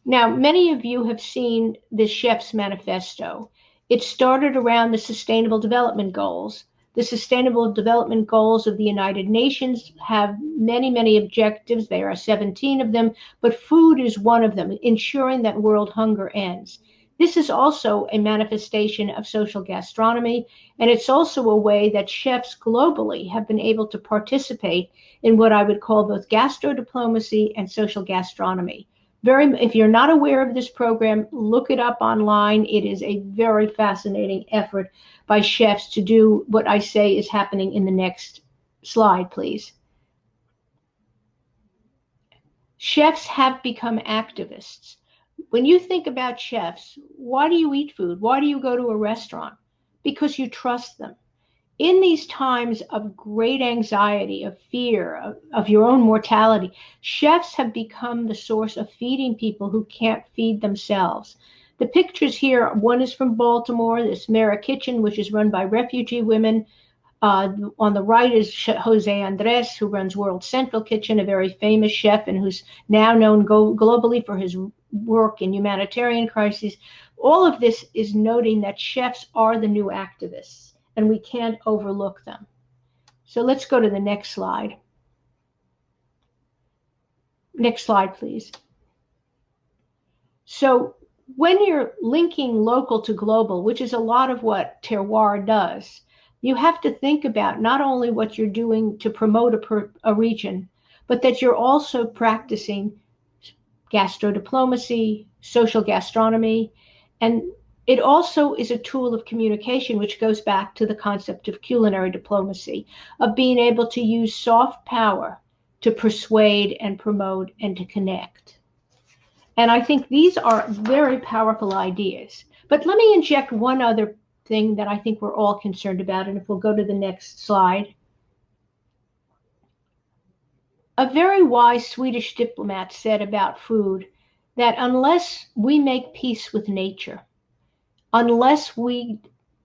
Now, many of you have seen the Chef's Manifesto. It started around the Sustainable Development Goals. The Sustainable Development Goals of the United Nations have many, many objectives. There are 17 of them, but food is one of them, ensuring that world hunger ends. This is also a manifestation of social gastronomy, and it's also a way that chefs globally have been able to participate in what I would call both gastrodiplomacy and social gastronomy. If you're not aware of this program, look it up online. It is a very fascinating effort by chefs to do what I say is happening in the next slide, please. Chefs have become activists. When you think about chefs, why do you eat food? Why do you go to a restaurant? Because you trust them. In these times of great anxiety, of fear, of your own mortality, chefs have become the source of feeding people who can't feed themselves. The pictures here, one is from Baltimore, this Mera Kitchen, which is run by refugee women. On the right is Jose Andres, who runs World Central Kitchen, a very famous chef and who's now known globally for his work in humanitarian crises. All of this is noting that chefs are the new activists, and we can't overlook them. So let's go to the next slide. Next slide, please. So when you're linking local to global, which is a lot of what Terroir does, you have to think about not only what you're doing to promote a region, but that you're also practicing gastrodiplomacy, social gastronomy, and it also is a tool of communication, which goes back to the concept of culinary diplomacy, of being able to use soft power to persuade and promote and to connect. And I think these are very powerful ideas. But let me inject one other thing that I think we're all concerned about, and if we'll go to the next slide. A very wise Swedish diplomat said about food that unless we make peace with nature, unless we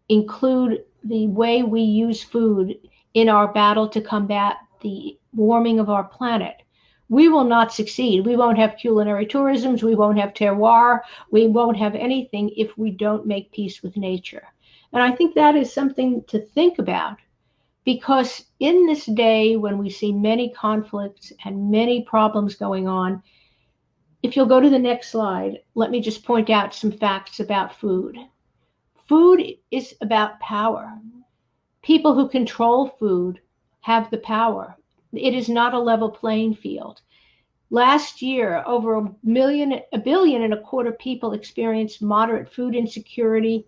include the way we use food in our battle to combat the warming of our planet, we will not succeed. We won't have culinary tourisms, we won't have terroir, we won't have anything if we don't make peace with nature. And I think that is something to think about, because in this day when we see many conflicts and many problems going on, if you'll go to the next slide, let me just point out some facts about food. Food is about power. People who control food have the power. It is not a level playing field. Last year, over a billion and a quarter people experienced moderate food insecurity.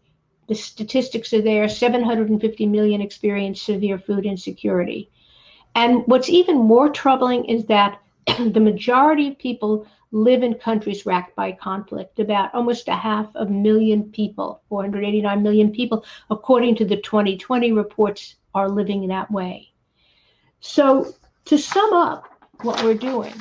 The statistics are there. 750 million experienced severe food insecurity. And what's even more troubling is that the majority of people live in countries racked by conflict. About almost 500,000 people, 489 million people, according to the 2020 reports, are living in that way. So to sum up what we're doing,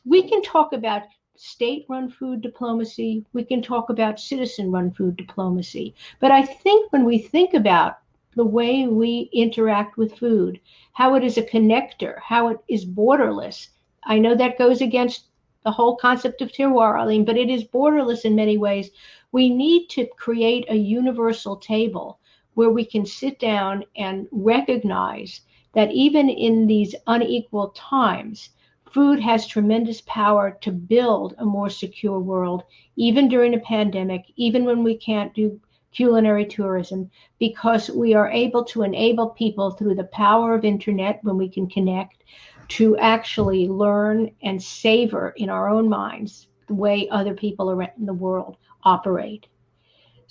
we can talk about state-run food diplomacy, we can talk about citizen-run food diplomacy, but I think when we think about the way we interact with food, how it is a connector, how it is borderless, I know that goes against the whole concept of terroir, Arlene, but it is borderless in many ways. We need to create a universal table where we can sit down and recognize that even in these unequal times, food has tremendous power to build a more secure world, even during a pandemic, even when we can't do culinary tourism, because we are able to enable people through the power of internet, when we can connect, to actually learn and savor in our own minds the way other people around the world operate.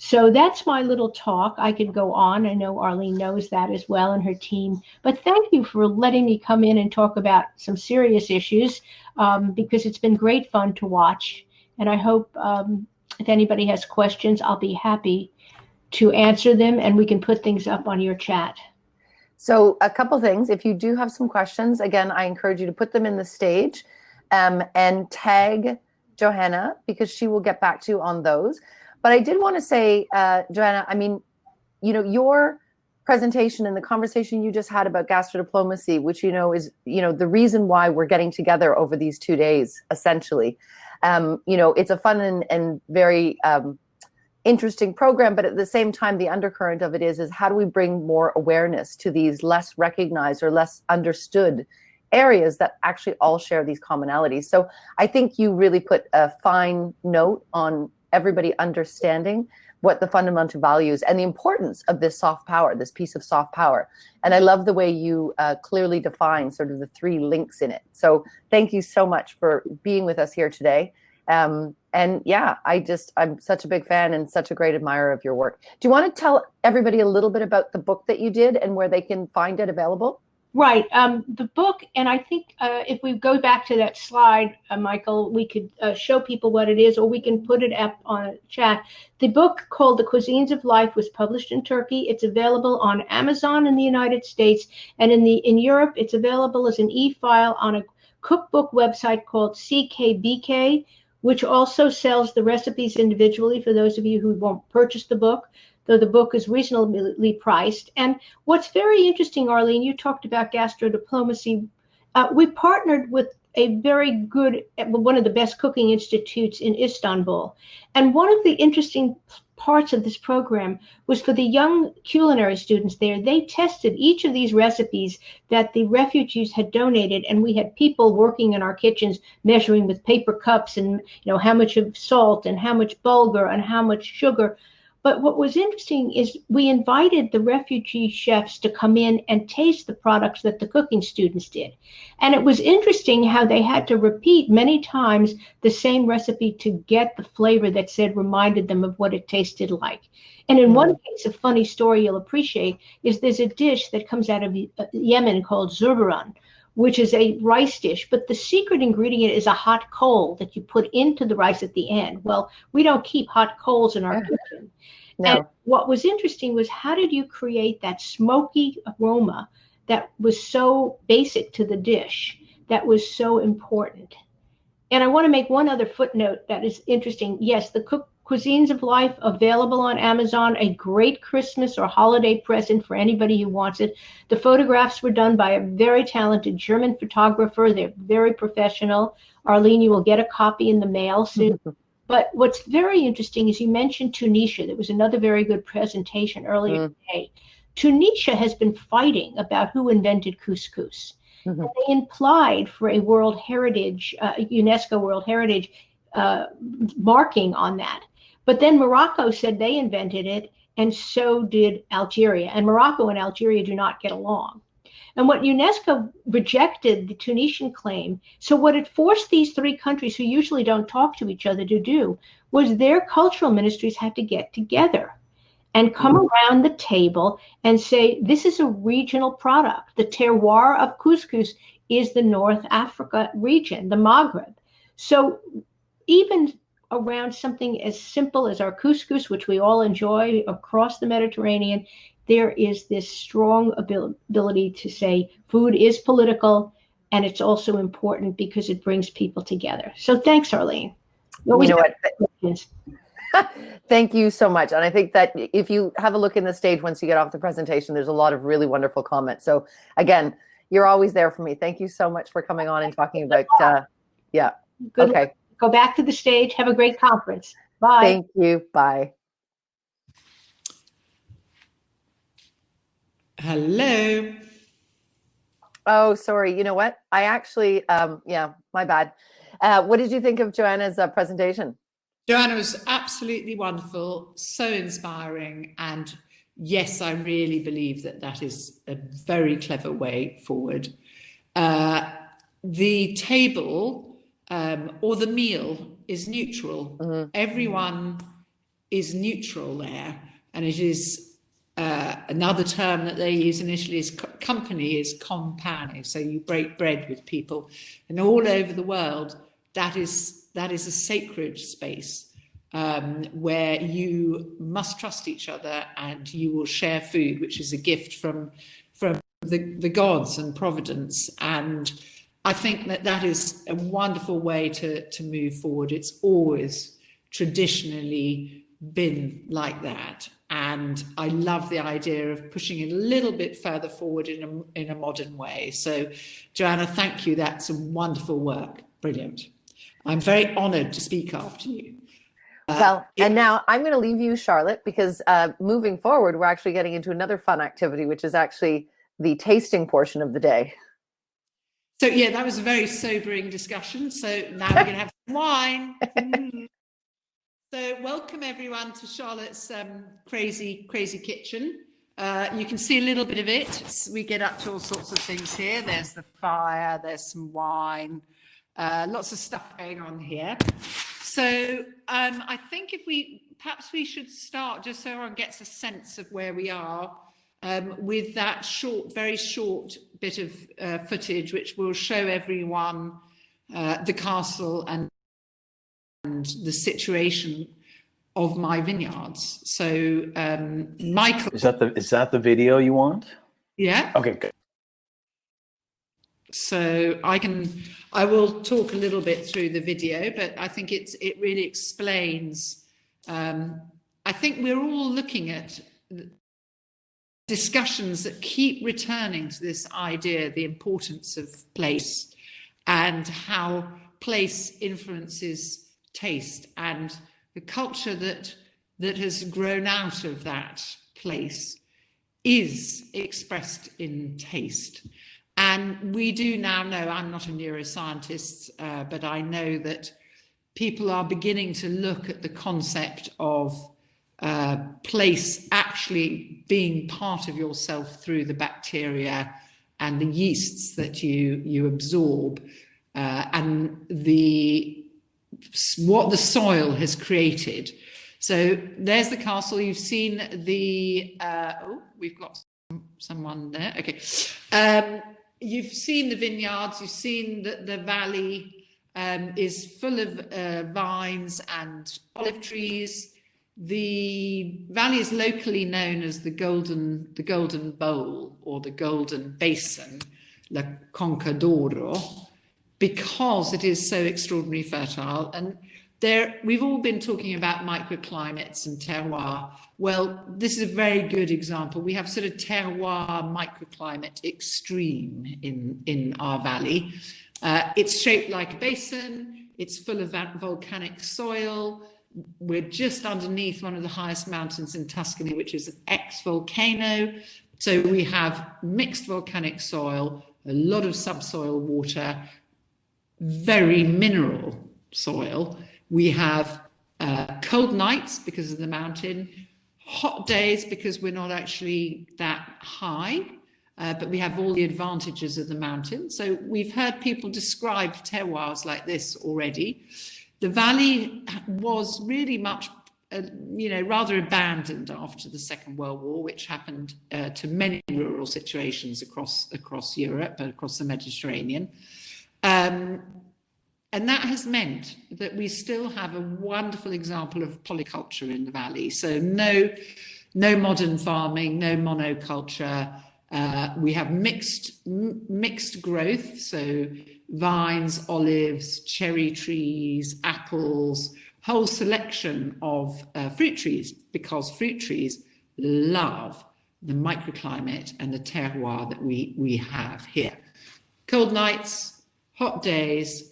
So that's my little talk. I could go on. I know Arlene knows that as well, and her team. But thank you for letting me come in and talk about some serious issues, because it's been great fun to watch. And I hope if anybody has questions, I'll be happy to answer them, and we can put things up on your chat. So a couple things. If you do have some questions, again, I encourage you to put them in the stage and tag Johanna, because she will get back to you on those. But I did want to say, Johanna, I mean, you know, your presentation and the conversation you just had about gastrodiplomacy, which, you know, is, you know, the reason why we're getting together over these 2 days, essentially. You know, it's a fun and very interesting program, but at the same time, the undercurrent of it is how do we bring more awareness to these less recognized or less understood areas that actually all share these commonalities. So I think you really put a fine note on everybody understanding what the fundamental values and the importance of this soft power, this piece of soft power. And I love the way you clearly define sort of the 3 links in it. So thank you so much for being with us here today. And yeah, I'm such a big fan and such a great admirer of your work. Do you want to tell everybody a little bit about the book that you did and where they can find it available? Right. The book, and I think if we go back to that slide, Michael, we could show people what it is, or we can put it up on a chat. The book, called The Cuisines of Life, was published in Turkey. It's available on Amazon in the United States, and in Europe, it's available as an e-file on a cookbook website called CKBK, which also sells the recipes individually for those of you who won't purchase the book, though the book is reasonably priced. And what's very interesting, Arlene, you talked about gastrodiplomacy. We partnered with a very good, one of the best cooking institutes in Istanbul. And one of the interesting parts of this program was for the young culinary students there. They tested each of these recipes that the refugees had donated, and we had people working in our kitchens measuring with paper cups and, you know, how much of salt and how much bulgur and how much sugar. But what was interesting is we invited the refugee chefs to come in and taste the products that the cooking students did. And it was interesting how they had to repeat many times the same recipe to get the flavor that reminded them of what it tasted like. And in one case, a funny story you'll appreciate is there's a dish that comes out of Yemen called zurbaran, which is a rice dish, but the secret ingredient is a hot coal that you put into the rice at the end. Well, we don't keep hot coals in our kitchen. No. And what was interesting was, how did you create that smoky aroma that was so basic to the dish, that was so important? And I want to make one other footnote that is interesting. Yes, the Cuisines of Life, available on Amazon, a great Christmas or holiday present for anybody who wants it. The photographs were done by a very talented German photographer. They're very professional. Arlene, you will get a copy in the mail soon. But what's very interesting is you mentioned Tunisia. There was another very good presentation earlier today. Tunisia has been fighting about who invented couscous. And they implied for a World Heritage, UNESCO World Heritage marking on that. But then Morocco said they invented it, and so did Algeria. And Morocco and Algeria do not get along. And what UNESCO rejected the Tunisian claim. So what it forced these three countries, who usually don't talk to each other, to do was their cultural ministries had to get together and come around the table and say, this is a regional product. The terroir of couscous is the North Africa region, the Maghreb. So even around something as simple as our couscous, which we all enjoy across the Mediterranean, there is this strong ability to say food is political, and it's also important because it brings people together. So thanks, Arlene. You know what? Thank you so much. And I think that if you have a look in the stage once you get off the presentation, there's a lot of really wonderful comments. So again, you're always there for me. Thank you so much for coming on and talking about, yeah. Good luck. Go back to the stage. Have a great conference. Bye. Thank you. Bye. Hello. Oh, sorry. You know what? I actually, yeah, my bad. What did you think of Joanna's presentation? Joanna was absolutely wonderful, so inspiring. And yes, I really believe that that is a very clever way forward. The table or the meal is neutral. Everyone is neutral there. And it is another term that they use initially is company is compane. So you break bread with people. And all over the world, that is a sacred space where you must trust each other and you will share food, which is a gift from the gods and providence. And I think that that is a wonderful way to move forward. It's always traditionally been like that. And I love the idea of pushing it a little bit further forward in a modern way. So, Joanna, thank you. That's some wonderful work. Brilliant. I'm very honoured to speak after you. Well, and now I'm going to leave you, Charlotte, because moving forward, we're actually getting into another fun activity, which is actually the tasting portion of the day. So, yeah, that was a very sobering discussion. So now we're going to have some wine. So welcome everyone to Charlotte's crazy kitchen. You can see a little bit of it. We get up to all sorts of things here. There's the fire, there's some wine, lots of stuff going on here. So I think perhaps we should start, just so everyone gets a sense of where we are, with that very short bit of footage, which will show everyone the castle and the situation of my vineyards. So Michael, is that the video you want? Yeah. Okay, good. So I will talk a little bit through the video, but I think it really explains. I think we're all looking at discussions that keep returning to this idea, the importance of place and how place influences taste, and the culture that has grown out of that place is expressed in taste. And we do now know, I'm not a neuroscientist, but I know that people are beginning to look at the concept of place actually being part of yourself through the bacteria and the yeasts that you absorb, and what the soil has created. So there's the castle. You've seen the we've got someone there. Okay, you've seen the vineyards. You've seen that the valley is full of vines and olive trees. The valley is locally known as the golden bowl or the golden basin, La Conca d'Oro, because it is so extraordinarily fertile. And we've all been talking about microclimates and terroir. Well, this is a very good example. We have sort of terroir microclimate extreme in our valley. It's shaped like a basin. It's full of volcanic soil. We're just underneath one of the highest mountains in Tuscany, which is an ex-volcano. So we have mixed volcanic soil, a lot of subsoil water, very mineral soil. We have cold nights because of the mountain, hot days because we're not actually that high, but we have all the advantages of the mountain. So we've heard people describe terroirs like this already. The valley was really much, rather abandoned after the Second World War, which happened to many rural situations across Europe and across the Mediterranean. And that has meant that we still have a wonderful example of polyculture in the valley. So no modern farming, no monoculture. We have mixed growth, so vines, olives, cherry trees, apples, whole selection of fruit trees, because fruit trees love the microclimate and the terroir that we have here. Cold nights, hot days.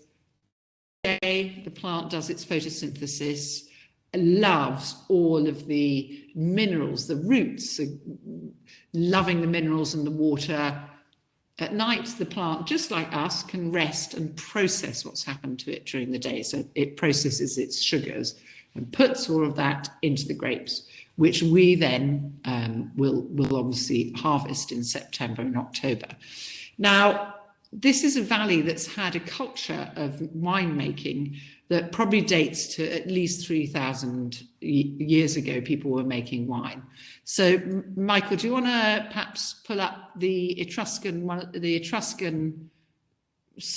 The plant does its photosynthesis, loves all of the minerals, the roots, loving the minerals and the water. At night, the plant, just like us, can rest and process what's happened to it during the day. So it processes its sugars and puts all of that into the grapes, which we then will obviously harvest in September and October. Now, this is a valley that's had a culture of winemaking that probably dates to at least 3,000 years ago. People were making wine. So, Michael, do you want to perhaps pull up the Etruscan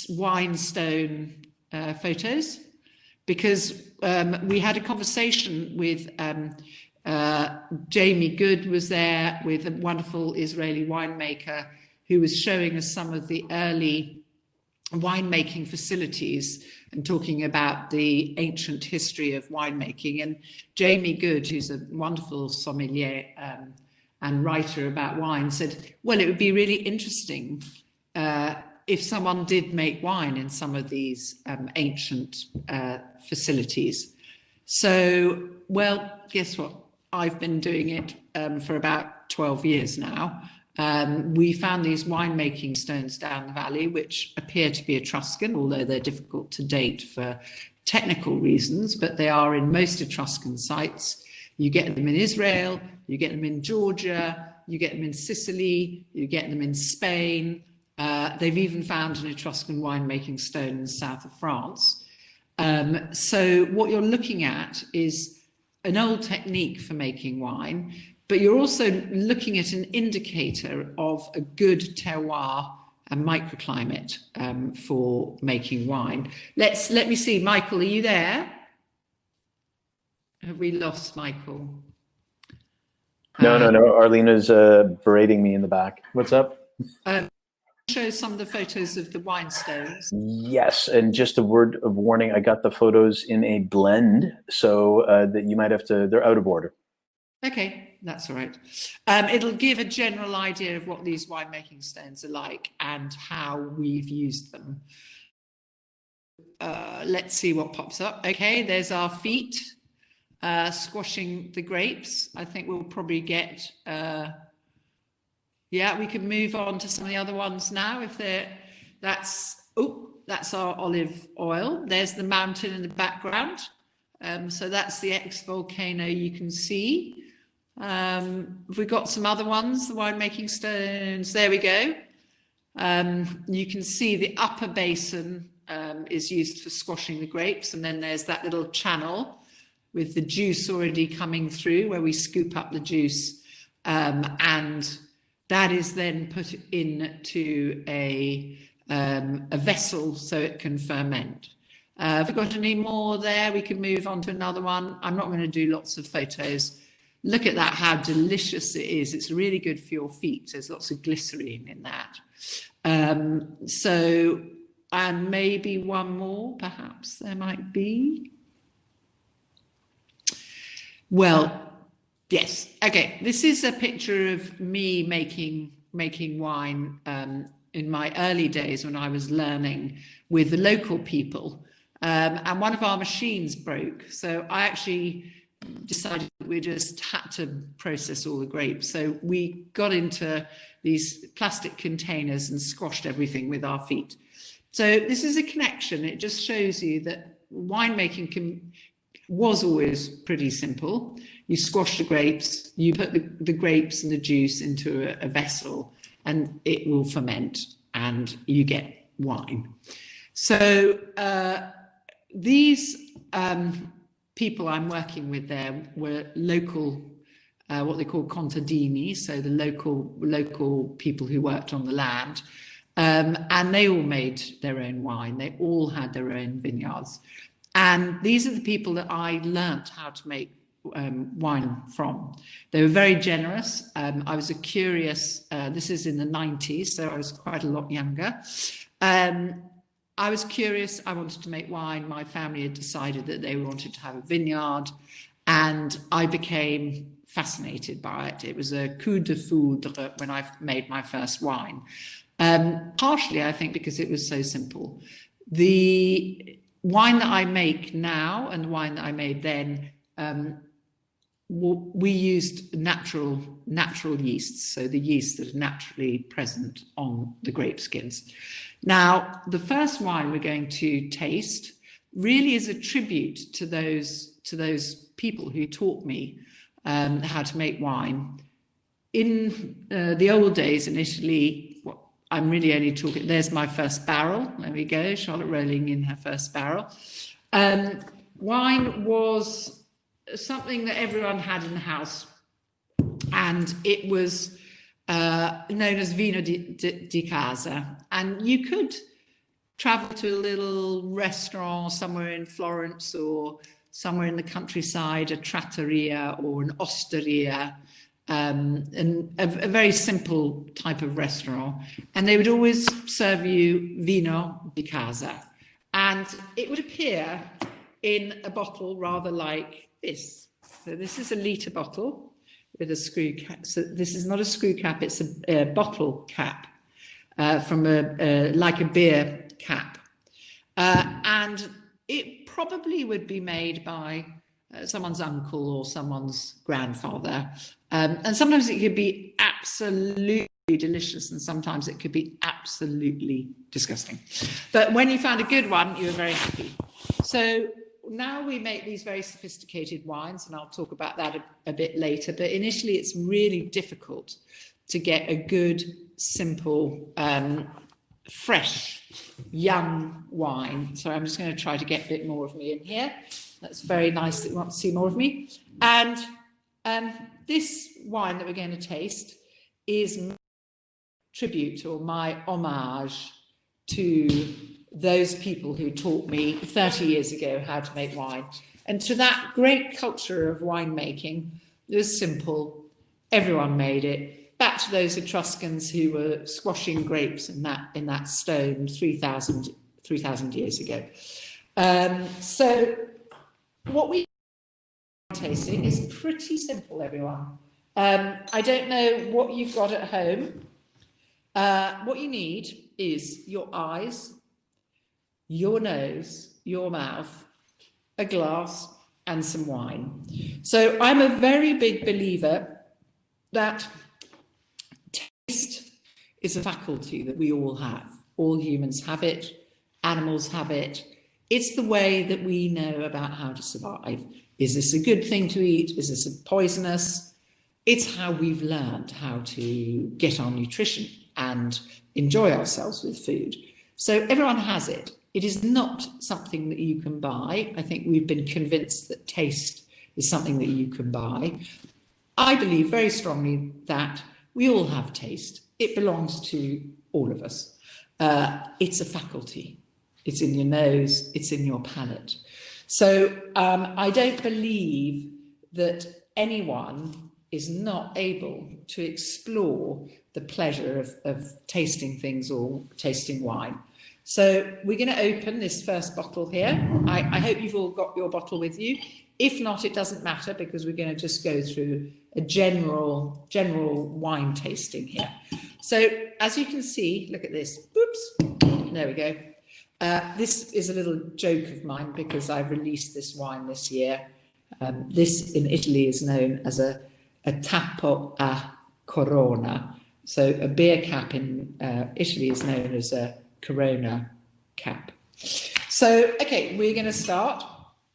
wine stone photos? Because we had a conversation with Jamie Good was there with a wonderful Israeli winemaker who was showing us some of the early winemaking facilities and talking about the ancient history of winemaking. And Jamie Good, who's a wonderful sommelier and writer about wine, said, well, it would be really interesting if someone did make wine in some of these ancient facilities. So, well, guess what? I've been doing it for about 12 years now. We found these winemaking stones down the valley, which appear to be Etruscan, although they're difficult to date for technical reasons, but they are in most Etruscan sites. You get them in Israel, you get them in Giorgia, you get them in Sicily, you get them in Spain. They've even found an Etruscan winemaking stone in the south of France. So what you're looking at is an old technique for making wine, but you're also looking at an indicator of a good terroir and microclimate for making wine. Let me see, Michael, are you there? Have we lost Michael? No. Arlene is berating me in the back. What's up? Show some of the photos of the wine stones. Yes, and just a word of warning, I got the photos in a blend, so that you might have to, they're out of order. Okay, that's all right. It'll give a general idea of what these winemaking stones are like and how we've used them. Let's see what pops up. Okay, there's our feet squashing the grapes. I think we'll probably get... yeah, we can move on to some of the other ones now. If that's our olive oil. There's the mountain in the background. So that's the ex-volcano you can see. We've got some other ones, the winemaking stones. There we go. You can see the upper basin is used for squashing the grapes, and then there's that little channel with the juice already coming through where we scoop up the juice, and that is then put into a vessel so it can ferment. Have we got any more there? We can move on to another one. I'm not going to do lots of photos. Look at that, how delicious it is. It's really good for your feet. There's lots of glycerine in that. And maybe one more, perhaps there might be. Well, yes. Okay, this is a picture of me making wine in my early days when I was learning with the local people. And one of our machines broke. So I actually decided we just had to process all the grapes. So we got into these plastic containers and squashed everything with our feet. So this is a connection. It just shows you that winemaking was always pretty simple. You squash the grapes, you put the grapes and the juice into a vessel, and it will ferment and you get wine. So these people I'm working with there were local, what they call contadini, so the local people who worked on the land, and they all made their own wine. They all had their own vineyards, and these are the people that I learnt how to make wine from. They were very generous. I was a curious, this is in the 90s, so I was quite a lot younger. I was curious, I wanted to make wine. My family had decided that they wanted to have a vineyard, and I became fascinated by it. It was a coup de foudre when I made my first wine. Partially, I think, because it was so simple. The wine that I make now and the wine that I made then, we used natural yeasts, so the yeasts that are naturally present on the grape skins. Now, the first wine we're going to taste really is a tribute to those people who taught me how to make wine. In the old days in Italy, I'm really only talking, there's my first barrel. There we go, Charlotte rolling in her first barrel. Wine was something that everyone had in the house, and it was known as vino di casa. And you could travel to a little restaurant somewhere in Florence or somewhere in the countryside, a trattoria or an osteria, and a very simple type of restaurant. And they would always serve you vino di casa. And it would appear in a bottle rather like this. So this is a litre bottle with a screw cap. So this is not a screw cap, it's a bottle cap from like a beer cap. And it probably would be made by someone's uncle or someone's grandfather. And sometimes it could be absolutely delicious and sometimes it could be absolutely disgusting. But when you found a good one, you were very happy. So now we make these very sophisticated wines, and I'll talk about that a bit later. But initially, it's really difficult to get a good, simple, fresh, young wine. So I'm just going to try to get a bit more of me in here. That's very nice that you want to see more of me. And this wine that we're going to taste is my tribute or my homage to those people who taught me 30 years ago how to make wine. And to that great culture of winemaking, it was simple. Everyone made it. Back to those Etruscans who were squashing grapes in that stone 3,000 years ago. So what we tasting is pretty simple, everyone. I don't know what you've got at home. What you need is your eyes, your nose, your mouth, a glass, and some wine. So I'm a very big believer that taste is a faculty that we all have. All humans have it, animals have it, It's the way that we know about how to survive. Is this a good thing to eat? Is this poisonous? It's how we've learned how to get our nutrition and enjoy ourselves with food. So everyone has it. It is not something that you can buy. I think we've been convinced that taste is something that you can buy. I believe very strongly that we all have taste. It belongs to all of us. It's a faculty. It's in your nose, it's in your palate. So I don't believe that anyone is not able to explore the pleasure of tasting things or tasting wine. So we're going to open this first bottle here. I hope you've all got your bottle with you. If not, it doesn't matter, because we're going to just go through a general wine tasting here. So as you can see, look at this. Oops, there we go. This is a little joke of mine because I've released this wine this year. This in Italy is known as a tappo a corona. So a beer cap in Italy is known as a Corona cap. So, okay, we're going to start.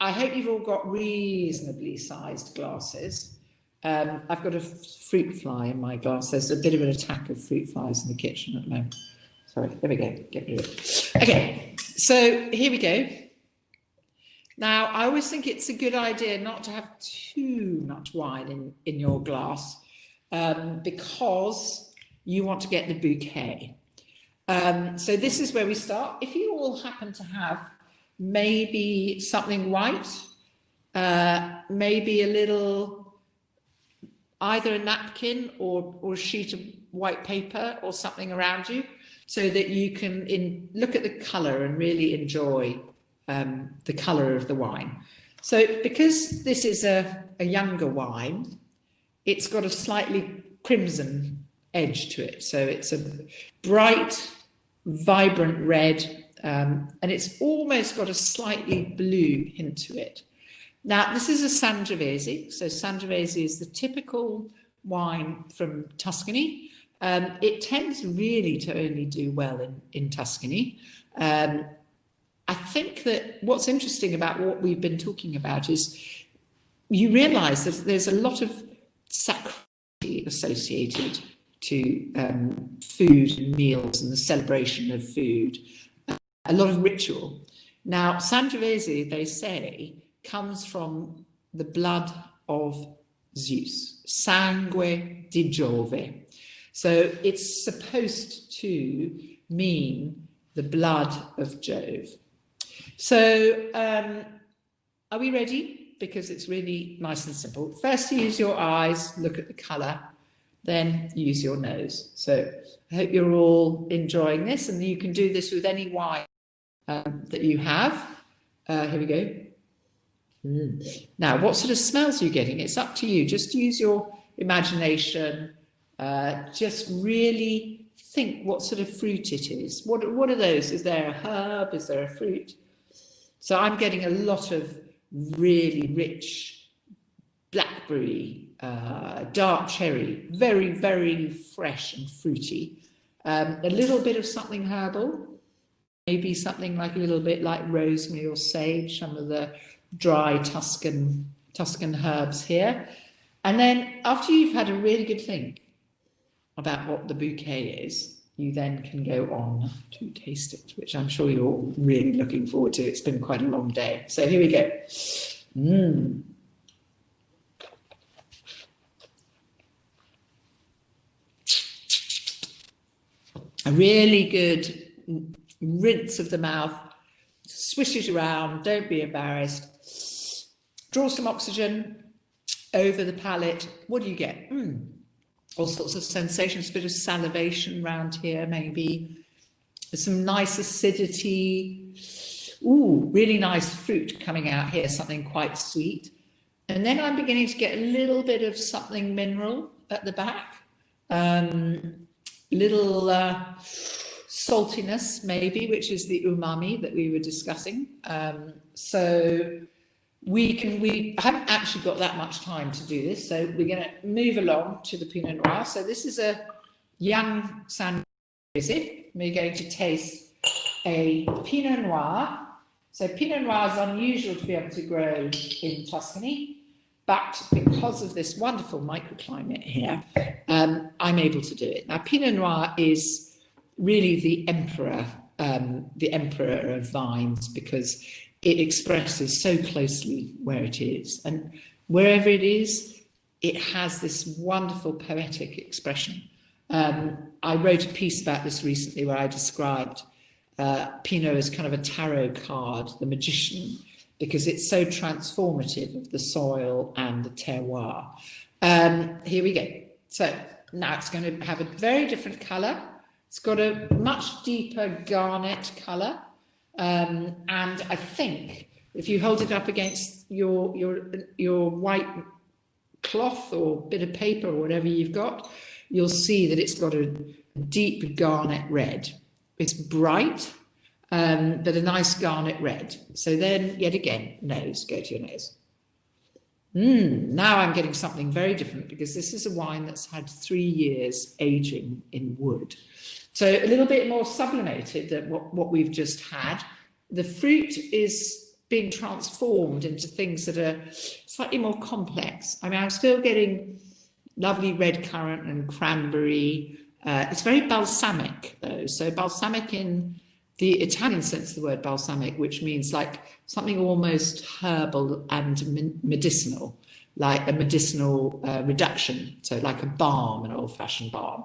I hope you've all got reasonably sized glasses. I've got a fruit fly in my glass. There's a bit of an attack of fruit flies in the kitchen at the moment. Sorry, there we go. Get rid of it. Okay, so here we go. Now, I always think it's a good idea not to have too much wine in your glass because you want to get the bouquet. So this is where we start. If you all happen to have maybe something white, maybe a little, either a napkin or a sheet of white paper or something around you, so that you can look at the colour and really enjoy the colour of the wine. So because this is a younger wine, it's got a slightly crimson edge to it. So it's a bright, vibrant red, and it's almost got a slightly blue hint to it. Now, this is a Sangiovese. So Sangiovese is the typical wine from Tuscany. It tends really to only do well in Tuscany. I think that what's interesting about what we've been talking about is you realise that there's a lot of sacrality associated to food and meals and the celebration of food, a lot of ritual. Now, Sangiovese, they say, comes from the blood of Zeus, sangue di Giove. So it's supposed to mean the blood of Jove. So are we ready? Because it's really nice and simple. First, use your eyes, look at the colour, then use your nose. So I hope you're all enjoying this, and you can do this with any wine that you have. Here we go. Now, what sort of smells are you getting? It's up to you. Just use your imagination. Just really think what sort of fruit it is. What are those? Is there a herb? Is there a fruit? So I'm getting a lot of really rich blackberry, dark cherry, very, very fresh and fruity. A little bit of something herbal, maybe something like a little bit like rosemary or sage, some of the dry Tuscan herbs here. And then after you've had a really good think about what the bouquet is, you then can go on to taste it, which I'm sure you're all really looking forward to. It's been quite a long day. So here we go. A really good rinse of the mouth, swish it around, don't be embarrassed. Draw some oxygen over the palate. What do you get? All sorts of sensations, a bit of salivation around here, maybe. There's some nice acidity. Ooh, really nice fruit coming out here, something quite sweet. And then I'm beginning to get a little bit of something mineral at the back. Little saltiness, maybe, which is the umami that we were discussing. So we haven't actually got that much time to do this, so we're going to move along to the Pinot Noir. So this is a young Sangiovese. We're going to taste a Pinot Noir. So Pinot Noir is unusual to be able to grow in Tuscany, but because of this wonderful microclimate here, I'm able to do it. Now, Pinot Noir is really the emperor of vines because it expresses so closely where it is. And wherever it is, it has this wonderful poetic expression. I wrote a piece about this recently where I described Pinot as kind of a tarot card, the magician, because it's so transformative of the soil and the terroir. Here we go. So now it's going to have a very different colour. It's got a much deeper garnet colour. And I think if you hold it up against your white cloth or bit of paper or whatever you've got, you'll see that it's got a deep garnet red. It's bright, but a nice garnet red. So then, yet again, nose, go to your nose. Now I'm getting something very different because this is a wine that's had 3 years aging in wood. So a little bit more sublimated than what we've just had. The fruit is being transformed into things that are slightly more complex. I mean, I'm still getting lovely red currant and cranberry. It's very balsamic, though. So balsamic in the Italian sense of the word balsamic, which means like something almost herbal and medicinal, like a medicinal reduction. So like a balm, an old-fashioned balm.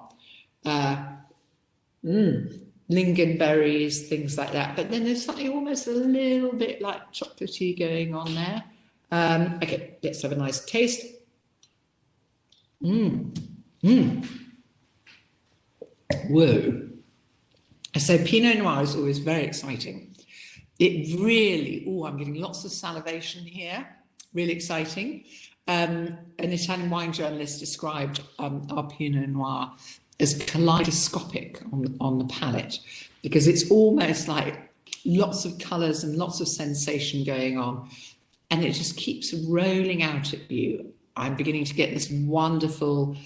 Lingonberries, things like that. But then there's something almost a little bit like chocolatey going on there. Okay, let's have a nice taste. Whoa. So Pinot Noir is always very exciting. It really, I'm getting lots of salivation here. Really exciting. An Italian wine journalist described our Pinot Noir as kaleidoscopic on the palate, because it's almost like lots of colours and lots of sensation going on, and it just keeps rolling out at you. I'm beginning to get this wonderful,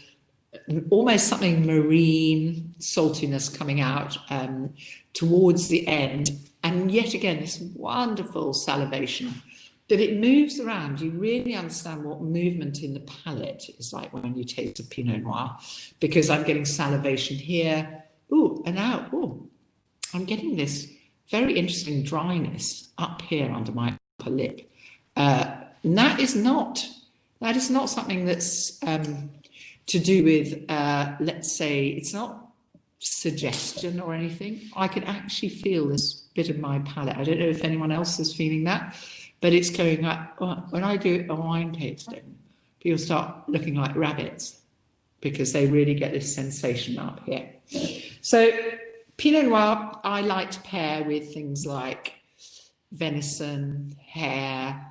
almost something marine saltiness coming out towards the end, and yet again this wonderful salivation. That it moves around. You really understand what movement in the palate is like when you taste a Pinot Noir, because I'm getting salivation here. And now, I'm getting this very interesting dryness up here under my upper lip. And that is not something that's to do with, let's say, it's not suggestion or anything. I can actually feel this bit of my palate. I don't know if anyone else is feeling that. But it's going like, when I do a wine tasting, people start looking like rabbits because they really get this sensation up here. So Pinot Noir, I like to pair with things like venison, hare,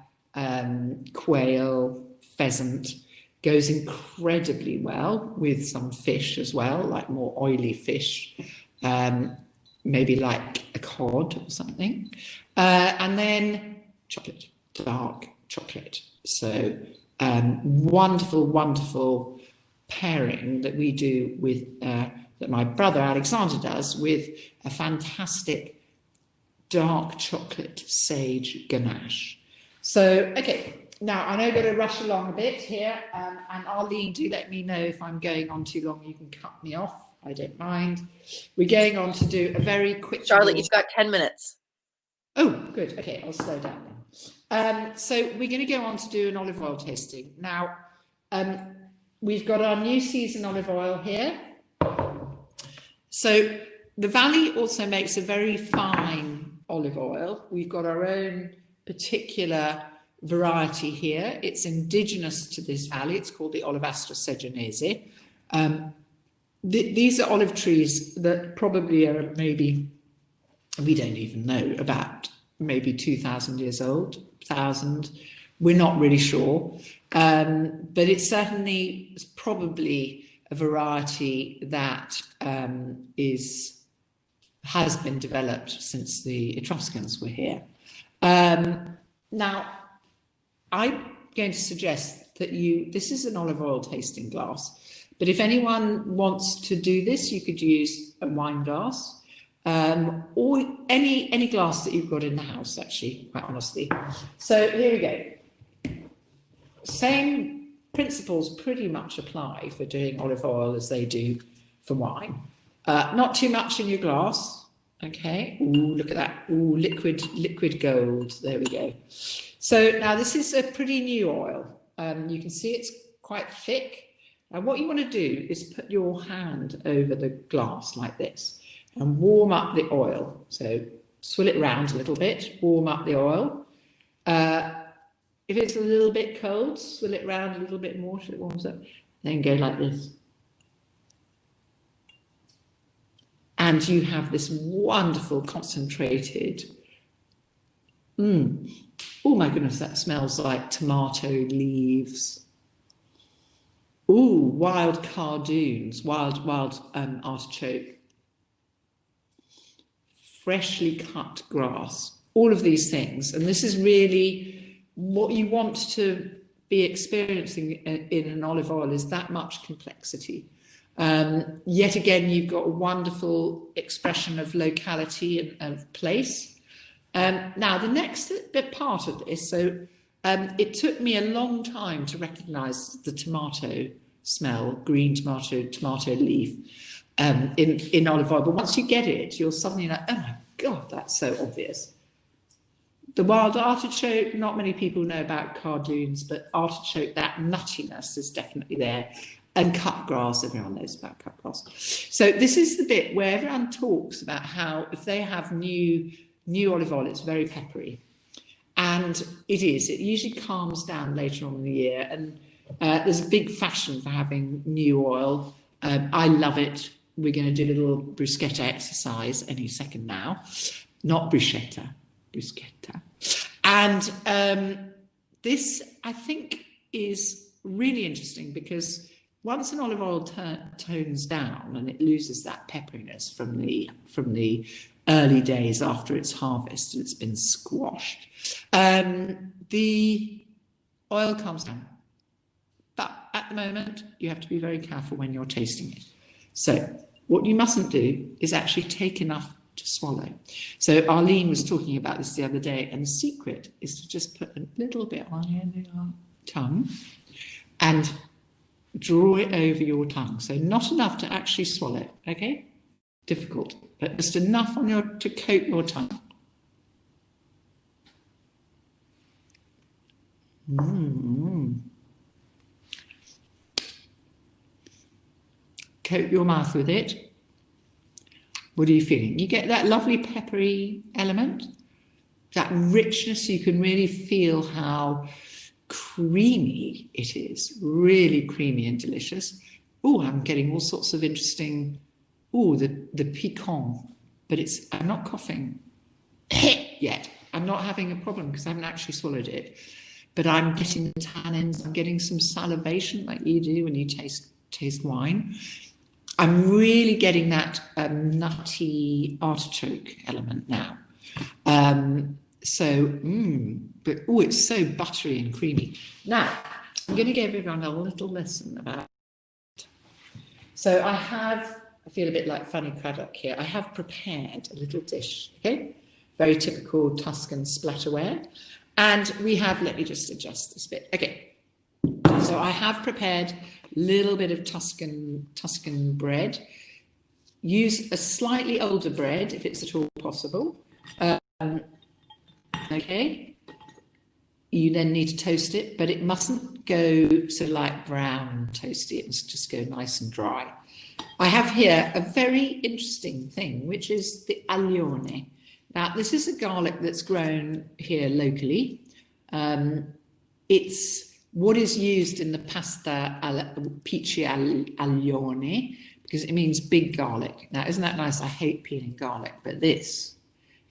quail, pheasant. Goes incredibly well with some fish as well, like more oily fish, maybe like a cod or something. And then chocolate, dark chocolate. So wonderful, wonderful pairing that we do with, that my brother Alexander does with a fantastic dark chocolate sage ganache. So, okay, now I know I've got to rush along a bit here, and Arlene, do let me know if I'm going on too long. You can cut me off, I don't mind. We're going on to do a very quick... Charlotte, you've got 10 minutes. Oh, good. Okay, I'll slow down then. So we're going to go on to do an olive oil tasting. Now, we've got our new season olive oil here. So the Valley also makes a very fine olive oil. We've got our own particular variety here. It's indigenous to this valley. It's called the Olivastra sejanese. These are olive trees that probably are maybe, we don't even know, about maybe 2,000 years old, 1,000. We're not really sure. But it's certainly probably a variety that has been developed since the Etruscans were here. Now, I'm going to suggest that this is an olive oil tasting glass, but if anyone wants to do this, you could use a wine glass. or any glass that you've got in the house, actually, quite honestly. So here we go. Same principles pretty much apply for doing olive oil as they do for wine. Not too much in your glass, okay? Ooh, look at that. Ooh, liquid gold. There we go. So now this is a pretty new oil. You can see it's quite thick. And what you want to do is put your hand over the glass like this and warm up the oil. So swill it around a little bit, warm up the oil. If it's a little bit cold, swill it around a little bit more till it warms up. Then go like this. And you have this wonderful concentrated, oh my goodness, that smells like tomato leaves. Ooh, wild cardoons, wild artichoke, freshly cut grass, all of these things. And this is really what you want to be experiencing in an olive oil, is that much complexity. Yet again, you've got a wonderful expression of locality and of place. Now, the next bit part of this, so it took me a long time to recognise the tomato smell, green tomato leaf in olive oil. But once you get it, you're suddenly like, oh my God, that's so obvious. The wild artichoke, not many people know about cardoons, but artichoke, that nuttiness is definitely there. And cut grass, everyone knows about cut grass. So this is the bit where everyone talks about how if they have new olive oil, it's very peppery. And it is. It usually calms down later on in the year. And there's a big fashion for having new oil. I love it. We're going to do a little bruschetta exercise any second now. Not bruschetta, bruschetta. And this, I think, is really interesting because once an olive oil tones down and it loses that pepperiness from the early days after its harvest and it's been squashed, the oil calms down. But at the moment, you have to be very careful when you're tasting it. So what you mustn't do is actually take enough to swallow. So Arlene was talking about this the other day, and the secret is to just put a little bit on your tongue and draw it over your tongue. So not enough to actually swallow, okay? Difficult, but just enough on to coat your tongue. Coat your mouth with it. What are you feeling? You get that lovely peppery element, that richness. You can really feel how creamy it is, really creamy and delicious. Oh, I'm getting all sorts of interesting, the piquant, but I'm not coughing yet. I'm not having a problem because I haven't actually swallowed it, but I'm getting the tannins, I'm getting some salivation like you do when you taste wine. I'm really getting that nutty artichoke element now. But it's so buttery and creamy. Now, I'm going to give everyone a little lesson about it. So I feel a bit like Fanny Craddock here. I have prepared a little dish, okay? Very typical Tuscan splatterware. And we have, let me just adjust this bit. Okay, so I have prepared a little bit of Tuscan bread. Use a slightly older bread if it's at all possible. Okay, you then need to toast it, but it mustn't go so light brown toasty. It must just go nice and dry. I have here a very interesting thing, which is the aglione. Now, this is a garlic that's grown here locally. It's what is used in the pasta pici aglione, because it means big garlic. Now, isn't that nice? I hate peeling garlic, but this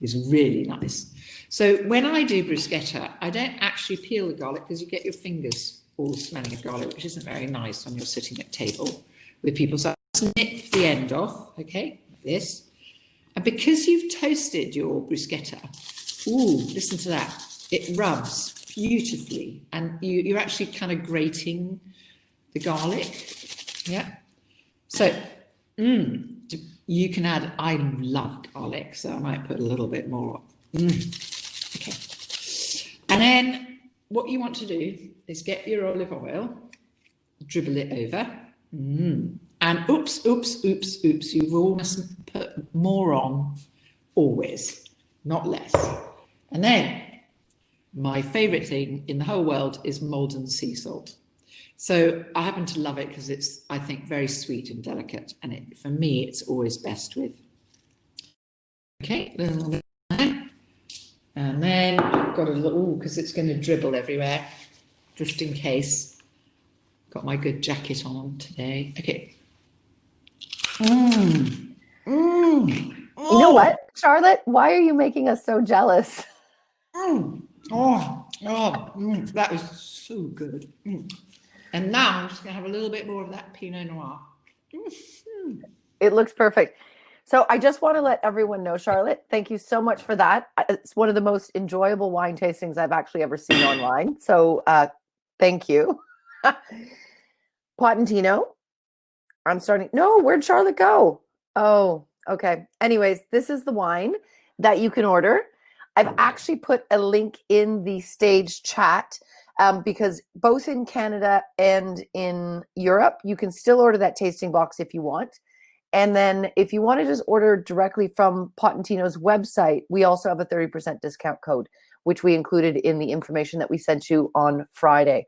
is really nice. So when I do bruschetta, I don't actually peel the garlic because you get your fingers all smelling of garlic, which isn't very nice when you're sitting at table with people. So I snip the end off, okay, like this. And because you've toasted your bruschetta, listen to that. It rubs beautifully, and you're actually kind of grating the garlic. Yeah. So You can add, I love garlic, so I might put a little bit more. Okay. And then what you want to do is get your olive oil, dribble it over. And oops, you've almost put more on, always, not less. And then my favorite thing in the whole world is Maldon sea salt. So I happen to love it because it's, I think, very sweet and delicate. And for me, it's always best with. Okay, a little bit there. And then got a little, because it's going to dribble everywhere, just in case. Got my good jacket on today. Okay. You know what, Charlotte? Why are you making us so jealous? That is so good. And now I'm just going to have a little bit more of that Pinot Noir. It looks perfect. So I just want to let everyone know, Charlotte, thank you so much for that. It's one of the most enjoyable wine tastings I've actually ever seen online. So thank you. Potentino. I'm starting. No, where'd Charlotte go? Oh, okay. Anyways, this is the wine that you can order. I've actually put a link in the stage chat because both in Canada and in Europe, you can still order that tasting box if you want. And then if you want to just order directly from Potentino's website, we also have a 30% discount code, which we included in the information that we sent you on Friday.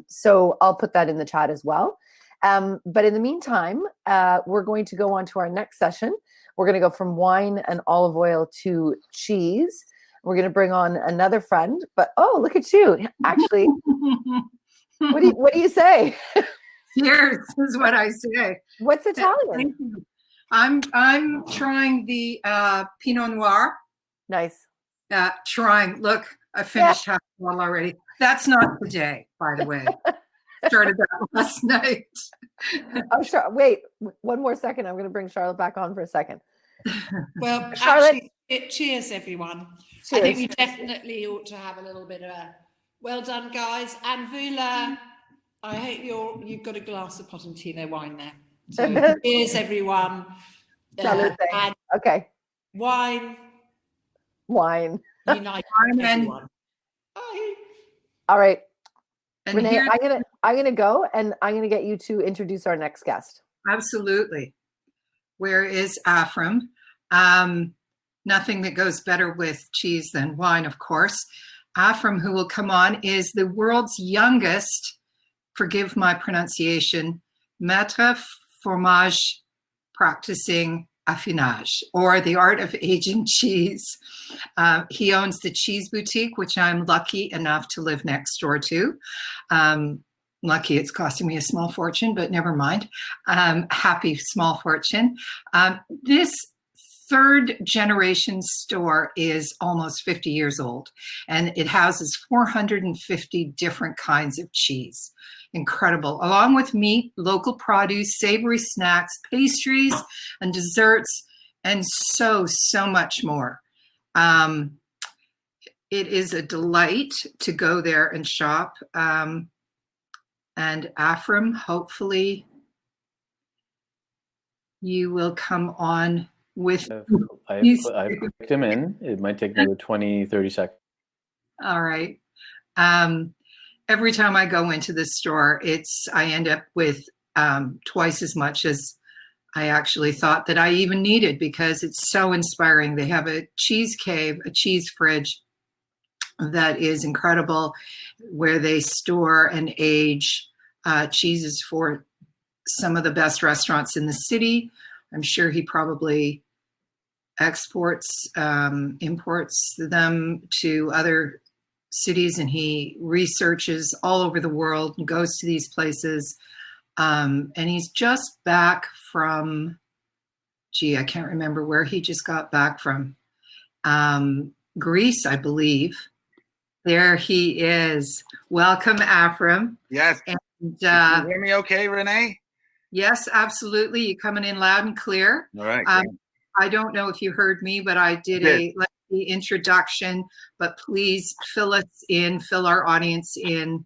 So I'll put that in the chat as well. But in the meantime, we're going to go on to our next session. We're going to go from wine and olive oil to cheese. We're going to bring on another friend, but oh, look at you. Actually, what do you say? Cheers is what I say. What's Italian? I'm trying the Pinot Noir. Nice. Trying. Look, I finished half the bottle already. That's not today, by the way. Started that last night. Oh, sure. Wait, one more second. I'm going to bring Charlotte back on for a second. Well, Charlotte, actually, cheers, everyone. Cheers. I think we definitely ought to have a little bit of a well done, guys. And Vula, I hope you've got a glass of Potentino wine there. So cheers, everyone. And okay. Wine. Wine Unite everyone. Bye. All right. And Renee, here, I'm gonna go, and I'm gonna get you to introduce our next guest. Absolutely. Where is Afram? Nothing that goes better with cheese than wine, of course. Afram, who will come on, is the world's youngest, forgive my pronunciation, maître fromage practicing affinage, or the art of aging cheese. He owns the Cheese Boutique, which I'm lucky enough to live next door to. Lucky it's costing me a small fortune, but never mind. Happy small fortune. This third generation store is almost 50 years old, and it houses 450 different kinds of cheese. Incredible. Along with meat, local produce, savory snacks, pastries, and desserts, and so much more. It is a delight to go there and shop. And Afram, hopefully you will come on with. I've clicked him in. It might take another 20, 30 seconds. All right. Every time I go into the store, I end up with twice as much as I actually thought that I even needed, because it's so inspiring. They have a cheese cave, a cheese fridge that is incredible, where they store and age cheeses for some of the best restaurants in the city. I'm sure he probably imports them to other cities, and he researches all over the world and goes to these places. And he's just back from, I can't remember where he just got back from. Greece, I believe. There he is. Welcome, Afram. Yes. And, can you hear me okay, Renee? Yes, absolutely. You're coming in loud and clear. All right. I don't know if you heard me, but I did a lengthy introduction, but please fill our audience in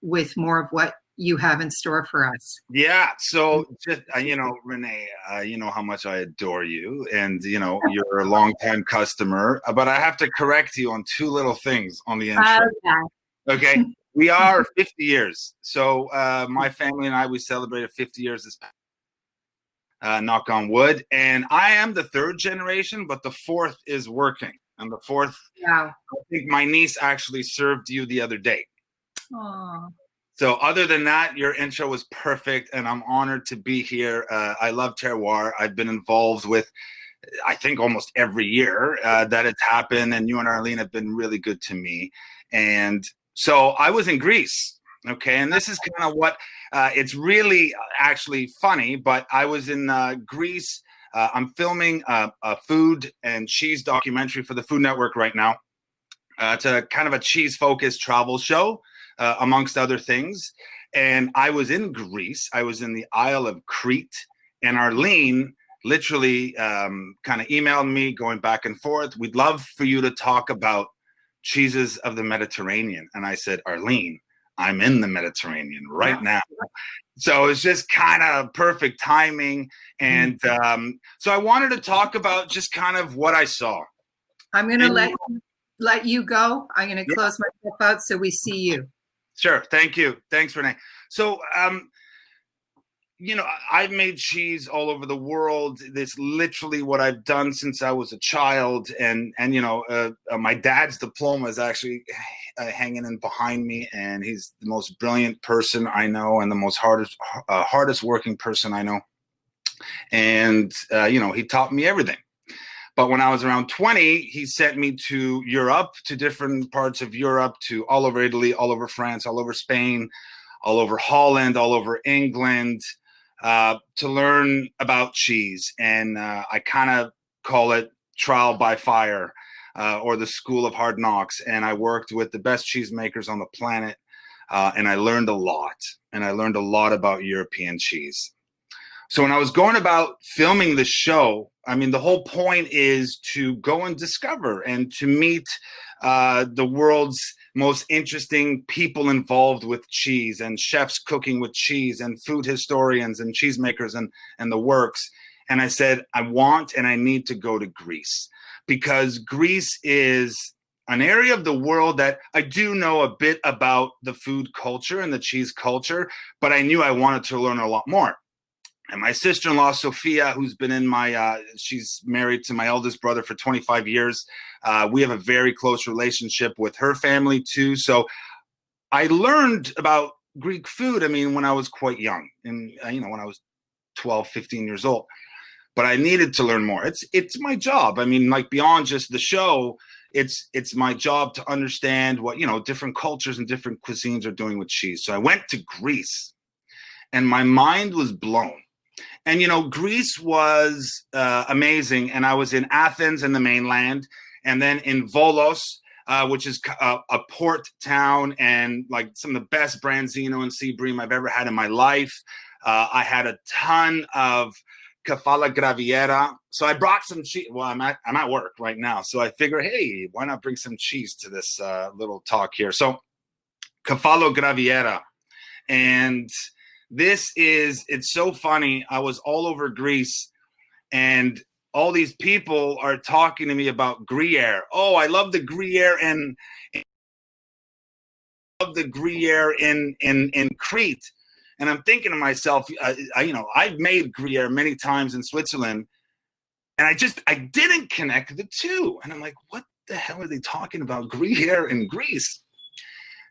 with more of what you have in store for us. Yeah. So just, you know, Renee, you know how much I adore you, and, you know, you're a longtime customer, but I have to correct you on two little things on the intro. Okay. We are 50 years. So my family and I, we celebrated 50 years this knock on wood. And I am the third generation, but the fourth is working. And the fourth, I think my niece actually served you the other day. Aww. So other than that, your intro was perfect, and I'm honored to be here. I love Terroir. I've been involved with, I think, almost every year that it's happened, and you and Arlene have been really good to me. And so I was in Greece, okay? And this is kind of what, it's really actually funny, but I was in Greece. I'm filming a food and cheese documentary for the Food Network right now. It's a kind of a cheese-focused travel show, amongst other things. And I was in Greece. I was in the Isle of Crete, and Arlene literally kind of emailed me, going back and forth. We'd love for you to talk about cheeses of the Mediterranean. And I said, Arlene, I'm in the Mediterranean right now. So it's just kind of perfect timing. And so I wanted to talk about just kind of what I saw. I'm going to let you go. I'm going to close myself out so we see you. Sure. Thank you. Thanks, Renee. So, you know, I've made cheese all over the world. This literally what I've done since I was a child. And you know, my dad's diploma is actually hanging in behind me. And he's the most brilliant person I know, and the most hardest working person I know. And, you know, he taught me everything. But when I was around 20, he sent me to Europe, to different parts of Europe, to all over Italy, all over France, all over Spain, all over Holland, all over England, to learn about cheese. And I kind of call it trial by fire, or the school of hard knocks. And I worked with the best cheesemakers on the planet, and I learned a lot. And I learned a lot about European cheese. So when I was going about filming the show, I mean, the whole point is to go and discover and to meet the world's most interesting people involved with cheese, and chefs cooking with cheese, and food historians and cheesemakers and the works. And I said, I want and I need to go to Greece, because Greece is an area of the world that I do know a bit about the food culture and the cheese culture, but I knew I wanted to learn a lot more. And my sister-in-law, Sophia, who's been in my, she's married to my eldest brother for 25 years. We have a very close relationship with her family too. So I learned about Greek food, I mean, when I was quite young, and, you know, when I was 12, 15 years old. But I needed to learn more. It's my job. I mean, like, beyond just the show, it's my job to understand what, you know, different cultures and different cuisines are doing with cheese. So I went to Greece, and my mind was blown. And, you know, Greece was amazing. And I was in Athens and the mainland, and then in Volos, which is a port town, and like some of the best branzino and sea bream I've ever had in my life. I had a ton of kefala graviera. So I brought some cheese. Well, I'm at work right now. So I figure, hey, why not bring some cheese to this little talk here? So kefala graviera. And it's so funny. I was all over Greece, and all these people are talking to me about Gruyere. Oh, I love the Gruyere in Crete. And I'm thinking to myself, you know, I've made Gruyere many times in Switzerland, and I didn't connect the two. And I'm like, what the hell are they talking about Gruyere in Greece?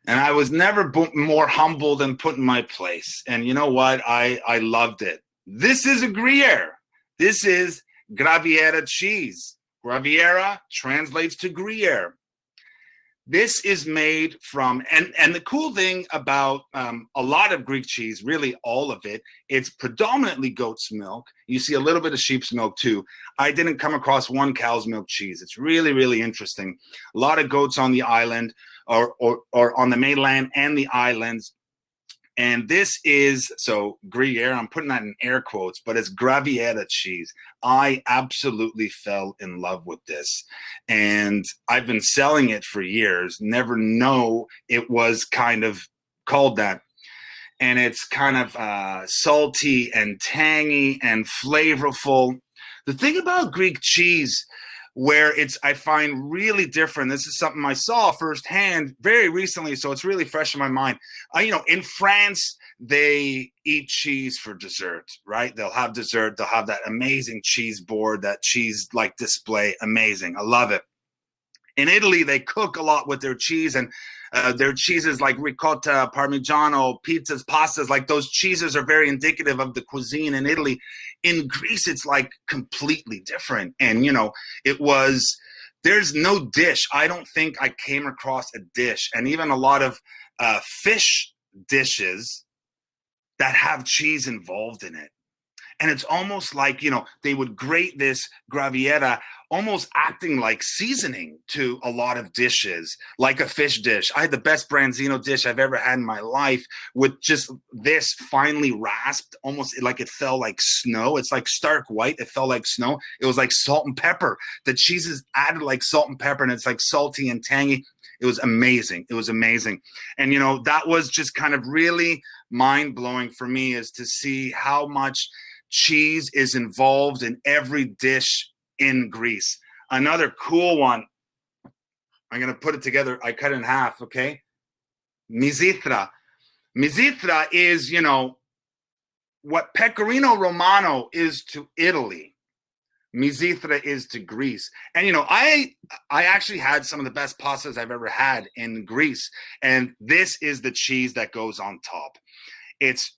And I was never more humbled and put in my place. And you know what? I loved it. This is a Gruyere. This is Graviera cheese. Graviera translates to Gruyere. This is made from, and the cool thing about a lot of Greek cheese, really all of it, it's predominantly goat's milk. You see a little bit of sheep's milk too. I didn't come across one cow's milk cheese. It's really, really interesting. A lot of goats on the island, or on the mainland and the islands. And this is, so Gruyere, I'm putting that in air quotes, but it's Graviera cheese. I absolutely fell in love with this. And I've been selling it for years, never know it was kind of called that. and it's kind of salty and tangy and flavorful. The thing about Greek cheese, where I find really different, this is something I saw firsthand very recently, so it's really fresh in my mind. In France, they eat cheese for dessert, right? They'll have dessert, they'll have that amazing cheese board, that cheese like display, amazing. I love it. In Italy, they cook a lot with their cheese, and their cheeses like ricotta, parmigiano, pizzas, pastas, like those cheeses are very indicative of the cuisine in Italy. In Greece, it's like completely different. And, there's no dish. I don't think I came across a dish, and even a lot of fish dishes that have cheese involved in it. And it's almost like, they would grate this graviera, almost acting like seasoning to a lot of dishes, like a fish dish. I had the best branzino dish I've ever had in my life, with just this finely rasped, almost like it felt like snow. It's like stark white. It felt like snow. It was like salt and pepper. The cheese is added like salt and pepper, and it's like salty and tangy. It was amazing. It was amazing. And, that was just kind of really mind-blowing for me, is to see how much cheese is involved in every dish in Greece. Another cool one, I'm going to put it together. I cut it in half, okay? Mizithra. Mizithra is, what Pecorino Romano is to Italy. Mizithra is to Greece. And, I actually had some of the best pastas I've ever had in Greece. And this is the cheese that goes on top. It's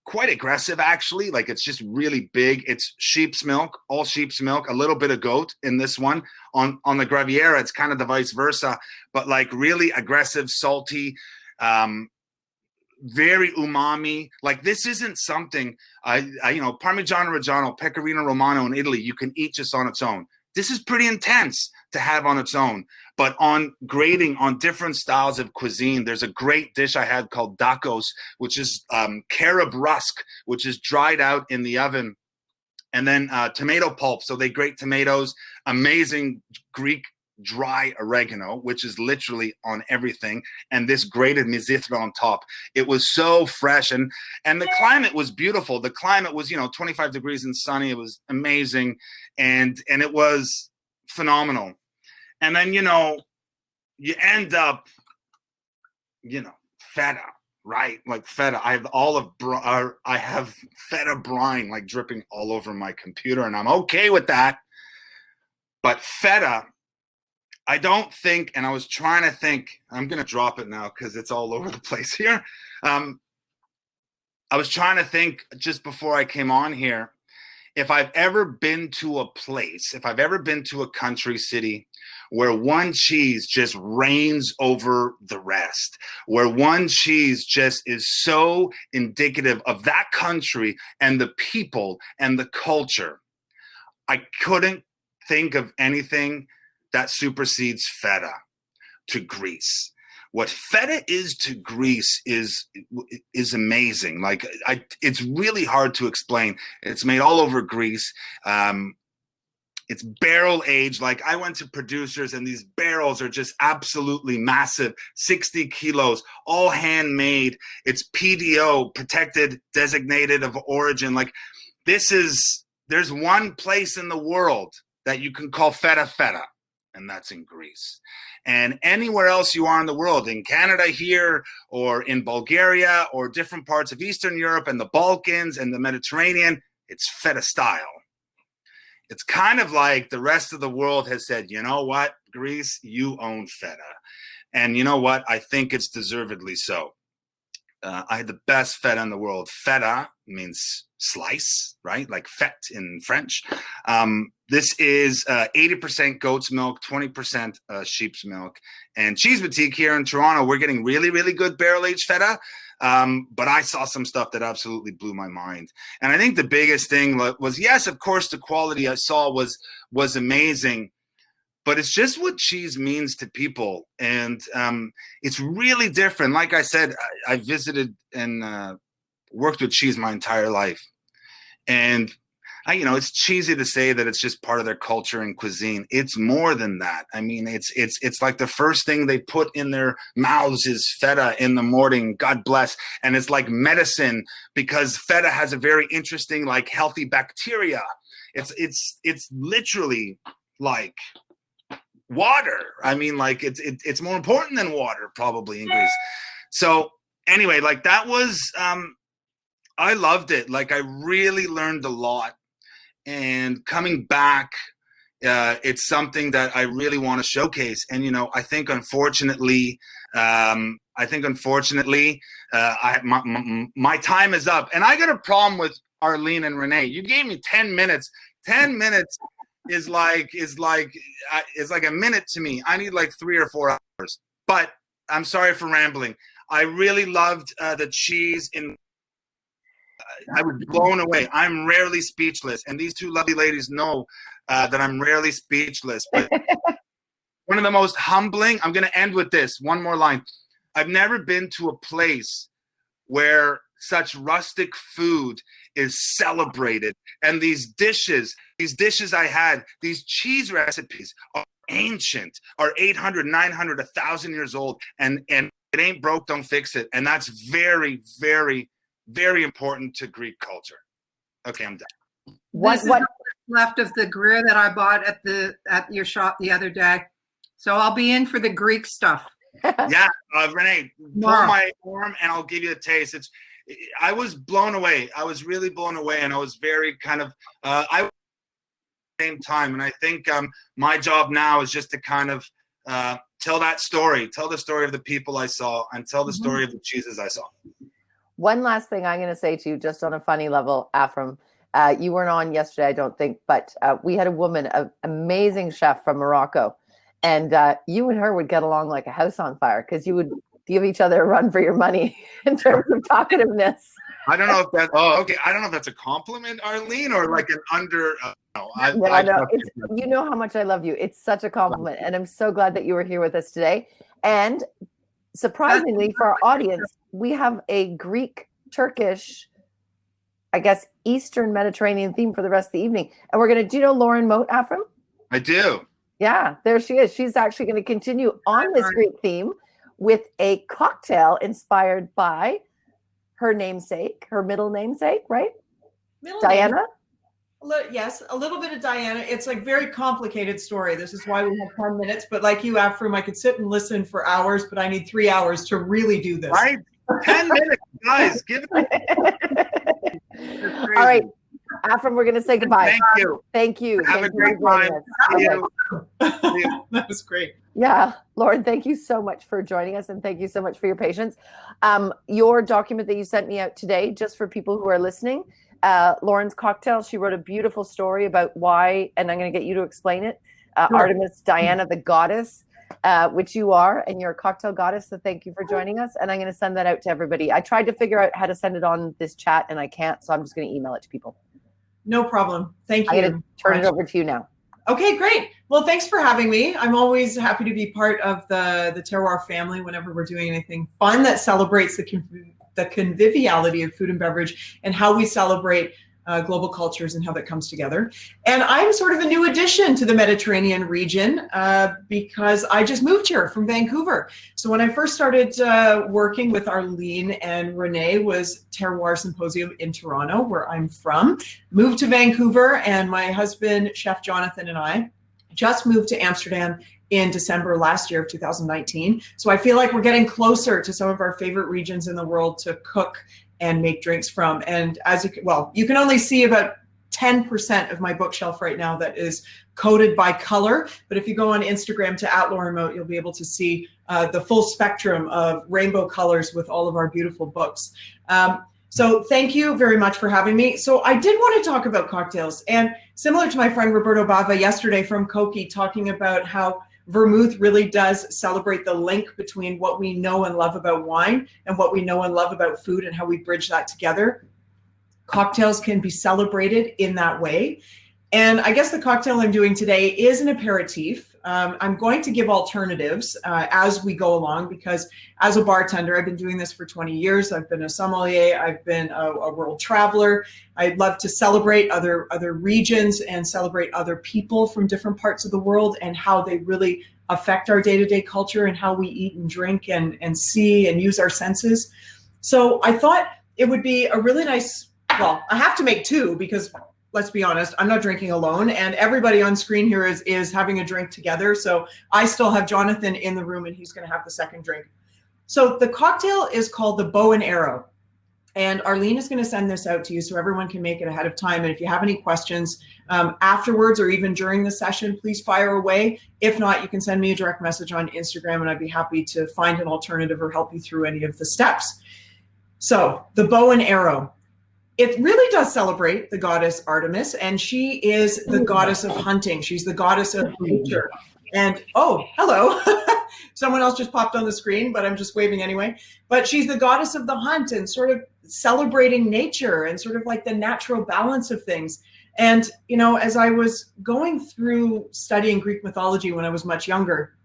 quite aggressive, actually. Like, it's just really big. It's sheep's milk, all sheep's milk, a little bit of goat in this one. On the Graviera, it's kind of the vice versa, but like really aggressive, salty, very umami. Like, this isn't something, Parmigiano Reggiano, Pecorino Romano in Italy, you can eat just on its own. This is pretty intense to have on its own. But on grading on different styles of cuisine, there's a great dish I had called dakos, which is carob rusk, which is dried out in the oven. And then tomato pulp. So they grate tomatoes, amazing Greek dry oregano, which is literally on everything, and this grated mizithra on top. It was so fresh, and the climate was beautiful. The climate was 25 degrees and sunny. It was amazing, and it was phenomenal. And then you end up feta, right? Like feta. I have feta brine like dripping all over my computer, and I'm okay with that. But feta, I don't think, and I was trying to think, I'm going to drop it now because it's all over the place here. I was trying to think just before I came on here, if I've ever been to a place, if I've ever been to a country, city, where one cheese just reigns over the rest, where one cheese just is so indicative of that country and the people and the culture, I couldn't think of anything that supersedes feta to Greece. What feta is to Greece is amazing. Like, it's really hard to explain. It's made all over Greece. It's barrel aged. Like, I went to producers, and these barrels are just absolutely massive, 60 kilos, all handmade. It's PDO, protected, designated of origin. Like, there's one place in the world that you can call feta, and that's in Greece. And anywhere else you are in the world, in Canada here, or in Bulgaria, or different parts of Eastern Europe and the Balkans and the Mediterranean, it's feta style. It's kind of like the rest of the world has said, you know what, Greece, you own feta. And you know what? I think it's deservedly so. I had the best feta in the world. Feta means slice, right? Like fête in French. This is 80% goat's milk, 20% sheep's milk. And Cheese Boutique here in Toronto, we're getting really, really good barrel-aged feta. But I saw some stuff that absolutely blew my mind. And I think the biggest thing was, yes, of course, the quality I saw was amazing. But it's just what cheese means to people. And it's really different. Like I said, I visited and worked with cheese my entire life. And it's cheesy to say that it's just part of their culture and cuisine. It's more than that. I mean, it's like the first thing they put in their mouths is feta in the morning, God bless. And it's like medicine because feta has a very interesting, like, healthy bacteria. It's literally like water. I mean, like, it's more important than water probably in Greece. So anyway, like, that was, I loved it. Like, I really learned a lot. And coming back, it's something that I really want to showcase. And, I think unfortunately, my time is up. And I got a problem with Arlene and Renee. You gave me 10 minutes. 10 minutes is like a minute to me. I need like 3 or 4 hours. But I'm sorry for rambling. I really loved the cheese in. I was blown away. I'm rarely speechless, and these two lovely ladies know that I'm rarely speechless. But one of the most humbling, I'm going to end with this, one more line. I've never been to a place where such rustic food is celebrated, and these dishes I had, these cheese recipes are ancient, are 800, 900, 1,000 years old, and it ain't broke, don't fix it. And that's very, very, very important to Greek culture. Okay, I'm done. What left of the Gruyere that I bought at your shop the other day? So I'll be in for the Greek stuff. Yeah, Renee, pull my arm and I'll give you a taste. I was blown away. I was really blown away, and I was very kind of at the same time. And I think my job now is just to kind of tell the story of the people I saw, and tell the story of the cheeses I saw. One last thing I'm going to say to you, just on a funny level, Afram. You weren't on yesterday, I don't think, but we had a woman, an amazing chef from Morocco, and you and her would get along like a house on fire because you would give each other a run for your money in terms of talkativeness. I don't know if that. Oh, okay. I don't know if that's a compliment, Arlene, or like an under. No, you know how much I love you. It's such a compliment, and I'm so glad that you were here with us today. And surprisingly, for our audience, we have a Greek, Turkish, I guess, Eastern Mediterranean theme for the rest of the evening. And we're going to, do you know Lauren Moat, Afram? I do. Yeah, there she is. She's actually going to continue on this Greek theme with a cocktail inspired by her namesake, her middle namesake, right? Diana? Yes, a little bit of Diana. It's like very complicated story. This is why we have 10 minutes. But like you, Afram, I could sit and listen for hours, but I need 3 hours to really do this. Right? 10 minutes, guys. Give it. All right. Afram, we're going to say goodbye. Thank you. Thank you. Have a great time. See you. That was great. Yeah. Lauren, thank you so much for joining us, and thank you so much for your patience. Your document that you sent me out today, just for people who are listening, Lauren's cocktail, she wrote a beautiful story about why, and I'm going to get you to explain it, Artemis Diana, the goddess, which you are, and you're a cocktail goddess, so thank you for joining us, and I'm going to send that out to everybody. I tried to figure out how to send it on this chat, and I can't, so I'm just going to email it to people. No problem. Thank you. I'm going to turn it over to you now. Okay, great. Well, thanks for having me. I'm always happy to be part of the Terroir family whenever we're doing anything fun that celebrates the conviviality of food and beverage and how we celebrate global cultures and how that comes together. And I'm sort of a new addition to the Mediterranean region because I just moved here from Vancouver. So when I first started working with Arlene and Renee was Terroir Symposium in Toronto, where I'm from. Moved to Vancouver, and my husband, Chef Jonathan, and I just moved to Amsterdam in December last year of 2019. So I feel like we're getting closer to some of our favorite regions in the world to cook and make drinks from. And as you can only see about 10% of my bookshelf right now that is coded by color. But if you go on Instagram to @LaurenMoat, you'll be able to see the full spectrum of rainbow colors with all of our beautiful books. So thank you very much for having me. So I did want to talk about cocktails, and similar to my friend Roberto Bava yesterday from Koki, talking about how vermouth really does celebrate the link between what we know and love about wine and what we know and love about food, and how we bridge that together. Cocktails can be celebrated in that way. And I guess the cocktail I'm doing today is an aperitif. I'm going to give alternatives as we go along, because as a bartender, I've been doing this for 20 years. I've been a sommelier. I've been a world traveler. I love to celebrate other regions and celebrate other people from different parts of the world and how they really affect our day-to-day culture and how we eat and drink and see and use our senses. So I thought it would be a really nice, well, I have to make two because let's be honest, I'm not drinking alone, and everybody on screen here is having a drink together. So I still have Jonathan in the room and he's going to have the second drink. So the cocktail is called the Bow and Arrow. And Arlene is going to send this out to you so everyone can make it ahead of time. And if you have any questions afterwards or even during the session, please fire away. If not, you can send me a direct message on Instagram and I'd be happy to find an alternative or help you through any of the steps. So the Bow and Arrow. It really does celebrate the goddess Artemis, and she is the goddess of hunting. She's the goddess of nature. And, oh, hello. Someone else just popped on the screen, but I'm just waving anyway. But she's the goddess of the hunt and sort of celebrating nature and sort of like the natural balance of things. And, you know, as I was going through studying Greek mythology when I was much younger,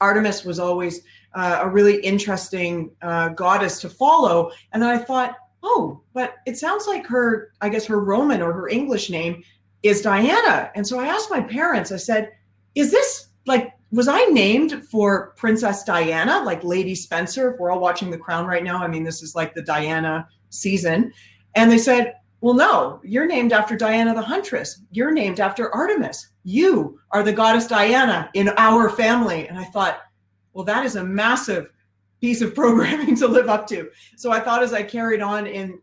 Artemis was always a really interesting goddess to follow. And then I thought, oh, but it sounds like her, I guess her Roman or her English name is Diana. And so I asked my parents, I said, is this like, was I named for Princess Diana, like Lady Spencer? If we're all watching The Crown right now, I mean, this is like the Diana season. And they said, well, no, you're named after Diana the Huntress. You're named after Artemis. You are the goddess Diana in our family. And I thought, well, that is a massive piece of programming to live up to. So I thought as I carried on in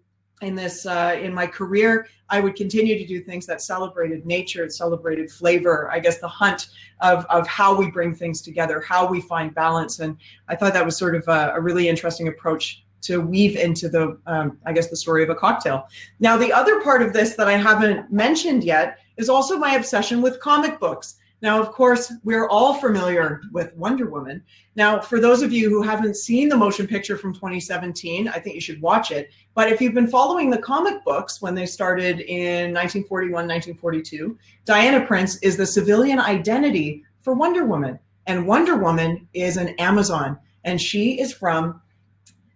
my career, I would continue to do things that celebrated nature, celebrated flavor, I guess the hunt of how we bring things together, how we find balance. And I thought that was sort of a really interesting approach to weave into the, I guess, the story of a cocktail. Now, the other part of this that I haven't mentioned yet is also my obsession with comic books. Now, of course, we're all familiar with Wonder Woman. Now, for those of you who haven't seen the motion picture from 2017, I think you should watch it. But if you've been following the comic books when they started in 1941, 1942, Diana Prince is the civilian identity for Wonder Woman. And Wonder Woman is an Amazon. And she is from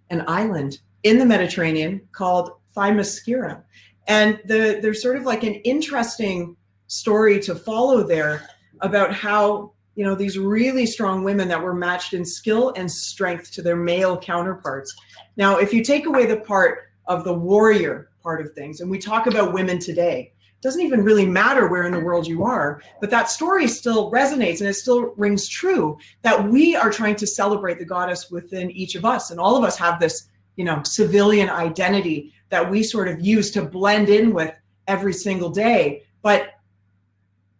an island in the Mediterranean called Themyscira. And there's sort of like an interesting story to follow there about how, you know, these really strong women that were matched in skill and strength to their male counterparts. Now, if you take away the part of the warrior part of things, and we talk about women today, it doesn't even really matter where in the world you are, but that story still resonates and it still rings true that we are trying to celebrate the goddess within each of us. And all of us have this, you know, civilian identity that we sort of use to blend in with every single day. But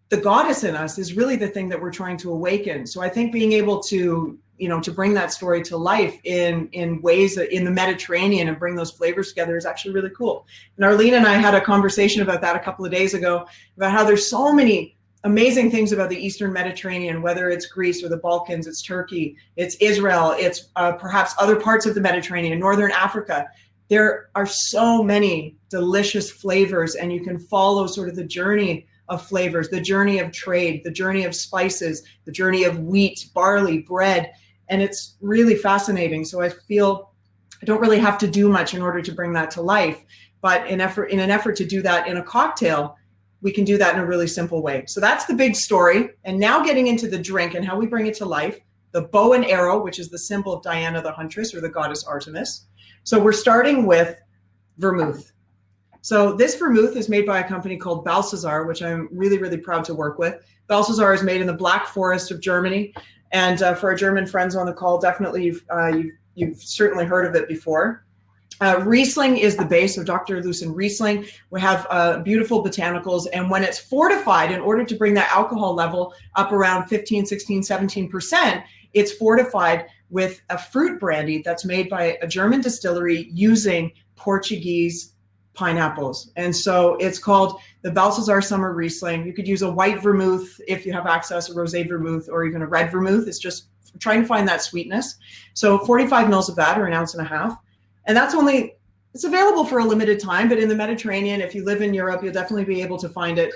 the goddess in us is really the thing that we're trying to awaken. So I think being able to, you know, to bring that story to life in ways that in the Mediterranean and bring those flavors together is actually really cool. And Arlene and I had a conversation about that a couple of days ago, about how there's so many amazing things about the Eastern Mediterranean, whether it's Greece or the Balkans, it's Turkey, it's Israel, it's perhaps other parts of the Mediterranean, Northern Africa. There are so many delicious flavors, and you can follow sort of the journey of flavors, the journey of trade, the journey of spices, the journey of wheat, barley, bread, and it's really fascinating. So I feel I don't really have to do much in order to bring that to life, but in an effort to do that in a cocktail, we can do that in a really simple way. So that's the big story. And now getting into the drink and how we bring it to life, the bow and arrow, which is the symbol of Diana the Huntress or the goddess Artemis. So we're starting with vermouth. So this vermouth is made by a company called Balthasar, which I'm really, really proud to work with. Balthasar is made in the Black Forest of Germany. And for our German friends on the call, definitely you've certainly heard of it before. Riesling is the base of Dr. Lucen Riesling. We have beautiful botanicals. And when it's fortified, in order to bring that alcohol level up around 15, 16, 17%, it's fortified with a fruit brandy that's made by a German distillery using Portuguese pineapples. And so it's called the Balthasar Summer Riesling. You could use a white vermouth if you have access, a rosé vermouth, or even a red vermouth. It's just trying to find that sweetness. So 45 mils of that, or an ounce and a half. And that's only, it's available for a limited time, but in the Mediterranean, if you live in Europe, you'll definitely be able to find it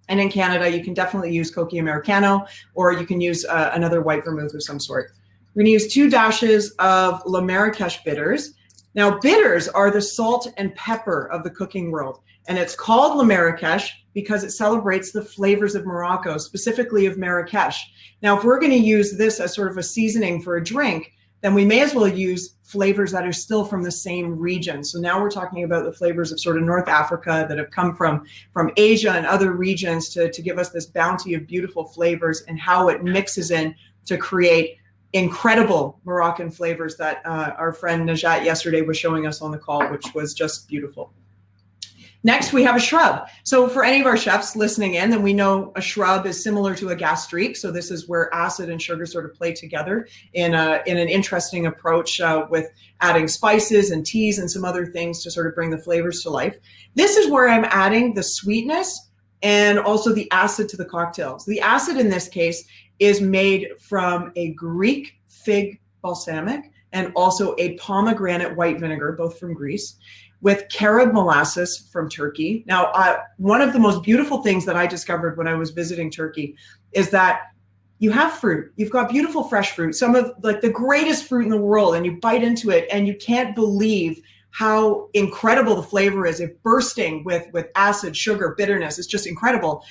And in Canada, you can definitely use Cocchi Americano, or you can use another white vermouth of some sort. We're gonna use 2 dashes of La Marrakesh bitters. Now, bitters are the salt and pepper of the cooking world. And it's called La Marrakesh because it celebrates the flavors of Morocco, specifically of Marrakesh. Now, if we're gonna use this as sort of a seasoning for a drink, then we may as well use flavors that are still from the same region. So now we're talking about the flavors of sort of North Africa that have come from Asia and other regions to give us this bounty of beautiful flavors, and how it mixes in to create incredible Moroccan flavors that our friend Najat yesterday was showing us on the call, which was just beautiful. Next, we have a shrub. So for any of our chefs listening in, then we know a shrub is similar to a gastrique. So this is where acid and sugar sort of play together in an interesting approach with adding spices and teas and some other things to sort of bring the flavors to life. This is where I'm adding the sweetness and also the acid to the cocktails. The acid in this case is made from a Greek fig balsamic and also a pomegranate white vinegar, both from Greece, with carob molasses from Turkey. Now, one of the most beautiful things that I discovered when I was visiting Turkey is that you have fruit. You've got beautiful fresh fruit, some of like the greatest fruit in the world, and you bite into it and you can't believe how incredible the flavor is. It's bursting with acid, sugar, bitterness. It's just incredible.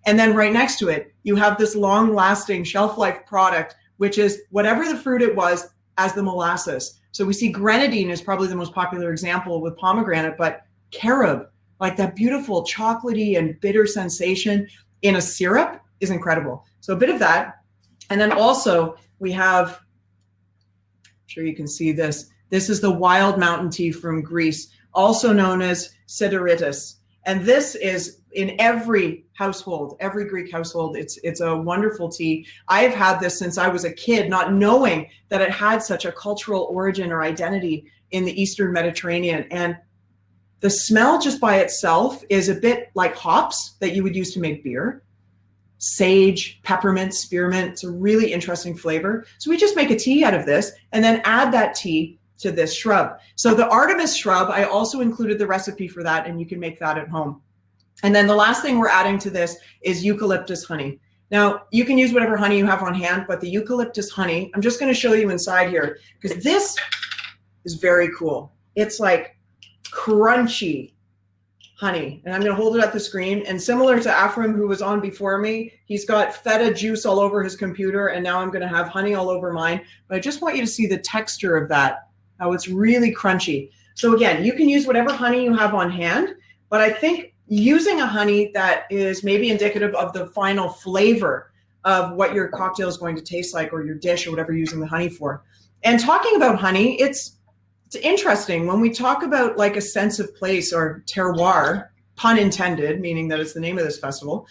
And then right next to it, you have this long-lasting shelf life product, which is whatever the fruit it was as the molasses. So we see grenadine is probably the most popular example with pomegranate, but carob, like that beautiful chocolatey and bitter sensation in a syrup, is incredible. So a bit of that. And then also we have, I'm sure you can see this. This is the wild mountain tea from Greece, also known as sideritis. And this is in every household, every Greek household. It's a wonderful tea. I have had this since I was a kid, not knowing that it had such a cultural origin or identity in the Eastern Mediterranean. And the smell just by itself is a bit like hops that you would use to make beer. Sage, peppermint, spearmint. It's a really interesting flavor. So we just make a tea out of this and then add that tea to this shrub. So the Artemis shrub, I also included the recipe for that, and you can make that at home. And then the last thing we're adding to this is eucalyptus honey. Now, you can use whatever honey you have on hand, but the eucalyptus honey, I'm just going to show you inside here, because this is very cool. It's like crunchy honey. And I'm going to hold it at the screen. And similar to Afram, who was on before me, he's got feta juice all over his computer, and now I'm going to have honey all over mine. But I just want you to see the texture of that, how it's really crunchy. So again, you can use whatever honey you have on hand, but I think using a honey that is maybe indicative of the final flavor of what your cocktail is going to taste like, or your dish, or whatever you're using the honey for. And talking about honey, it's interesting when we talk about like a sense of place, or terroir, pun intended, meaning that it's the name of this festival.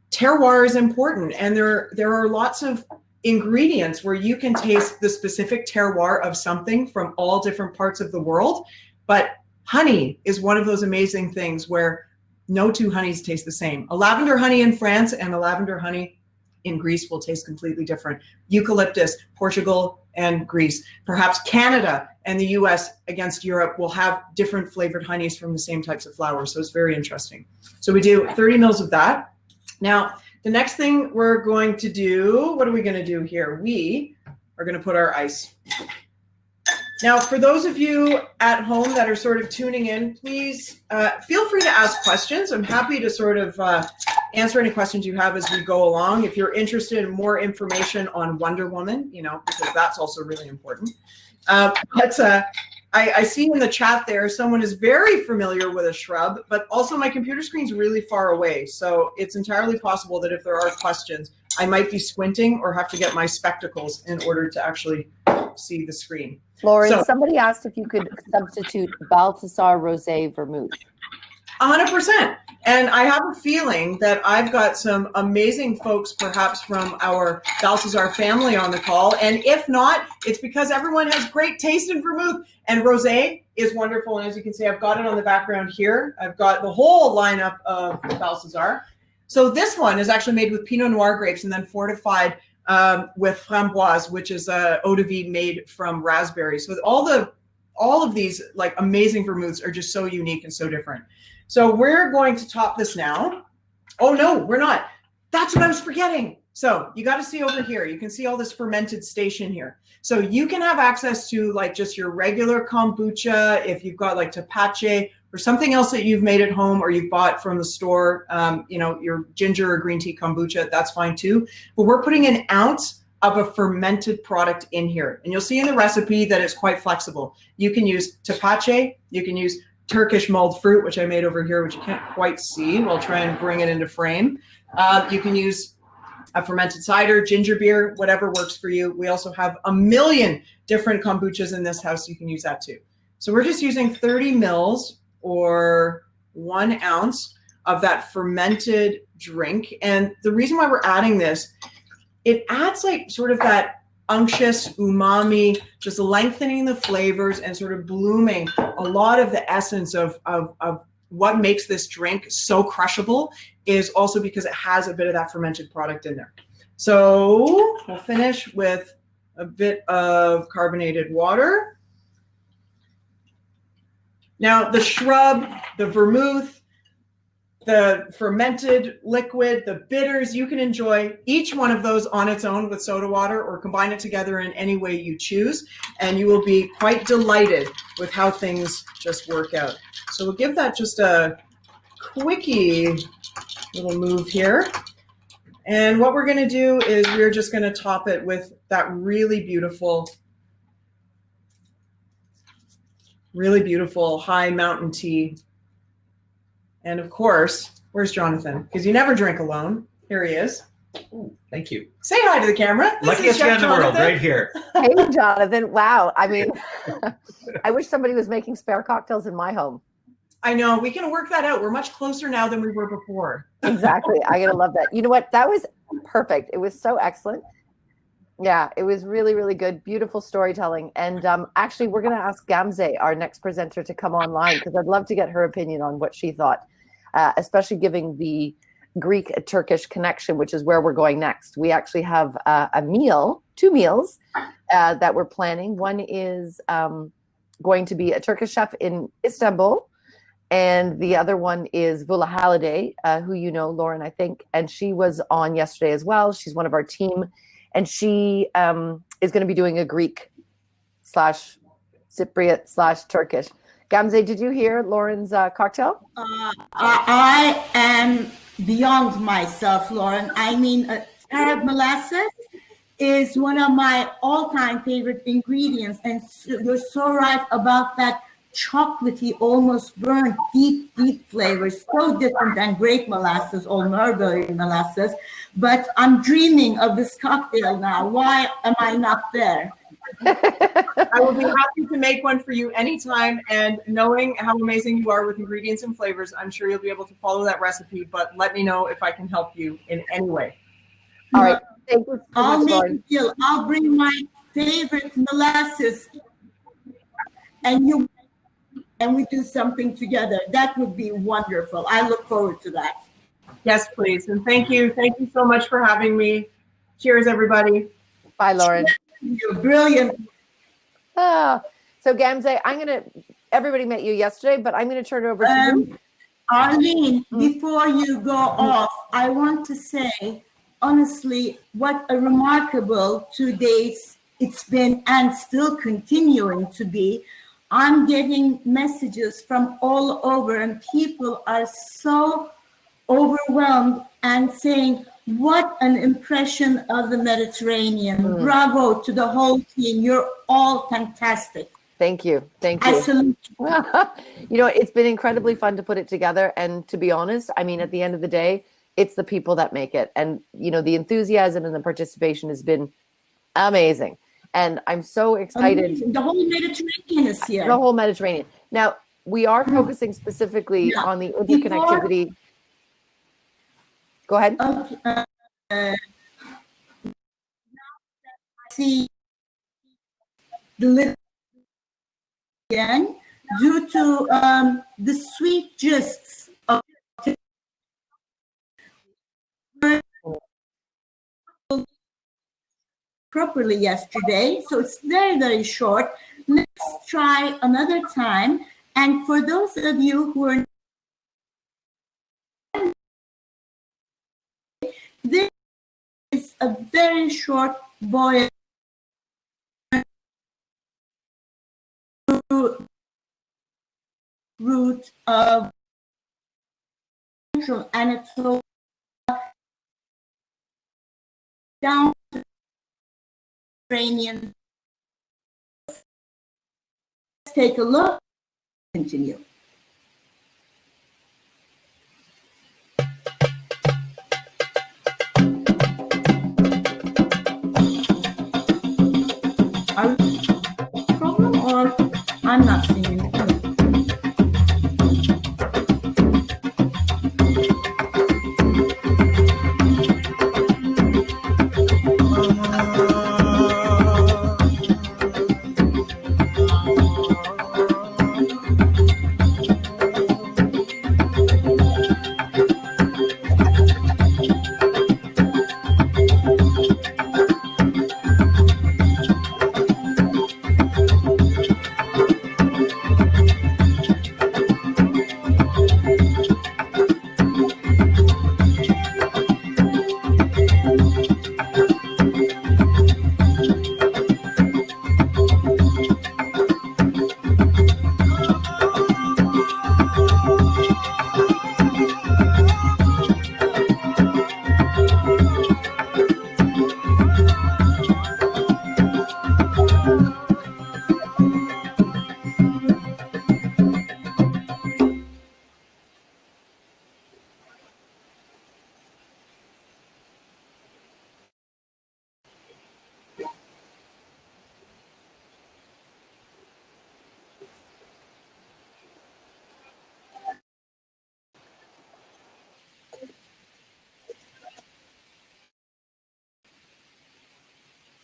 Terroir is important, and there are lots of ingredients where you can taste the specific terroir of something from all different parts of the world. But honey is one of those amazing things where no two honeys taste the same. A lavender honey in France and a lavender honey in Greece will taste completely different. Eucalyptus, Portugal and Greece. Perhaps Canada and the US against Europe will have different flavored honeys from the same types of flowers. So it's very interesting. So we do 30 mils of that. Now, the next thing we're going to do, what are we going to do here? We are going to put our ice. Now, for those of you at home that are sort of tuning in, please feel free to ask questions. I'm happy to sort of answer any questions you have as we go along. If you're interested in more information on Wonder Woman, you know, because that's also really important. I see in the chat there, someone is very familiar with a shrub, but also my computer screen's really far away. So it's entirely possible that if there are questions, I might be squinting or have to get my spectacles in order to actually see the screen. Lauren, So, somebody asked if you could substitute Balthasar Rosé vermouth. 100%. And I have a feeling that I've got some amazing folks, perhaps from our Balthasar family on the call. And if not, it's because everyone has great taste in vermouth. And rosé is wonderful. And as you can see, I've got it on the background here. I've got the whole lineup of Balthasar. So this one is actually made with Pinot Noir grapes and then fortified with framboise, which is eau de vie made from raspberries. So all of these like amazing vermouths are just so unique and so different. So we're going to top this now. Oh no, we're not. That's what I was forgetting. So you got to see over here. You can see all this fermented station here. So you can have access to like just your regular kombucha if you've got like tepache or something else that you've made at home or you've bought from the store. You know, your ginger or green tea kombucha, that's fine too. But we're putting an ounce of a fermented product in here. And you'll see in the recipe that it's quite flexible. You can use tepache, you can use Turkish mulled fruit, which I made over here, which you can't quite see. We'll try and bring it into frame. You can use a fermented cider, ginger beer, whatever works for you. We also have a million different kombuchas in this house. You can use that too. So we're just using 30 mils or 1 ounce of that fermented drink. And the reason why we're adding this, it adds like sort of that unctuous umami, just lengthening the flavors and sort of blooming a lot of the essence of what makes this drink so crushable is also because it has a bit of that fermented product in there. So we'll finish with a bit of carbonated water. Now the shrub, the vermouth, the fermented liquid, the bitters, you can enjoy each one of those on its own with soda water or combine it together in any way you choose. And you will be quite delighted with how things just work out. So we'll give that just a quickie little move here. And what we're gonna do is we're just gonna top it with that really beautiful high mountain tea. And of course, where's Jonathan? Because you never drink alone. Here he is. Ooh, thank you. Say hi to the camera. Luckiest guy in the world, right here. Hey, Jonathan. Wow. I mean, I wish somebody was making spare cocktails in my home. I know. We can work that out. We're much closer now than we were before. Exactly. I gotta love that. You know what? That was perfect. It was so excellent. Yeah, it was really, really good. Beautiful storytelling. And actually, we're going to ask Gamze, our next presenter, to come online because I'd love to get her opinion on what she thought, especially giving the Greek-Turkish connection, which is where we're going next. We actually have two meals that we're planning. One is going to be a Turkish chef in Istanbul, and the other one is Vula Halliday, who you know, Lauren, I think, and she was on yesterday as well. She's one of our team. And she is going to be doing a Greek/Cypriot/Turkish. Gamze, did you hear Lauren's cocktail? I am beyond myself, Lauren. I mean, Arab molasses is one of my all-time favorite ingredients. And you're so right about that chocolatey, almost burnt, deep flavors, so different than grape molasses or mulberry molasses. But I'm dreaming of this cocktail now. Why am I not there? I will be happy to make one for you anytime. And knowing how amazing you are with ingredients and flavors, I'm sure you'll be able to follow that recipe. But let me know if I can help you in any way. All right. Thank you so I'll much, make Lauren. a deal. I'll bring my favorite molasses, and we do something together. That would be wonderful. I look forward to that. Yes, please. And thank you. Thank you so much for having me. Cheers, everybody. Bye, Lauren. You're brilliant. So Gamze, everybody met you yesterday, but I'm going to turn it over to you. Arlene, before you go off, I want to say, honestly, what a remarkable 2 days it's been and still continuing to be. I'm getting messages from all over and people are so overwhelmed and saying, what an impression of the Mediterranean. Bravo to the whole team. You're all fantastic. Thank you. Thank you. I salute you. You know, it's been incredibly fun to put it together. And to be honest, I mean, at the end of the day, it's the people that make it. And, you know, the enthusiasm and the participation has been amazing. And I'm so excited. Amazing. The whole Mediterranean is here. The whole Mediterranean. Now, we are focusing specifically on the interconnectivity. Go ahead. See the little again due to the sweet gists of properly yesterday, so it's very, very short. Let's try another time. And for those of you who are a very short voyage route of central Anatolia down to the Mediterranean. Let's take a look. Continue. Are we a problem or I'm not seeing anything?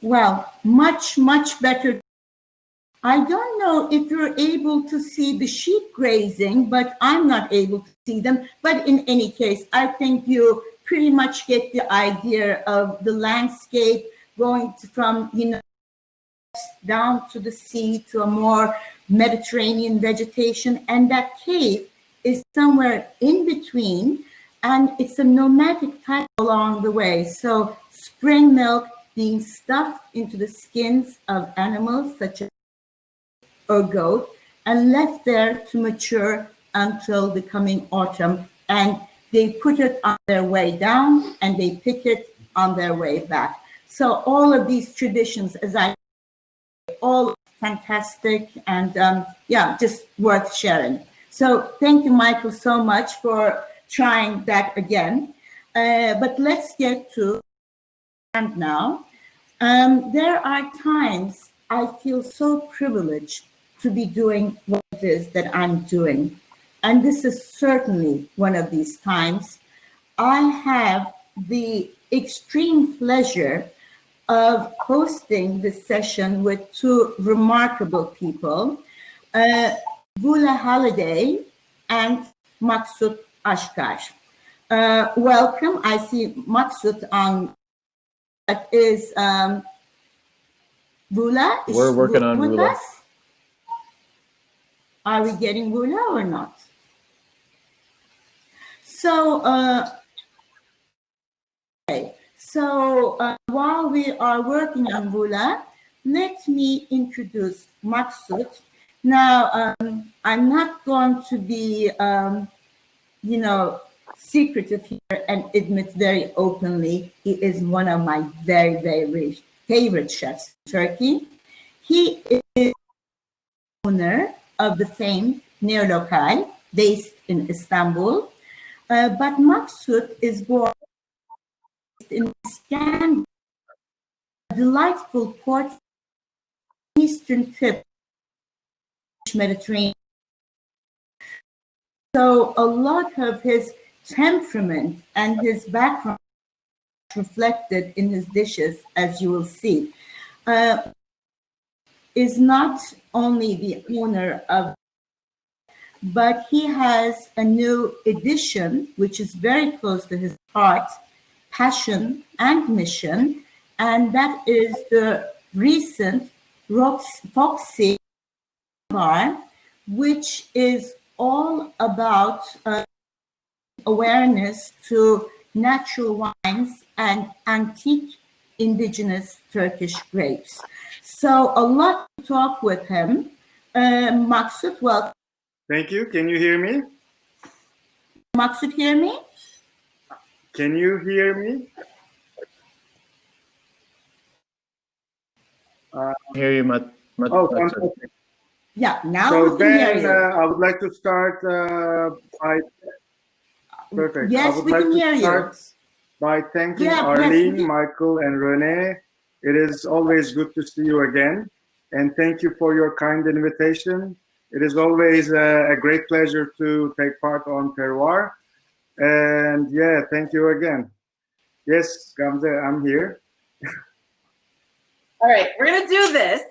Well, much, much better. I don't know if you're able to see the sheep grazing, but I'm not able to see them. But in any case, I think you pretty much get the idea of the landscape going from, you know, down to the sea to a more Mediterranean vegetation. And that cave is somewhere in between, and it's a nomadic type along the way. So spring milk being stuffed into the skins of animals such as or goat and left there to mature until the coming autumn. And they put it on their way down and they pick it on their way back. So all of these traditions, as I all fantastic and yeah, just worth sharing. So thank you, Michael, so much for trying that again. But let's get to and now. There are times I feel so privileged to be doing what it is that I'm doing. And this is certainly one of these times. I have the extreme pleasure of hosting this session with two remarkable people, Bula Halliday and Maksut Ashkar. Welcome. I see Maksut on. That is Bula. We're working on Bula. Are we getting Bula or not? So, okay. So while we are working on Bula, let me introduce Maksut. Now, I'm not going to be, you know, secretive here and admit very openly, he is one of my very, very favorite chefs in Turkey. He is owner of the famed Neo Lokal based in Istanbul. But Maksut is born in Scandinavia, a delightful port eastern tip Mediterranean. So a lot of his temperament and his background reflected in his dishes, as you will see, is not only the owner of, but he has a new edition, which is very close to his heart, passion, and mission, and that is the recent Foxy bar, which is all about awareness to natural wines and antique indigenous Turkish grapes. So a lot to talk with him. Maksut, welcome. Thank you. Can you hear me? Maksut, hear me? Can you hear me? Hear you, fantastic. Yeah, now so we can then, hear you. I would like to start by... Perfect. Yes, I would we like can to hear you. start by thanking Yeah, Arlene, yes, Michael, and Renee. It is always good to see you again. And thank you for your kind invitation. It is always a great pleasure to take part on Terroir. And yeah, thank you again. Yes, Gamze, I'm here. All right, we're gonna do this.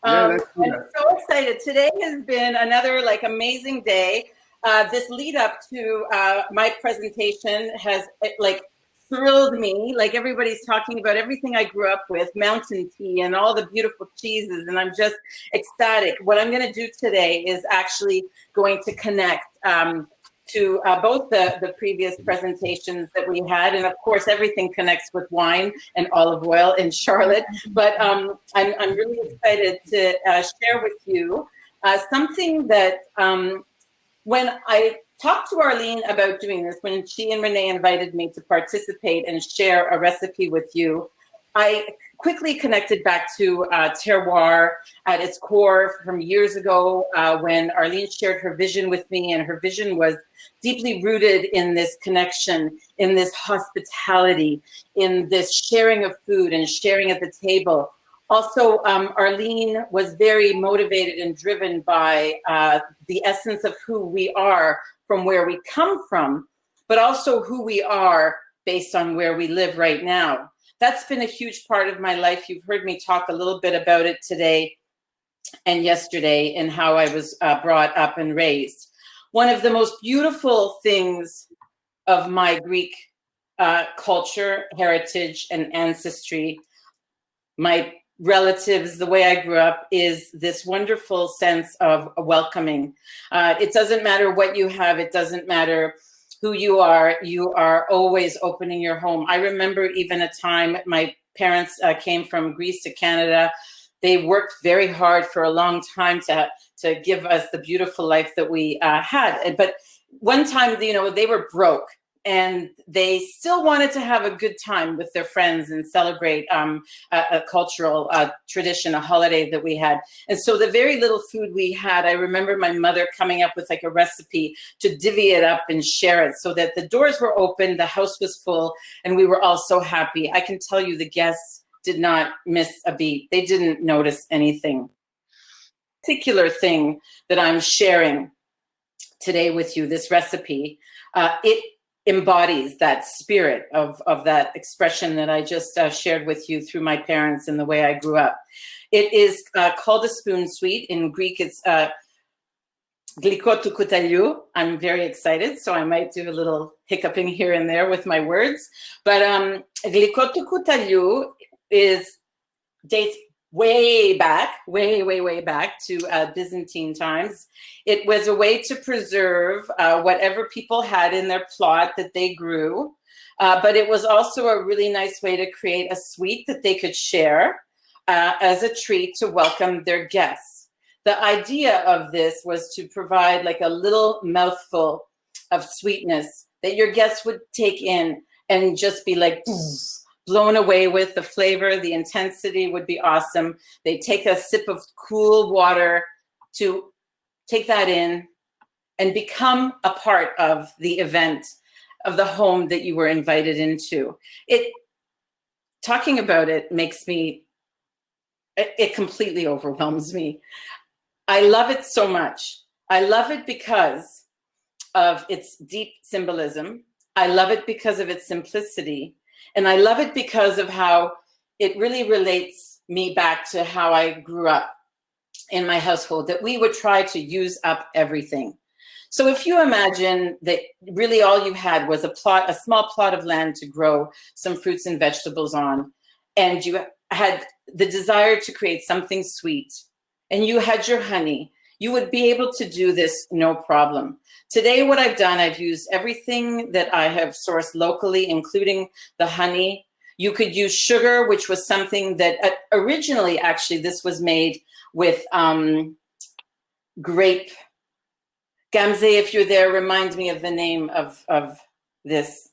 Let's do I'm that. so excited. Today has been another amazing day. This lead up to my presentation has thrilled me. Everybody's talking about everything I grew up with, mountain tea and all the beautiful cheeses, and I'm just ecstatic. What I'm gonna do today is actually going to connect to both the previous presentations that we had, and of course everything connects with wine and olive oil in Charlotte. But I'm really excited to share with you something that when I talked to Arlene about doing this, when she and Renee invited me to participate and share a recipe with you, I quickly connected back to terroir at its core from years ago when Arlene shared her vision with me, and her vision was deeply rooted in this connection, in this hospitality, in this sharing of food and sharing at the table. Also, Arlene was very motivated and driven by the essence of who we are from where we come from, but also who we are based on where we live right now. That's been a huge part of my life. You've heard me talk a little bit about it today and yesterday and how I was brought up and raised. One of the most beautiful things of my Greek culture, heritage, and ancestry, my relatives, the way I grew up, is this wonderful sense of welcoming. It doesn't matter what you have. It doesn't matter who you are always opening your home. I remember even a time my parents came from Greece to Canada. They worked very hard for a long time to give us the beautiful life that we had. But one time, they were broke, and they still wanted to have a good time with their friends and celebrate a cultural tradition, a holiday that we had. And so the very little food we had, I remember my mother coming up with a recipe to divvy it up and share it so that the doors were open, the house was full, and we were all so happy. I can tell you the guests did not miss a beat. They didn't notice anything. Particular thing that I'm sharing today with you, this recipe, it embodies that spirit of that expression that I just shared with you through my parents and the way I grew up. It is called a spoon sweet. In Greek, it's glikotou koutaliou. I'm very excited, so I might do a little hiccuping here and there with my words. But glikotou koutaliou dates way back to Byzantine times. It was a way to preserve whatever people had in their plot that they grew, but it was also a really nice way to create a sweet that they could share as a treat to welcome their guests. The idea of this was to provide a little mouthful of sweetness that your guests would take in and just be blown away with. The flavor, the intensity would be awesome. They take a sip of cool water to take that in and become a part of the event, of the home that you were invited into. Talking about it makes me, it completely overwhelms me. I love it so much. I love it because of its deep symbolism. I love it because of its simplicity. And I love it because of how it really relates me back to how I grew up in my household, that we would try to use up everything. So if you imagine that really all you had was a small plot of land to grow some fruits and vegetables on, and you had the desire to create something sweet, and you had your honey, you would be able to do this no problem. Today, what I've done, I've used everything that I have sourced locally, including the honey. You could use sugar, which was something that originally, actually, this was made with grape. Gamze, if you're there, remind me of the name of this.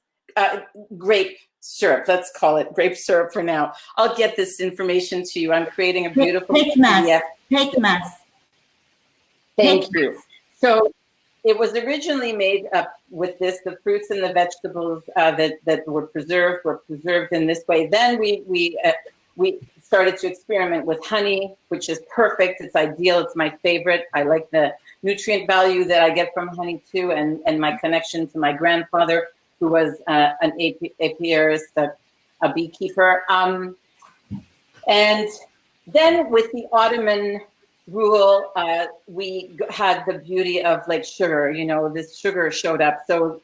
Grape syrup, let's call it grape syrup for now. I'll get this information to you. I'm creating a beautiful PDF. Pekmez. Thank you. So it was originally made up with this, the fruits and the vegetables that were preserved in this way. Then we started to experiment with honey, which is perfect. It's ideal. It's my favorite. I like the nutrient value that I get from honey too, and my connection to my grandfather, who was an apiarist, a beekeeper. And then with the Ottoman rule, we had the beauty of like sugar, you know, this sugar showed up. So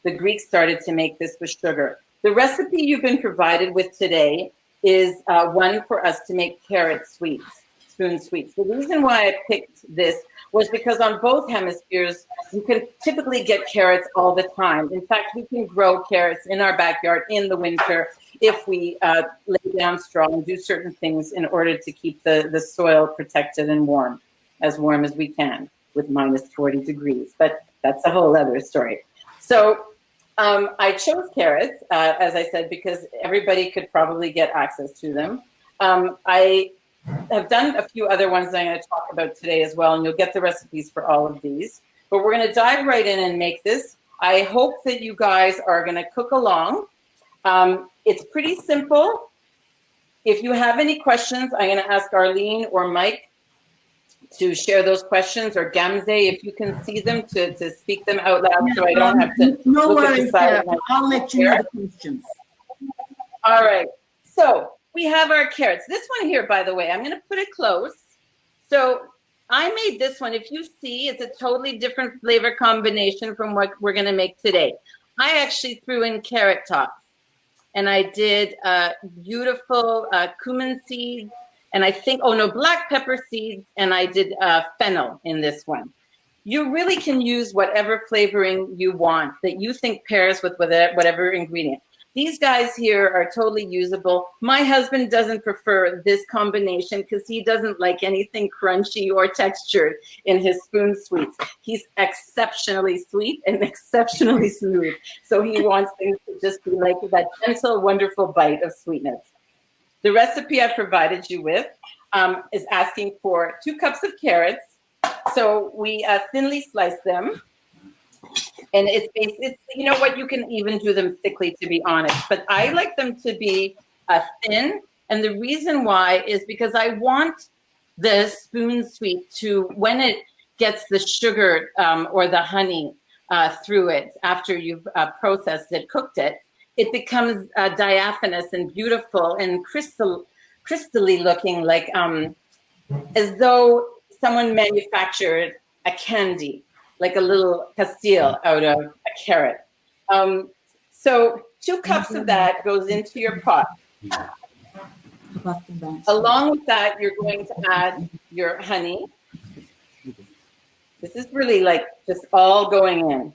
the Greeks started to make this with sugar. The recipe you've been provided with today is one for us to make carrot sweets, spoon sweets. The reason why I picked this was because on both hemispheres, you can typically get carrots all the time. In fact, we can grow carrots in our backyard in the winter if we lay down straw and do certain things in order to keep the soil protected and warm as we can with minus 40 degrees. But that's a whole other story. So I chose carrots, as I said, because everybody could probably get access to them. I have done a few other ones that I'm going to talk about today as well, and you'll get the recipes for all of these. But we're going to dive right in and make this. I hope that you guys are going to cook along. It's pretty simple. If you have any questions, I'm going to ask Arlene or Mike to share those questions, or Gamze, if you can see them, to speak them out loud, so I don't have to no look worries, at the side of my I'll let you know the questions. All right. So we have our carrots. This one here, by the way, I'm going to put it close. So I made this one. If you see, it's a totally different flavor combination from what we're going to make today. I actually threw in carrot tops, and I did beautiful cumin seeds, and I think, black pepper seeds, and I did fennel in this one. You really can use whatever flavoring you want that you think pairs with whatever ingredient. These guys here are totally usable. My husband doesn't prefer this combination because he doesn't like anything crunchy or textured in his spoon sweets. He's exceptionally sweet and exceptionally smooth. So he wants things to just be like that gentle, wonderful bite of sweetness. The recipe I provided you with is asking for 2 cups of carrots. So we thinly slice them. And it's you know what, you can even do them thickly, to be honest, but I like them to be thin. And the reason why is because I want the spoon sweet to, when it gets the sugar or the honey through it, after you've processed it, cooked it, it becomes diaphanous and beautiful and crystally looking, like as though someone manufactured a candy, like a little pastille out of a carrot. So 2 cups of that goes into your pot. Along with that, you're going to add your honey. This is really like just all going in.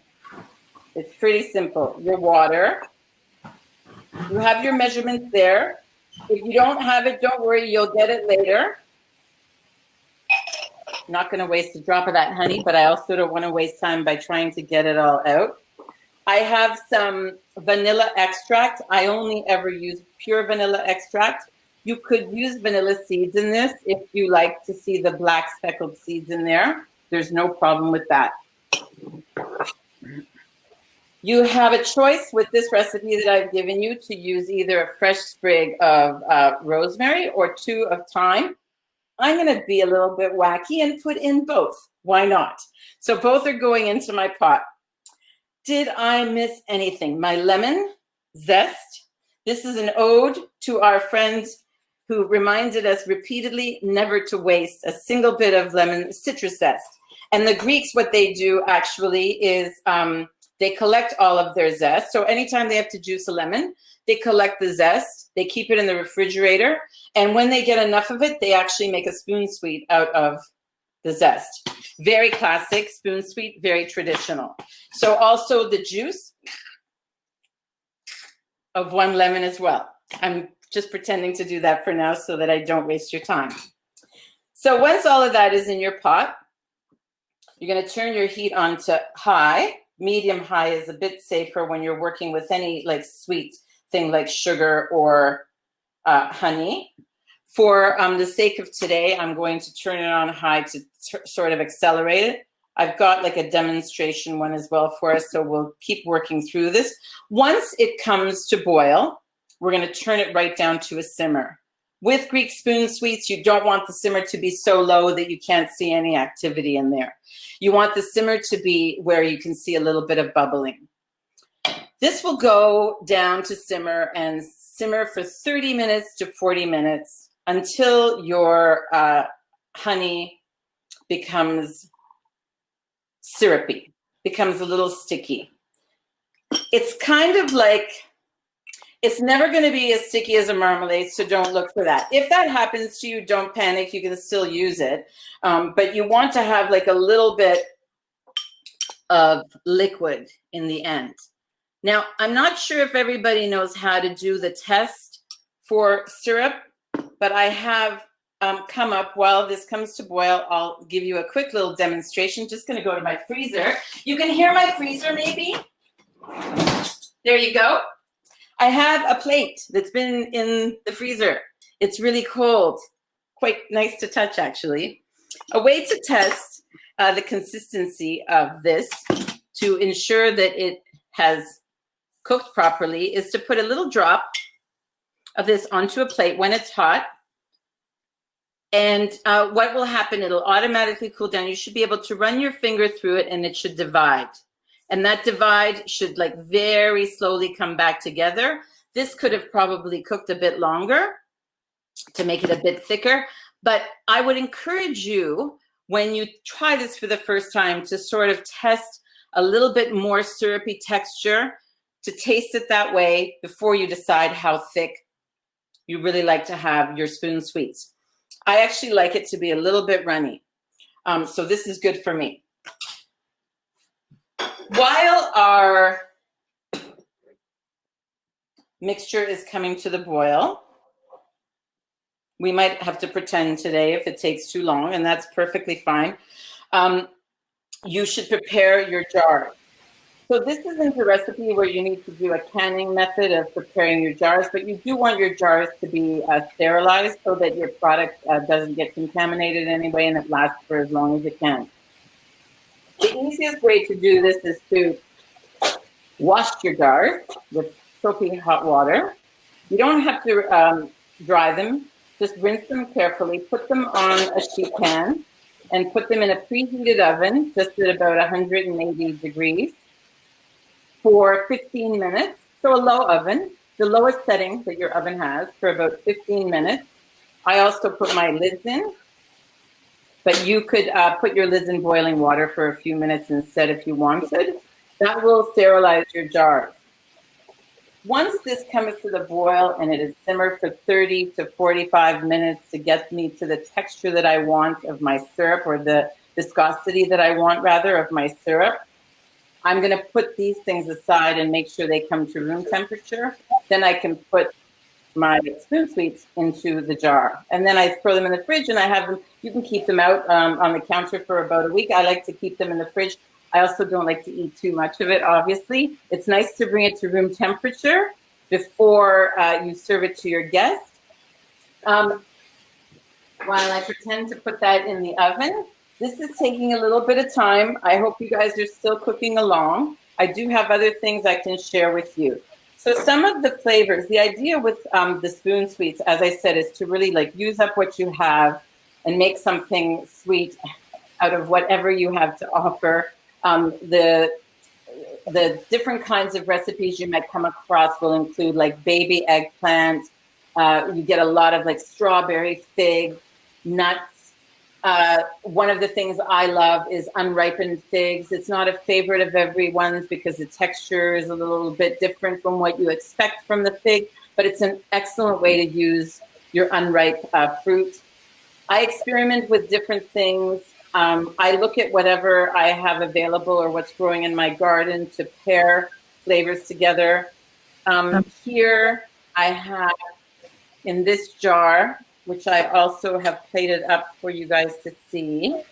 It's pretty simple. Your water. You have your measurements there. If you don't have it, don't worry, you'll get it later. Not going to waste a drop of that honey, but I also don't want to waste time by trying to get it all out. I have some vanilla extract. I only ever use pure vanilla extract. You could use vanilla seeds in this if you like to see the black speckled seeds in there. There's no problem with that. You have a choice with this recipe that I've given you to use either a fresh sprig of rosemary or 2 of thyme. I'm going to be a little bit wacky and put in both. Why not? So both are going into my pot. Did I miss anything? My lemon zest. This is an ode to our friend who reminded us repeatedly never to waste a single bit of lemon citrus zest. And the Greeks, what they do actually is they collect all of their zest. So anytime they have to juice a lemon, they collect the zest, they keep it in the refrigerator, and when they get enough of it, they actually make a spoon sweet out of the zest. Very classic, spoon sweet, very traditional. So also the juice of 1 lemon as well. I'm just pretending to do that for now so that I don't waste your time. So once all of that is in your pot, you're going to turn your heat on to high. Medium high is a bit safer when you're working with any like sweet thing like sugar or honey. For the sake of today, I'm going to turn it on high to sort of accelerate it. I've got like a demonstration one as well for us, so we'll keep working through this. Once it comes to boil, we're going to turn it right down to a simmer. With Greek spoon sweets, you don't want the simmer to be so low that you can't see any activity in there. You want the simmer to be where you can see a little bit of bubbling. This will go down to simmer and simmer for 30 minutes to 40 minutes until your honey becomes syrupy, becomes a little sticky. It's kind of like, it's never going to be as sticky as a marmalade, so don't look for that. If that happens to you, don't panic. You can still use it. But you want to have like a little bit of liquid in the end. Now, I'm not sure if everybody knows how to do the test for syrup, but I have come up, while this comes to boil, I'll give you a quick little demonstration. Just going to go to my freezer. You can hear my freezer maybe. There you go. I have a plate that's been in the freezer. It's really cold, quite nice to touch actually. A way to test the consistency of this to ensure that it has cooked properly is to put a little drop of this onto a plate when it's hot. And what will happen, it'll automatically cool down. You should be able to run your finger through it and it should divide. And that divide should like very slowly come back together. This could have probably cooked a bit longer to make it a bit thicker. But I would encourage you, when you try this for the first time, to sort of test a little bit more syrupy texture, to taste it that way before you decide how thick you really like to have your spoon sweets. I actually like it to be a little bit runny. So this is good for me. While our mixture is coming to the boil, we might have to pretend today if it takes too long, and that's perfectly fine. You should prepare your jar. So this isn't a recipe where you need to do a canning method of preparing your jars, but you do want your jars to be sterilized so that your product doesn't get contaminated anyway and it lasts for as long as it can. The easiest way to do this is to wash your jars with soapy hot water. You don't have to dry them. Just rinse them carefully, put them on a sheet pan, and put them in a preheated oven, just at about 180 degrees, for 15 minutes. So a low oven, the lowest setting that your oven has, for about 15 minutes. I also put my lids in. But you could put your lids in boiling water for a few minutes instead if you wanted. That will sterilize your jars. Once this comes to the boil and it is simmered for 30 to 45 minutes to get me to the texture that I want of my syrup, or the viscosity that I want rather of my syrup, I'm going to put these things aside and make sure they come to room temperature. Then I can put my spoon sweets into the jar, and then I throw them in the fridge, and I have them. You can keep them out on the counter for about a week. I like to keep them in the fridge. I also don't like to eat too much of it, obviously. It's nice to bring it to room temperature before you serve it to your guests. While I pretend to put that in the oven, this is taking a little bit of time. I hope you guys are still cooking along. I do have other things I can share with you. So some of the flavors, the idea with the spoon sweets, as I said, is to really like use up what you have and make something sweet out of whatever you have to offer. The different kinds of recipes you might come across will include like baby eggplant. You get a lot of like strawberry, fig, nuts. One of the things I love is unripened figs. It's not a favorite of everyone's because the texture is a little bit different from what you expect from the fig, but it's an excellent way to use your unripe fruit. I experiment with different things. I look at whatever I have available or what's growing in my garden to pair flavors together. Here, I have in this jar, which I also have plated up for you guys to see.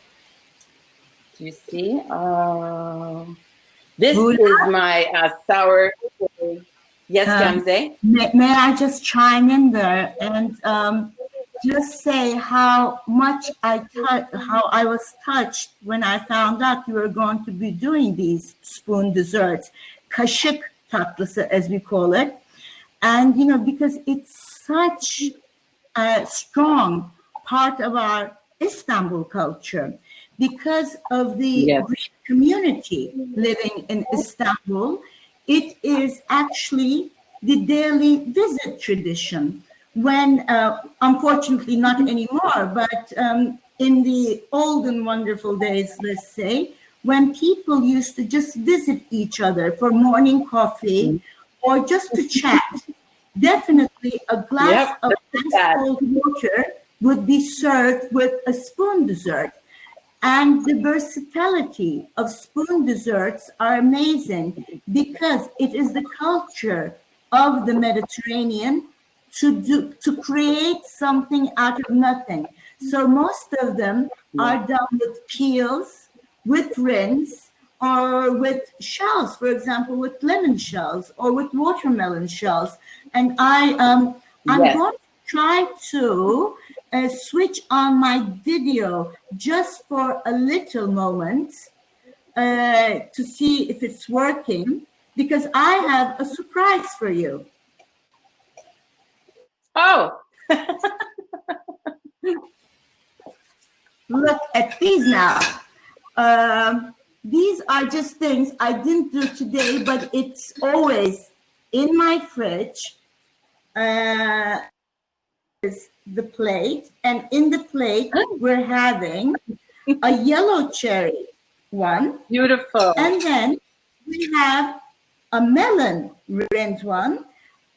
Do you see? This is my sour. Yes, Gamze? May I just chime in there and just say how much how I was touched when I found out you were going to be doing these spoon desserts, kaşık tatlısı as we call it, and you know, because it's such a strong part of our Istanbul culture, because of the Greek community living in Istanbul. It is actually the daily visit tradition. When, unfortunately not anymore, but in the old and wonderful days, let's say, when people used to just visit each other for morning coffee or just to chat, definitely a glass of ice cold water would be served with a spoon dessert. And the versatility of spoon desserts are amazing because it is the culture of the Mediterranean to create something out of nothing. So most of them are done with peels, with rinds, or with shells, for example, with lemon shells or with watermelon shells. And I'm going to try to switch on my video just for a little moment to see if it's working, because I have a surprise for you. Oh! Look at these now. These are just things I didn't do today, but it's always in my fridge. Is the plate, and in the plate we're having a yellow cherry one. Beautiful. And then we have a melon rind one,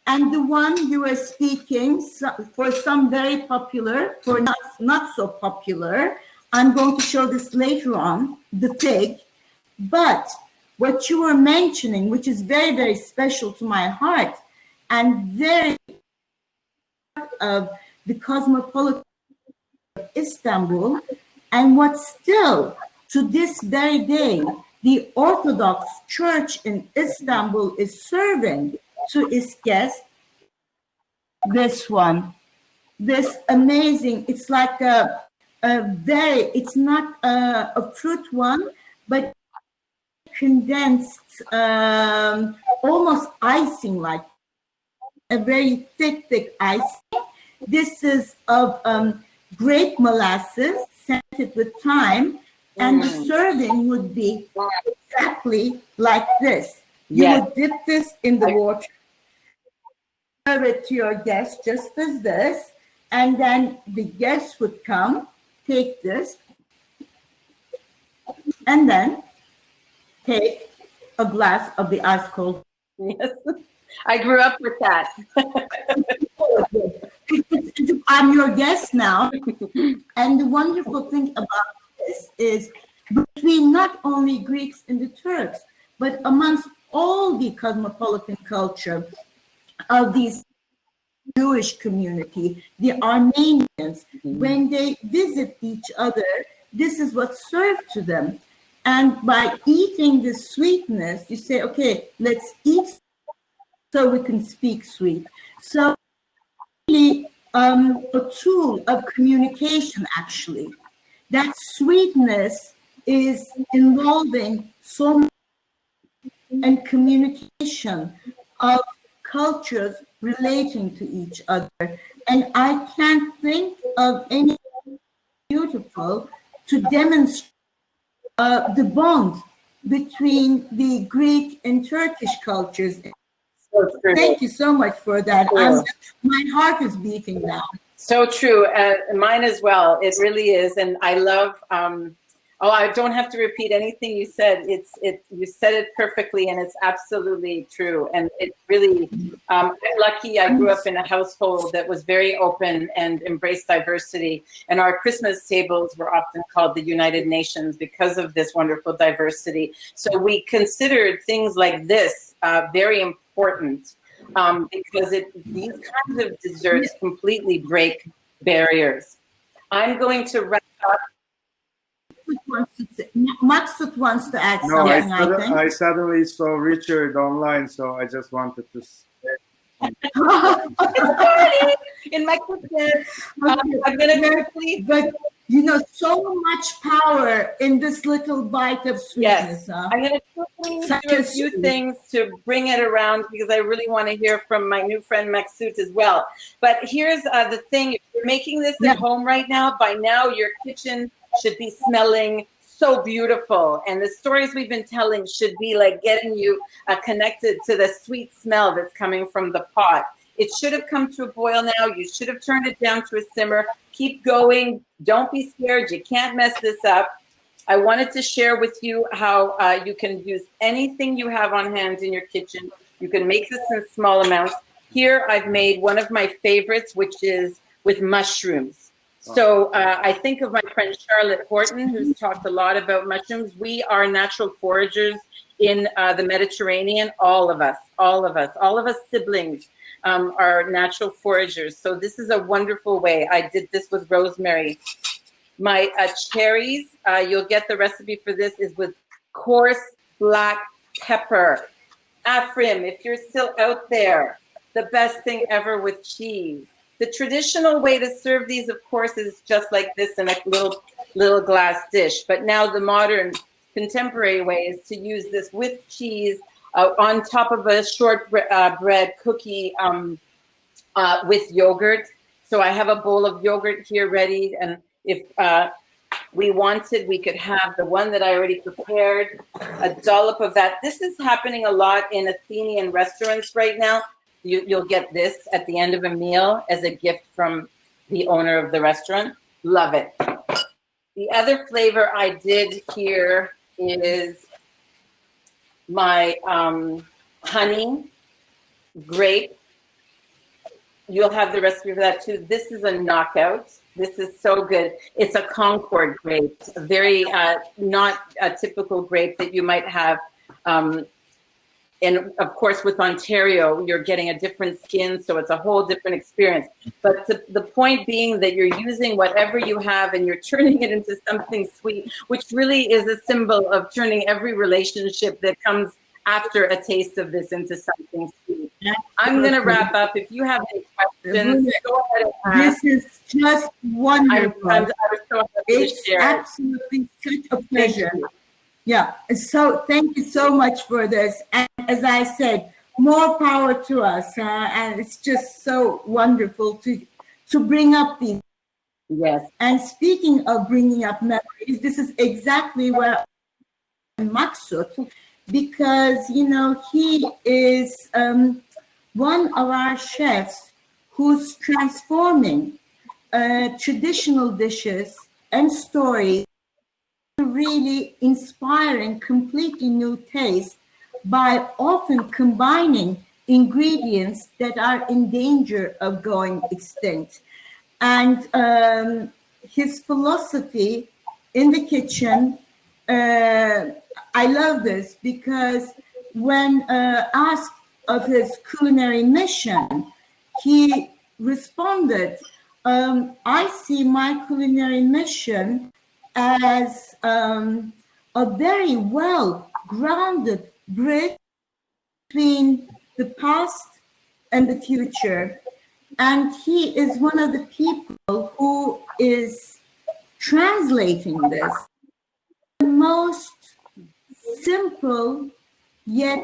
and the one you were speaking for some very popular, for not so popular. I'm going to show this later on, the fig. But what you were mentioning, which is very, very special to my heart and very of the cosmopolitan of Istanbul, and what still to this very day the Orthodox Church in Istanbul is serving to its guests, this one, this amazing, it's like it's not a fruit one, but condensed, almost icing, like a very thick icing. This is of grape molasses, scented with thyme, and the serving would be exactly like this. You would dip this in the water, serve it to your guests just as this, and then the guests would come, take this, and then take a glass of the ice cold. Yes, I grew up with that. I'm your guest now. And the wonderful thing about this is between not only Greeks and the Turks, but amongst all the cosmopolitan culture of these Jewish community, the Armenians, when they visit each other, this is what's served to them. And by eating the sweetness, you say, okay, let's eat so we can speak sweet. So really a tool of communication, actually. That sweetness is involving so much and communication of cultures relating to each other. And I can't think of anything beautiful to demonstrate the bond between the Greek and Turkish cultures. Thank you so much for that. My heart is beating now. So true. Mine as well. It really is. And I love, I don't have to repeat anything you said. You said it perfectly, and it's absolutely true. And it really, I'm lucky I grew up in a household that was very open and embraced diversity. And our Christmas tables were often called the United Nations because of this wonderful diversity. So we considered things like this very important. because these kinds of desserts completely break barriers. I'm going to wrap up. Maksut wants to add No, something, I think. I suddenly saw Richard online, so I just wanted to say. In my kitchen. I'm going to quickly. But you know, so much power in this little bite of sweetness. Yes, I'm going to quickly do a few things to bring it around because I really want to hear from my new friend Maksut as well. But here's the thing: if you're making this at home right now, by now your kitchen should be smelling so beautiful, and the stories we've been telling should be like getting you connected to the sweet smell that's coming from the pot. It should have come to a boil now. You should have turned it down to a simmer. Keep going. Don't be scared. You can't mess this up. I wanted to share with you how you can use anything you have on hand in your kitchen. You can make this in small amounts. Here I've made one of my favorites, which is with mushrooms. So I think of my friend Charlotte Horton, who's talked a lot about mushrooms. We are natural foragers in the Mediterranean, all of us siblings are natural foragers. So this is a wonderful way. I did this with rosemary. My cherries, you'll get the recipe for this, is with coarse black pepper. Afrim, if you're still out there, the best thing ever with cheese. The traditional way to serve these, of course, is just like this in a little glass dish. But now the modern contemporary way is to use this with cheese on top of a shortbread cookie with yogurt. So I have a bowl of yogurt here ready. And if we wanted, we could have the one that I already prepared, a dollop of that. This is happening a lot in Athenian restaurants right now. You'll get this at the end of a meal as a gift from the owner of the restaurant. Love it. The other flavor I did here is my honey grape. You'll have the recipe for that too. This is a knockout. This is so good. It's a Concord grape, a very not a typical grape that you might have. And of course, with Ontario, you're getting a different skin, so it's a whole different experience. But the point being that you're using whatever you have and you're turning it into something sweet, which really is a symbol of turning every relationship that comes after a taste of this into something sweet. I'm going to wrap up. If you have any questions, go ahead and ask. This is just wonderful. I was so happy it's to share. Absolutely such a pleasure. Yeah, so thank you so much for this. And as I said, more power to us. And it's just so wonderful to bring up these. Yes. And speaking of bringing up memories, this is exactly where Maksut, because, you know, he is one of our chefs who's transforming traditional dishes and stories, really inspiring completely new taste by often combining ingredients that are in danger of going extinct. And his philosophy in the kitchen, I love this because when asked of his culinary mission, he responded, I see my culinary mission as a very well-grounded bridge between the past and the future. And he is one of the people who is translating this. The most simple, yet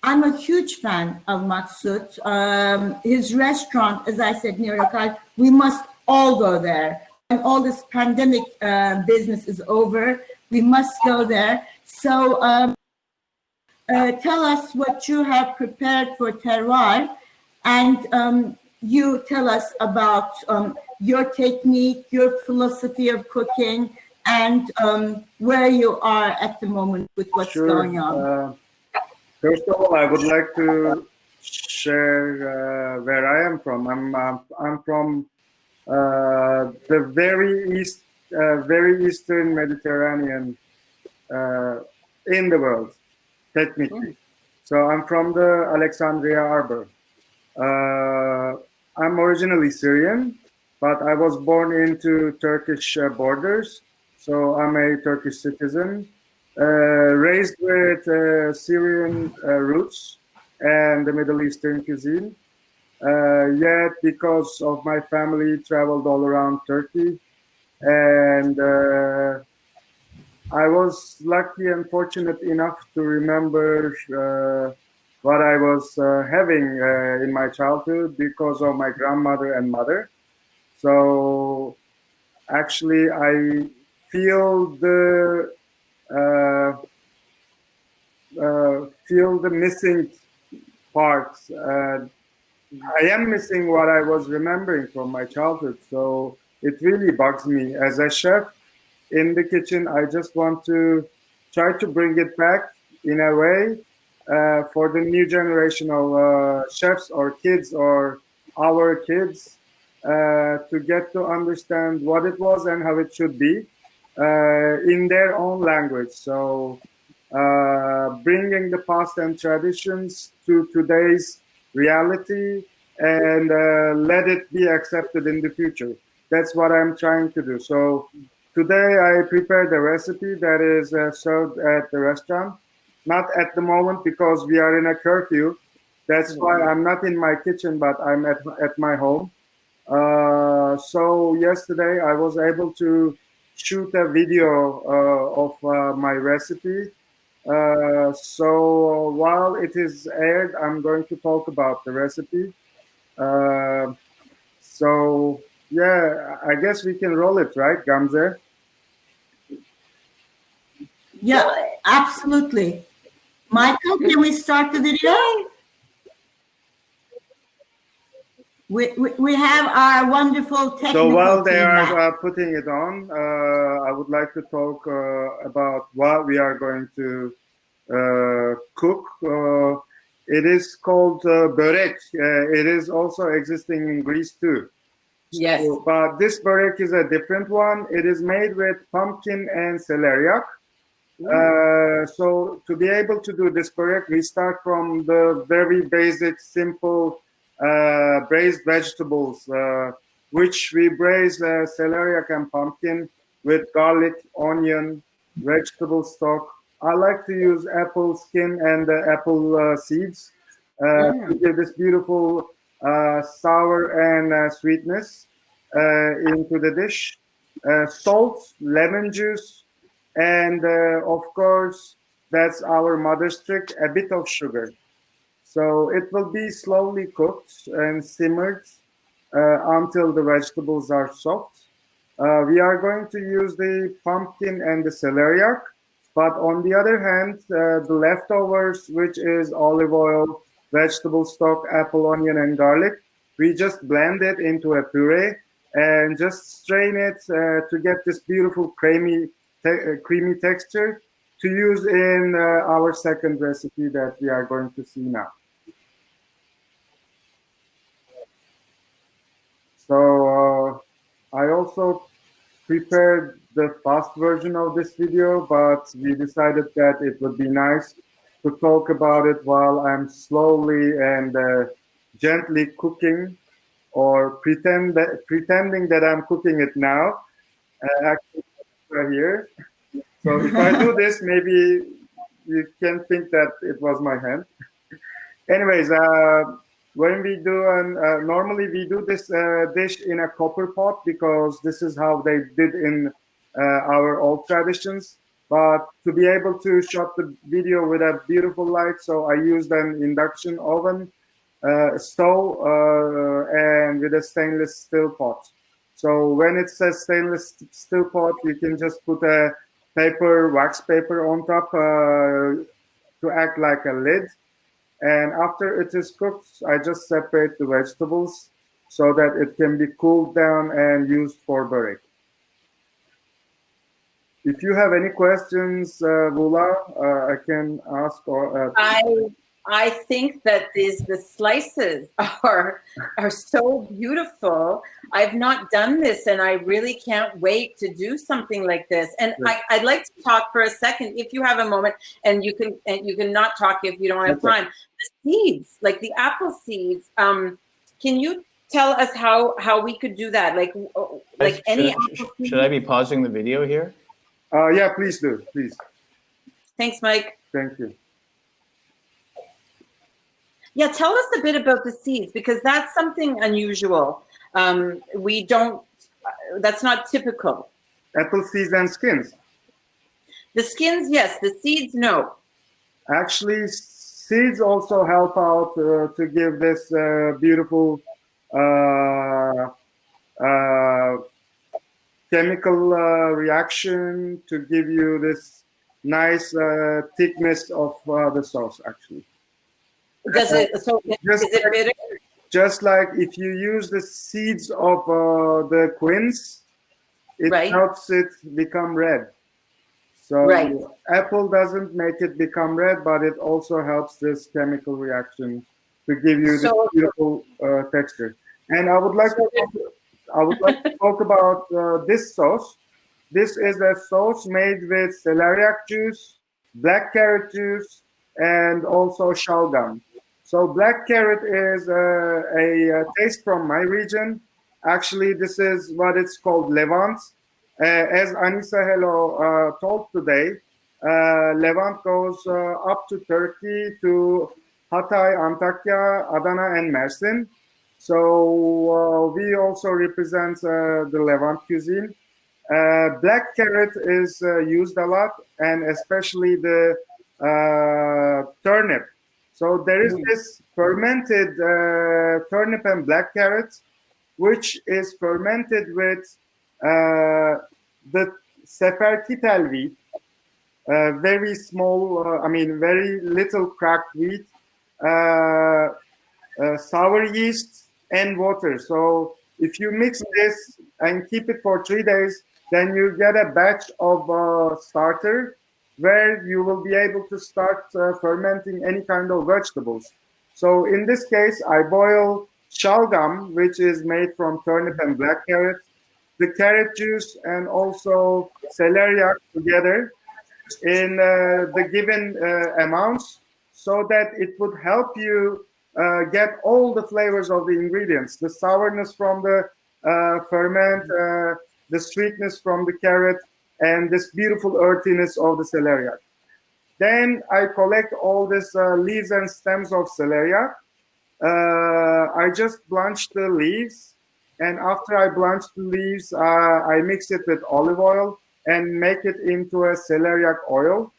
I'm a huge fan of Maksut. His restaurant, as I said, near Rakai, we must all go there. And all this pandemic business is over, we must go there. So tell us what you have prepared for Terroir, and you tell us about your technique, your philosophy of cooking, and where you are at the moment with what's going on. First of all, I would like to share where I am from. I'm from the very eastern Mediterranean in the world, technically. So I'm from the Alexandria Arbor. I'm originally Syrian, but I was born into Turkish borders. So I'm a Turkish citizen, raised with Syrian roots and the Middle Eastern cuisine. Yet because of my family traveled all around Turkey, and I was lucky and fortunate enough to remember what I was having in my childhood because of my grandmother and mother. So actually I feel the missing parts. I am missing what I was remembering from my childhood. So it really bugs me. As a chef in the kitchen, I just want to try to bring it back in a way for the new generation of chefs or kids or our kids to get to understand what it was and how it should be in their own language. So bringing the past and traditions to today's reality and let it be accepted in the future. That's what I'm trying to do. So today I prepared a recipe that is served at the restaurant. Not at the moment because we are in a curfew. That's why I'm not in my kitchen, but I'm at my home. So yesterday I was able to shoot a video of my recipe. So while it is aired, I'm going to talk about the recipe. So yeah, I guess we can roll it, right, Gamze? Yeah, absolutely. Michael, can we start the video? We have our wonderful technical So while they team are putting it on, I would like to talk about what we are going to cook. It is called börek. It is also existing in Greece too. Yes. So, but this börek is a different one. It is made with pumpkin and celeriac. So to be able to do this börek, we start from the very basic, simple braised vegetables, which we braise celeriac and pumpkin with garlic, onion, vegetable stock. I like to use apple skin and apple seeds to give this beautiful sour and sweetness into the dish. Salt, lemon juice, and of course, that's our mother's trick, a bit of sugar. So it will be slowly cooked and simmered until the vegetables are soft. We are going to use the pumpkin and the celeriac, but on the other hand, the leftovers, which is olive oil, vegetable stock, apple, onion, and garlic, we just blend it into a puree and just strain it to get this beautiful creamy texture to use in our second recipe that we are going to see now. So I also prepared the fast version of this video, but we decided that it would be nice to talk about it while I'm slowly and gently cooking, or pretending that I'm cooking it now. Actually, right here. So if I do this, maybe you can think that it was my hand. Anyways, when we do, normally we do this dish in a copper pot because this is how they did in our old traditions. But to be able to shot the video with a beautiful light, so I used an induction oven, stove, and with a stainless steel pot. So when it says stainless steel pot, you can just put a wax paper on top to act like a lid. And after it is cooked, I just separate the vegetables so that it can be cooled down and used for börek. If you have any questions, Vula, I can ask. Or I think that the slices are so beautiful. I've not done this, and I really can't wait to do something like this. And I'd like to talk for a second, if you have a moment, and you can not talk if you don't have time. The seeds, like the apple seeds. Can you tell us how we could do that? Like any apple seed? Should I be pausing the video here? Yeah, please do, please. Thanks, Mike. Thank you. Yeah, tell us a bit about the seeds, because that's something unusual. We don't, that's not typical. Apple seeds and skins. The skins, yes. The seeds, no. Actually, seeds also help out to give this beautiful chemical reaction, to give you this nice thickness of the sauce, actually. Does it, so is it bitter? Just like if you use the seeds of the quince, it helps it become red. So apple doesn't make it become red, but it also helps this chemical reaction to give you this beautiful texture. And I would like to talk about this sauce. This is a sauce made with celeriac juice, black carrot juice, and also shalgam. So black carrot is a taste from my region. Actually, this is what it's called Levant. As Anissa Helou told today, Levant goes up to Turkey, to Hatay, Antakya, Adana, and Mersin. So we also represent the Levant cuisine. Black carrot is used a lot, and especially the turnip. So there is this fermented turnip and black carrot, which is fermented with the seferkitel wheat, very small, very little cracked wheat, sour yeast, and water. So if you mix this and keep it for 3 days, then you get a batch of starter, where you will be able to start fermenting any kind of vegetables. So in this case, I boil shalgam, which is made from turnip and black carrot, the carrot juice, and also celeriac together in the given amounts, so that it would help you get all the flavors of the ingredients, the sourness from the ferment, the sweetness from the carrot, and this beautiful earthiness of the celeriac. Then I collect all these leaves and stems of celeriac. I just blanch the leaves, and after I blanch the leaves, I mix it with olive oil and make it into a celeriac oil,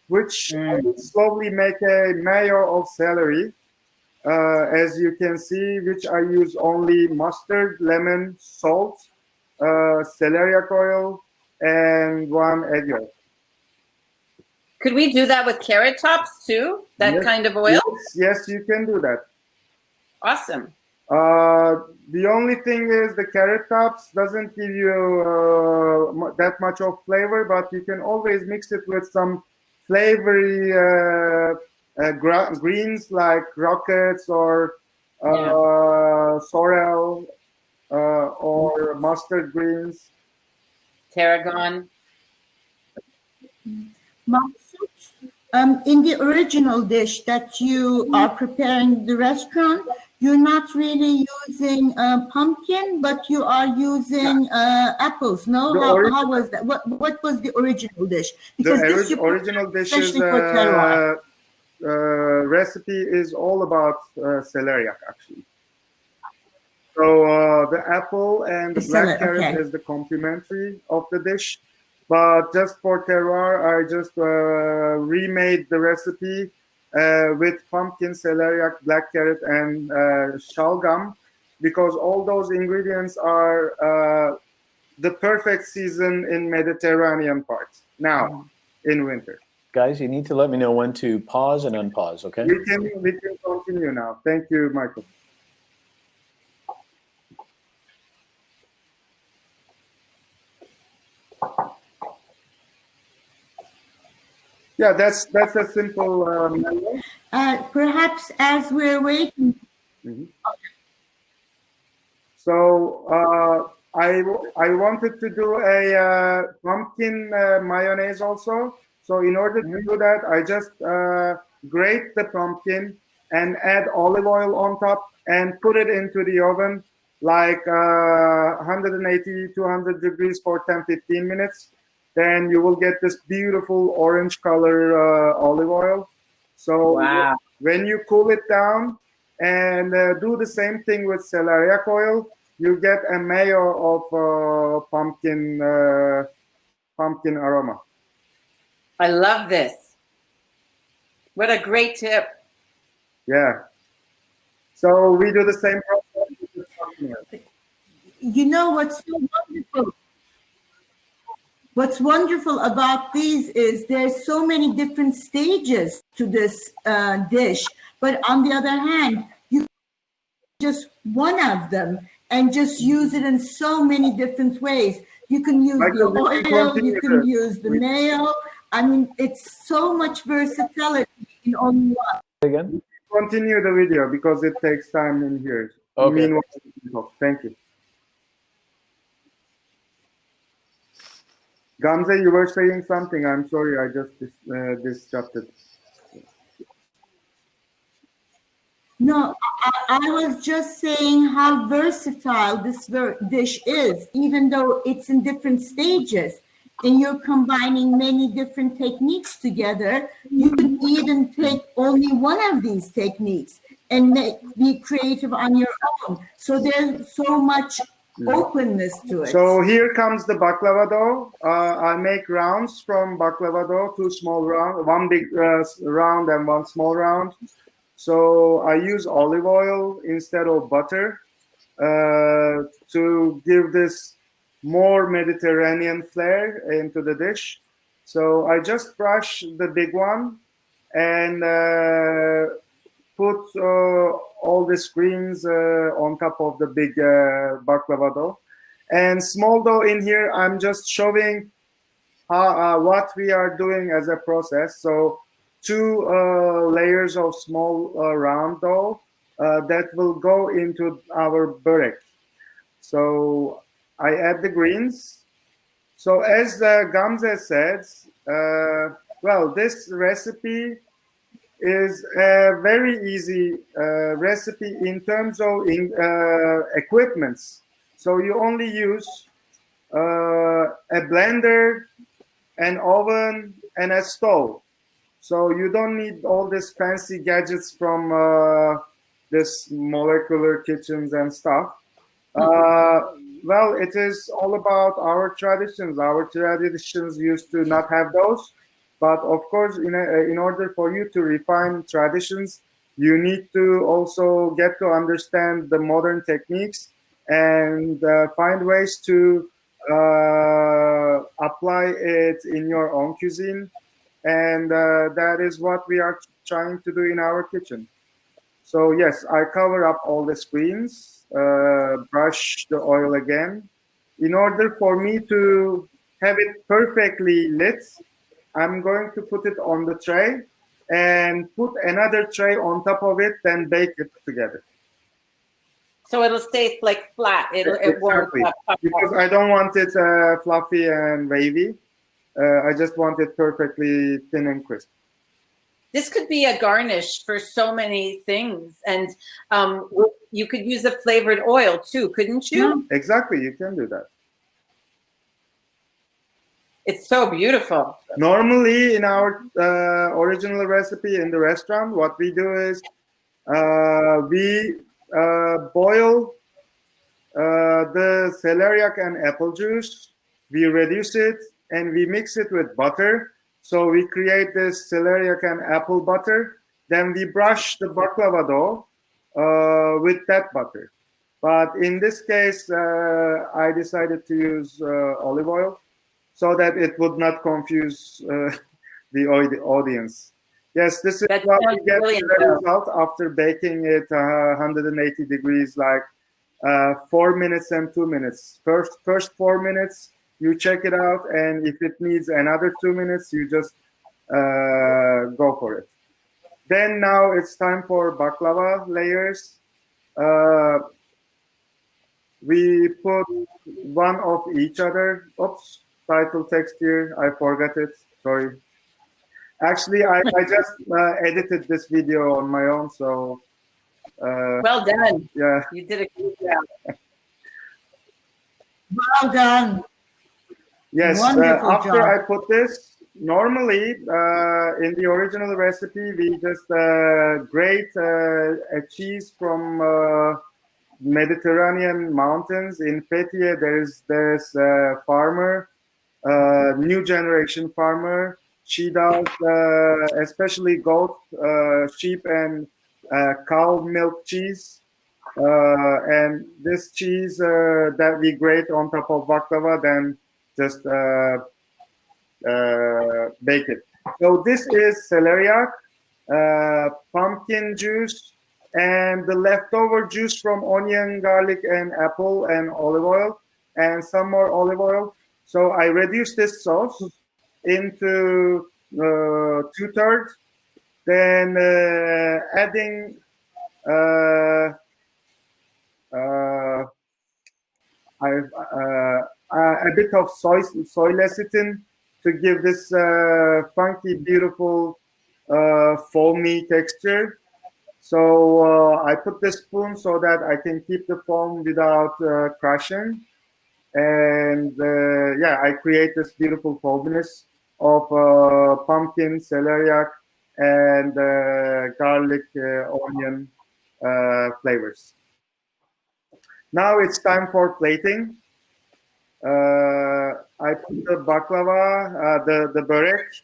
which I slowly make a mayo of celery, as you can see, which I use only mustard, lemon, salt, celeriac oil, and 1 egg yolk. Could we do that with carrot tops too? That kind of oil? Yes, you can do that. Awesome. The only thing is the carrot tops doesn't give you that much of flavor, but you can always mix it with some flavory greens like rockets or sorrel or mustard greens. Tarragon. In the original dish that you are preparing in the restaurant, you're not really using pumpkin, but you are using apples. No, how was that? What was the original dish? Because the original dish is recipe is all about celeriac, actually. So the apple and the black carrot is the complementary of the dish. But just for terroir, I just remade the recipe with pumpkin, celeriac, black carrot, and shalgam, because all those ingredients are the perfect season in Mediterranean parts now in winter. Guys, you need to let me know when to pause and unpause, okay? We can continue now. Thank you, Michael. Yeah, that's a simple menu. Perhaps as we're waiting. Mm-hmm. So I wanted to do a pumpkin mayonnaise also. So in order to do that, I just grate the pumpkin and add olive oil on top and put it into the oven like 180, 200 degrees for 10-15 minutes. Then you will get this beautiful orange color olive oil. So wow. When you cool it down and do the same thing with celeriac oil, you get a mayo of pumpkin aroma. I love this. What a great tip. Yeah. So we do the same process with the pumpkin. You know what's so wonderful? What's wonderful about these is there's so many different stages to this dish, but on the other hand, you just one of them and just use it in so many different ways. You can use the oil, you can use the mayo. I mean, it's so much versatility in only one. Again? Continue the video because it takes time in here. Okay. Meanwhile, thank you. Gamze, you were saying something. I'm sorry, I just disrupted. No, I was just saying how versatile this dish is, even though it's in different stages and you're combining many different techniques together. You could even take only one of these techniques and be creative on your own. So there's so much openness to it. So here comes the baklava dough. I make rounds from baklava dough, 2 small rounds, 1 big round and 1 small round. So I use olive oil instead of butter to give this more Mediterranean flair into the dish. So I just brush the big one and put all the screens on top of the big baklava dough. And small dough in here, I'm just showing what we are doing as a process. So 2 layers of small round dough that will go into our börek. So I add the greens. So as Gamze says, well, this recipe is a very easy recipe in terms of equipments. So you only use a blender, an oven, and a stove. So you don't need all these fancy gadgets from this molecular kitchens and stuff. Well, it is all about our traditions. Our traditions used to not have those. But of course, in order for you to refine traditions, you need to also get to understand the modern techniques and find ways to apply it in your own cuisine. And that is what we are trying to do in our kitchen. So yes, I cover up all the screens, brush the oil again. In order for me to have it perfectly lit, I'm going to put it on the tray and put another tray on top of it, then bake it together. So it'll stay like flat. It won't. Because I don't want it fluffy and wavy. I just want it perfectly thin and crisp. This could be a garnish for so many things. And you could use a flavored oil too, couldn't you? Yeah, exactly, you can do that. It's so beautiful. Normally in our original recipe in the restaurant, what we do is we boil the celeriac and apple juice, we reduce it, and we mix it with butter. So we create this celeriac and apple butter. Then we brush the baklava dough with that butter. But in this case, I decided to use olive oil so that it would not confuse the audience. Yes, this is what we get the result after baking it 180 degrees, like 4 minutes and 2 minutes. First 4 minutes, you check it out, and if it needs another 2 minutes, you just go for it. Then now it's time for baklava layers. We put one of each other. Oops, title text here, I forgot it, sorry. Actually, I just edited this video on my own, so. Well done. Yeah. You did a good job. Well done. Yes, Wonderful after job. I put this, normally in the original recipe, we just grate a cheese from Mediterranean mountains. In Petrić, there's a farmer, new generation farmer. She does especially goat, sheep, and cow milk cheese. And this cheese that we grate on top of baklava, then just bake it. So this is celeriac, pumpkin juice, and the leftover juice from onion, garlic, and apple, and olive oil, and some more olive oil. So I reduce this sauce into 2/3, then adding a bit of soy lecithin to give this funky, beautiful, foamy texture. So I put the spoon so that I can keep the foam without crushing. And yeah, I create this beautiful foaminess of pumpkin, celeriac, and garlic, onion flavors. Now it's time for plating. I put the baklava, the börek.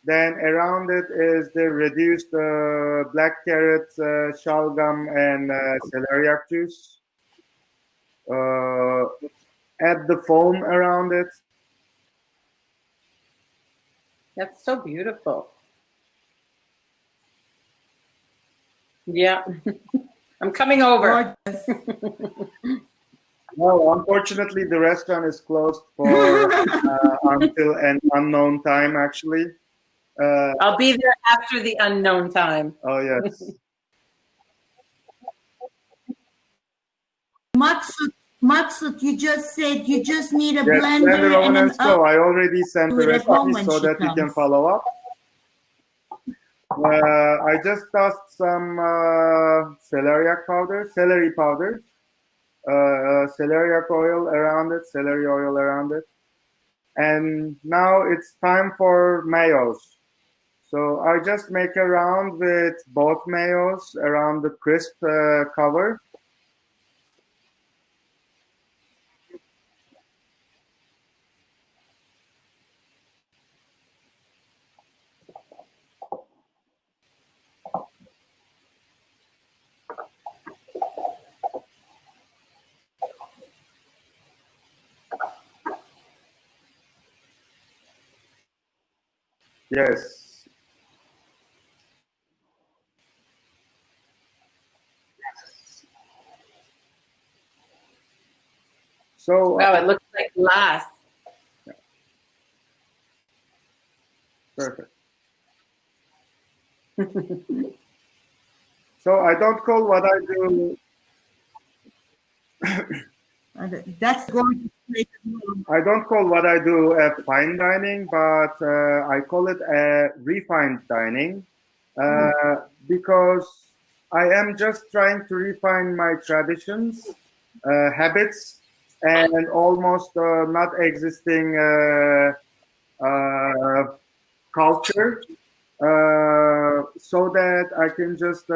Then around it is the reduced black carrot, shalgam, and celeriac juice. Add the foam around it. That's so beautiful. Yeah. I'm coming over. Well, unfortunately, the restaurant is closed for until an unknown time, actually. I'll be there after the unknown time. Oh, yes. Maksut, you just said you just need a Yes, blender oven and and stove. I already sent the recipe so that you can comes. follow up. I just tossed some celeriac powder, celery powder, celeriac oil around it, celery oil around it. And now it's time for mayos. So I just make a round with both mayos around the crisp cover. Yes. So wow, it looks like glass. Perfect. So I don't call what I do. That's going to I don't call what I do a fine dining, but I call it a refined dining because I am just trying to refine my traditions, habits, and almost not existing culture, so that I can just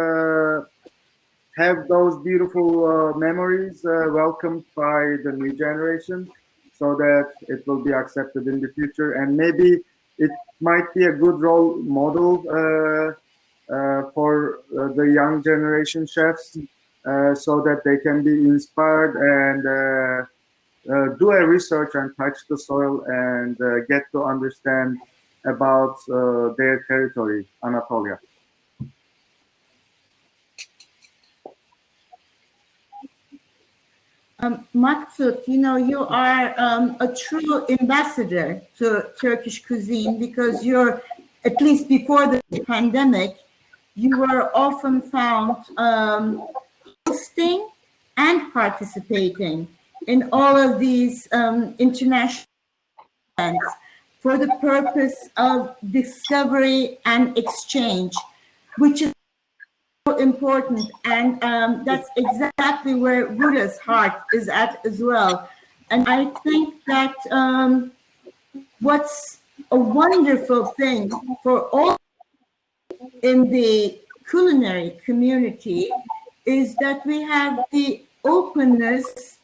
have those beautiful memories welcomed by the new generation, so that it will be accepted in the future. And maybe it might be a good role model for the young generation chefs, so that they can be inspired and do a research and touch the soil and get to understand about their territory, Anatolia. Maksut, you know, you are a true ambassador to Turkish cuisine because your at least before the pandemic, you were often found hosting and participating in all of these international events for the purpose of discovery and exchange, which is so important. And that's exactly where Buddha's heart is at as well. And I think that what's a wonderful thing for all in the culinary community is that we have the openness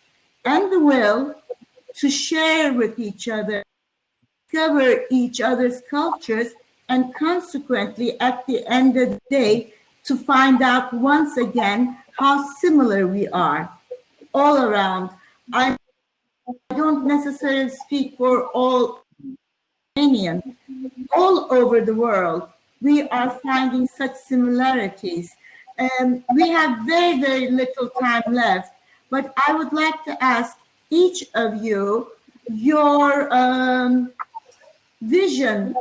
and the will to share with each other, discover each other's cultures, and consequently, at the end of the day, to find out once again how similar we are all around. I don't necessarily speak for all Iranian. All over the world, we are finding such similarities. We have very, very little time left, but I would like to ask each of you your vision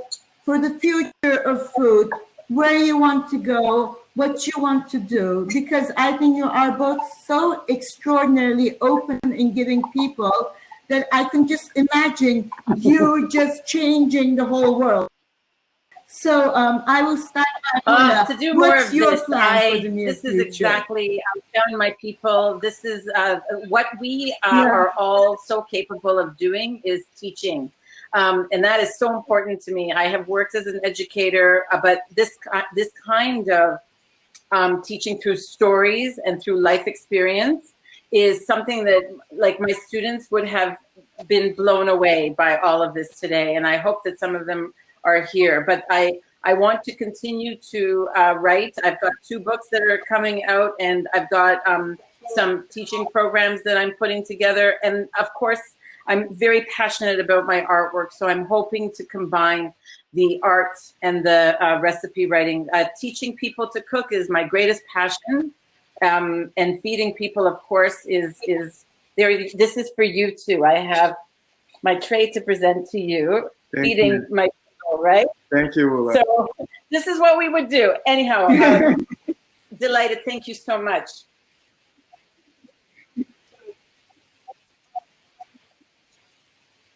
for the future of food, where you want to go, what you want to do, because I think you are both so extraordinarily open in giving people that I can just imagine you just changing the whole world. So I will start by to do more of your this. plan for the near This is future? exactly, I'm telling my people, this is what we are all so capable of doing is teaching. And that is so important to me. I have worked as an educator, but this kind of teaching through stories and through life experience is something that, like, my students would have been blown away by all of this today. And I hope that some of them are here. But I want to continue to write. I've got 2 books that are coming out, and I've got some teaching programs that I'm putting together. And of course, I'm very passionate about my artwork, so I'm hoping to combine the art and the recipe writing. Teaching people to cook is my greatest passion, and feeding people, of course, is there. This is for you too. I have my tray to present to you. Thank feeding you. my people, right? Thank you, Ula. So this is what we would do. Anyhow, delighted. Thank you so much.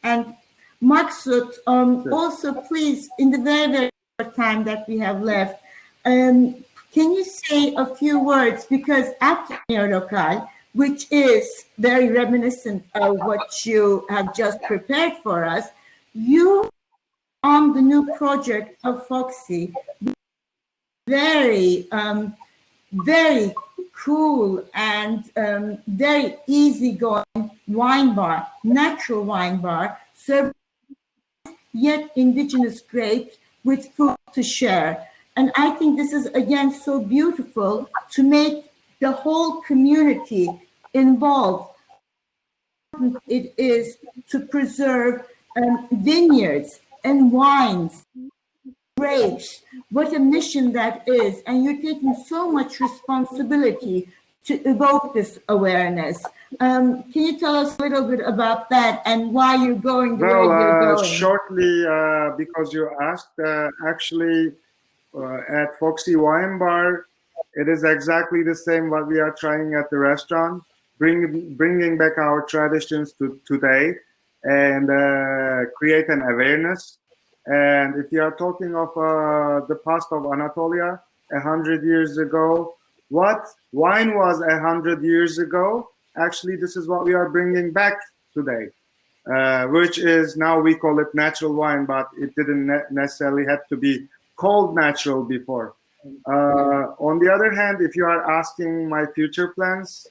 And Maksut, also please, in the very, very short time that we have left, can you say a few words? Because after Neolokal, which is very reminiscent of what you have just prepared for us, you on the new project of Foxy, very, very cool and very easygoing wine bar, natural wine bar, served yet indigenous grapes with food to share. And I think this is, again, so beautiful to make the whole community involved. It is to preserve vineyards and wines, grapes. What a mission that is. And you're taking so much responsibility to evoke this awareness. Can you tell us a little bit about that and why you're going the way you're going? Shortly, because you asked, actually, at Foxy Wine Bar, it is exactly the same what we are trying at the restaurant, bringing back our traditions to today and create an awareness. And if you are talking of the past of Anatolia, 100 years ago, what wine was 100 years ago, actually this is what we are bringing back today, which is, now we call it natural wine, but it didn't necessarily have to be called natural before. On the other hand, if you are asking my future plans,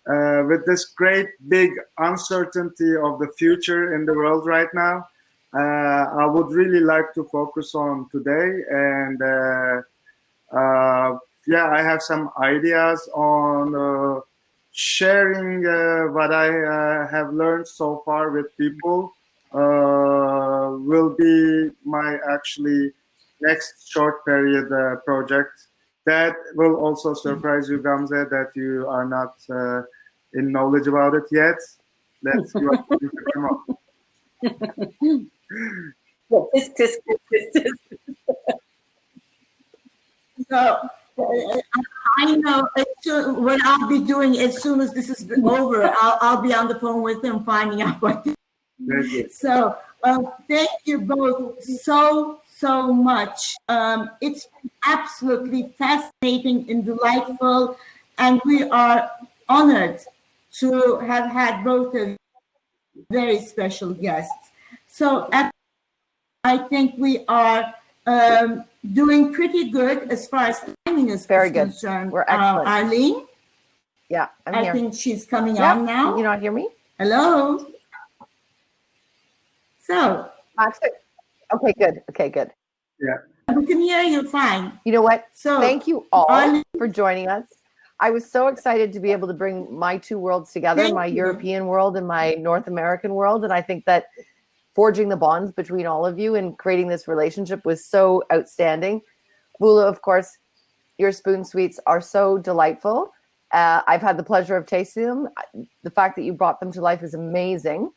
with this great big uncertainty of the future in the world right now, I would really like to focus on today. And yeah, I have some ideas on sharing what I have learned so far with people. Will be my actually next short period project. That will also surprise you, Gamze, that you are not in knowledge about it yet. Let's see what you can come up. So I know what I'll be doing as soon as this is over. I'll be on the phone with him, finding out what. So thank you both so much. It's absolutely fascinating and delightful, and we are honored to have had both of very special guests. So I think we are doing pretty good as far as timing is concerned. We're excellent. Arlene? Yeah, I'm I here. think she's coming on now. Can you not hear me? Hello? So. Okay, good. Okay, good. Yeah. We can hear you fine. You know what? So, thank you all for joining us. I was so excited to be able to bring my two worlds together, my European world and my North American world. And I think that forging the bonds between all of you and creating this relationship was so outstanding. Voula, of course, your spoon sweets are so delightful. I've had the pleasure of tasting them. The fact that you brought them to life is amazing.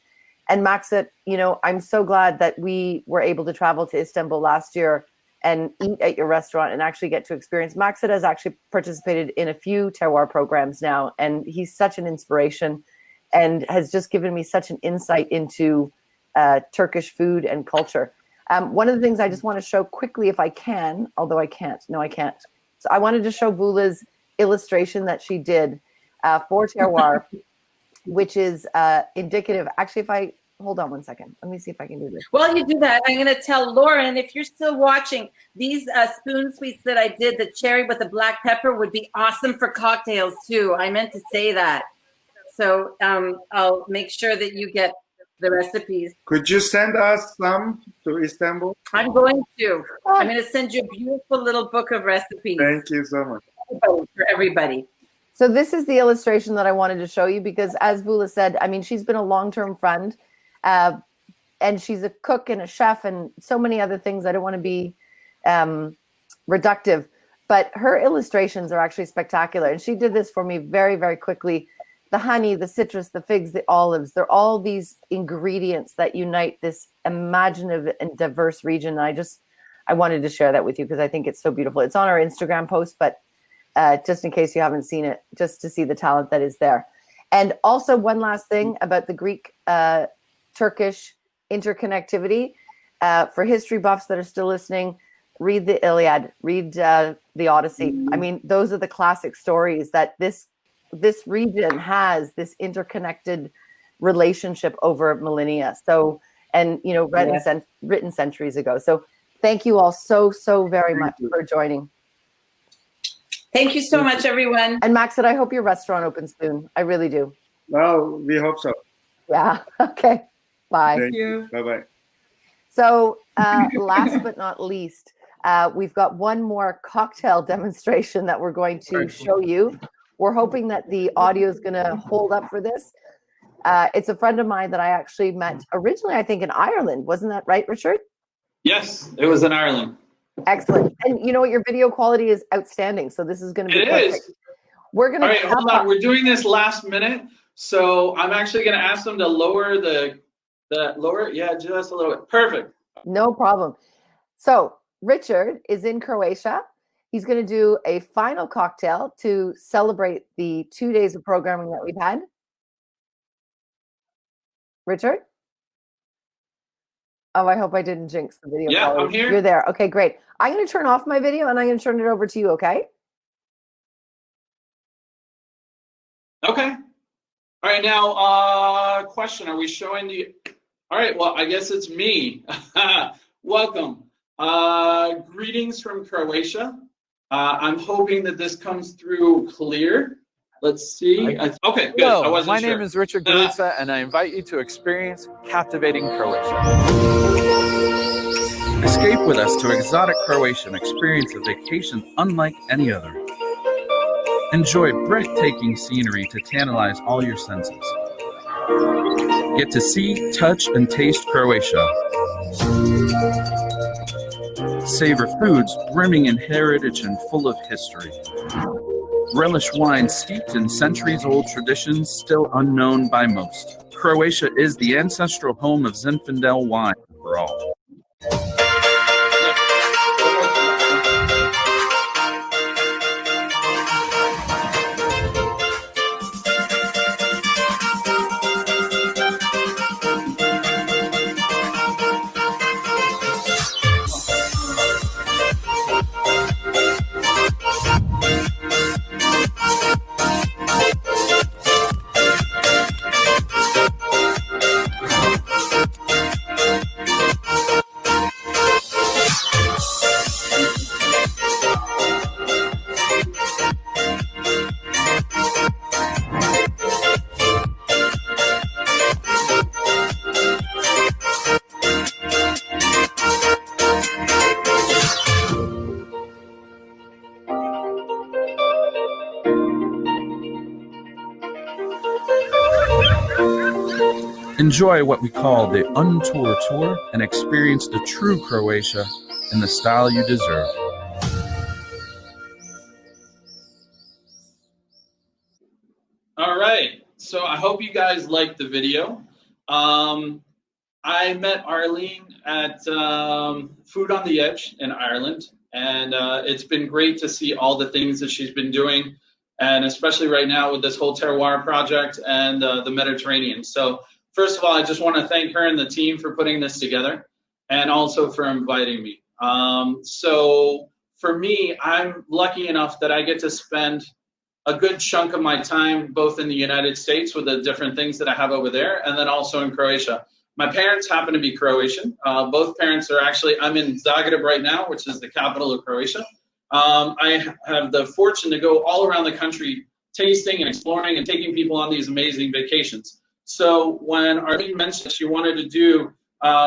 And Maxit, you know, I'm so glad that we were able to travel to Istanbul last year and eat at your restaurant and actually get to experience. Maxit has actually participated in a few terroir programs now, and he's such an inspiration and has just given me such an insight into Turkish food and culture. One of the things I just want to show quickly, if I can, although I can't. No, I can't. So I wanted to show Voula's illustration that she did for terroir, which is indicative. Actually, if I hold on one second, let me see if I can do this. While you do that, I'm going to tell Lauren, if you're still watching, these spoon sweets that I did, the cherry with the black pepper, would be awesome for cocktails too. I meant to say that. So I'll make sure that you get the recipes. Could you send us some to Istanbul? I'm going to. I'm going to send you a beautiful little book of recipes. Thank you so much. For everybody. So this is the illustration that I wanted to show you because, as Voula said, I mean, she's been a long-term friend, and she's a cook and a chef and so many other things. I don't want to be reductive, but her illustrations are actually spectacular. And she did this for me very, very quickly. The honey, the citrus, the figs, the olives, they're all these ingredients that unite this imaginative and diverse region. And I wanted to share that with you because I think it's so beautiful. It's on our Instagram post, but just in case you haven't seen it, just to see the talent that is there. And also one last thing about the Greek-Turkish interconnectivity. For history buffs that are still listening, read the Iliad, read the Odyssey. I mean, those are the classic stories that this region has this interconnected relationship over millennia. So, and, you know, written centuries ago. So thank you all so very much for joining. Thank you so much, everyone. And Maxit, I hope your restaurant opens soon. I really do. Well, we hope so. Yeah. Okay. Bye. Thank you. Bye-bye. So last but not least, we've got one more cocktail demonstration that we're going to show you. We're hoping that the audio is going to hold up for this. It's a friend of mine that I actually met originally, I think, in Ireland. Wasn't that right, Richard? Yes, it was in Ireland. Excellent. And you know what? Your video quality is outstanding. So this is going to be perfect. We're going to. All right, hold on. We're doing this last minute. So I'm actually going to ask them to lower yeah, just a little bit. Perfect. No problem. So Richard is in Croatia. He's going to do a final cocktail to celebrate the 2 days of programming that we've had. Richard? Oh, I hope I didn't jinx the video. Yeah, I'm here. You're there. Okay, great. I'm going to turn off my video and I'm going to turn it over to you, okay? Okay. All right, now, question. Are we showing the... All right, well, I guess it's me. Welcome. Greetings from Croatia. I'm hoping that this comes through clear. Let's see. Okay, good. Hello, I wasn't my sure. name is Richard Galusa, and I invite you to experience captivating Croatia. Escape with us to exotic Croatia and experience a vacation unlike any other. Enjoy breathtaking scenery to tantalize all your senses. Get to see, touch, and taste Croatia. Savor foods brimming in heritage and full of history. Relish wine steeped in centuries-old traditions still unknown by most. Croatia is the ancestral home of Zinfandel wine for all. Enjoy what we call the Untour Tour and experience the true Croatia in the style you deserve. All right, so I hope you guys liked the video. I met Arlene at Food on the Edge in Ireland, and it's been great to see all the things that she's been doing, and especially right now with this whole terroir project and the Mediterranean. So first of all, I just want to thank her and the team for putting this together, and also for inviting me. So for me, I'm lucky enough that I get to spend a good chunk of my time both in the United States with the different things that I have over there, and then also in Croatia. My parents happen to be Croatian. Both parents are actually, I'm in Zagreb right now, which is the capital of Croatia. I have the fortune to go all around the country tasting and exploring and taking people on these amazing vacations. So when Arlene mentioned she wanted to do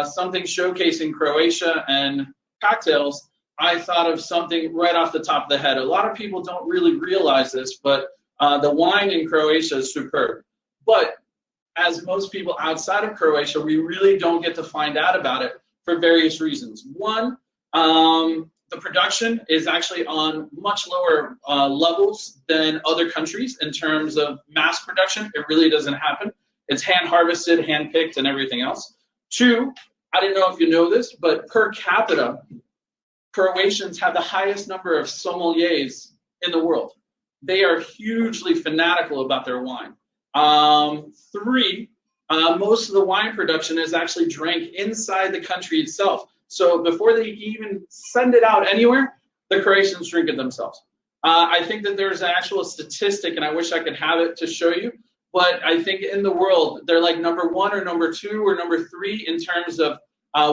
something showcasing Croatia and cocktails, I thought of something right off the top of the head. A lot of people don't really realize this, but the wine in Croatia is superb. But as most people outside of Croatia, we really don't get to find out about it for various reasons. One, the production is actually on much lower levels than other countries in terms of mass production. It really doesn't happen. It's hand harvested, hand picked, and everything else. Two, I don't know if you know this, but per capita, Croatians have the highest number of sommeliers in the world. They are hugely fanatical about their wine. Three, most of the wine production is actually drank inside the country itself. So before they even send it out anywhere, the Croatians drink it themselves. I think that there's an actual statistic, and I wish I could have it to show you, but I think in the world, they're like number 1 or number 2 or number 3 in terms of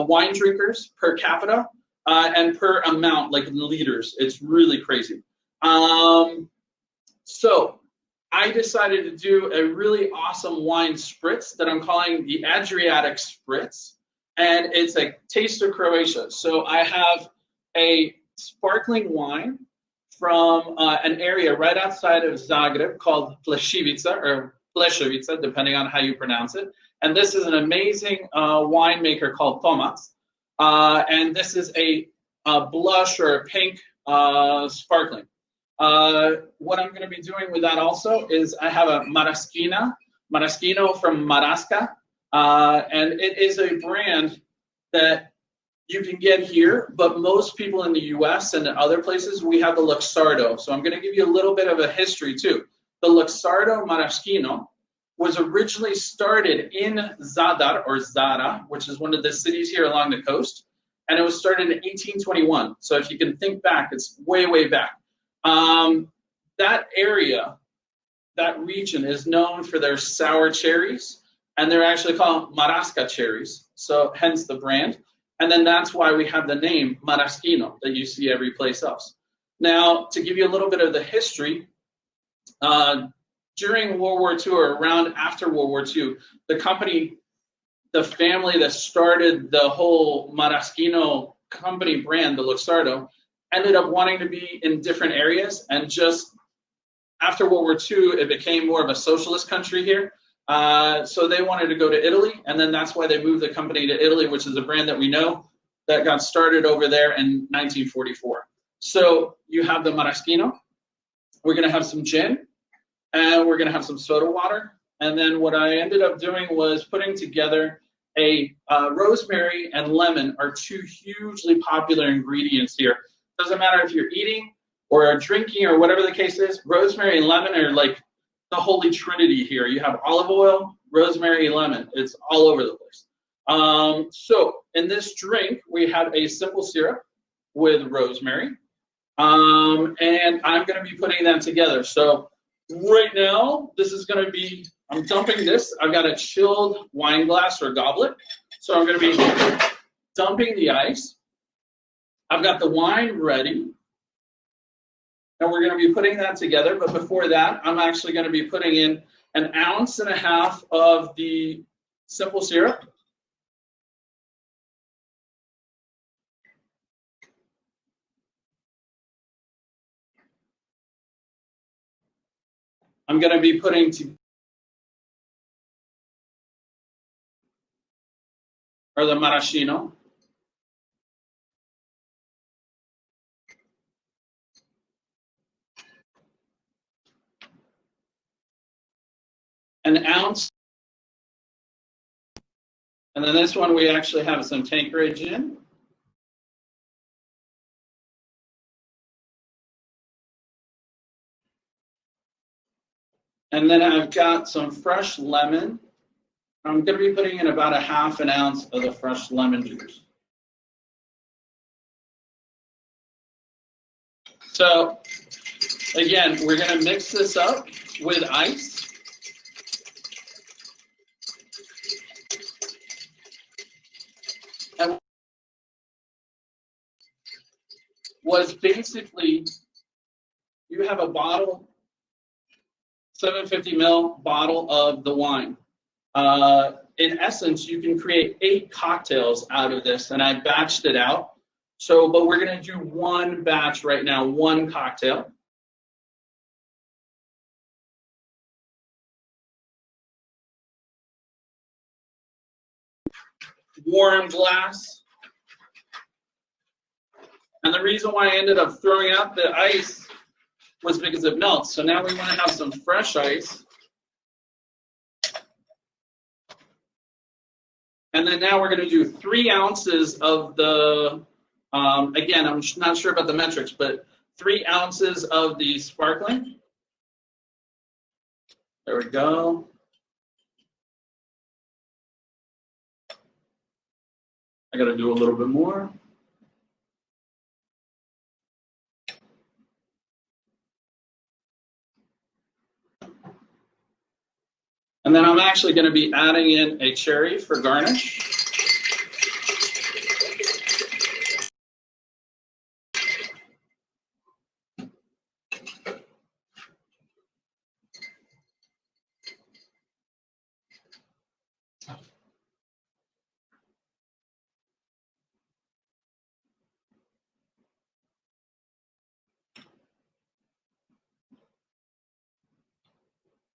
wine drinkers per capita and per amount, like in liters. It's really crazy. So I decided to do a really awesome wine spritz that I'm calling the Adriatic Spritz, and it's a taste of Croatia. So I have a sparkling wine from an area right outside of Zagreb called Pleševica, or Pleševica, depending on how you pronounce it. And this is an amazing winemaker called Tomac. And this is a blush or a pink sparkling. What I'm going to be doing with that also is I have a Maraschino from Marasca, and it is a brand that you can get here, but most people in the US and in other places, we have the Luxardo. So I'm going to give you a little bit of a history too. The Luxardo Maraschino was originally started in Zadar, or Zara, which is one of the cities here along the coast, and it was started in 1821. So if you can think back, it's way, way back. That area, that region is known for their sour cherries, and they're actually called Marasca cherries, so hence the brand. And then that's why we have the name Maraschino that you see every place else. Now, to give you a little bit of the history, during World War II or around after World War II, the company, the family that started the whole Maraschino company brand, the Luxardo, ended up wanting to be in different areas, and just after World War II, it became more of a socialist country here. So they wanted to go to Italy, and then that's why they moved the company to Italy, which is a brand that we know that got started over there in 1944. So you have the Maraschino. We're going to have some gin, and we're going to have some soda water. And then what I ended up doing was putting together a rosemary and lemon are two hugely popular ingredients here. Doesn't matter if you're eating or drinking or whatever the case is, rosemary and lemon are like the holy trinity here. You have olive oil, rosemary, lemon. It's all over the place. So in this drink, we have a simple syrup with rosemary, and I'm going to be putting them together. So right now, this is going to be, I'm dumping this. I've got a chilled wine glass or goblet. So I'm going to be dumping the ice. I've got the wine ready. And we're going to be putting that together. But before that, I'm actually going to be putting in 1.5 ounces of the simple syrup. I'm going to be putting or the maraschino. An ounce. And then this one we actually have some Tanqueray gin. And then I've got some fresh lemon. I'm going to be putting in about a half an ounce of the fresh lemon juice. So again, we're going to mix this up with ice. And was basically, you have a bottle, 750 ml bottle of the wine. In essence, you can create 8 cocktails out of this, and I batched it out. So, but we're gonna do one batch right now, one cocktail. Warm glass. And the reason why I ended up throwing out the ice was because it melts. So now we want to have some fresh ice. And then now we're going to do 3 ounces of the, again, I'm not sure about the metrics, but 3 ounces of the sparkling. There we go. I got to do a little bit more. And then I'm actually going to be adding in a cherry for garnish.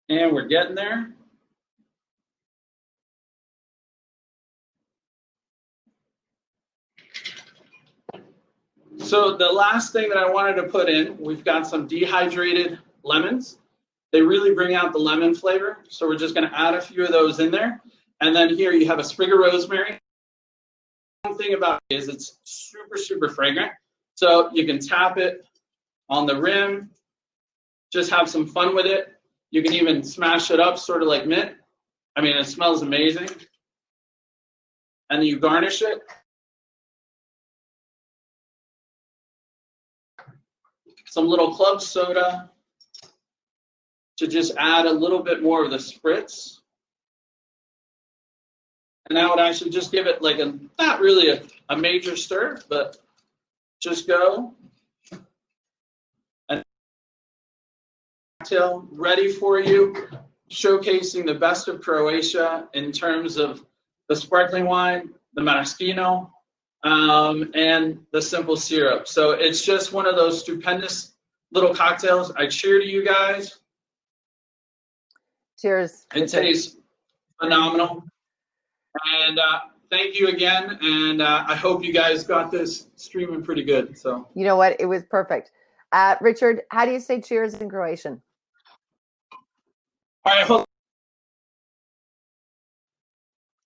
And we're getting there. So the last thing that I wanted to put in, we've got some dehydrated lemons. They really bring out the lemon flavor. So we're just going to add a few of those in there. And then here you have a sprig of rosemary. One thing about it is it's super, super fragrant. So you can tap it on the rim, just have some fun with it. You can even smash it up sort of like mint. I mean, it smells amazing. And then you garnish it. Some little club soda to just add a little bit more of the spritz. And that would actually just give it like a, not really a major stir, but just go. And cocktail ready for you, showcasing the best of Croatia in terms of the sparkling wine, the maraschino, and the simple syrup. So it's just one of those stupendous little cocktails. I cheer to you guys. Cheers. It tastes phenomenal. And thank you again. And I hope you guys got this streaming pretty good. So you know what? It was perfect. Richard, how do you say cheers in Croatian? All right.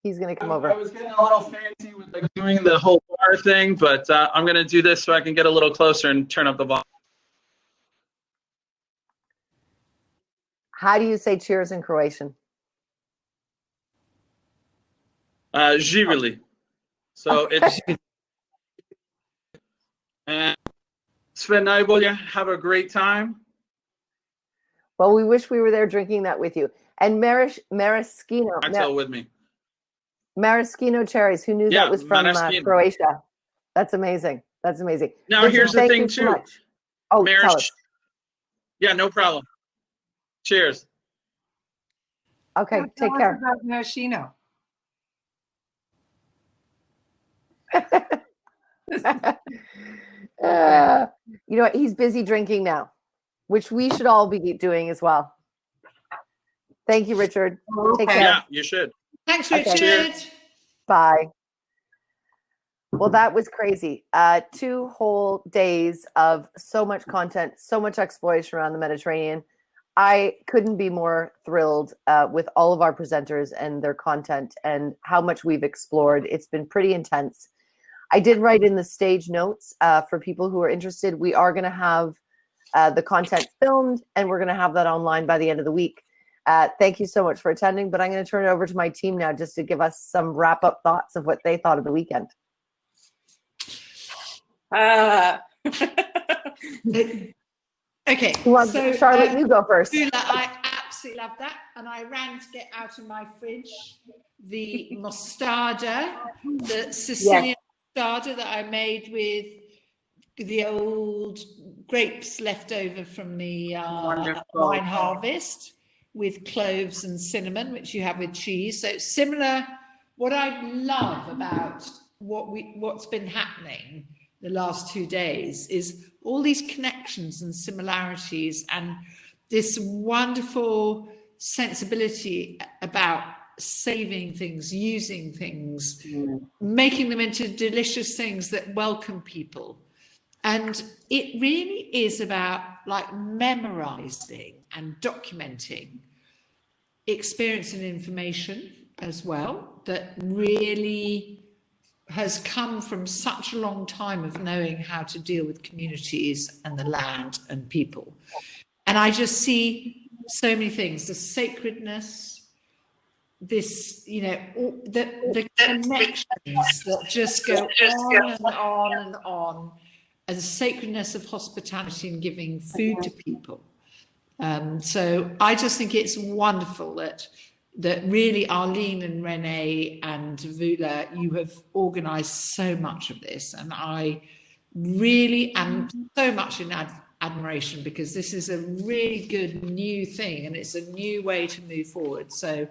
He's going to come over. I was getting a little fancy with like doing the whole bar thing, but I'm going to do this so I can get a little closer and turn up the volume. How do you say cheers in Croatian? Živjeli. So it's and sve najbolje. Have a great time. Well, we wish we were there drinking that with you. And maraschino. Cocktail with me. Maraschino cherries. Who knew that was from Croatia? That's amazing. That's amazing. Now here's the thing too. Oh, tell us. Yeah, no problem. Cheers. Okay, take care. About maraschino. You know what? He's busy drinking now, which we should all be doing as well. Thank you, Richard. Take care. Yeah, you should. Thanks, Richard. Okay. Bye. Well, that was crazy. 2 whole days of so much content, so much exploration around the Mediterranean. I couldn't be more thrilled with all of our presenters and their content and how much we've explored. It's been pretty intense. I did write in the stage notes for people who are interested. We are going to have the content filmed, and we're going to have that online by the end of the week. Thank you so much for attending, but I'm going to turn it over to my team now just to give us some wrap-up thoughts of what they thought of the weekend. Okay, so Charlotte, you go first. I absolutely love that, and I ran to get out of my fridge the mostarda, the Sicilian mostarda that I made with the old grapes left over from the wine harvest, with cloves and cinnamon, which you have with cheese. So it's similar. What I love about what's been happening the last 2 days is all these connections and similarities and this wonderful sensibility about saving things, using things, making them into delicious things that welcome people. And it really is about like memorizing and documenting experience and information as well, that really has come from such a long time of knowing how to deal with communities and the land and people. And I just see so many things, the sacredness, this, you know, the connections that just go on and on and on, as a sacredness of hospitality and giving food to people. So I just think it's wonderful that really Arlene and Renee and Vula, you have organised so much of this, and I really am so much in admiration, because this is a really good new thing and it's a new way to move forward. So,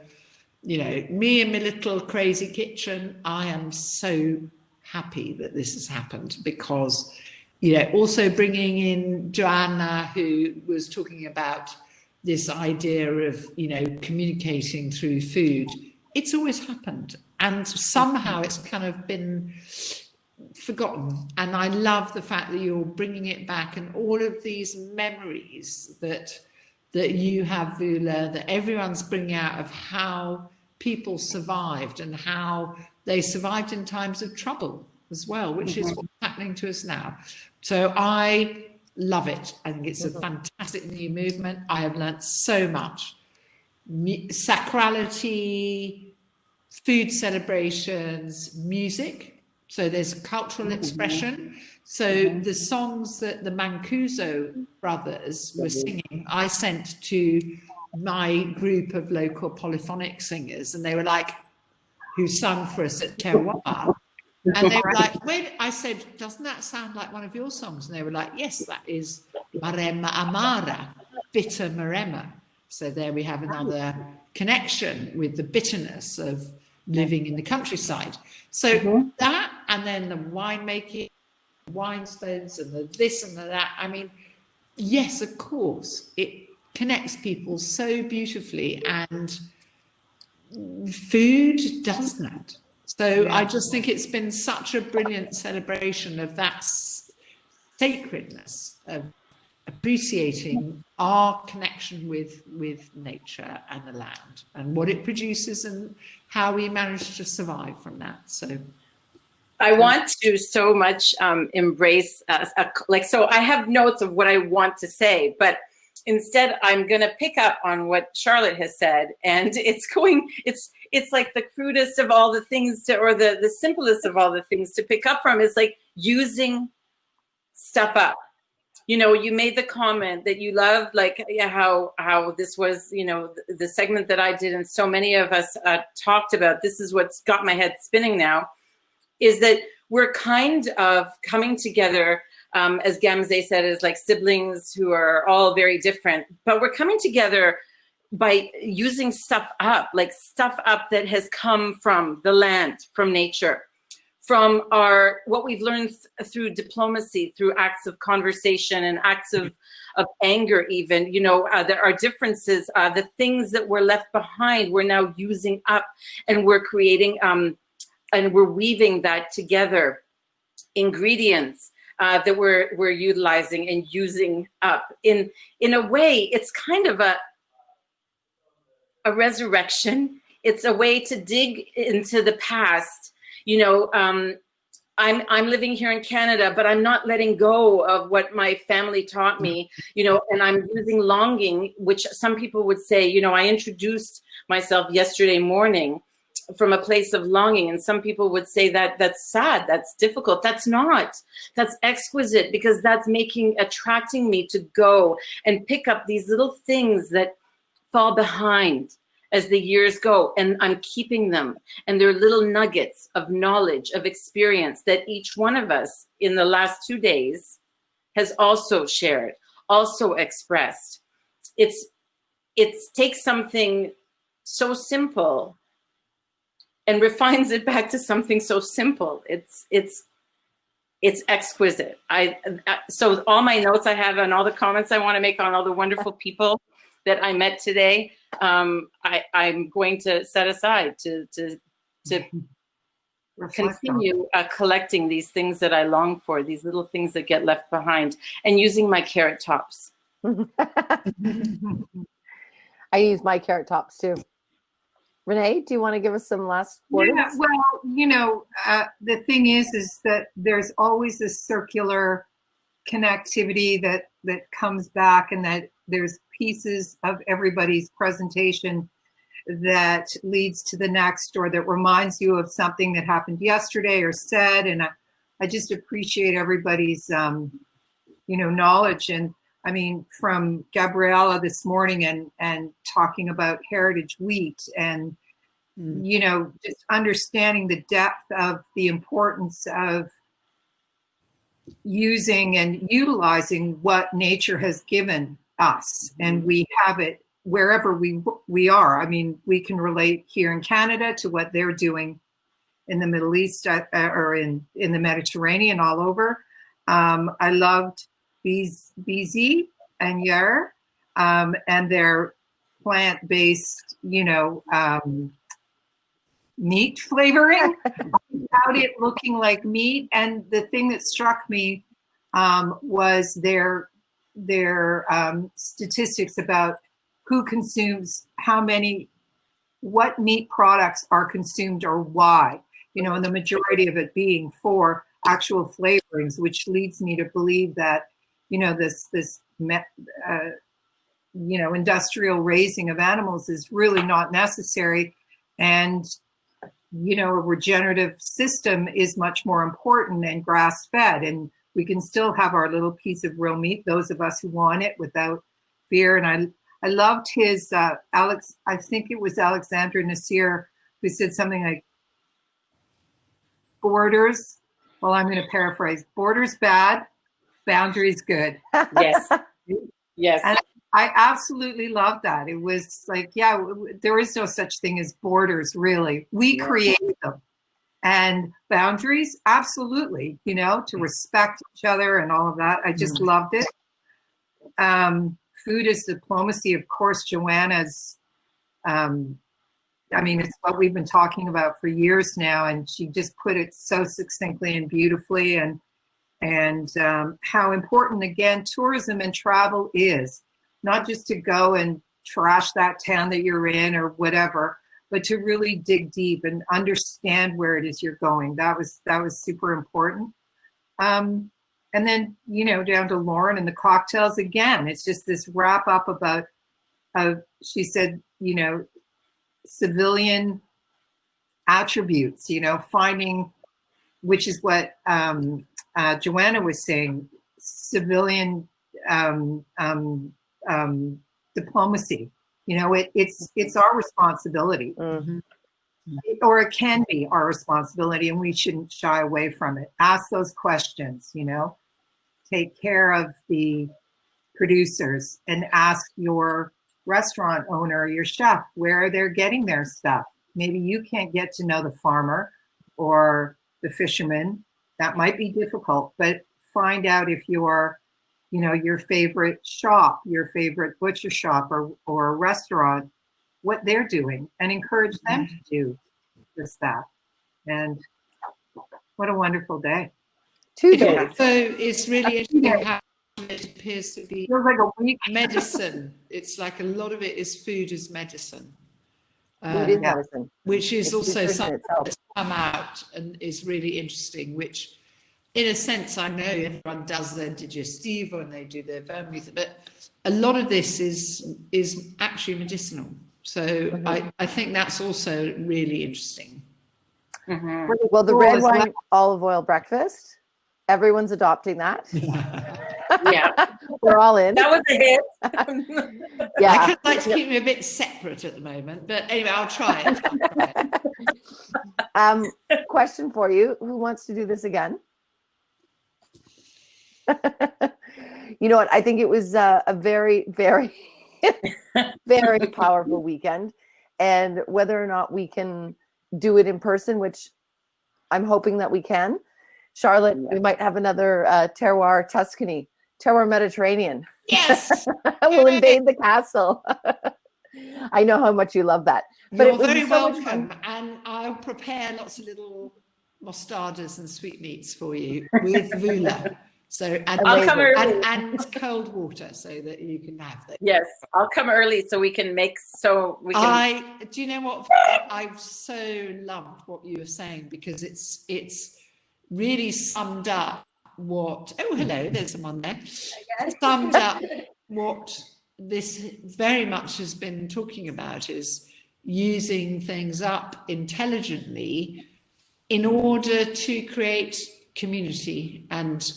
you know, me and my little crazy kitchen, I am so happy that this has happened, because, you know, also bringing in Joanna, who was talking about this idea of, you know, communicating through food. It's always happened, and somehow it's kind of been forgotten. And I love the fact that you're bringing it back, and all of these memories that you have, Vula, that everyone's bringing out of how people survived and how they survived in times of trouble as well, which is what's happening to us now. So I love it. I think it's a fantastic new movement. I have learnt so much. Sacrality, food celebrations, music. So there's cultural expression. So the songs that the Mancuso brothers were singing, I sent to my group of local polyphonic singers, and they were like, who sung for us at Terroir. And they were like, wait, I said, doesn't that sound like one of your songs? And they were like, yes, that is Maremma Amara, bitter Maremma. So there we have another connection with the bitterness of living in the countryside. So that, and then the winemaking, wine stones, and the this and the that. I mean, yes, of course, it connects people so beautifully, and food does that. So I just think it's been such a brilliant celebration of that sacredness of appreciating our connection with nature and the land and what it produces and how we manage to survive from that. So I want to so much embrace, so I have notes of what I want to say, but instead I'm going to pick up on what Charlotte has said, and it's like the crudest of all the things or the simplest of all the things to pick up from is like using stuff up. You know, you made the comment that you loved, like, how this was, you know, the segment that I did and so many of us talked about. This is what's got my head spinning now, is that we're kind of coming together, as Gamze said, as like siblings who are all very different, but we're coming together by using stuff up, like stuff up that has come from the land, from nature, from what we've learned through diplomacy, through acts of conversation and acts of anger even, you know, there are differences, the things that were left behind, we're now using up, and we're creating, and we're weaving that together ingredients that we're utilizing and using up. In a way, it's kind of a resurrection. It's a way to dig into the past. You know, I'm living here in Canada, but I'm not letting go of what my family taught me, you know, and I'm using longing, which some people would say, you know, I introduced myself yesterday morning from a place of longing. And some people would say that that's sad, that's difficult. That's not. That's exquisite, because that's attracting me to go and pick up these little things that fall behind as the years go, and I'm keeping them. And they're little nuggets of knowledge, of experience that each one of us in the last 2 days has also shared, also expressed. It takes something so simple and refines it back to something so simple. It's exquisite. So all my notes I have and all the comments I want to make on all the wonderful people that I met today, I'm going to set aside to continue collecting these things that I long for, these little things that get left behind, and using my carrot tops. I use my carrot tops too. Renee, do you want to give us some last words? Yeah, well, you know, the thing is that there's always this circular connectivity that comes back, and that there's pieces of everybody's presentation that leads to the next, or that reminds you of something that happened yesterday or said. And I just appreciate everybody's, you know, knowledge. And I mean, from Gabriella this morning and talking about heritage wheat, and, you know, just understanding the depth of the importance of using and utilizing what nature has given us, and we have it wherever we are. I mean, we can relate here in Canada to what they're doing in the Middle East, or in the Mediterranean, all over. I loved BZ and YAIR, and their plant-based, you know, meat flavoring, without it looking like meat. And the thing that struck me was their statistics about who consumes how many, what meat products are consumed or why, you know, and the majority of it being for actual flavorings, which leads me to believe that, you know, this you know, industrial raising of animals is really not necessary. And, you know, a regenerative system is much more important than grass-fed. And we can still have our little piece of real meat, those of us who want it, without fear. And I loved his, I think it was Alexandra NASIR, who said something like, borders, well, I'm going to paraphrase, borders bad, boundaries good. Yes. Yes. And I absolutely love that. It was like, yeah, there is no such thing as borders, really. We created them. And boundaries, absolutely, you know, to respect each other and all of that. I just loved it. Food is diplomacy, of course. Joanna's, I mean, it's what we've been talking about for years now, and she just put it so succinctly and beautifully, and how important, again, tourism and travel is. Not just to go and trash that town that you're in or whatever, but to really dig deep and understand where it is you're going. That was super important. And then, you know, down to Lauren and the cocktails again. It's just this wrap up about, she said, you know, civilian attributes, you know, finding, which is what Joanna was saying, civilian diplomacy. You know, it's our responsibility, or it can be our responsibility, and we shouldn't shy away from it. Ask those questions, you know, take care of the producers, and ask your restaurant owner, your chef, where they're getting their stuff. Maybe you can't get to know the farmer or the fisherman. That might be difficult, but find out if you're, you know, your favorite shop, your favorite butcher shop or a restaurant, what they're doing, and encourage them to do just that. And what a wonderful day. 2 days. So it's really interesting how it appears to be Feels like a week. medicine. It's like a lot of it is food as medicine. Food is medicine. Which is It's also nutrition something itself. that's come out and is really interesting, which in a sense, I know everyone does their digestive and they do their vermouth, but a lot of this is actually medicinal. So I think that's also really interesting. Well, the red wine olive oil breakfast, everyone's adopting that. Yeah. We're all in. That was a hit. Yeah. I kind of like to keep them a bit separate at the moment, but anyway, I'll try it. Question for you. Who wants to do this again? You know what? I think it was a very, very, very powerful weekend. And whether or not we can do it in person, which I'm hoping that we can. Charlotte, we might have another Terroir Tuscany, Terroir Mediterranean. Yes. We'll invade the castle. I know how much you love that. But You're it was very so much welcome, fun. and I'll prepare lots of little mostardas and sweetmeats for you with vula. So and, I'll come early. and cold water so that you can have them. Yes, I'll come early so we can make we can. Do you know what? I've so loved what you were saying because it's really summed up what. Oh, hello, there's someone there. Summed up what this very much has been talking about is using things up intelligently in order to create community and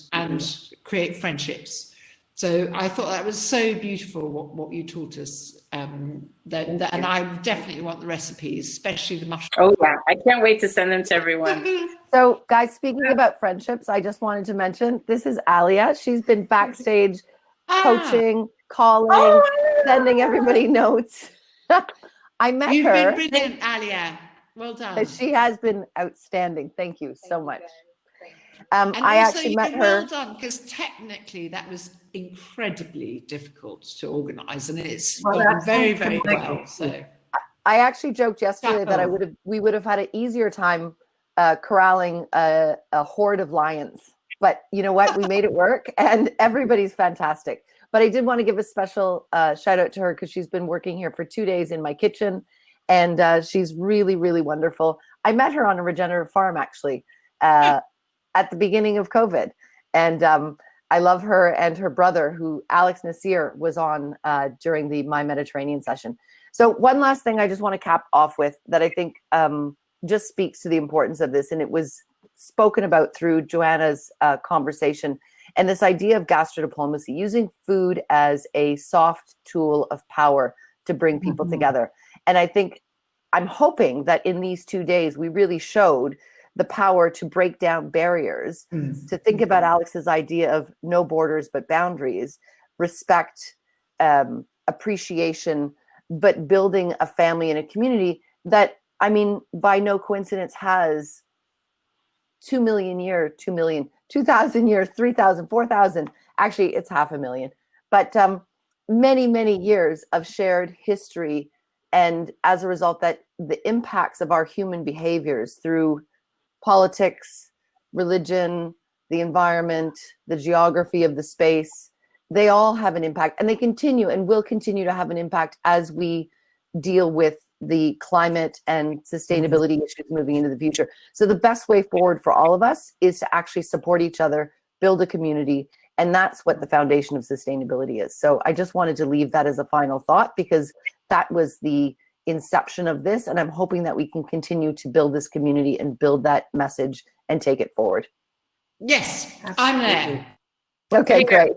create friendships. So I thought that was so beautiful what you taught us. And I definitely want the recipes, especially the mushroom. Oh yeah, I can't wait to send them to everyone. So guys, speaking about friendships, I just wanted to mention, this is Alia. She's been backstage coaching, calling, sending everybody notes. I met You've her. been brilliant, Alia. Well done. She has been outstanding. Thank you so much. And I also, actually met her. Well done, because technically that was incredibly difficult to organise, and it's gone very, very well. So I actually joked yesterday that we would have had an easier time corralling a horde of lions. But you know what? We made it work, and everybody's fantastic. But I did want to give a special shout out to her because she's been working here for 2 days in my kitchen, and she's really, really wonderful. I met her on a regenerative farm actually at the beginning of COVID, and I love her and her brother, who Alex NASIR was on during the My Mediterranean session. So one last thing I just want to cap off with that I think just speaks to the importance of this, and it was spoken about through Joanna's conversation, and this idea of gastrodiplomacy, using food as a soft tool of power to bring people together. And I think, I'm hoping that in these 2 days, we really showed the power to break down barriers, to think about Alex's idea of no borders but boundaries, respect, appreciation, but building a family and a community that, I mean, by no coincidence has 2 million years, 2,000 years, 3,000, 4,000. Actually, it's 500,000. But many, many years of shared history. And as a result, that the impacts of our human behaviors through politics, religion, the environment, the geography of the space, they all have an impact, and they continue and will continue to have an impact as we deal with the climate and sustainability issues moving into the future. So the best way forward for all of us is to actually support each other, build a community, and that's what the foundation of sustainability is. So I just wanted to leave that as a final thought, because that was the inception of this, and I'm hoping that we can continue to build this community and build that message and take it forward. Yes, I'm there. Okay, great.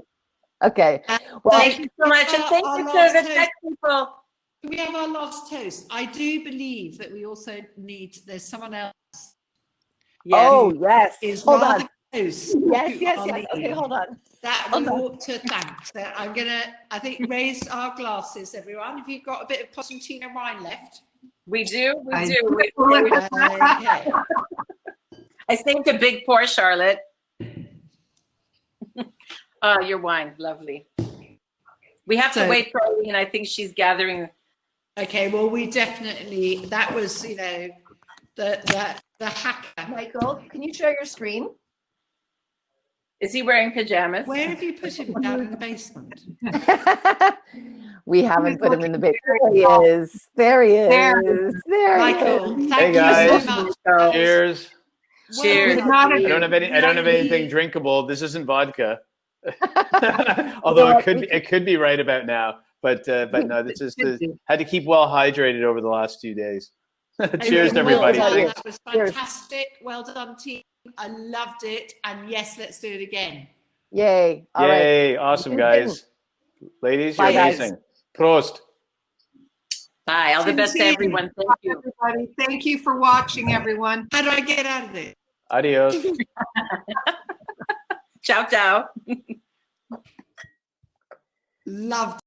Okay. Well, thank you so much, and thank you to the tech people. We have our last toast. I do believe that we also need, there's someone else. Yes. Oh, yes. Is hold rather on. close. Yes. Okay, hold on. That we ought to thank. So I'm going to, I think, raise our glasses, everyone. Have you got a bit of Pocentina wine left? We do. Okay. I saved a big pour, Charlotte. Your wine, lovely. We have to wait for Arlene. I think she's gathering. Okay, well, we definitely, that was, you know, the hacker. Michael, can you share your screen? Is he wearing pajamas? Where have you put him? Down in the basement? We haven't put him in the basement. There he is. There he is. There he Michael, is. thank Hey you guys, so much. cheers. Cheers. I don't have anything drinkable. This isn't vodka. Although it could be right about now. But no, this is had to keep well hydrated over the last few days. Cheers to everybody. Well done. Thanks. That was fantastic. Well done, team. I loved it. And yes, let's do it again. Yay. All Yay. right. Awesome, guys. Ladies, you're Bye, guys. amazing. Prost. Bye. All the best to everyone. Thank you. Everybody. Thank you for watching, everyone. How do I get out of it? Adios. Ciao, ciao. Loved